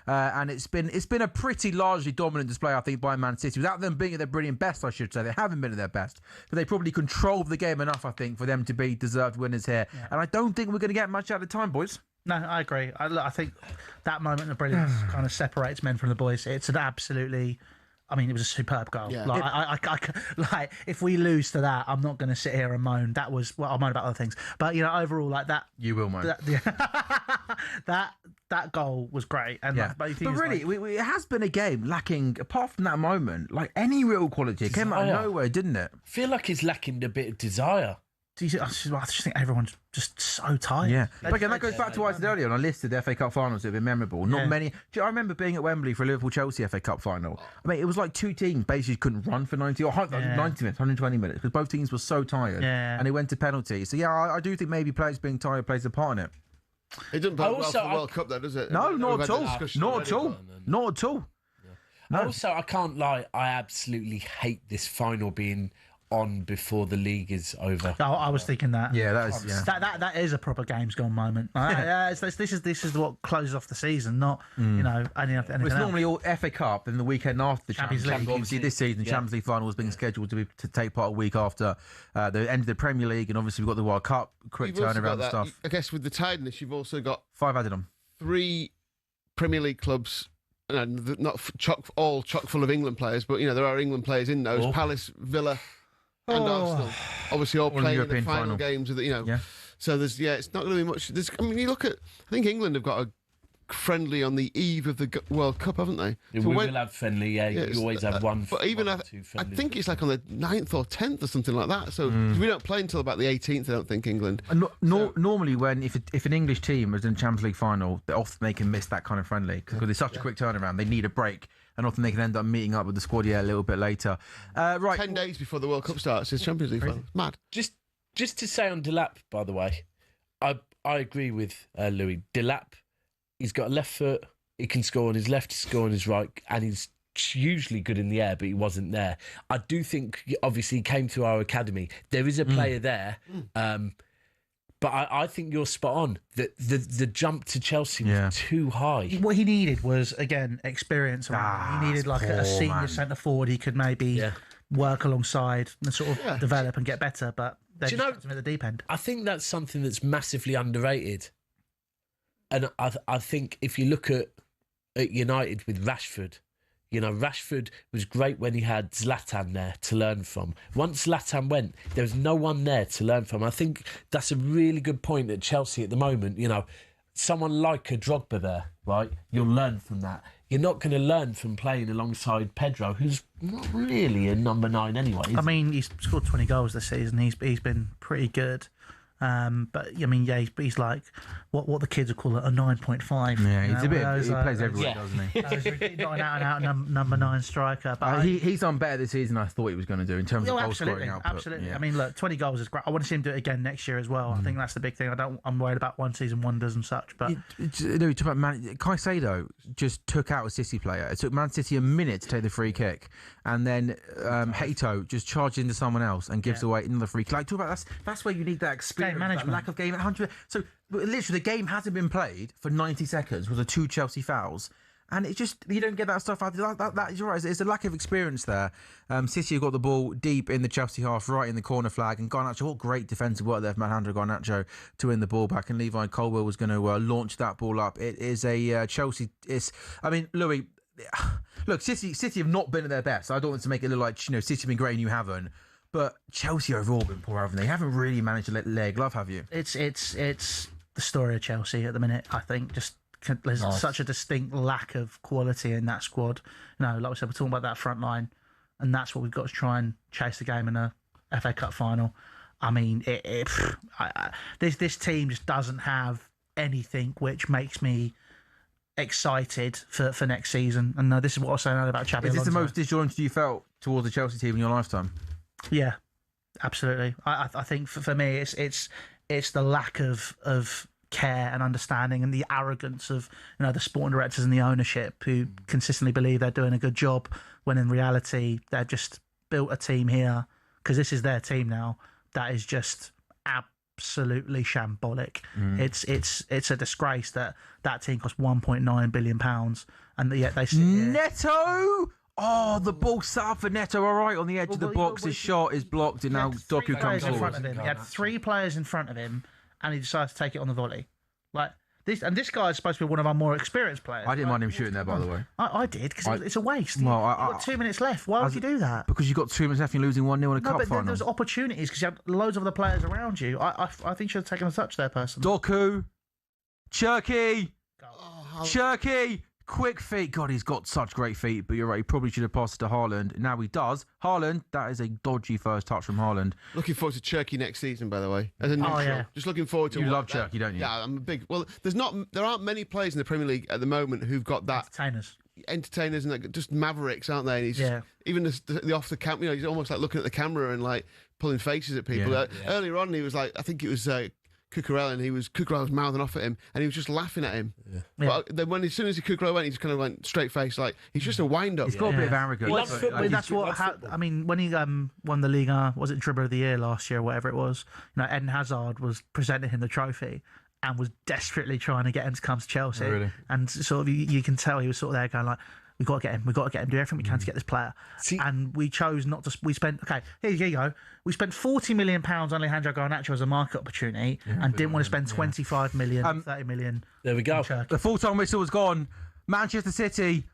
And it's been a pretty largely dominant display, I think, by Man City. Without them being at their brilliant best, I should say. They haven't been at their best. But they probably controlled the game enough, I think, for them to be deserved winners here. Yeah. And I don't think we're going to get much out of time, boys. No, I agree. I think that moment of brilliance kind of separates men from the boys. It's an absolutely... I mean, it was a superb goal. Yeah. Like, if we lose to that, I'm not going to sit here and moan. That was... Well, I'll moan about other things. But, overall, like that... You will moan. That goal was great. And but really, it has been a game lacking, apart from that moment, like any real quality. It came out of nowhere, didn't it? I feel like it's lacking a bit of desire. I just think everyone's just so tired. Yeah. But again, that goes back to what I said earlier, and I listed the FA Cup finals that have been memorable. Not many. I remember being at Wembley for a Liverpool-Chelsea FA Cup final. I mean, it was like two teams basically couldn't run for 90 minutes, 120 minutes, because both teams were so tired. Yeah. And they went to penalties. So, I do think maybe players being tired plays a part in it. It doesn't play well for the World Cup, though, does it? No, not at all. Not at all. Not at all. No. Also, I can't lie, I absolutely hate this final being on before the league is over. Oh, I was thinking that. Yeah, that is a proper games gone moment. This is what closes off the season, not anything it's normally all FA Cup and the weekend after the Champions League. Obviously, this season the Champions League final has been scheduled to take part a week after the end of the Premier League, and obviously we've got the World Cup, quick turnaround and stuff. I guess with the tiredness, you've also got 5 added on. 3 Premier League clubs. And not chock full of England players, but there are England players in those. Palace, Villa, and Arsenal, obviously all playing in the final games of the. So there's it's not going to be much. You look at. I think England have got a friendly on the eve of the World Cup, haven't they? Yeah, so we will have friendly. You always have one. But even I think it's like on the 9th or 10th or something like that. So we don't play until about the 18th. I don't think England. Normally, if an English team is in the Champions League final, often they can miss that kind of friendly because it's such a quick turnaround. They need a break. And often they can end up meeting up with the squad a little bit later. Right, 10 days before the World Cup starts is Champions League final. Mad. Just to say on Delap, by the way, I agree with Louis. Delap, he's got a left foot. He can score on his left, he score on his right, and he's usually good in the air, but he wasn't there. I do think, obviously, he came to our academy. There is a player there. But I think you're spot on. The jump to Chelsea was too high. What he needed was, again, experience. He needed like a senior centre forward he could maybe work alongside and sort of develop and get better. But they're Do you just at the deep end. I think that's something that's massively underrated. And I think if you look at United with Rashford, you know, Rashford was great when he had Zlatan there to learn from. Once Zlatan went, there was no one there to learn from. I think that's a really good point at Chelsea at the moment. You know, someone like a Drogba there, right? You'll learn from that. You're not going to learn from playing alongside Pedro, who's not really a number 9 anyway. I mean, he's scored 20 goals this season. He's been pretty good. But I mean, yeah, he's like what the kids would call a 9.5. Yeah, he's a bit. Those, He plays everywhere, doesn't he? He's not an out number 9 striker. But he's done better this season than I thought he was going to do in terms of goal scoring output. Absolutely. Yeah. I mean, look, 20 goals is great. I want to see him do it again next year as well. I think that's the big thing. I'm worried about one season wonders and such. But you talk about Caicedo just took out a City player. It took Man City a minute to take the free kick, and then Hato just charged into someone else and gives away another free kick. Like, talk about that's where you need that experience, game management, that lack of game. 100. So literally, the game hasn't been played for 90 seconds with the 2 Chelsea fouls. And it just, you don't get that stuff out. That you're right. It's a lack of experience there. City have got the ball deep in the Chelsea half, right in the corner flag. And Garnacho, what great defensive work there from Alejandro Garnacho to win the ball back. And Levi Colwill was going to launch that ball up. It is a Chelsea. I mean, Louis, look, City have not been at their best. I don't want to make it look like, City have been great and you haven't. But Chelsea overall have been poor, haven't they? Haven't really managed to let their glove, have you? It's the story of Chelsea at the minute. I think just there's such a distinct lack of quality in that squad. Like we said, we're talking about that front line, and that's what we've got to try and chase the game in a FA Cup final. I mean, this team just doesn't have anything which makes me excited for next season. And this is what I was saying earlier about Xabi Alonso. Is this the most disjointed you felt towards the Chelsea team in your lifetime? Yeah, absolutely. I think for me, it's the lack of care and understanding and the arrogance of the sporting directors and the ownership who consistently believe they're doing a good job when in reality they've just built a team here because this is their team now that is just absolutely shambolic. It's a disgrace that team cost £1.9 billion and yet they sit here. Neto. Oh, the ball set up for Neto, all right, on the edge of the box. His shot is blocked, and now Doku comes forward. He had 3 players in front of him, and he decided to take it on the volley. Like this, and this guy is supposed to be one of our more experienced players. I didn't mind him shooting there, by the way. I did, because it's a waste. Well, you've got 2 minutes left. Why would you do that? Because you've got 2 minutes left and you're losing 1-0 in a cup final. There was opportunities, because you had loads of other players around you. I think you should have taken a touch there, personally. Doku. Cherky. Quick feet. God, he's got such great feet, but you're right. He probably should have passed it to Haaland. Now he does. Haaland, that is a dodgy first touch from Haaland. Looking forward to Cherky next season, by the way. As a neutral. Yeah. Just looking forward to. You love Cherky, don't you? Yeah, I'm a big. Well, there aren't many players in the Premier League at the moment who've got that. Entertainers and like, just mavericks, aren't they? And he's even the off the camera. He's almost like looking at the camera and like pulling faces at people. Earlier on, he was like, I think it was. Cucurella, and Cucurella was mouthing off at him, and he was just laughing at him. But then as soon as Cucurella went, he just kind of went straight face, like he's just a wind up. He's got a bit of arrogance. That's what. I mean, when he won the Liga, was it Dribbler of the Year last year, or whatever it was? Eden Hazard was presenting him the trophy and was desperately trying to get him to come to Chelsea. Oh, really? And sort of, you can tell he was sort of there going like, we've got to get him, do everything we can to get this player. And we chose not to. We spent here you go. We spent £40 million on Alejandro Garnacho as a market opportunity, and didn't want to spend 25 million, 30 million. There we go. The full-time whistle was gone. Manchester City,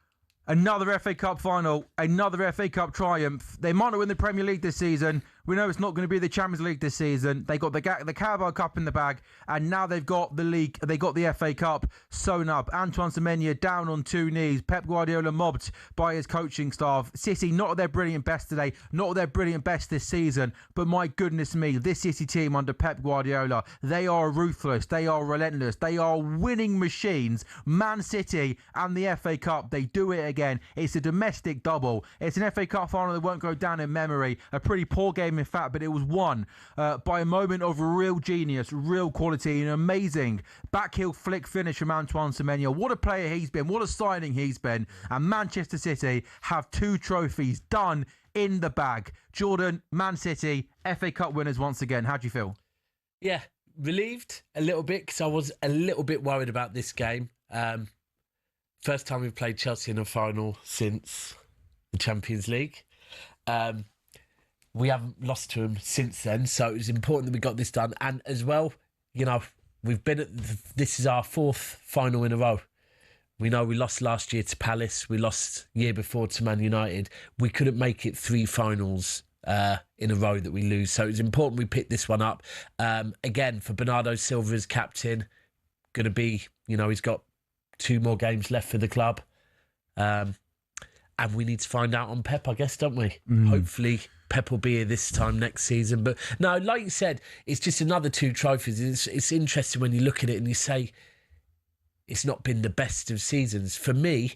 another FA Cup final, another FA Cup triumph. They might not win the Premier League this season. We know it's not going to be the Champions League this season. They got the Carabao Cup in the bag, and now they've got the league. They got the FA Cup sewn up. Antoine Semenyo down on 2 knees. Pep Guardiola mobbed by his coaching staff. City not at their brilliant best today, not at their brilliant best this season. But my goodness me, this City team under Pep Guardiola, they are ruthless. They are relentless. They are winning machines. Man City and the FA Cup, they do it again. It's a domestic double. It's an FA Cup final that won't go down in memory. A pretty poor game in fact, but it was won by a moment of real genius, real quality, an amazing backheel flick finish from Antoine Semenyo. What a player he's been, what a signing he's been. And Manchester City have 2 trophies done in the bag. Jordan, Man City, FA Cup winners once again. How do you feel? Yeah, relieved a little bit because I was a little bit worried about this game. First time we've played Chelsea in a final since the Champions League. we haven't lost to them since then, so it was important that we got this done. And as well, you know, we've been this is our 4th final in a row. We know we lost last year to Palace. We lost year before to Man United. We couldn't make it 3 finals in a row that we lose. So it's important we pick this one up. Again, for Bernardo Silva as captain, going to be, you know, he's got 2 more games left for the club. And we need to find out on Pep, I guess, don't we? Hopefully Pep will be here this time next season. But no, like you said, it's just another 2 trophies. It's interesting when you look at it and you say, it's not been the best of seasons. For me,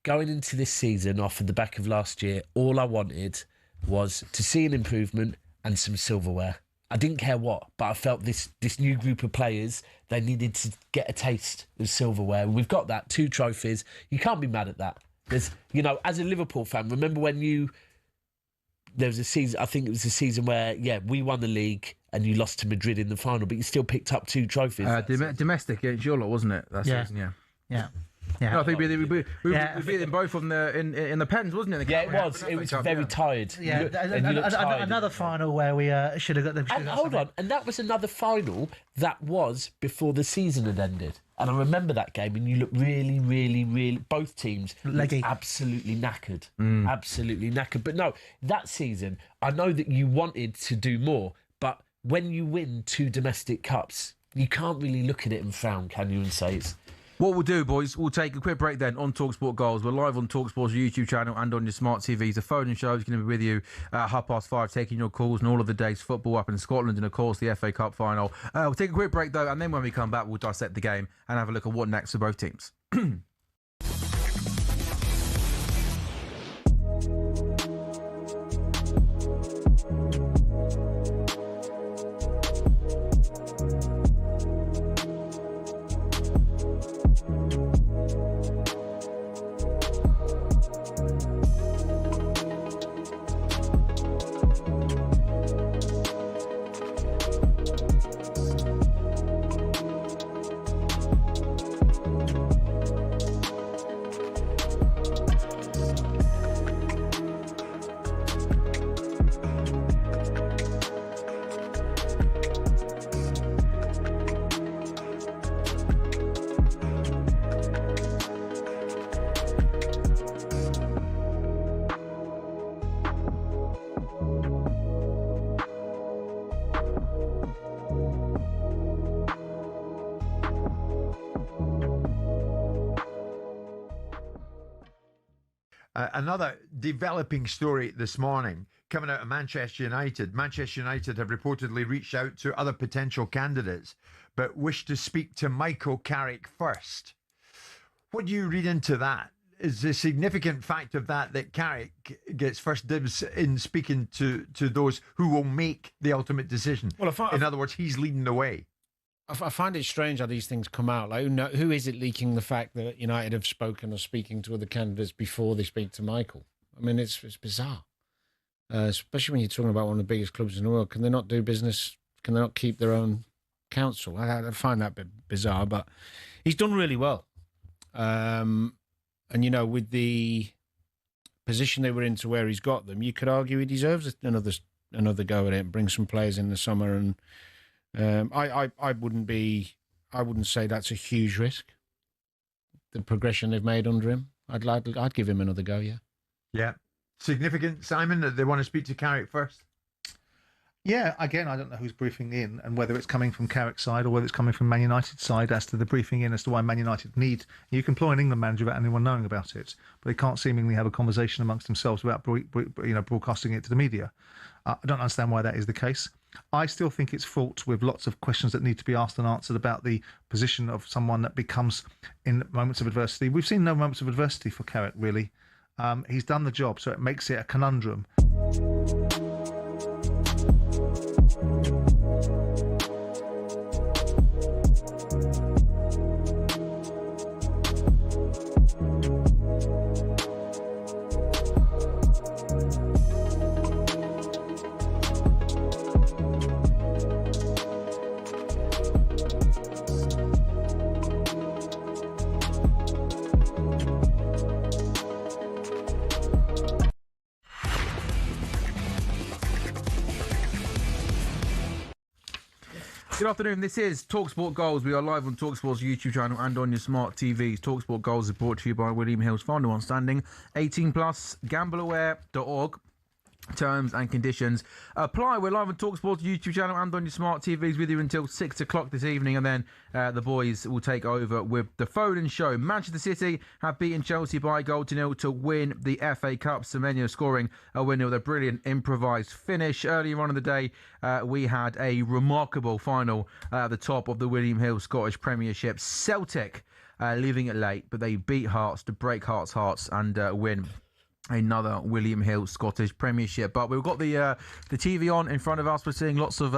going into this season off of the back of last year, all I wanted was to see an improvement and some silverware. I didn't care what, but I felt this new group of players, they needed to get a taste of silverware. And we've got that, 2 trophies. You can't be mad at that. There's, you know, as a Liverpool fan, remember when there was a season, I think it was a season where, we won the league and you lost to Madrid in the final, but you still picked up 2 trophies. Domestic against your lot, wasn't it? That season, Yeah. No, I think we beat them both in the pens, wasn't it? It was. It was very tired. Yeah, another final where we should have got them. Hold on, and that was another final that was before the season had ended. And I remember that game, and you looked really, really, really. Both teams looked absolutely knackered, absolutely knackered. But no, that season, I know that you wanted to do more, but when you win 2 domestic cups, you can't really look at it and frown, can you? And say it's. What we'll do, boys, we'll take a quick break then on talkSPORT Goals. We're live on talkSPORT's YouTube channel and on your smart TVs. The phone and show is going to be with you at 5:30, taking your calls and all of the day's football up in Scotland and, of course, the FA Cup final. We'll take a quick break, though, and then when we come back, we'll dissect the game and have a look at what next for both teams. Another developing story this morning coming out of Manchester United. Manchester United have reportedly reached out to other potential candidates, but wish to speak to Michael Carrick first. What do you read into that? Is the significant fact of that Carrick gets first dibs in speaking to those who will make the ultimate decision? Well, in other words, he's leading the way. I find it strange how these things come out. Like, who is it leaking the fact that United have spoken or speaking to other candidates before they speak to Michael? I mean, it's bizarre, especially when you're talking about one of the biggest clubs in the world. Can they not do business? Can they not keep their own counsel? I find that a bit bizarre, but he's done really well. And, you know, with the position they were in to where he's got them, you could argue he deserves another go at it and bring some players in the summer. And I wouldn't say that's a huge risk. The progression they've made under him, I'd give him another go. Yeah. Significant, Simon, that they want to speak to Carrick first? Yeah, again, I don't know who's briefing in and whether it's coming from Carrick's side or whether it's coming from Man United's side as to the briefing in as to why Man United need. You can employ an England manager without anyone knowing about it, but they can't seemingly have a conversation amongst themselves without broadcasting it to the media. I don't understand why that is the case. I still think it's fraught with lots of questions that need to be asked and answered about the position of someone that becomes in moments of adversity. We've seen no moments of adversity for Carrick, really. He's done the job, so it makes it a conundrum. Good afternoon. This is talkSPORT Goals. We are live on talkSPORT's YouTube channel and on your smart TVs. talkSPORT Goals is brought to you by William Hill's Final One Standing. 18 plus. Gambleaware.org. Terms and conditions apply. We're live on talkSPORT's YouTube channel and on your smart TVs with you until 6 o'clock this evening, and then the boys will take over with the phone-in show. Manchester City have beaten Chelsea by a goal to nil to win the FA Cup. Semenyo scoring a winner with a brilliant improvised finish. Earlier on in the day, we had a remarkable final at the top of the William Hill Scottish Premiership. Celtic leaving it late, but they beat Hearts to break Hearts' hearts and win another William Hill Scottish Premiership. But we've got the TV on in front of us. We're seeing lots of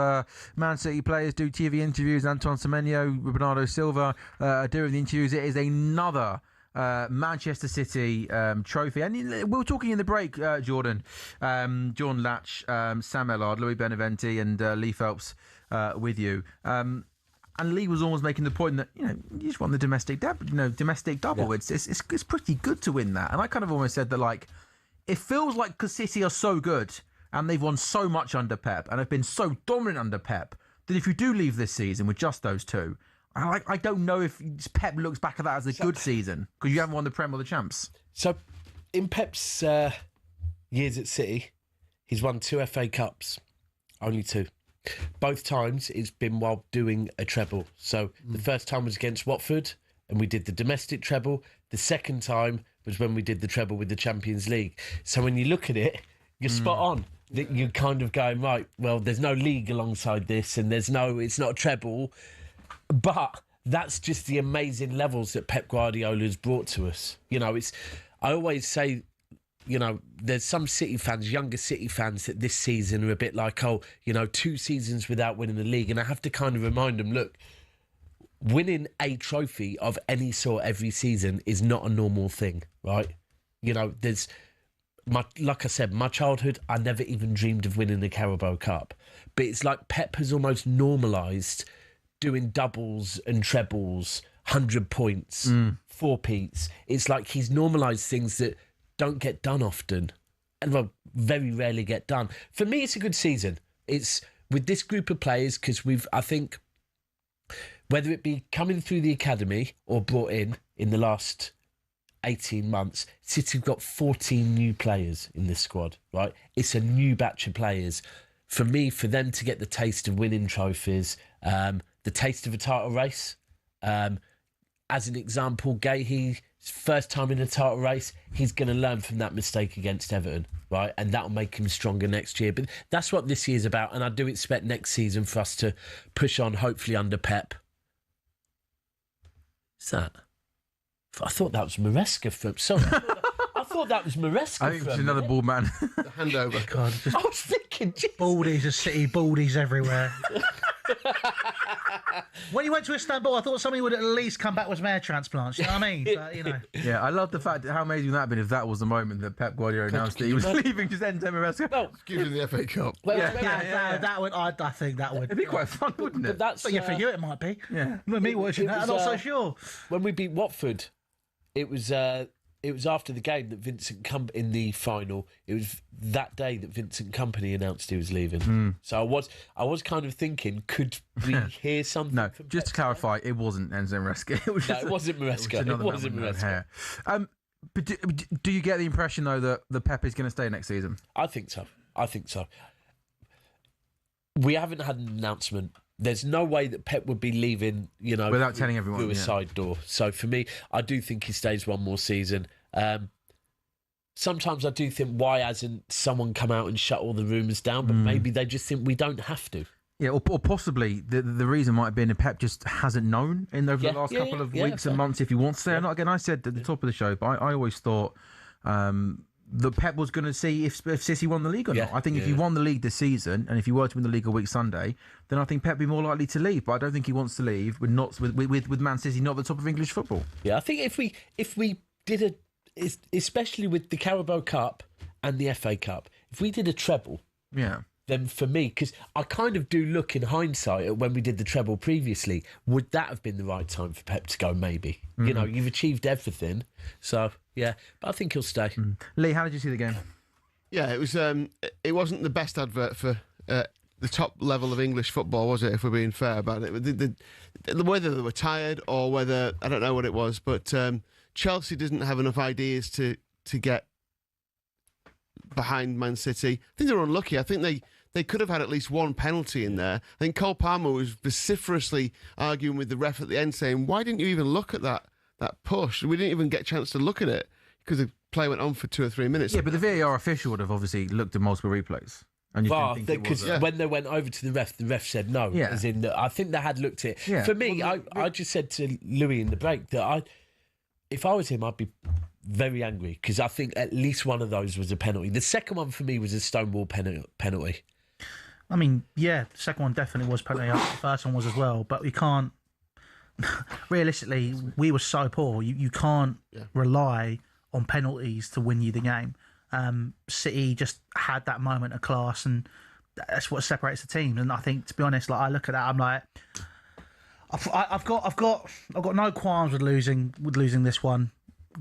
Man City players do TV interviews. Antoine Semenyo, Bernardo Silva are doing the interviews. It is another Manchester City trophy. And we were talking in the break, Jordan, John Latch, Sam Ellard, Louis Beneventi and Lee Phelps with you. And Lee was almost making the point that, you just won the domestic double. Yeah. It's pretty good to win that. And I kind of almost said that, like, it feels like because City are so good and they've won so much under Pep and have been so dominant under Pep that if you do leave this season with just those two, I don't know if Pep looks back at that as a good season because you haven't won the Prem or the Champs. So, in Pep's years at City, he's won 2 FA Cups, only 2. Both times it's been while doing a treble. So the first time was against Watford and we did the domestic treble. The second time was when we did the treble with the Champions League. So when you look at it, you're spot on. That you're kind of going, right, well, there's no league alongside this and it's not a treble. But that's just the amazing levels that Pep Guardiola's brought to us. I always say, there's some City fans, younger City fans, that this season are a bit like, 2 seasons without winning the league. And I have to kind of remind them, look, winning a trophy of any sort every season is not a normal thing, right? Like I said, my childhood, I never even dreamed of winning the Carabao Cup. But it's like Pep has almost normalised doing doubles and trebles, 100 points, 4-peats. It's like he's normalised things that don't get done often and very rarely get done. For me, it's a good season. It's with this group of players because I think, whether it be coming through the academy or brought in the last 18 months, City have got 14 new players in this squad, right? It's a new batch of players. For me, for them to get the taste of winning trophies, the taste of a title race, as an example, Gahey, first time in a title race, he's going to learn from that mistake against Everton, right? And that'll make him stronger next year. But that's what this year's about, and I do expect next season for us to push on, hopefully under Pep. What's that? I thought that was Maresca from... Sorry, I thought that was Maresca. I think it's another bald man. The handover. God, I was thinking... baldies of City, baldies everywhere. When you went to Istanbul, I thought somebody would at least come back with some hair transplants. You know what I mean? But, Yeah, I love the fact how amazing that would have been if that was the moment that Pep Guardiola announced that he was leaving to send Maresca. Well, give him the FA Cup. Well, that would. I think that would. It'd be quite fun, wouldn't it? But that's But yeah, for you it might be. Yeah. Not me watching that. I'm not so sure. When we beat Watford, it was after the game that Vincent in the final. It was that day that Vincent Kompany announced he was leaving. So I was kind of thinking, could we hear something? No, just to clarify, it wasn't Enzo Maresca. It wasn't Maresca. It wasn't Maresca. But do you get the impression though that the Pep is going to stay next season? I think so. We haven't had an announcement. There's no way that Pep would be leaving, without telling everyone through a side door. So for me, I do think he stays one more season. Sometimes I do think, why hasn't someone come out and shut all the rumours down? But maybe they just think we don't have to. Yeah, or possibly the reason might have been that Pep just hasn't known over the last couple of weeks and months if he wants to stay or not. Again, I said at the top of the show, but I always thought that Pep was going to see if City won the league or not. I think if you won the league this season and if you were to win the league a week Sunday, then I think Pep would be more likely to leave. But I don't think he wants to leave with Man City not at the top of English football. Yeah, I think if we did especially with the Carabao Cup and the FA Cup, if we did a treble, then for me, because I kind of do look in hindsight at when we did the treble previously, would that have been the right time for Pep to go? Maybe. You've achieved everything, so yeah. But I think he'll stay. Lee, how did you see the game? Yeah, it was. It wasn't the best advert for the top level of English football, was it? If we're being fair about it, whether they were tired or whether I don't know what it was, but Chelsea didn't have enough ideas to get behind Man City. I think they were unlucky. I think they could have had at least one penalty in there. I think Cole Palmer was vociferously arguing with the ref at the end, saying, "Why didn't you even look at that push? We didn't even get a chance to look at it because the play went on for 2 or 3 minutes." Yeah, but the VAR official would have obviously looked at multiple replays. And you didn't think it was when they went over to the ref said no. Yeah. As in, I think they had looked at it. Yeah. For me, I just said to Louis in the break that if I was him, I'd be very angry because I think at least one of those was a penalty. The second one for me was a stonewall penalty. I mean, yeah, the second one definitely was penalty. The first one was as well, but we can't. Realistically, we were so poor. You can't rely on penalties to win you the game. City just had that moment of class, and that's what separates the teams. And I think, to be honest, like I look at that, I'm like, I've got no qualms with losing this one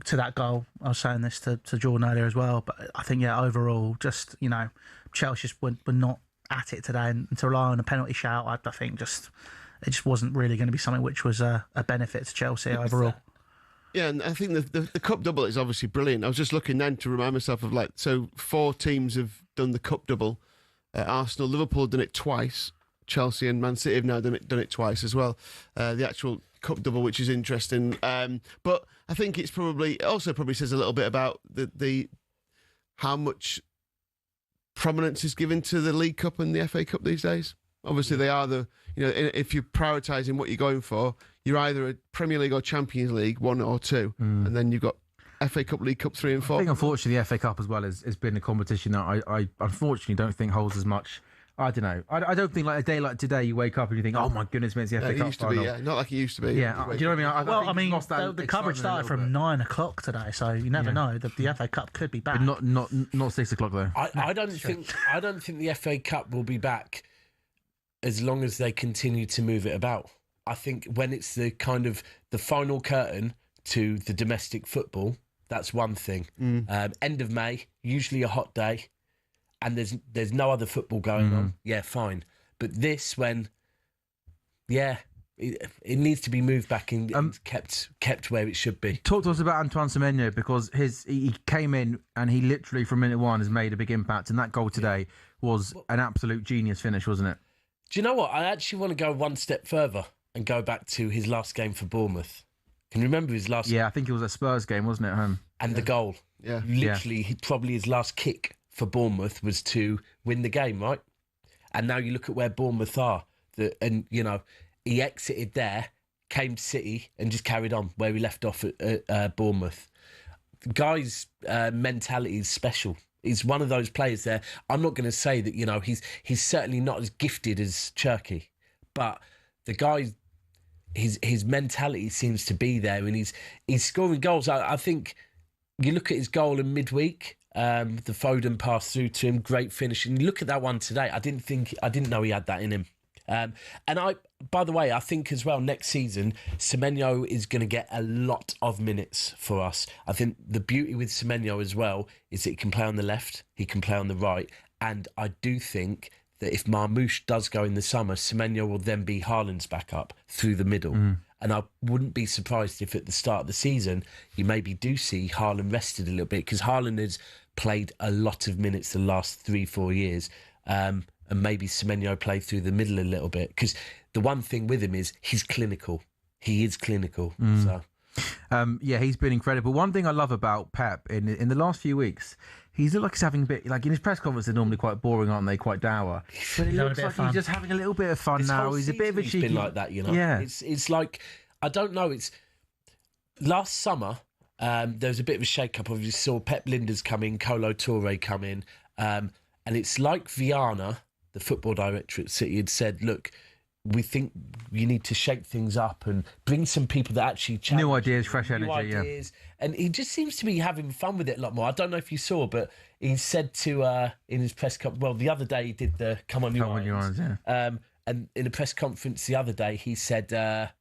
to that goal. I was saying this to Jordan earlier as well, but I think overall, just Chelsea just were not at it today, and to rely on a penalty shout, I think it just wasn't really going to be something which was a benefit to Chelsea overall. Yeah, and I think the cup double is obviously brilliant. I was just looking then to remind myself of 4 teams have done the cup double. Arsenal, Liverpool have done it twice. Chelsea and Man City have now done it twice as well. The actual cup double, which is interesting. But I think it also says a little bit about the how much prominence is given to the League Cup and the FA Cup these days. Obviously, they are if you're prioritising what you're going for, you're either a Premier League or Champions League, 1 or 2, and then you've got FA Cup, League Cup 3 and 4. I think, unfortunately, the FA Cup as well has been a competition that I unfortunately don't think holds as much. I don't know. I don't think a day like today, you wake up and you think, oh my goodness, it's the FA Cup used to final. be, not like it used to be. Yeah, do you know what I mean? The coverage started from 9 o'clock today, so you never know. The FA Cup could be back. But not 6 o'clock though. I don't think the FA Cup will be back as long as they continue to move it about. I think when it's the kind of the final curtain to the domestic football, that's one thing. End of May, usually a hot day, and there's no other football going on. Yeah, fine. But this, it needs to be moved back and kept where it should be. Talk to us about Antoine Semenyo, because he came in and he literally from minute 1 has made a big impact, and that goal today was an absolute genius finish, wasn't it? Do you know what? I actually want to go one step further and go back to his last game for Bournemouth. Can you remember his last? Yeah, I think it was a Spurs game, wasn't it, at home? And the goal. Yeah. Literally, probably his last kick for Bournemouth was to win the game, right? And now you look at where Bournemouth are. He exited there, came to City, and just carried on where he left off at Bournemouth. The guy's mentality is special. He's one of those players there. I'm not going to say that, he's certainly not as gifted as Cherky, but the guy, his mentality seems to be there, and he's scoring goals. I think you look at his goal in midweek, the Foden pass through to him, great finish. And you look at that one today, I didn't know he had that in him. By the way, I think as well next season, Semenyo is going to get a lot of minutes for us. I think the beauty with Semenyo as well is that he can play on the left, he can play on the right, and I do think that if Marmoush does go in the summer, Semenyo will then be Haaland's backup through the middle. And I wouldn't be surprised if at the start of the season you maybe do see Haaland rested a little bit, because Haaland has played a lot of minutes the last 3-4 years. And maybe Semenyo play through the middle a little bit, because the one thing with him is he's clinical. He is clinical. So, he's been incredible. One thing I love about Pep in the last few weeks, he's looked like he's having a bit, like in his press conferences, they're normally quite boring, aren't they? Quite dour. But it looks like he's just having a little bit of fun now. He's a bit of a cheeky. He's been like that, Yeah. It's like, I don't know. It's last summer. There was a bit of a shake-up. Obviously, saw Pep Linders come in, Kolo Touré come in, and it's like Viana, the football director at City, had said, look, we think you need to shake things up and bring some people that actually challenge. New ideas, fresh energy, yeah. And he just seems to be having fun with it a lot more. I don't know if you saw, but he said to, in his press conference, well, the other day he did the Come On You Irons, yeah. And in a press conference the other day, he said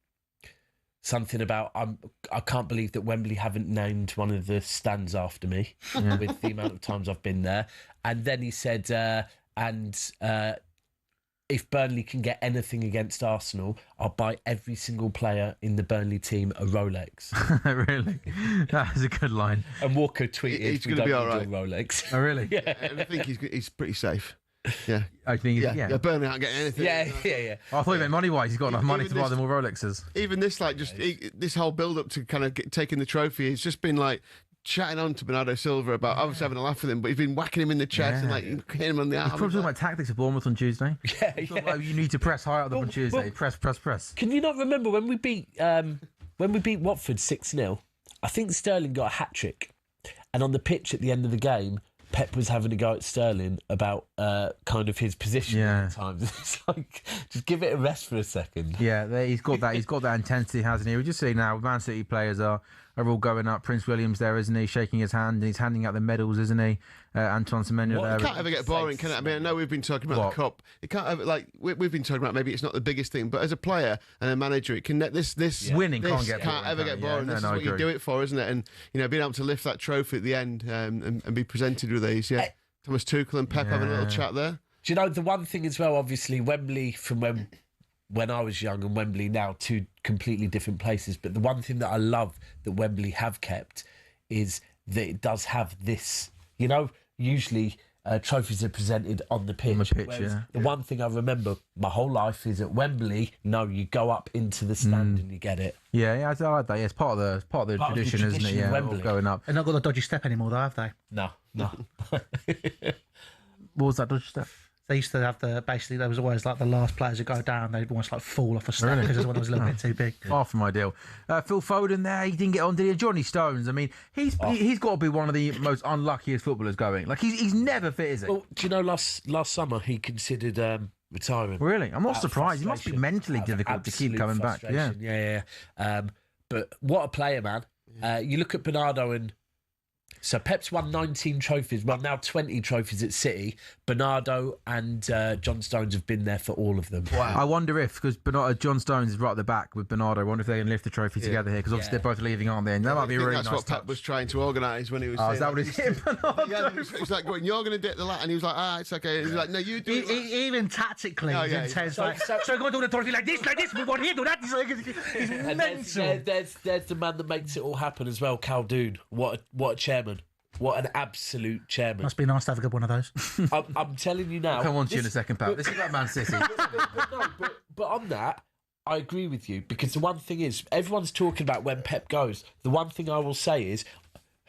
something about, I can't believe that Wembley haven't named one of the stands after me with the amount of times I've been there. And then he said, if Burnley can get anything against Arsenal, I'll buy every single player in the Burnley team a Rolex. Really? That is a good line. And Walker tweeted, He's "We going to don't be all need right." your Rolex." Oh, really? Yeah. I think he's pretty safe. Yeah. I think, Yeah, Burnley aren't getting anything. Yeah. I thought you meant money-wise. He's got enough money to Even buy this- them all Rolexes. Even this, like, this whole build-up to kind of taking the trophy, it's just been like chatting on to Bernardo Silva about obviously having a laugh with him, but he's been whacking him in the chest and like hitting him on the arm. He's probably talking about tactics of Bournemouth on Tuesday. Yeah. Like, you need to press higher up on Tuesday. Press. Can you not remember when we beat Watford 6-0? I think Sterling got a hat-trick. And on the pitch at the end of the game, Pep was having a go at Sterling about kind of his position at times. It's like, just give it a rest for a second. Yeah, he's got that. He's got that intensity, hasn't he? We just see now, Man City players are all going up. Prince William's there, isn't he? Shaking his hand. He's handing out the medals, isn't he? Antoine Semenyo there. It can't ever get boring, can it? I mean, I know we've been talking about the cup. It can't ever, like we've been talking about. Maybe it's not the biggest thing, but as a player and a manager, it can. This winning this can't ever get boring. This is what you do it for, isn't it? And being able to lift that trophy at the end and be presented with these. Yeah, Thomas Tuchel and Pep having a little chat there. Do you know the one thing as well? Obviously, Wembley from when I was young and Wembley now, two completely different places. But the one thing that I love that Wembley have kept is that it does have this. You know, usually trophies are presented on the pitch. The one thing I remember my whole life is at Wembley. No, you go up into the stand and you get it. Yeah, I like that. Yeah, it's part of the tradition, isn't it? Yeah, all going up. They've not got the dodgy step anymore, though, have they? No. What was that dodgy step? They used to have there was always like the last players who go down, they'd almost like fall off a step because the one was a little bit too big. Far from ideal. Phil Foden there, he didn't get on, did he? Johnny Stones, I mean, he's got to be one of the most unluckiest footballers going. Like, he's never fit, is he? Well, do you know last summer he considered retiring? Really? I'm not surprised. He must be mentally difficult to keep coming back. Yeah. But what a player, man. You look at Bernardo and... So Pep's won 19 trophies, well now 20 trophies at City. Bernardo and John Stones have been there for all of them. Wow. I wonder if, because John Stones is right at the back with Bernardo, I wonder if they can lift the trophy together here, because obviously they're both leaving, aren't they? And that might be a really nice That's what touch. Pep was trying to organise when he was saying, is that what he's saying? He was like going, you're going to dip the lat, and he was like, it's okay. He was like, no, you do it. Even tactically, he's intense. So go do the trophy like this, move on here, do that. He's mental. There's the man that makes it all happen as well, Khaldoon. What a chairman. What an absolute chairman. Must be nice to have a good one of those. I'm telling you now. I'll come on to you in a second, Pat. This is about Man City. but on that, I agree with you, because the one thing is, everyone's talking about when Pep goes. The one thing I will say is,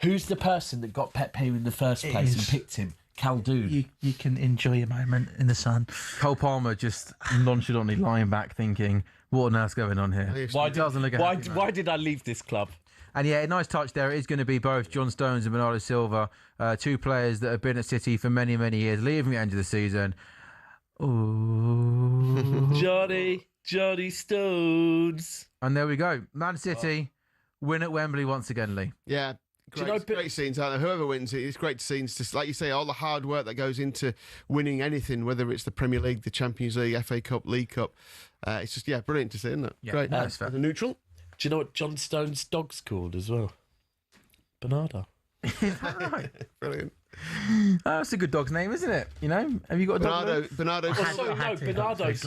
who's the person that got Pep here in the first place and picked him? Khaldoon. You can enjoy a moment in the sun. Cole Palmer just nonchalantly lying back thinking, what on earth's going on here? Why did I leave this club? And yeah, a nice touch there. It is going to be both John Stones and Bernardo Silva, two players that have been at City for many, many years, leaving at the end of the season. Ooh. Johnny Stones. And there we go. Man City win at Wembley once again, Lee. Yeah. Great scenes, aren't there? Whoever wins it, it's great scenes. Just like you say, all the hard work that goes into winning anything, whether it's the Premier League, the Champions League, FA Cup, League Cup. It's just, brilliant to see, isn't it? Yeah, great. As a neutral. Do you know what John Stone's dog's called as well? Bernardo. Right. Brilliant. That's a good dog's name, isn't it? You know, have you got a dog? Bernardo. Bernardo's.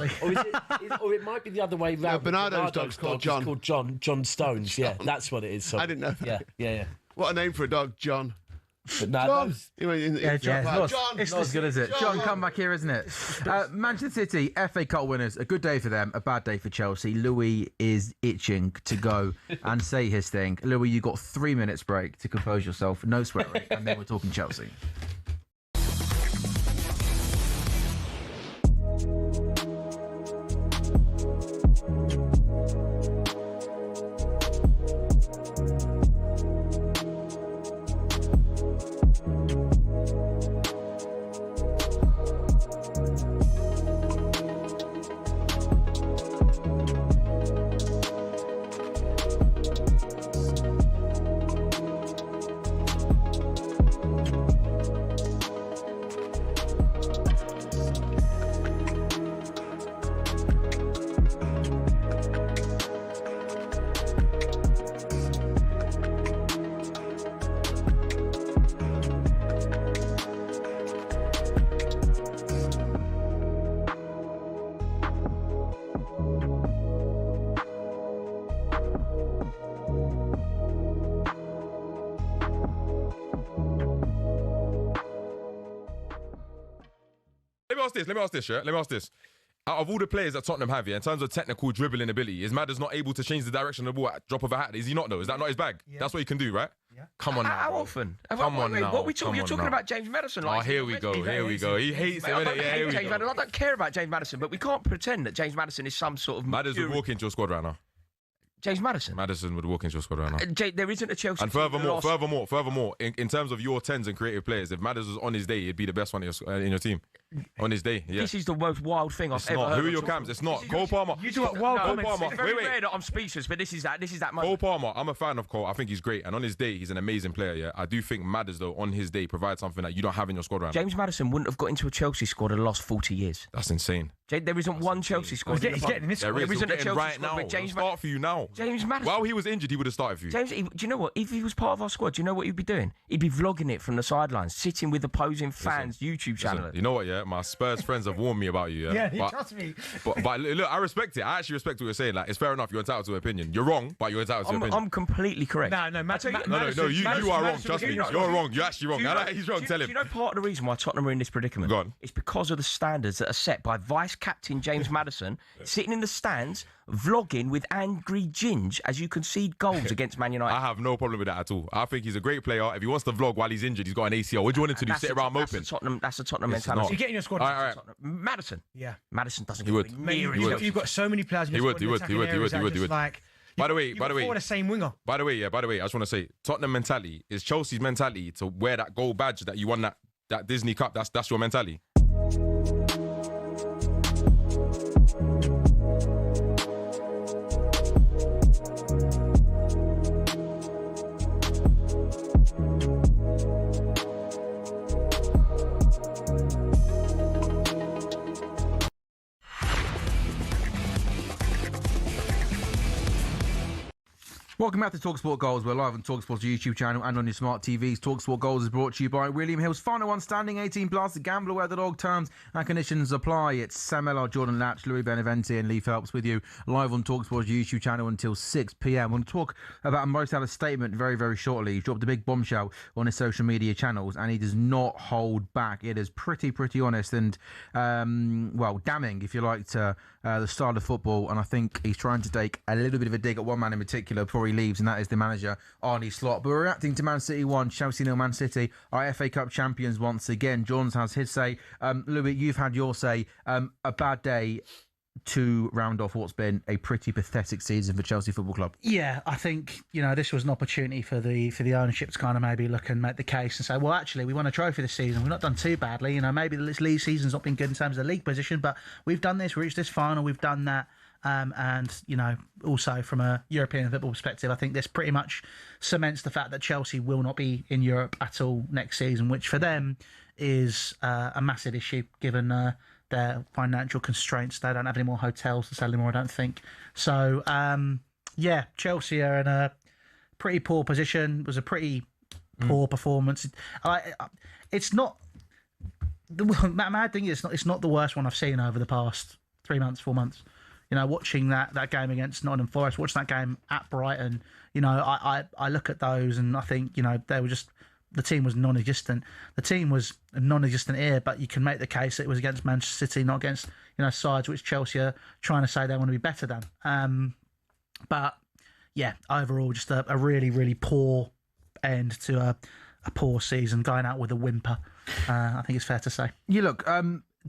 Or it might be the other way round. No, Bernardo's dog's called John. It's called John Stones. John. Yeah, that's what it is. So, I didn't know that. Yeah. What a name for a dog, John. But no, John. It's not as good, is it? John, come back here, isn't it? Manchester City, FA Cup winners. A good day for them, a bad day for Chelsea. Louis is itching to go and say his thing. Louis, you got 3 minutes break to compose yourself. No swearing. And then we're talking Chelsea. ask this. Let me ask this. Out of all the players that Tottenham have, in terms of technical dribbling ability, is Madders not able to change the direction of the ball at drop of a hat? Is he not though? Is that not his bag? Yeah. That's what he can do, right? Yeah. Come on now. How bro. often? Come on now. What we talking? You're talking about James Maddison. Oh, here we go. He hates him, innit? Yeah, here we go. I don't care about James Maddison, but we can't pretend that James Maddison is some sort of... Madders would walk into your squad right now. James Maddison? Maddison would walk into your squad right now. There isn't a Chelsea... And furthermore, in terms of your 10s and creative players, if Madders was on his day, he'd be the best one in your team. On his day, yeah. This is the most wild thing I've ever heard. Who are your cams? It's not. Cole Palmer. You do wild comments. Palmer. It's very rare that I'm speechless, but this is that moment. Cole Palmer, I'm a fan of Cole. I think he's great. And on his day, he's an amazing player, yeah. I do think Madders, though, on his day, provides something that you don't have in your squad right now. James Maddison wouldn't have got into a Chelsea squad in the last 40 years. That's insane. There isn't one Chelsea squad. He's getting in this squad. There isn't a Chelsea right squad now. with James Start for you now. James Maddison. While he was injured, he would have started for you. James, do you know what? If he was part of our squad, do you know what he'd be doing? He'd be vlogging it from the sidelines, sitting with opposing fans' YouTube channel. You know what, yeah? My Spurs friends have warned me about you, yeah? Yeah, trust me. But look, I respect it. I actually respect what you're saying. Like, it's fair enough. You're entitled to an opinion. You're wrong, but you're entitled to an opinion. I'm completely correct. No, you are wrong. Trust me. You're wrong. You're actually wrong. He's wrong. Tell him. Do you know part of the reason why Tottenham are in this predicament? Go on. It's because of the standards that are set by vice-captain James Maddison, sitting in the stands, vlogging with angry Ginge as you concede goals against Man United. I have no problem with that at all. I think he's a great player. If he wants to vlog while he's injured, he's got an ACL. What do you want him to do? Sit around moping? That's a Tottenham mentality. You get in your squad. All right. Maddison. Yeah. Maddison doesn't He would. near You've got so many players in your squad. He would. Like, By the way, the same winger. By the way, I just want to say, Tottenham mentality is Chelsea's mentality to wear that gold badge that you won that Disney Cup. That's your mentality. Welcome back to talkSPORT Goals. We're live on talkSPORT's YouTube channel and on your smart TVs. talkSPORT Goals is brought to you by William Hill's Final One Standing 18 Plus. Gamble where the dog terms and conditions apply. It's Sam Ellard, Jordan Latch, Louis Beneventi and Lee Phelps with you live on talkSPORT's YouTube channel until 6 p.m. We'll talk about Mo Salah's statement very, very shortly. He's dropped a big bombshell on his social media channels and he does not hold back. It is pretty honest and, damning, if you like, to the style of football. And I think he's trying to take a little bit of a dig at one man in particular before he leaves, and that is the manager, Arne Slot. But we're reacting to Man City 1, Chelsea 0, Man City, our FA Cup champions once again. Johns has his say. Louis, you've had your say. A bad day to round off what's been a pretty pathetic season for Chelsea Football Club. Yeah, I think, this was an opportunity for the ownership to kind of maybe look and make the case and say, well, actually, we won a trophy this season. We've not done too badly. Maybe this league season's not been good in terms of the league position, but we've done this, we reached this final, we've done that. And also from a European football perspective, I think this pretty much cements the fact that Chelsea will not be in Europe at all next season, which for them is a massive issue given their financial constraints. They don't have any more hotels to sell anymore, I don't think. So, Chelsea are in a pretty poor position. It was a pretty poor performance. It's not... The mad thing is, it's not the worst one I've seen over the past 3 months, 4 months. Watching that game against Nottingham Forest, watching that game at Brighton, I look at those and I think, they were just, the team was non-existent. The team was non-existent here, but you can make the case that it was against Manchester City, not against, sides which Chelsea are trying to say they want to be better than. But yeah, overall, just a really, really poor end to a poor season, going out with a whimper. I think it's fair to say. You look,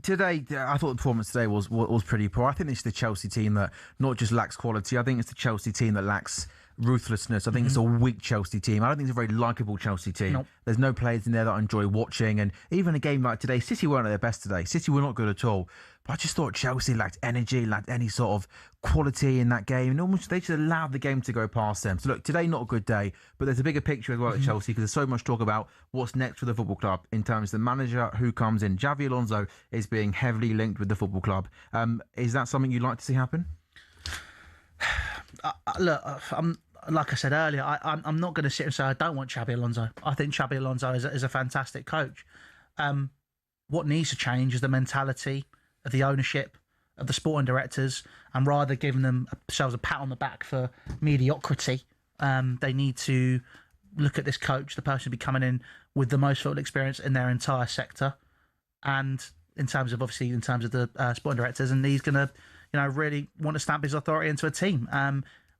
today, I thought the performance today was pretty poor. I think it's the Chelsea team that not just lacks quality. I think it's the Chelsea team that lacks ruthlessness. I think it's a weak Chelsea team. I don't think it's a very likeable Chelsea team. Nope. There's no players in there that I enjoy watching. And even a game like today, City weren't at their best today. City were not good at all. But I just thought Chelsea lacked energy, lacked any sort of quality in that game. And almost they just allowed the game to go past them. So look, today not a good day, but there's a bigger picture as well at Chelsea because there's so much talk about what's next for the football club in terms of the manager who comes in. Xavi Alonso is being heavily linked with the football club. Is that something you'd like to see happen? Like I said earlier, I'm not going to sit and say I don't want Xabi Alonso. I think Xabi Alonso is a fantastic coach. What needs to change is the mentality of the ownership, of the sporting directors, and rather giving themselves a pat on the back for mediocrity, they need to look at this coach, the person who'll be coming in with the most football experience in their entire sector, and in terms of the sporting directors, and he's going to, really want to stamp his authority into a team.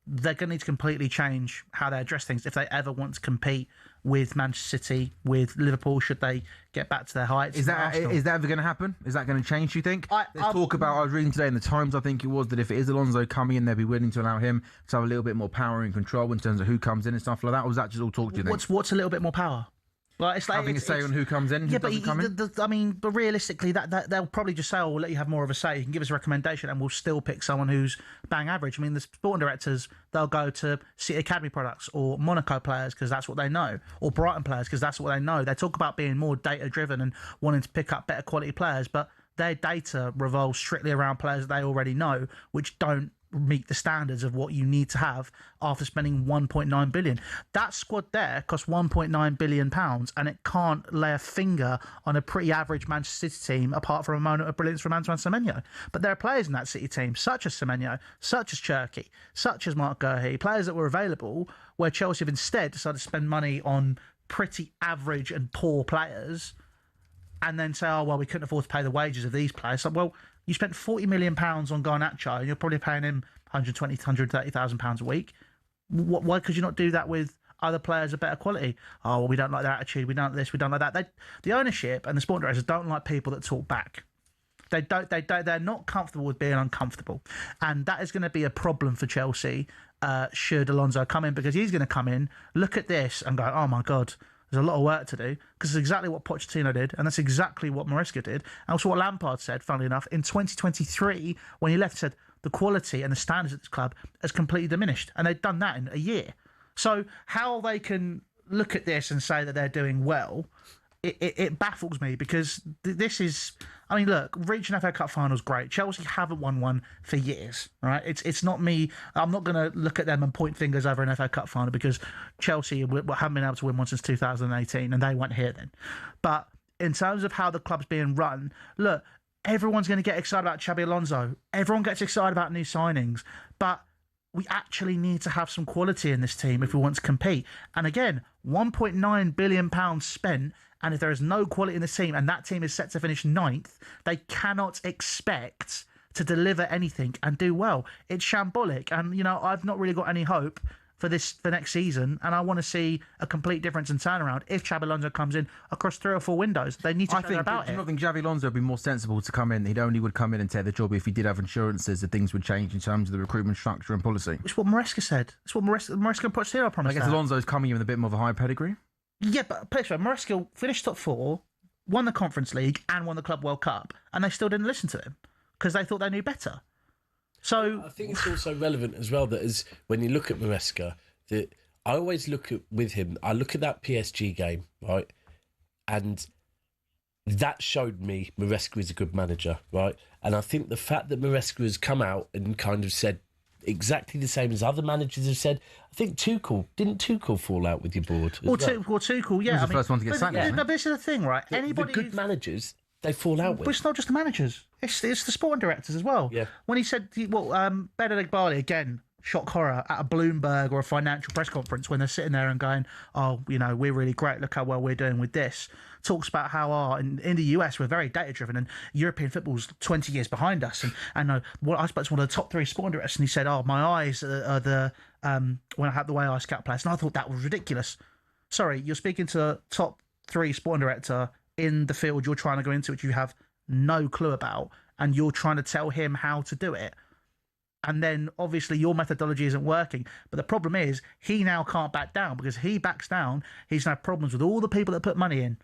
They're going to need to completely change how they address things if they ever want to compete with Manchester City, with Liverpool, should they get back to their heights. Is that ever going to happen? Is that going to change, do you think? I was reading today in the Times, I think it was, that if it is Alonso coming in, they'll be willing to allow him to have a little bit more power and control in terms of who comes in and stuff like that. Or was that just all talk, do you think? What's a little bit more power? Having a say on who comes in, who doesn't come in? But realistically, that they'll probably just say, "Oh, we'll let you have more of a say. You can give us a recommendation, and we'll still pick someone who's bang average." I mean, the sporting directors, they'll go to City Academy products or Monaco players because that's what they know, or Brighton players because that's what they know. They talk about being more data driven and wanting to pick up better quality players, but their data revolves strictly around players that they already know, which don't meet the standards of what you need to have after spending 1.9 billion. That squad there costs 1.9 billion pounds, and it can't lay a finger on a pretty average Manchester City team apart from a moment of brilliance from Antoine Semenyo. But there are players in that City team, such as Semenyo, such as Cherki, such as Mark Gurhey, players that were available where Chelsea have instead decided to spend money on pretty average and poor players and then say, oh, well, we couldn't afford to pay the wages of these players. So, well, you spent £40 million on Garnacho, and you're probably paying him £120,000 to £130,000 a week. Why could you not do that with other players of better quality? Oh, well, we don't like their attitude. We don't like this. We don't like that. The ownership and the sporting directors don't like people that talk back. They're not comfortable with being uncomfortable, and that is going to be a problem for Chelsea should Alonso come in, because he's going to come in, look at this, and go, oh my God, there's a lot of work to do, because it's exactly what Pochettino did, and that's exactly what Maresca did, and also what Lampard said, funnily enough, in 2023, when he left, he said the quality and the standards of this club has completely diminished, and they've done that in a year. So how they can look at this and say that they're doing well, it baffles me, because this is, I mean, look, reaching FA Cup finals, great. Chelsea haven't won one for years, right? It's not me. I'm not going to look at them and point fingers over an FA Cup final, because Chelsea haven't been able to win one since 2018, and they weren't here then. But in terms of how the club's being run, look, everyone's going to get excited about Xabi Alonso. Everyone gets excited about new signings, but we actually need to have some quality in this team if we want to compete. And again, £1.9 billion spent, and if there is no quality in this team, and that team is set to finish 9th, they cannot expect to deliver anything and do well. It's shambolic, and I've not really got any hope for next season, and I want to see a complete difference and turnaround if Xabi Alonso comes in across 3 or 4 windows. They need to show about it. I don't think Xabi Alonso would be more sensible to come in. He only would come in and take the job if he did have assurances that things would change in terms of the recruitment structure and policy. It's what Maresca said. It's what Maresca and Pochettino promised. I guess Alonso's coming in with a bit more of a high pedigree. Yeah, but Maresca finished top 4, won the Conference League and won the Club World Cup, and they still didn't listen to him because they thought they knew better. So I think it's also relevant as well that as when you look at Maresca, that I always look at with him, I look at that PSG game, right? And that showed me Maresca is a good manager, right? And I think the fact that Maresca has come out and kind of said exactly the same as other managers have said. I think didn't Tuchel fall out with your board? Tuchel, yeah. He was the first one to get sacked. No, this is the thing, right? The good managers, they fall out with. But it's not just the managers. It's the sporting directors as well. Yeah. When he said, Benedict Barley, again, shock horror, at a Bloomberg or a financial press conference when they're sitting there and going, oh, we're really great, look how well we're doing with this. Talks about how in the US we're very data driven and European football's 20 years behind us. And I spoke to one of the top 3 sporting directors and he said, oh, my eyes are the when I had the way I scout players, and I thought that was ridiculous. Sorry, you're speaking to a top 3 sporting director in the field you're trying to go into, which you have no clue about, and you're trying to tell him how to do it. And then obviously your methodology isn't working. But the problem is he now can't back down, because he backs down, he's going to have problems with all the people that put money in.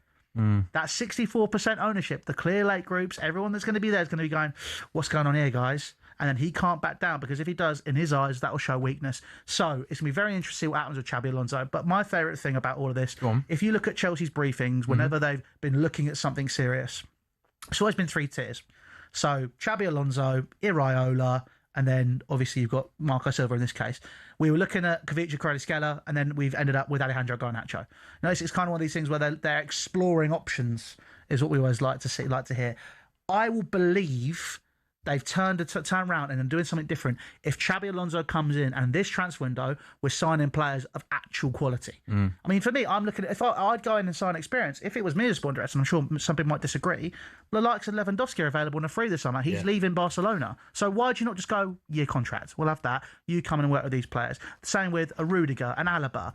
That 64% ownership, the Clear Lake groups, everyone that's going to be there is going to be going, what's going on here, guys? And then he can't back down, because if he does, in his eyes, that will show weakness. So it's going to be very interesting to see what happens with Xabi Alonso. But my favourite thing about all of this, if you look at Chelsea's briefings, whenever they've been looking at something serious, it's always been 3 tiers. So Xabi Alonso, Iraola, and then obviously you've got Marco Silva in this case. We were looking at Kvaratskhelia Kvaratskhelia, and then we've ended up with Alejandro Garnacho. Now, it's kind of one of these things where they're exploring options, is what we always like to hear. I will believe They've turned around and are doing something different. If Xabi Alonso comes in and this transfer window, we're signing players of actual quality. I mean, for me, I'm looking at, if I'd go in and sign experience, if it was me as sport director, and I'm sure some people might disagree, the likes of Lewandowski are available on a free this summer. He's leaving Barcelona. So why do you not just go, year contract? We'll have that. You come in and work with these players. Same with a Rudiger, an Alaba,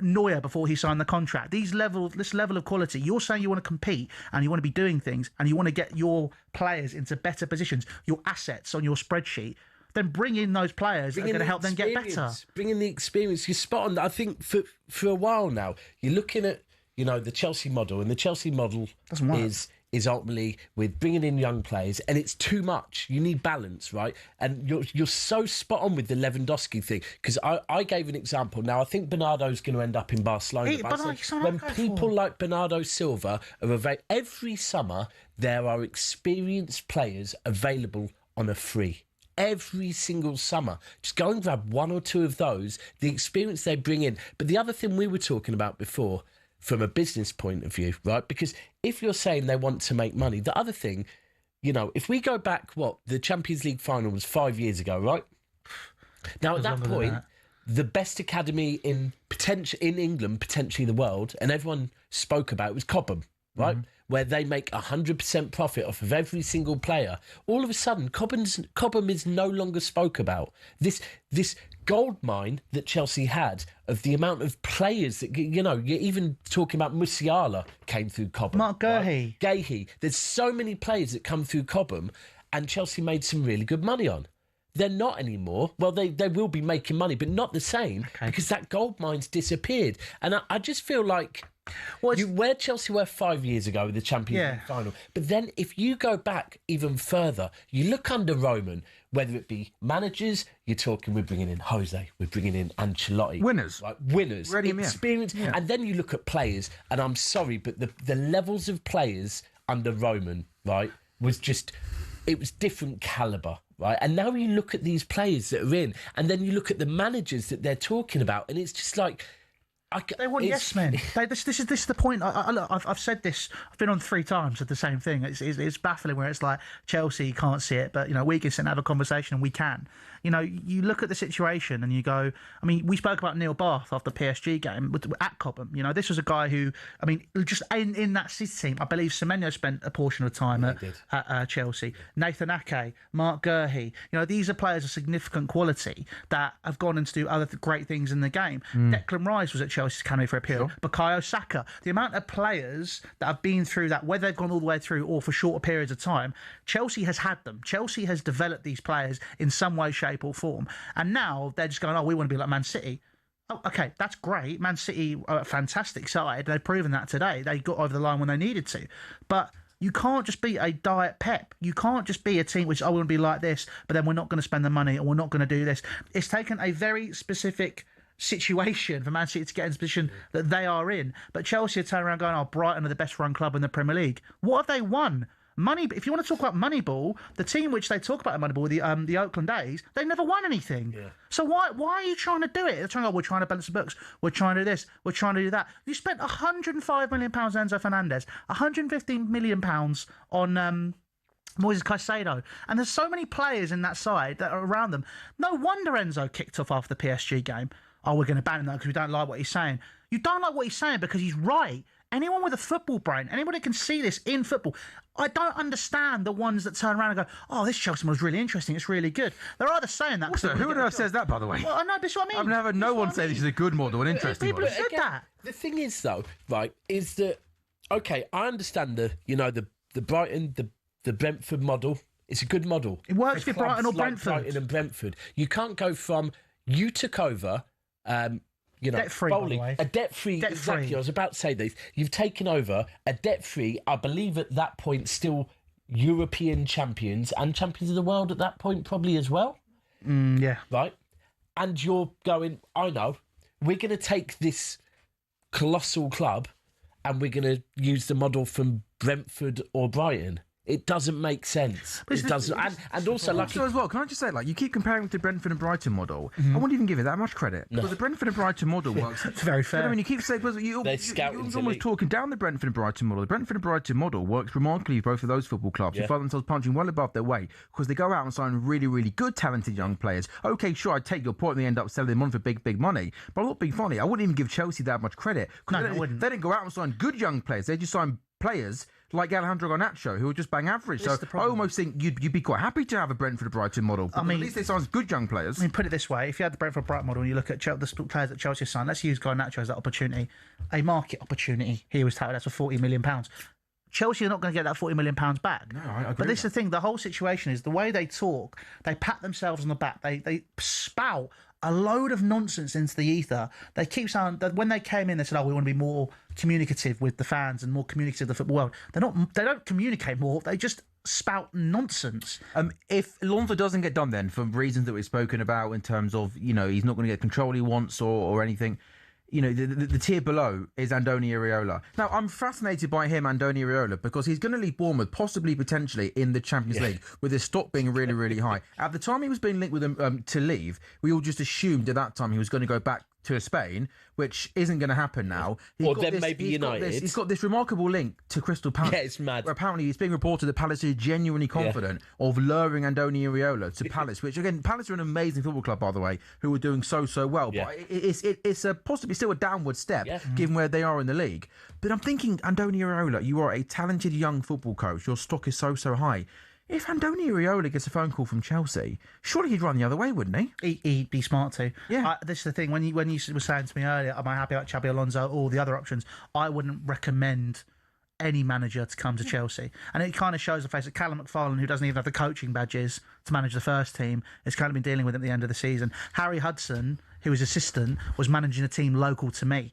Neuer before he signed the contract. This level of quality, you're saying you want to compete and you want to be doing things and you want to get your players into better positions, your assets on your spreadsheet, then bring in those players that are going to help them get better. Bring in the experience. You're spot on. I think for a while now, you're looking at, the Chelsea model, and the Chelsea model is ultimately with bringing in young players, and it's too much. You need balance, right? And you're so spot on with the Lewandowski thing, because I gave an example. Now, I think Bernardo's going to end up in Barcelona. When people like Bernardo Silva are available, every summer there are experienced players available on a free. Every single summer. Just go and grab one or two of those, the experience they bring in. But the other thing we were talking about before, from a business point of view, right? Because if you're saying they want to make money, the other thing, if we go back, the Champions League final was 5 years ago, right? Now, at that point, the best academy in England, potentially the world, and everyone spoke about it, was Cobham, right? Where they make 100% profit off of every single player. All of a sudden, Cobham is no longer spoke about. This gold mine that Chelsea had of the amount of players that, you're even talking about Musiala came through Cobham. Mark Guehi. Right? Guehi. There's so many players that come through Cobham and Chelsea made some really good money on. They're not anymore. Well, they will be making money, but not the same because that gold mine's disappeared. And I just feel like where Chelsea were 5 years ago with the Champions League final. But then if you go back even further, you look under Roman, whether it be managers, we're bringing in Jose, we're bringing in Ancelotti. Winners. Right? Winners. Experience. Yeah. And then you look at players, and I'm sorry, but the levels of players under Roman, right, it was different calibre. Right, and now you look at these players that are in, and then you look at the managers that they're talking about, and it's just like they want yes men. This is the point. I've said this. I've been on 3 times said the same thing. It's baffling where it's like Chelsea can't see it, but we can sit and have a conversation, and we can. You look at the situation and you go. I mean, we spoke about Neil Bath after the PSG game at Cobham. This was a guy who, just in that City team, I believe Semenyo spent a portion of time at Chelsea. Nathan Ake, Mark Guehi. These are players of significant quality that have gone on to do other great things in the game. Declan Rice was at Chelsea's academy for a period. Bukayo Saka. The amount of players that have been through that, whether they've gone all the way through or for shorter periods of time, Chelsea has had them. Chelsea has developed these players in some way, shape or form. And now they're just going, we want to be like Man City. Oh, okay, that's great. Man City are a fantastic side. They've proven that today. They got over the line when they needed to. But you can't just be a diet Pep. You can't just be a team which, we want to be like this, but then we're not going to spend the money and we're not going to do this. It's taken a very specific situation for Man City to get in the position that they are in. But Chelsea are turning around going, Brighton are the best run club in the Premier League. What have they won? Money. If you want to talk about Moneyball, the team which they talk about in Moneyball, the Oakland A's, they never won anything. Yeah. So why are you trying to do it? They're trying, we're trying to balance the books. We're trying to do this. We're trying to do that. You spent £105 million on Enzo Fernandez, £115 million on Moises Caicedo, and there's so many players in that side that are around them. No wonder Enzo kicked off after the PSG game. We're going to ban him though because we don't like what he's saying. You don't like what he's saying because he's right. Anyone with a football brain, anyone who can see this in football, I don't understand the ones that turn around and go, this Chelsea was really interesting, it's really good. They're either saying that... Also, who on earth says that, by the way? Well, I know, but that's what I mean. I've never no one say this is a good model, an interesting model. People have said that. The thing is, though, right, is that, okay, I understand the Brighton, the Brentford model. It's a good model. It works for Brighton or Brentford. Brighton and Brentford. You can't go from, you took over... debt-free, by the way. A debt-free, exactly. I was about to say this. You've taken over a debt-free, I believe at that point, still European champions and champions of the world at that point probably as well. Yeah. Right? And you're going, I know, we're going to take this colossal club and we're going to use the model from Brentford or Brighton. It doesn't make sense. It doesn't. And also, like, as well, can I just say, like, you keep comparing to the Brentford and Brighton model. I wouldn't even give it that much credit. Because the Brentford and Brighton model works. It's very fair. I mean, you keep saying, you're almost talking down the Brentford and Brighton model. The Brentford and Brighton model works remarkably for both of those football clubs who find themselves punching well above their weight because they go out and sign really, really good, talented young players. Okay, sure, I take your point, and they end up selling them on for big, big money. But I'm not being funny. I wouldn't even give Chelsea that much credit. No, I wouldn't. They didn't go out and sign good young players. They just signed players like Alejandro Garnacho, who are just bang average. So I almost think you'd be quite happy to have a Brentford-Brighton model. I mean, at least they sign good young players. I mean, put it this way: if you had the Brentford-Brighton model and you look at the players that Chelsea signed, let's use Garnacho as that opportunity, a market opportunity. He was touted as for £40 million. Chelsea are not going to get that £40 million back. No, I agree. But this is the thing: the whole situation is the way they talk. They pat themselves on the back. They spout a load of nonsense into the ether. They keep saying that when they came in, they said, "Oh, we want to be more communicative with the fans and more communicative with the football world." They're not. They don't communicate more. They just spout nonsense. If Alonso doesn't get done, then for reasons that we've spoken about in terms of he's not going to get control he wants or anything. The tier below is Andoni Iraola. Now, I'm fascinated by him, Andoni Iraola, because he's going to leave Bournemouth, possibly, potentially, in the Champions League, with his stock being really, really high. At the time he was being linked with him to leave, we all just assumed at that time he was going to go back to Spain, which isn't going to happen now. Maybe United. He's got this remarkable link to Crystal Palace. Yeah, it's mad. Where apparently it's being reported that Palace is genuinely confident of luring Andoni Iraola to Palace, which, again, Palace are an amazing football club, by the way, who are doing so well. But it's possibly still a downward step, given where they are in the league. But I'm thinking, Andoni Iraola, you are a talented young football coach. Your stock is so high. If Andoni Iraola gets a phone call from Chelsea, surely he'd run the other way, wouldn't he? He'd be smart to. Yeah. This is the thing. When you were saying to me earlier, am I happy about Xabi Alonso or the other options? I wouldn't recommend any manager to come to Chelsea. And it kind of shows the face of Callum McFarlane, who doesn't even have the coaching badges to manage the first team, has kind of been dealing with it at the end of the season. Harry Hudson, who was assistant, was managing a team local to me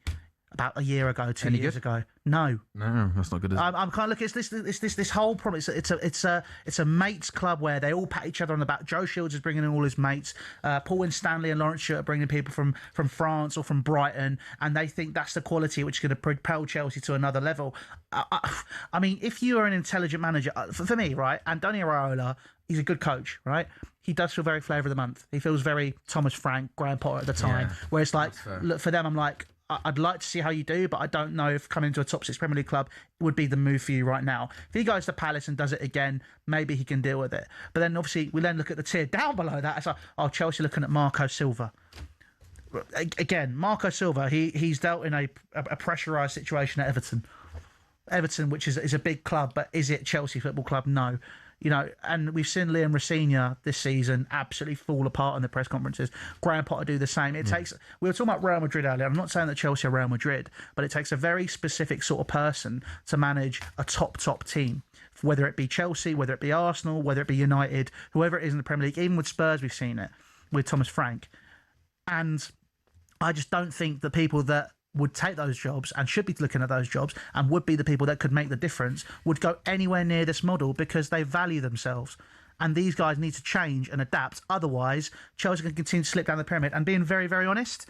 about a year ago, 2 years ago. No, that's not good. I'm kind of looking. It's this whole problem. It's a mates club where they all pat each other on the back. Joe Shields is bringing in all his mates. Paul Winstanley and Lawrence Stewart are bringing people from France or from Brighton, and they think that's the quality which is going to propel Chelsea to another level. I mean, if you are an intelligent manager, for me, right, Andoni Iraola, he's a good coach, right? He does feel very flavour of the month. He feels very Thomas Frank, Graham Potter at the time, where it's like, look, for them, I'm like, I'd like to see how you do, but I don't know if coming to a top 6 Premier League club would be the move for you right now. If he goes to Palace and does it again, maybe he can deal with it. But then obviously we then look at the tier down below that. It's like, Chelsea looking at Marco Silva. Again, Marco Silva, he's dealt in a pressurised situation at Everton. Everton, which is a big club, but is it Chelsea Football Club? No. And we've seen Liam Rosenior this season absolutely fall apart in the press conferences. Graham Potter do the same. It takes. We were talking about Real Madrid earlier. I'm not saying that Chelsea are Real Madrid, but it takes a very specific sort of person to manage a top team. Whether it be Chelsea, whether it be Arsenal, whether it be United, whoever it is in the Premier League. Even with Spurs, we've seen it with Thomas Frank. And I just don't think the people that would take those jobs and should be looking at those jobs and would be the people that could make the difference would go anywhere near this model because they value themselves. And these guys need to change and adapt. Otherwise, Chelsea can continue to slip down the pyramid. And being very, very honest,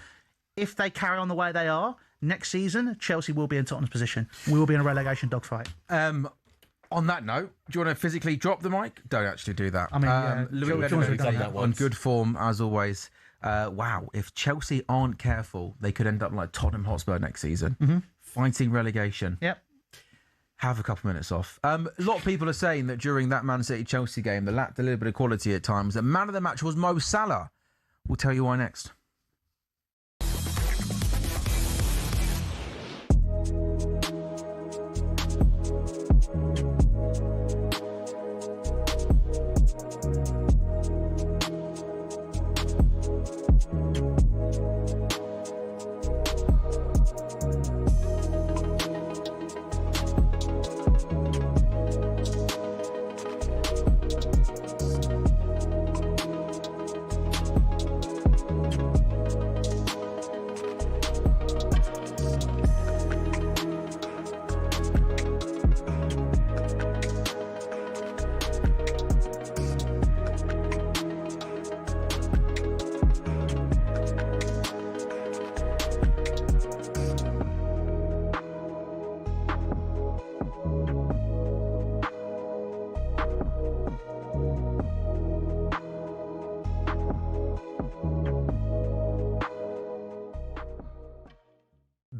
if they carry on the way they are, next season, Chelsea will be in Tottenham's position. We will be in a relegation dogfight. On that note, do you want to physically drop the mic? Don't actually do that. I mean, Louis on good form, as always. Wow, if Chelsea aren't careful, they could end up like Tottenham Hotspur next season, fighting relegation. Yep. Have a couple minutes off. A lot of people are saying that during that Man City-Chelsea game, that lacked a little bit of quality at times. The man of the match was Mo Salah. We'll tell you why next.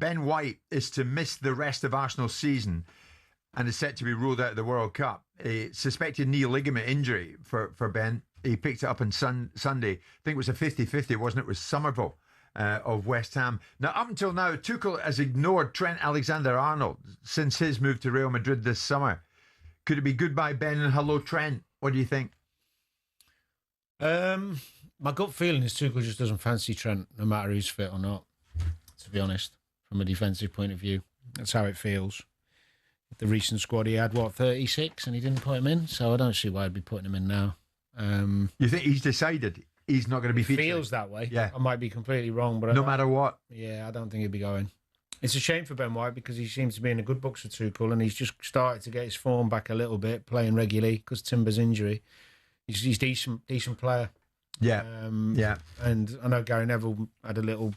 Ben White is to miss the rest of Arsenal's season and is set to be ruled out of the World Cup. A suspected knee ligament injury for Ben. He picked it up on Sunday. I think it was a 50-50, wasn't it? With Somerville of West Ham. Now, up until now, Tuchel has ignored Trent Alexander-Arnold since his move to Real Madrid this summer. Could it be goodbye Ben and hello Trent? What do you think? My gut feeling is Tuchel just doesn't fancy Trent, no matter who's fit or not, to be honest, from a defensive point of view. That's how it feels. The recent squad, he had, 36, and he didn't put him in, so I don't see why I'd be putting him in now. You think he's decided he's not going to be featured? It feels that way. Yeah. I might be completely wrong, but no matter what. Yeah, I don't think he'd be going. It's a shame for Ben White because he seems to be in a good books for Tuchel, and he's just started to get his form back a little bit, playing regularly because Timber's injury. He's decent player. Yeah, yeah. And I know Gary Neville had a little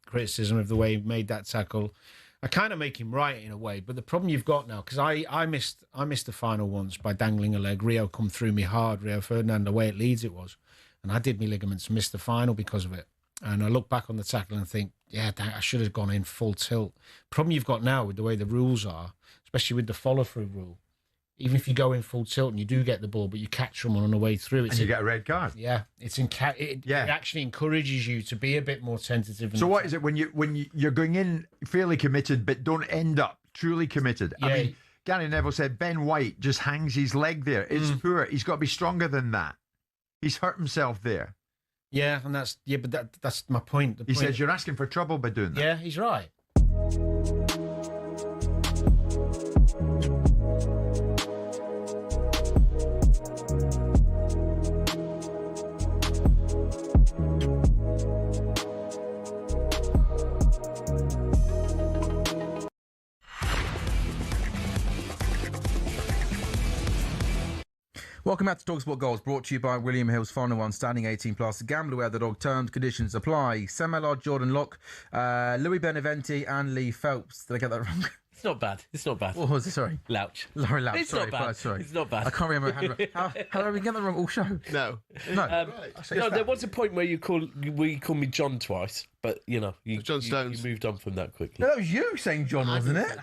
criticism of the way he made that tackle. I kind of make him right in a way, but the problem you've got now, because I missed the final once by dangling a leg. Rio come through me hard, Rio Ferdinand, the way it leads it was. And I did my ligaments, missed the final because of it. And I look back on the tackle and think, yeah, I should have gone in full tilt. Problem you've got now with the way the rules are, especially with the follow-through rule, even if you go in full tilt and you do get the ball, but you catch someone on the way through, and you get a red card. Yeah, it actually encourages you to be a bit more tentative. So what is it when you're going in fairly committed, but don't end up truly committed? Yeah. I mean, Gary Neville said Ben White just hangs his leg there. It's poor. He's got to be stronger than that. He's hurt himself there. Yeah, and that's my point. He says you're asking for trouble by doing that. Yeah, he's right. Welcome back to talkSPORT Goals, brought to you by William Hill's Final One, standing 18 plus. Gamble aware the dog terms, conditions apply. Sam Ellard, Jordan Locke, Louis Beneventi, and Lee Phelps. Did I get that wrong? It's not bad. It's not bad. What was it? Sorry. Louch. Laurie Louch. It's sorry, not bad. Sorry. It's not bad. I can't remember. How did we get that wrong all show? No. No. No, there was a point where you called me John twice, but John Stones. You moved on from that quickly. No, that was you saying John, wasn't it?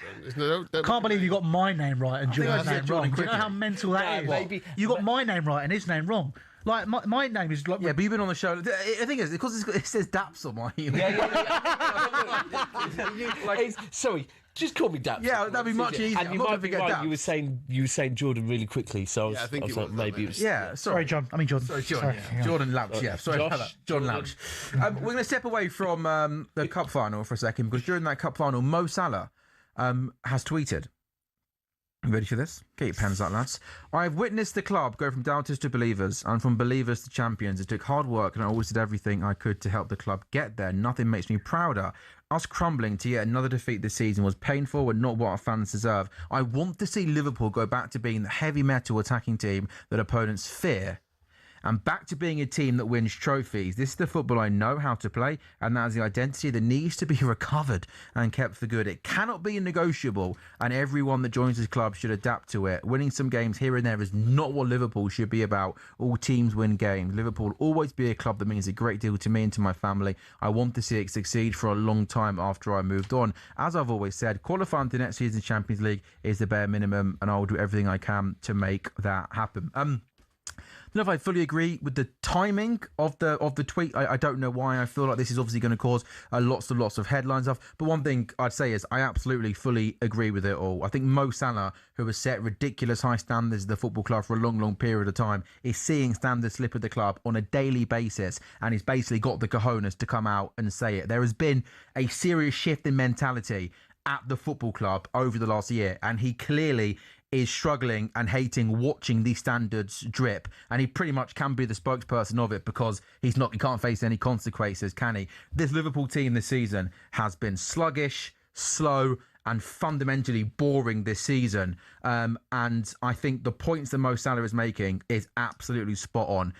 I can't believe you got my name right and Jordan's name wrong. Do you know how mental that is? Maybe You got my name right and his name wrong. Like my name is like Yeah, but you've been on the show. The thing is, because it says Daps on my email. Sorry, just call me Daps. Yeah, that'd be much easier. And I'm you not might gonna be forget right. Daps. You were saying Jordan really quickly, so I was, Yeah, I think it like, was maybe it was. Yeah, Sorry, John. I mean Jordan. Sorry, John. Jordan Louch. Yeah, sorry about that. Jordan Louch. We're going to step away from the cup final for a second because during that cup final, Mo Salah has tweeted. You ready for this? Get your pens out, lads. I've witnessed the club go from doubters to believers and from believers to champions. It took hard work and I always did everything I could to help the club get there. Nothing makes me prouder. Us crumbling to yet another defeat this season was painful and not what our fans deserve. I want to see Liverpool go back to being the heavy metal attacking team that opponents fear. And back to being a team that wins trophies. This is the football I know how to play, and that is the identity that needs to be recovered and kept for good. It cannot be negotiable, and everyone that joins this club should adapt to it. Winning some games here and there is not what Liverpool should be about. All teams win games. Liverpool will always be a club that means a great deal to me and to my family. I want to see it succeed for a long time after I moved on. As I've always said, qualifying to next season's Champions League is the bare minimum, and I will do everything I can to make that happen. I don't know if I fully agree with the timing of the tweet. I don't know why. I feel like this is obviously going to cause lots and lots of headlines off. But one thing I'd say is I absolutely fully agree with it all. I think Mo Salah, who has set ridiculous high standards at the football club for a long, long period of time, is seeing standards slip at the club on a daily basis, and he's basically got the cojones to come out and say it. There has been a serious shift in mentality at the football club over the last year, and he clearly is struggling and hating watching these standards drip, and he pretty much can be the spokesperson of it because he can't face any consequences, can he? This Liverpool team this season has been sluggish, slow, and fundamentally boring this season. And I think the points that Mo Salah is making is absolutely spot on.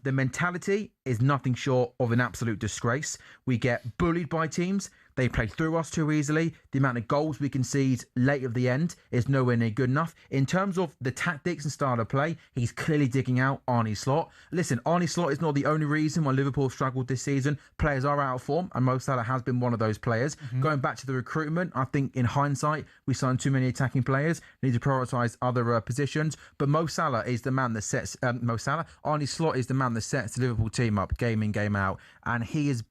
The mentality is nothing short of an absolute disgrace. We get bullied by teams. They play through us too easily. The amount of goals we concede late of the end is nowhere near good enough. In terms of the tactics and style of play, he's clearly digging out Arne Slot. Listen, Arne Slot is not the only reason why Liverpool struggled this season. Players are out of form, and Mo Salah has been one of those players. Going back to the recruitment, I think in hindsight, we signed too many attacking players. We need to prioritise other positions. But Mo Salah is the man that sets... Arne Slot is the man that sets the Liverpool team up game in, game out. And he has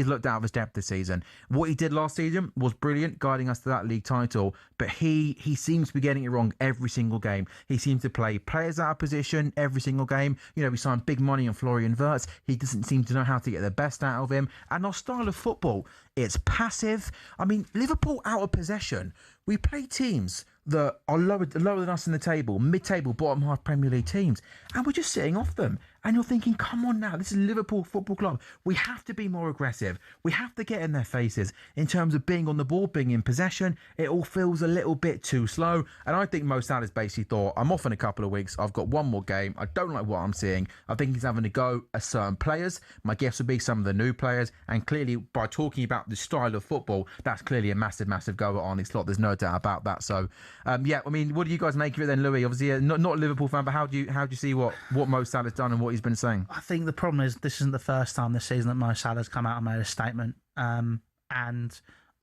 looked out of his depth this season. What he did last season was brilliant, guiding us to that league title. But he seems to be getting it wrong every single game. He seems to play players out of position every single game. You know, we signed big money on Florian Wirtz. He doesn't seem to know how to get the best out of him. And our style of football, it's passive. I mean, Liverpool out of possession. We play teams that are lower than us in the table, mid-table, bottom half Premier League teams, and we're just sitting off them. And you're thinking, come on now, this is Liverpool Football Club. We have to be more aggressive. We have to get in their faces in terms of being on the ball, being in possession. It all feels a little bit too slow. And I think Mo Salah's basically thought, I'm off in a couple of weeks. I've got one more game. I don't like what I'm seeing. I think he's having a go at certain players. My guess would be some of the new players. And clearly, by talking about the style of football, that's clearly a massive, massive go at Arne Slot. There's no doubt about that. So, yeah, I mean, what do you guys make of it then, Louis? Obviously, not a Liverpool fan, but how do you see what Mo Salah's done and what he's been saying? I think the problem is this isn't the first time this season that Mo Salah's come out and made a statement. And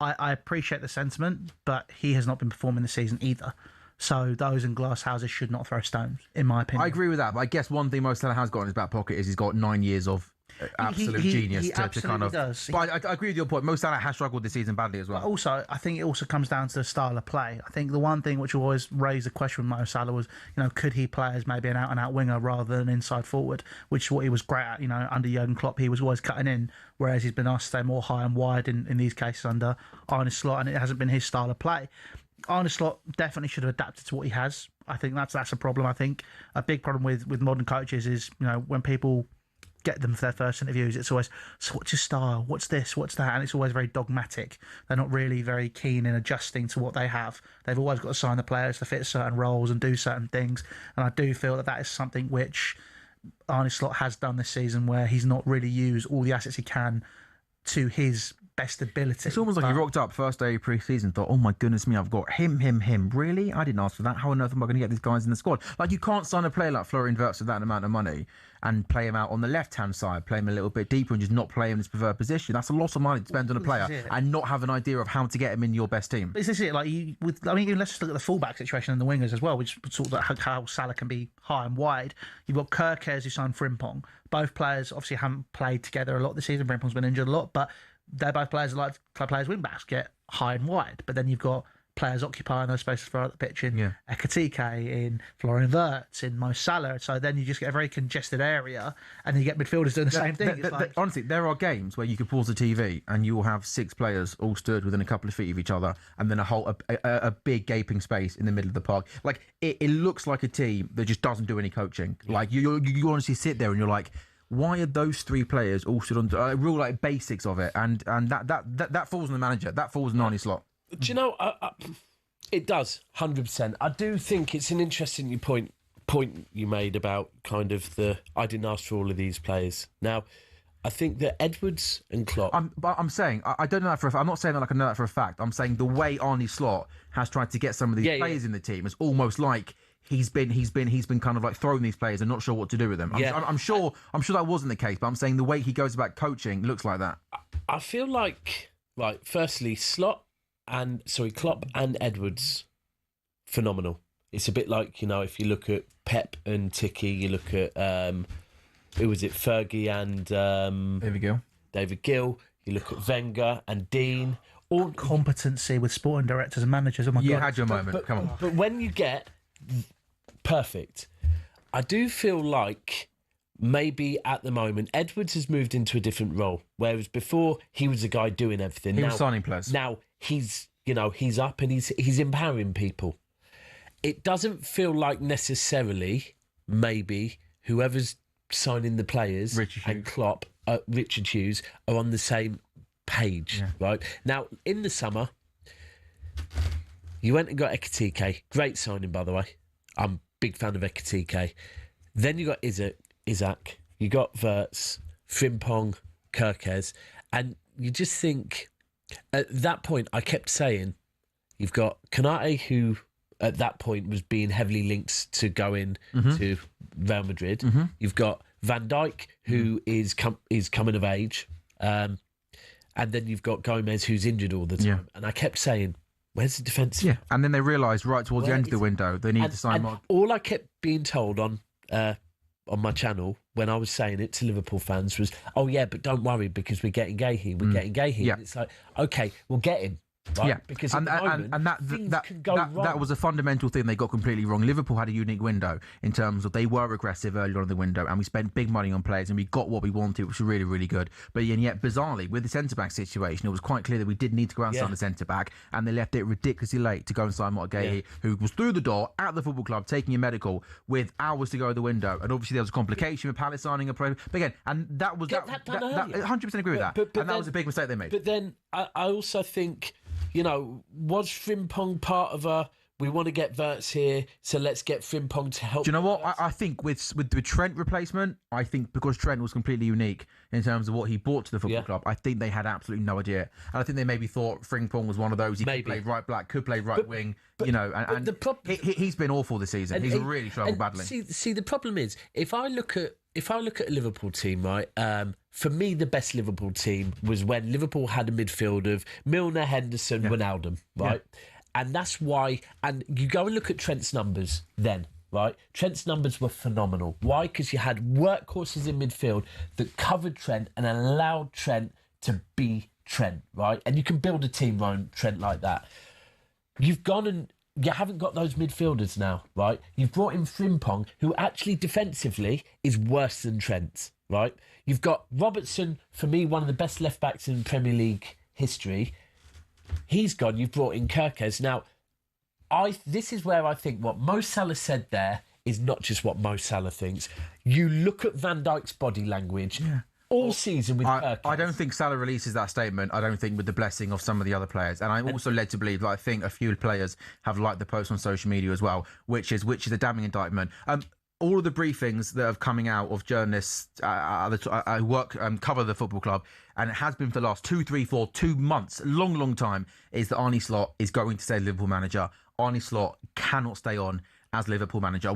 I appreciate the sentiment, but he has not been performing this season either. So those in glass houses should not throw stones, in my opinion. I agree with that, but I guess one thing Mo Salah has got in his back pocket is he's got 9 years of absolute genius he to kind of. Does. But I agree with your point. Mo Salah has struggled this season badly as well. But also, I think it also comes down to the style of play. I think the one thing which always raised the question with Mo Salah was, could he play as maybe an out-and-out winger rather than inside forward, which is what he was great at. Under Jurgen Klopp, he was always cutting in, whereas he's been asked to stay more high and wide in these cases under Arne Slot, and it hasn't been his style of play. Arne Slot definitely should have adapted to what he has. I think that's a problem. I think a big problem with modern coaches is, when people get them for their first interviews, it's always, so what's your style? What's this? What's that? And it's always very dogmatic. They're not really very keen in adjusting to what they have. They've always got to sign the players to fit certain roles and do certain things. And I do feel that is something which Arne Slot has done this season, where he's not really used all the assets he can to his best ability. It's almost like he rocked up first day of pre-season, thought, oh my goodness me, I've got him. Really? I didn't ask for that. How on earth am I going to get these guys in the squad? Like, you can't sign a player like Florian Wirtz with that amount of money and play him out on the left-hand side, play him a little bit deeper and just not play him in his preferred position. That's a lot of money to spend on a player and not have an idea of how to get him in your best team. Is this it? Like, let's just look at the fullback situation and the wingers as well, which sort of how Salah can be high and wide. You've got Kerkez who signed Frimpong. Both players obviously haven't played together a lot this season. Frimpong's been injured a lot, but they're both players that like to play as wing-backs, get high and wide. But then you've got players occupying those spaces further up the pitch in Ekitike, in Florian Wirtz, in Mo Salah. So then you just get a very congested area, and you get midfielders doing the same thing. Honestly, there are games where you could pause the TV and you will have 6 players all stood within a couple of feet of each other, and then a big gaping space in the middle of the park. Like, it looks like a team that just doesn't do any coaching. Like, you honestly sit there and you're like, why are those 3 players all stood on real like basics of it? And that falls on the manager. That falls on Arne Slot. Do you know? It does 100%. I do think it's an interesting point you made about kind of I didn't ask for all of these players. Now, I think that Edwards and Klopp. I'm saying I don't know that for a fact. I'm not saying that like I know that for a fact. I'm saying the way Arne Slot has tried to get some of these players in the team is almost like he's been kind of like throwing these players and not sure what to do with them. I'm sure that wasn't the case, but I'm saying the way he goes about coaching looks like that. I feel like, right, firstly, Klopp and Edwards, phenomenal. It's a bit like, if you look at Pep and Tiki, you look at who was it, Fergie and David Gill. You look at Wenger and Dean. All competency with sporting directors and managers. Oh my God! You had your moment. Come on. But when you get perfect, I do feel like maybe at the moment Edwards has moved into a different role, whereas before he was the guy doing everything. He was signing players. Now he's up and he's empowering people. It doesn't feel like necessarily maybe whoever's signing the players and Klopp, Richard Hughes, are on the same page, right? Now, in the summer, you went and got Ekitike. Great signing, by the way. I'm a big fan of Ekitike. Then you got Isaac. You got Wirtz, Frimpong, Kerkez. And you just think, at that point, I kept saying, you've got Konate, who at that point was being heavily linked to going to Real Madrid. You've got Van Dijk, who is coming of age. And then you've got Gomez, who's injured all the time. Yeah. And I kept saying, where's the defence? Yeah, and then they realised right towards the end of the window they need to sign more. All I kept being told on my channel when I was saying it to Liverpool fans was, oh yeah, but don't worry because we're getting Gahey. We're getting Gahey. Yeah. And it's like, okay, we'll get him. Right? Yeah, because and that was a fundamental thing they got completely wrong. Liverpool had a unique window in terms of they were aggressive early on in the window, and we spent big money on players, and we got what we wanted, which was really, really good. But yet, bizarrely, with the centre-back situation, it was quite clear that we did need to go out and sign a centre-back, and they left it ridiculously late to go and sign Mark Gahey, who was through the door at the football club taking a medical with hours to go out the window, and obviously there was a complication with Palace signing a pro. But again, and that was that 100% agree with that, and that was a big mistake they made. But then I also think, you know, was Frimpong part of we want to get Wirtz here, so let's get Frimpong to help? Do you know what? I think with the Trent replacement, I think because Trent was completely unique in terms of what he brought to the football club, I think they had absolutely no idea. And I think they maybe thought Frimpong was one of those, he could play right back, could play right wing, you know, and he's been awful this season. He's really struggled badly. See, the problem is, if I look at a Liverpool team, right, for me, the best Liverpool team was when Liverpool had a midfield of Milner, Henderson, Wijnaldum, right? Yeah. And that's why, and you go and look at Trent's numbers then, right? Trent's numbers were phenomenal. Why? Because you had workhorses in midfield that covered Trent and allowed Trent to be Trent, right? And you can build a team around Trent like that. You've gone and you haven't got those midfielders now, right? You've brought in Frimpong, who actually defensively is worse than Trent, right? You've got Robertson, for me, one of the best left-backs in Premier League history. He's gone. You've brought in Kirkes. Now, this is where I think what Mo Salah said there is not just what Mo Salah thinks. You look at Van Dijk's body language all season with Kirkes. I don't think Salah releases that statement, I don't think, with the blessing of some of the other players. And I'm also led to believe that I think a few players have liked the post on social media as well, which is a damning indictment. All of the briefings that are coming out of journalists who cover the football club, and it has been for the last 2 months, long time, is that Arne Slot is going to stay Liverpool manager. Arne Slot cannot stay on as Liverpool manager.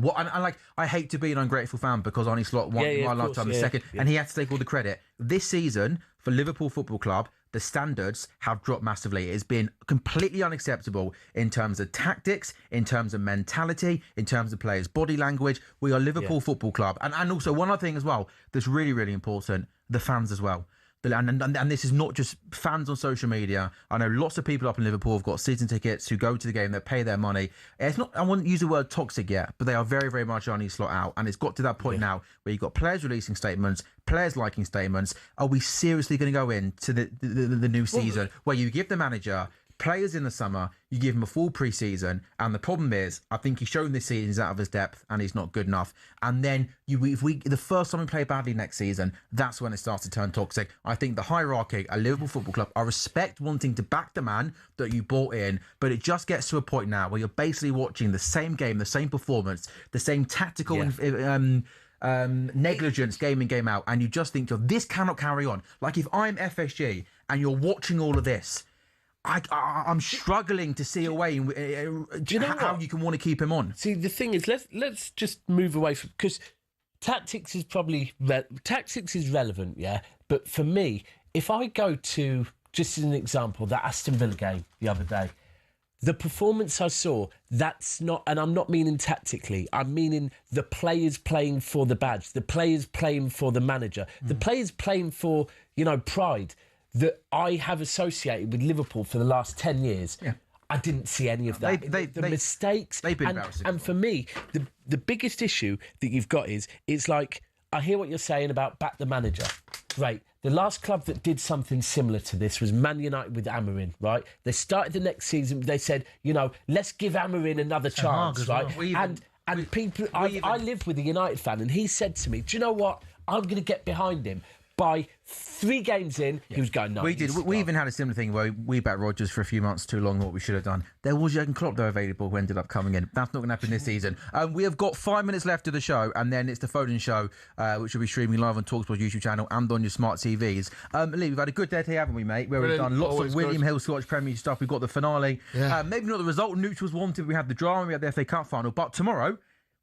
I hate to be an ungrateful fan because Arne Slot won my lifetime the second, and he had to take all the credit. This season, for Liverpool Football Club, the standards have dropped massively. It's been completely unacceptable in terms of tactics, in terms of mentality, in terms of players' body language. We are Liverpool Football Club. And also one other thing as well that's really, really important, the fans as well. And this is not just fans on social media. I know lots of people up in Liverpool have got season tickets who go to the game, that pay their money. It's not, I wouldn't use the word toxic yet, but they are very, very much Arne Slot out. And it's got to that point now where you've got players releasing statements, players liking statements. Are we seriously going to go into the new season where you give the manager players in the summer, you give him a full pre-season, and the problem is, I think he's shown this season he's out of his depth and he's not good enough. And then the first time we play badly next season, that's when it starts to turn toxic. I think the hierarchy at Liverpool Football Club, I respect wanting to back the man that you bought in, but it just gets to a point now where you're basically watching the same game, the same performance, the same tactical negligence game in, game out, and you just think, this cannot carry on. Like, if I'm FSG and you're watching all of this, I'm struggling to see a way how you can want to keep him on. See, the thing is, let's just move away from, because tactics is probably tactics is relevant, But for me, if I go to, just as an example, that Aston Villa game the other day, the performance I saw, that's not, and I'm not meaning tactically, I'm meaning the players playing for the badge, the players playing for the manager, the players playing for, pride that I have associated with Liverpool for the last 10 years. Yeah. I didn't see any of that. The mistakes. They've been embarrassing. And for me, the biggest issue that you've got is, it's like, I hear what you're saying about back the manager. Great. The last club that did something similar to this was Man United with Amorim, right? They started the next season, they said, let's give Amorim another chance, right? Well. I lived with a United fan, and he said to me, do you know what? I'm going to get behind him. by 3 games in, he was going, no. We did. We even had a similar thing where we backed Rodgers for a few months too long than what we should have done. There was Jurgen Klopp, though, available, who ended up coming in. That's not going to happen this season. We have got 5 minutes left of the show, and then it's the Foden Show, which will be streaming live on talkSPORT's YouTube channel and on your smart TVs. Lee, we've had a good day here, haven't we, mate? Where we've done lots of William Hill Scottish Premier stuff. We've got the finale. Yeah. Maybe not the result neutrals wanted. We have the drama. We have the FA Cup final. But tomorrow,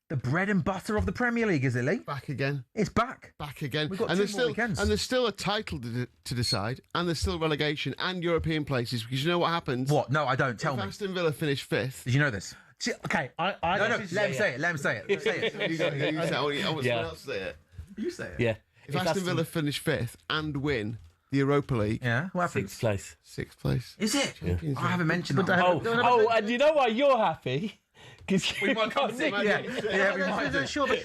the bread and butter of the Premier League, is it, Lee? Back again. It's back. Back again. We've got and two there's more still weekends. and there's still a title to decide, and there's still relegation and European places, because you know what happens? What? No, I don't. Tell if me. Aston Villa finish 5th. Did you know this? See, okay, I No, let him say it. Let him say it. Say it. You say it. I want someone Yeah. else to say it. You say it. Yeah. If Aston Villa finish 5th and win the Europa League, Yeah, what happens? 6th place. 6th place. Is it? I haven't mentioned But that. Oh, and you know why you're happy? Because We might come Nick. Yeah, we might do. Sure, but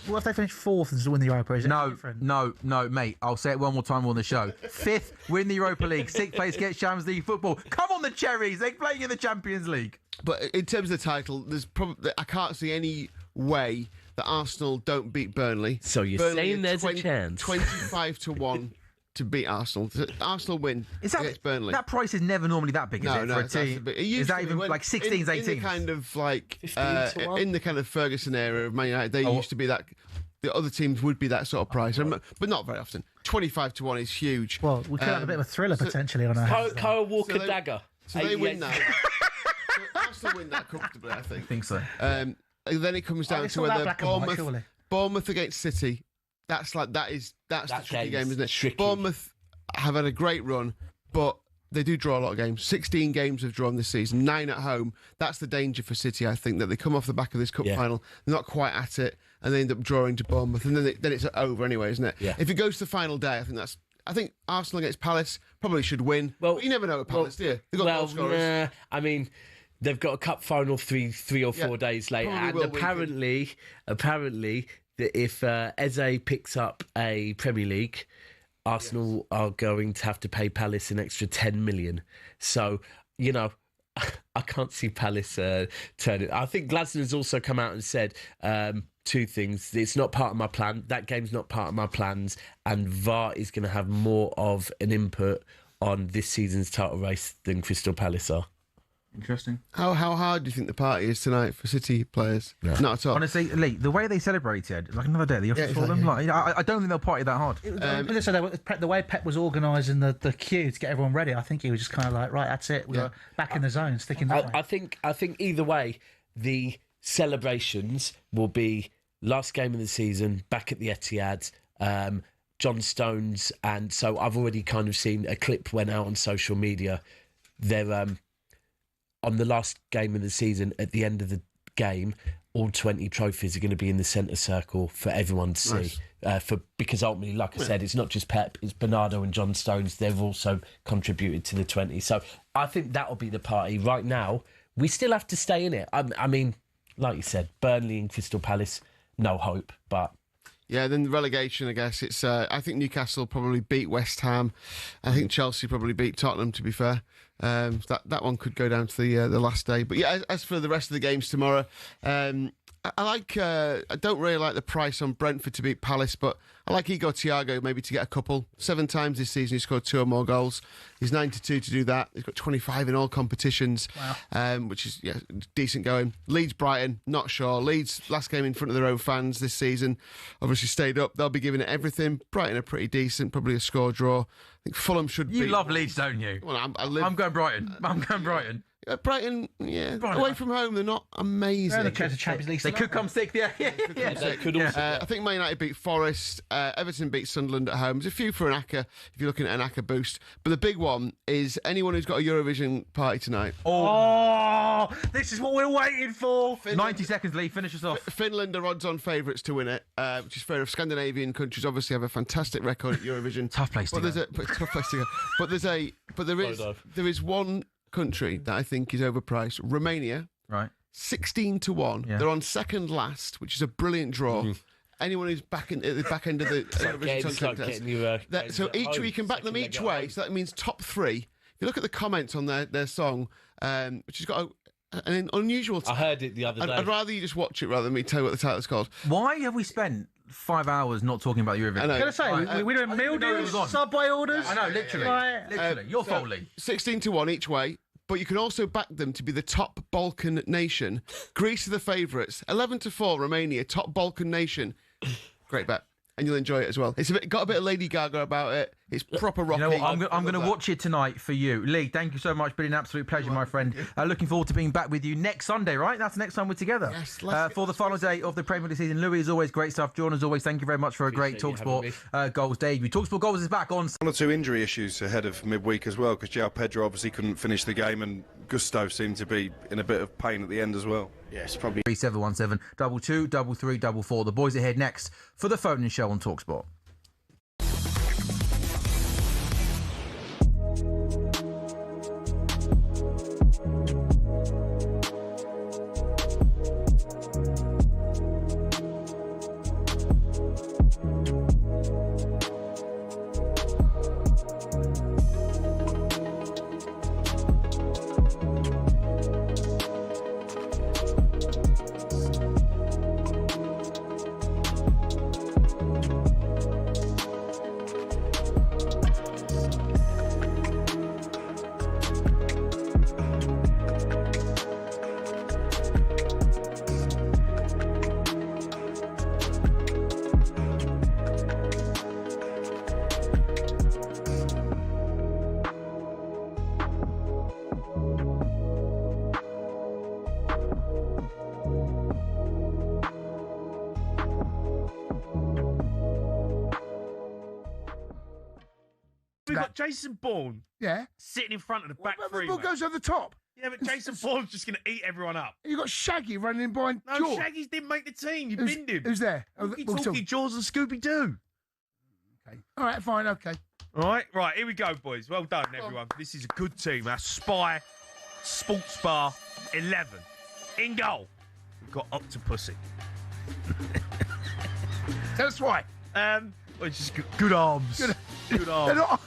what if they finish 4th and win the Europa? Is it different? No, mate. I'll say it one more time on the show. 5th, win the Europa League. 6th place, get Champions League football. Come on, the Cherries. They're playing in the Champions League. But in terms of the title, there's probably I can't see any way that Arsenal don't beat Burnley. So you're Burnley saying are there's a chance? 25-1 to beat Arsenal. Arsenal win against Burnley. That price is never normally that big, is it? For a it's actually team? big. It used Is that to be even when- like 16s, 18s? In the kind of like 15 to 1? in the kind of Ferguson era of Man United, they used to be that. The other teams would be that sort of price, but not very often. 25-1 is huge. Well, we could have a bit of a thriller potentially on our hands. Kyle Walker So they- dagger. So they win that. So Arsenal win that comfortably, I think. I think so. And then it comes down it's to not that whether black and white, surely. Bournemouth against City. That's the tricky game, isn't it? tricky. Bournemouth have had a great run, but they do draw a lot of games. 16 games have drawn this season, 9 at home. That's the danger for City, I think, that they come off the back of this cup final, they're not quite at it, and they end up drawing to Bournemouth, and then it's over anyway, isn't it? Yeah. If it goes to the final day, I think Arsenal against Palace probably should win. Well, but you never know with Palace, do you? They've got goal scorers. I mean, they've got a cup final three or 4 days later, probably and will win. apparently, that if Eze picks up a Premier League, Arsenal are going to have to pay Palace an extra 10 million. So, you know, I can't see Palace turning. I think Glasner's also come out and said 2 things. It's not part of my plan. That game's not part of my plans. And VAR is going to have more of an input on this season's title race than Crystal Palace are. Interesting. How hard do you think the party is tonight for City players? No. Not at all. Honestly, Lee, the way they celebrated, like another day at the office for them, like, I don't think they'll party that hard. The way Pep was organising the queue to get everyone ready, I think he was just kind of like, right, that's it. We're back in the zone, sticking that way. I think either way, the celebrations will be last game of the season, back at the Etihad, John Stones, and so I've already kind of seen a clip went out on social media. They're on the last game of the season, at the end of the game, all 20 trophies are going to be in the centre circle for everyone to see. Nice. Because ultimately, like I said, it's not just Pep, it's Bernardo and John Stones. They've also contributed to the 20. So I think that'll be the party. Right now, we still have to stay in it. I mean, like you said, Burnley and Crystal Palace, no hope, but... Yeah, then the relegation, I guess. It's. I think Newcastle probably beat West Ham. I think Chelsea probably beat Tottenham, to be fair. That one could go down to the last day. But yeah, as for the rest of the games tomorrow, I don't really like the price on Brentford to beat Palace, but I like Igor Thiago maybe to get a couple. 7 times this season he's scored 2 or more goals. He's 9-2 to do that. He's got 25 in all competitions, which is decent going. Leeds Brighton, not sure. Leeds last game in front of their own fans this season, obviously stayed up. They'll be giving it everything. Brighton are pretty decent, probably a score draw. I think Fulham should. You love Leeds, don't you? Well, I'm going Brighton. I'm going Brighton. Brighton, away from home, they're not amazing. They're the Champions League. They could come sick, They could also. I think Man United beat Forest. Everton beat Sunderland at home. There's a few for an Aka, if you're looking at an Aka boost. But the big one is anyone who's got a Eurovision party tonight. Oh, this is what we're waiting for. 90 seconds, Lee. Finish us off. Finland are odds-on favourites to win it, which is fair enough. Scandinavian countries obviously have a fantastic record at Eurovision. Tough place to go. Tough place to go. But there is one country that I think is overpriced. Romania, right? 16-1. Yeah. They're on second last, which is a brilliant draw. Anyone who's at the back end of the Eurovision Song Contest. So each week you can back them each way. So that means top 3. If you look at the comments on their song, which has got an unusual. I heard it the other day. I'd rather you just watch it rather than me tell you what the title's called. Why have we spent 5 hours not talking about Eurovision. I know. I was going to say, we're doing meal deals, Subway orders. I know, literally. Right. Literally. You're So, Foley. 16-1 each way. But you can also back them to be the top Balkan nation. Greece are the favourites. 11-4 Romania, top Balkan nation. Great bet. And you'll enjoy it as well. It's got a bit of Lady Gaga about it. It's proper rocky. You know what? I'm going to watch it tonight for you. Lee, thank you so much. Been an absolute pleasure, my friend. Looking forward to being back with you next Sunday, right? That's the next time we're together. Yes, for the final day of the Premier League season. Louis, as always, great stuff. John, as always, thank you very much for a great TalkSport Goals debut. TalkSport Goals is back on. One or two injury issues ahead of midweek as well, because João Pedro obviously couldn't finish the game, and Gusto seemed to be in a bit of pain at the end as well. Yes, probably 3717 22 33 44. The boys are here next for the phone-in show on TalkSport. We've got Jason Bourne sitting in front of the back three. The ball goes over the top. Yeah, but Jason Bourne's just going to eat everyone up. You got Shaggy running in behind No, Jaws. Shaggy's didn't make the team. You binned him. Who's there? Talkie, Jaws and Scooby-Doo. Okay. All right, fine, okay. All right, here we go, boys. Well done, everyone. This is a good team. Our Spy Sports Bar 11. In goal, we've got Octopussy. Tell us why. Well, it's just good arms. Good arms. They're not...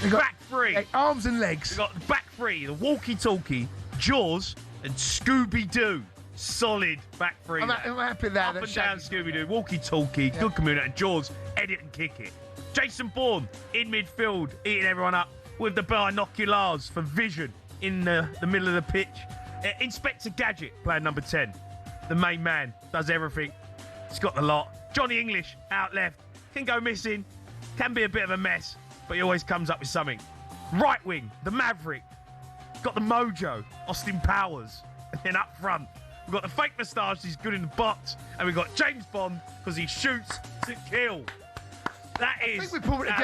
They've got back three. Arms and legs. We've got back three, the walkie-talkie, Jaws, and Scooby-Doo. Solid back three. I'm happy with that. Up and down Scooby-Doo, walkie-talkie, good community, and Jaws, edit and kick it. Jason Bourne in midfield, eating everyone up with the binoculars for vision in the middle of the pitch. Inspector Gadget, player number 10. The main man, does everything. He's got the lot. Johnny English, out left. Can go missing. Can be a bit of a mess, but he always comes up with something. Right wing, the Maverick. Got the mojo, Austin Powers. And then up front, we've got the fake moustache, he's good in the box. And we've got James Bond, because he shoots to kill. That is... I think we pulled it together.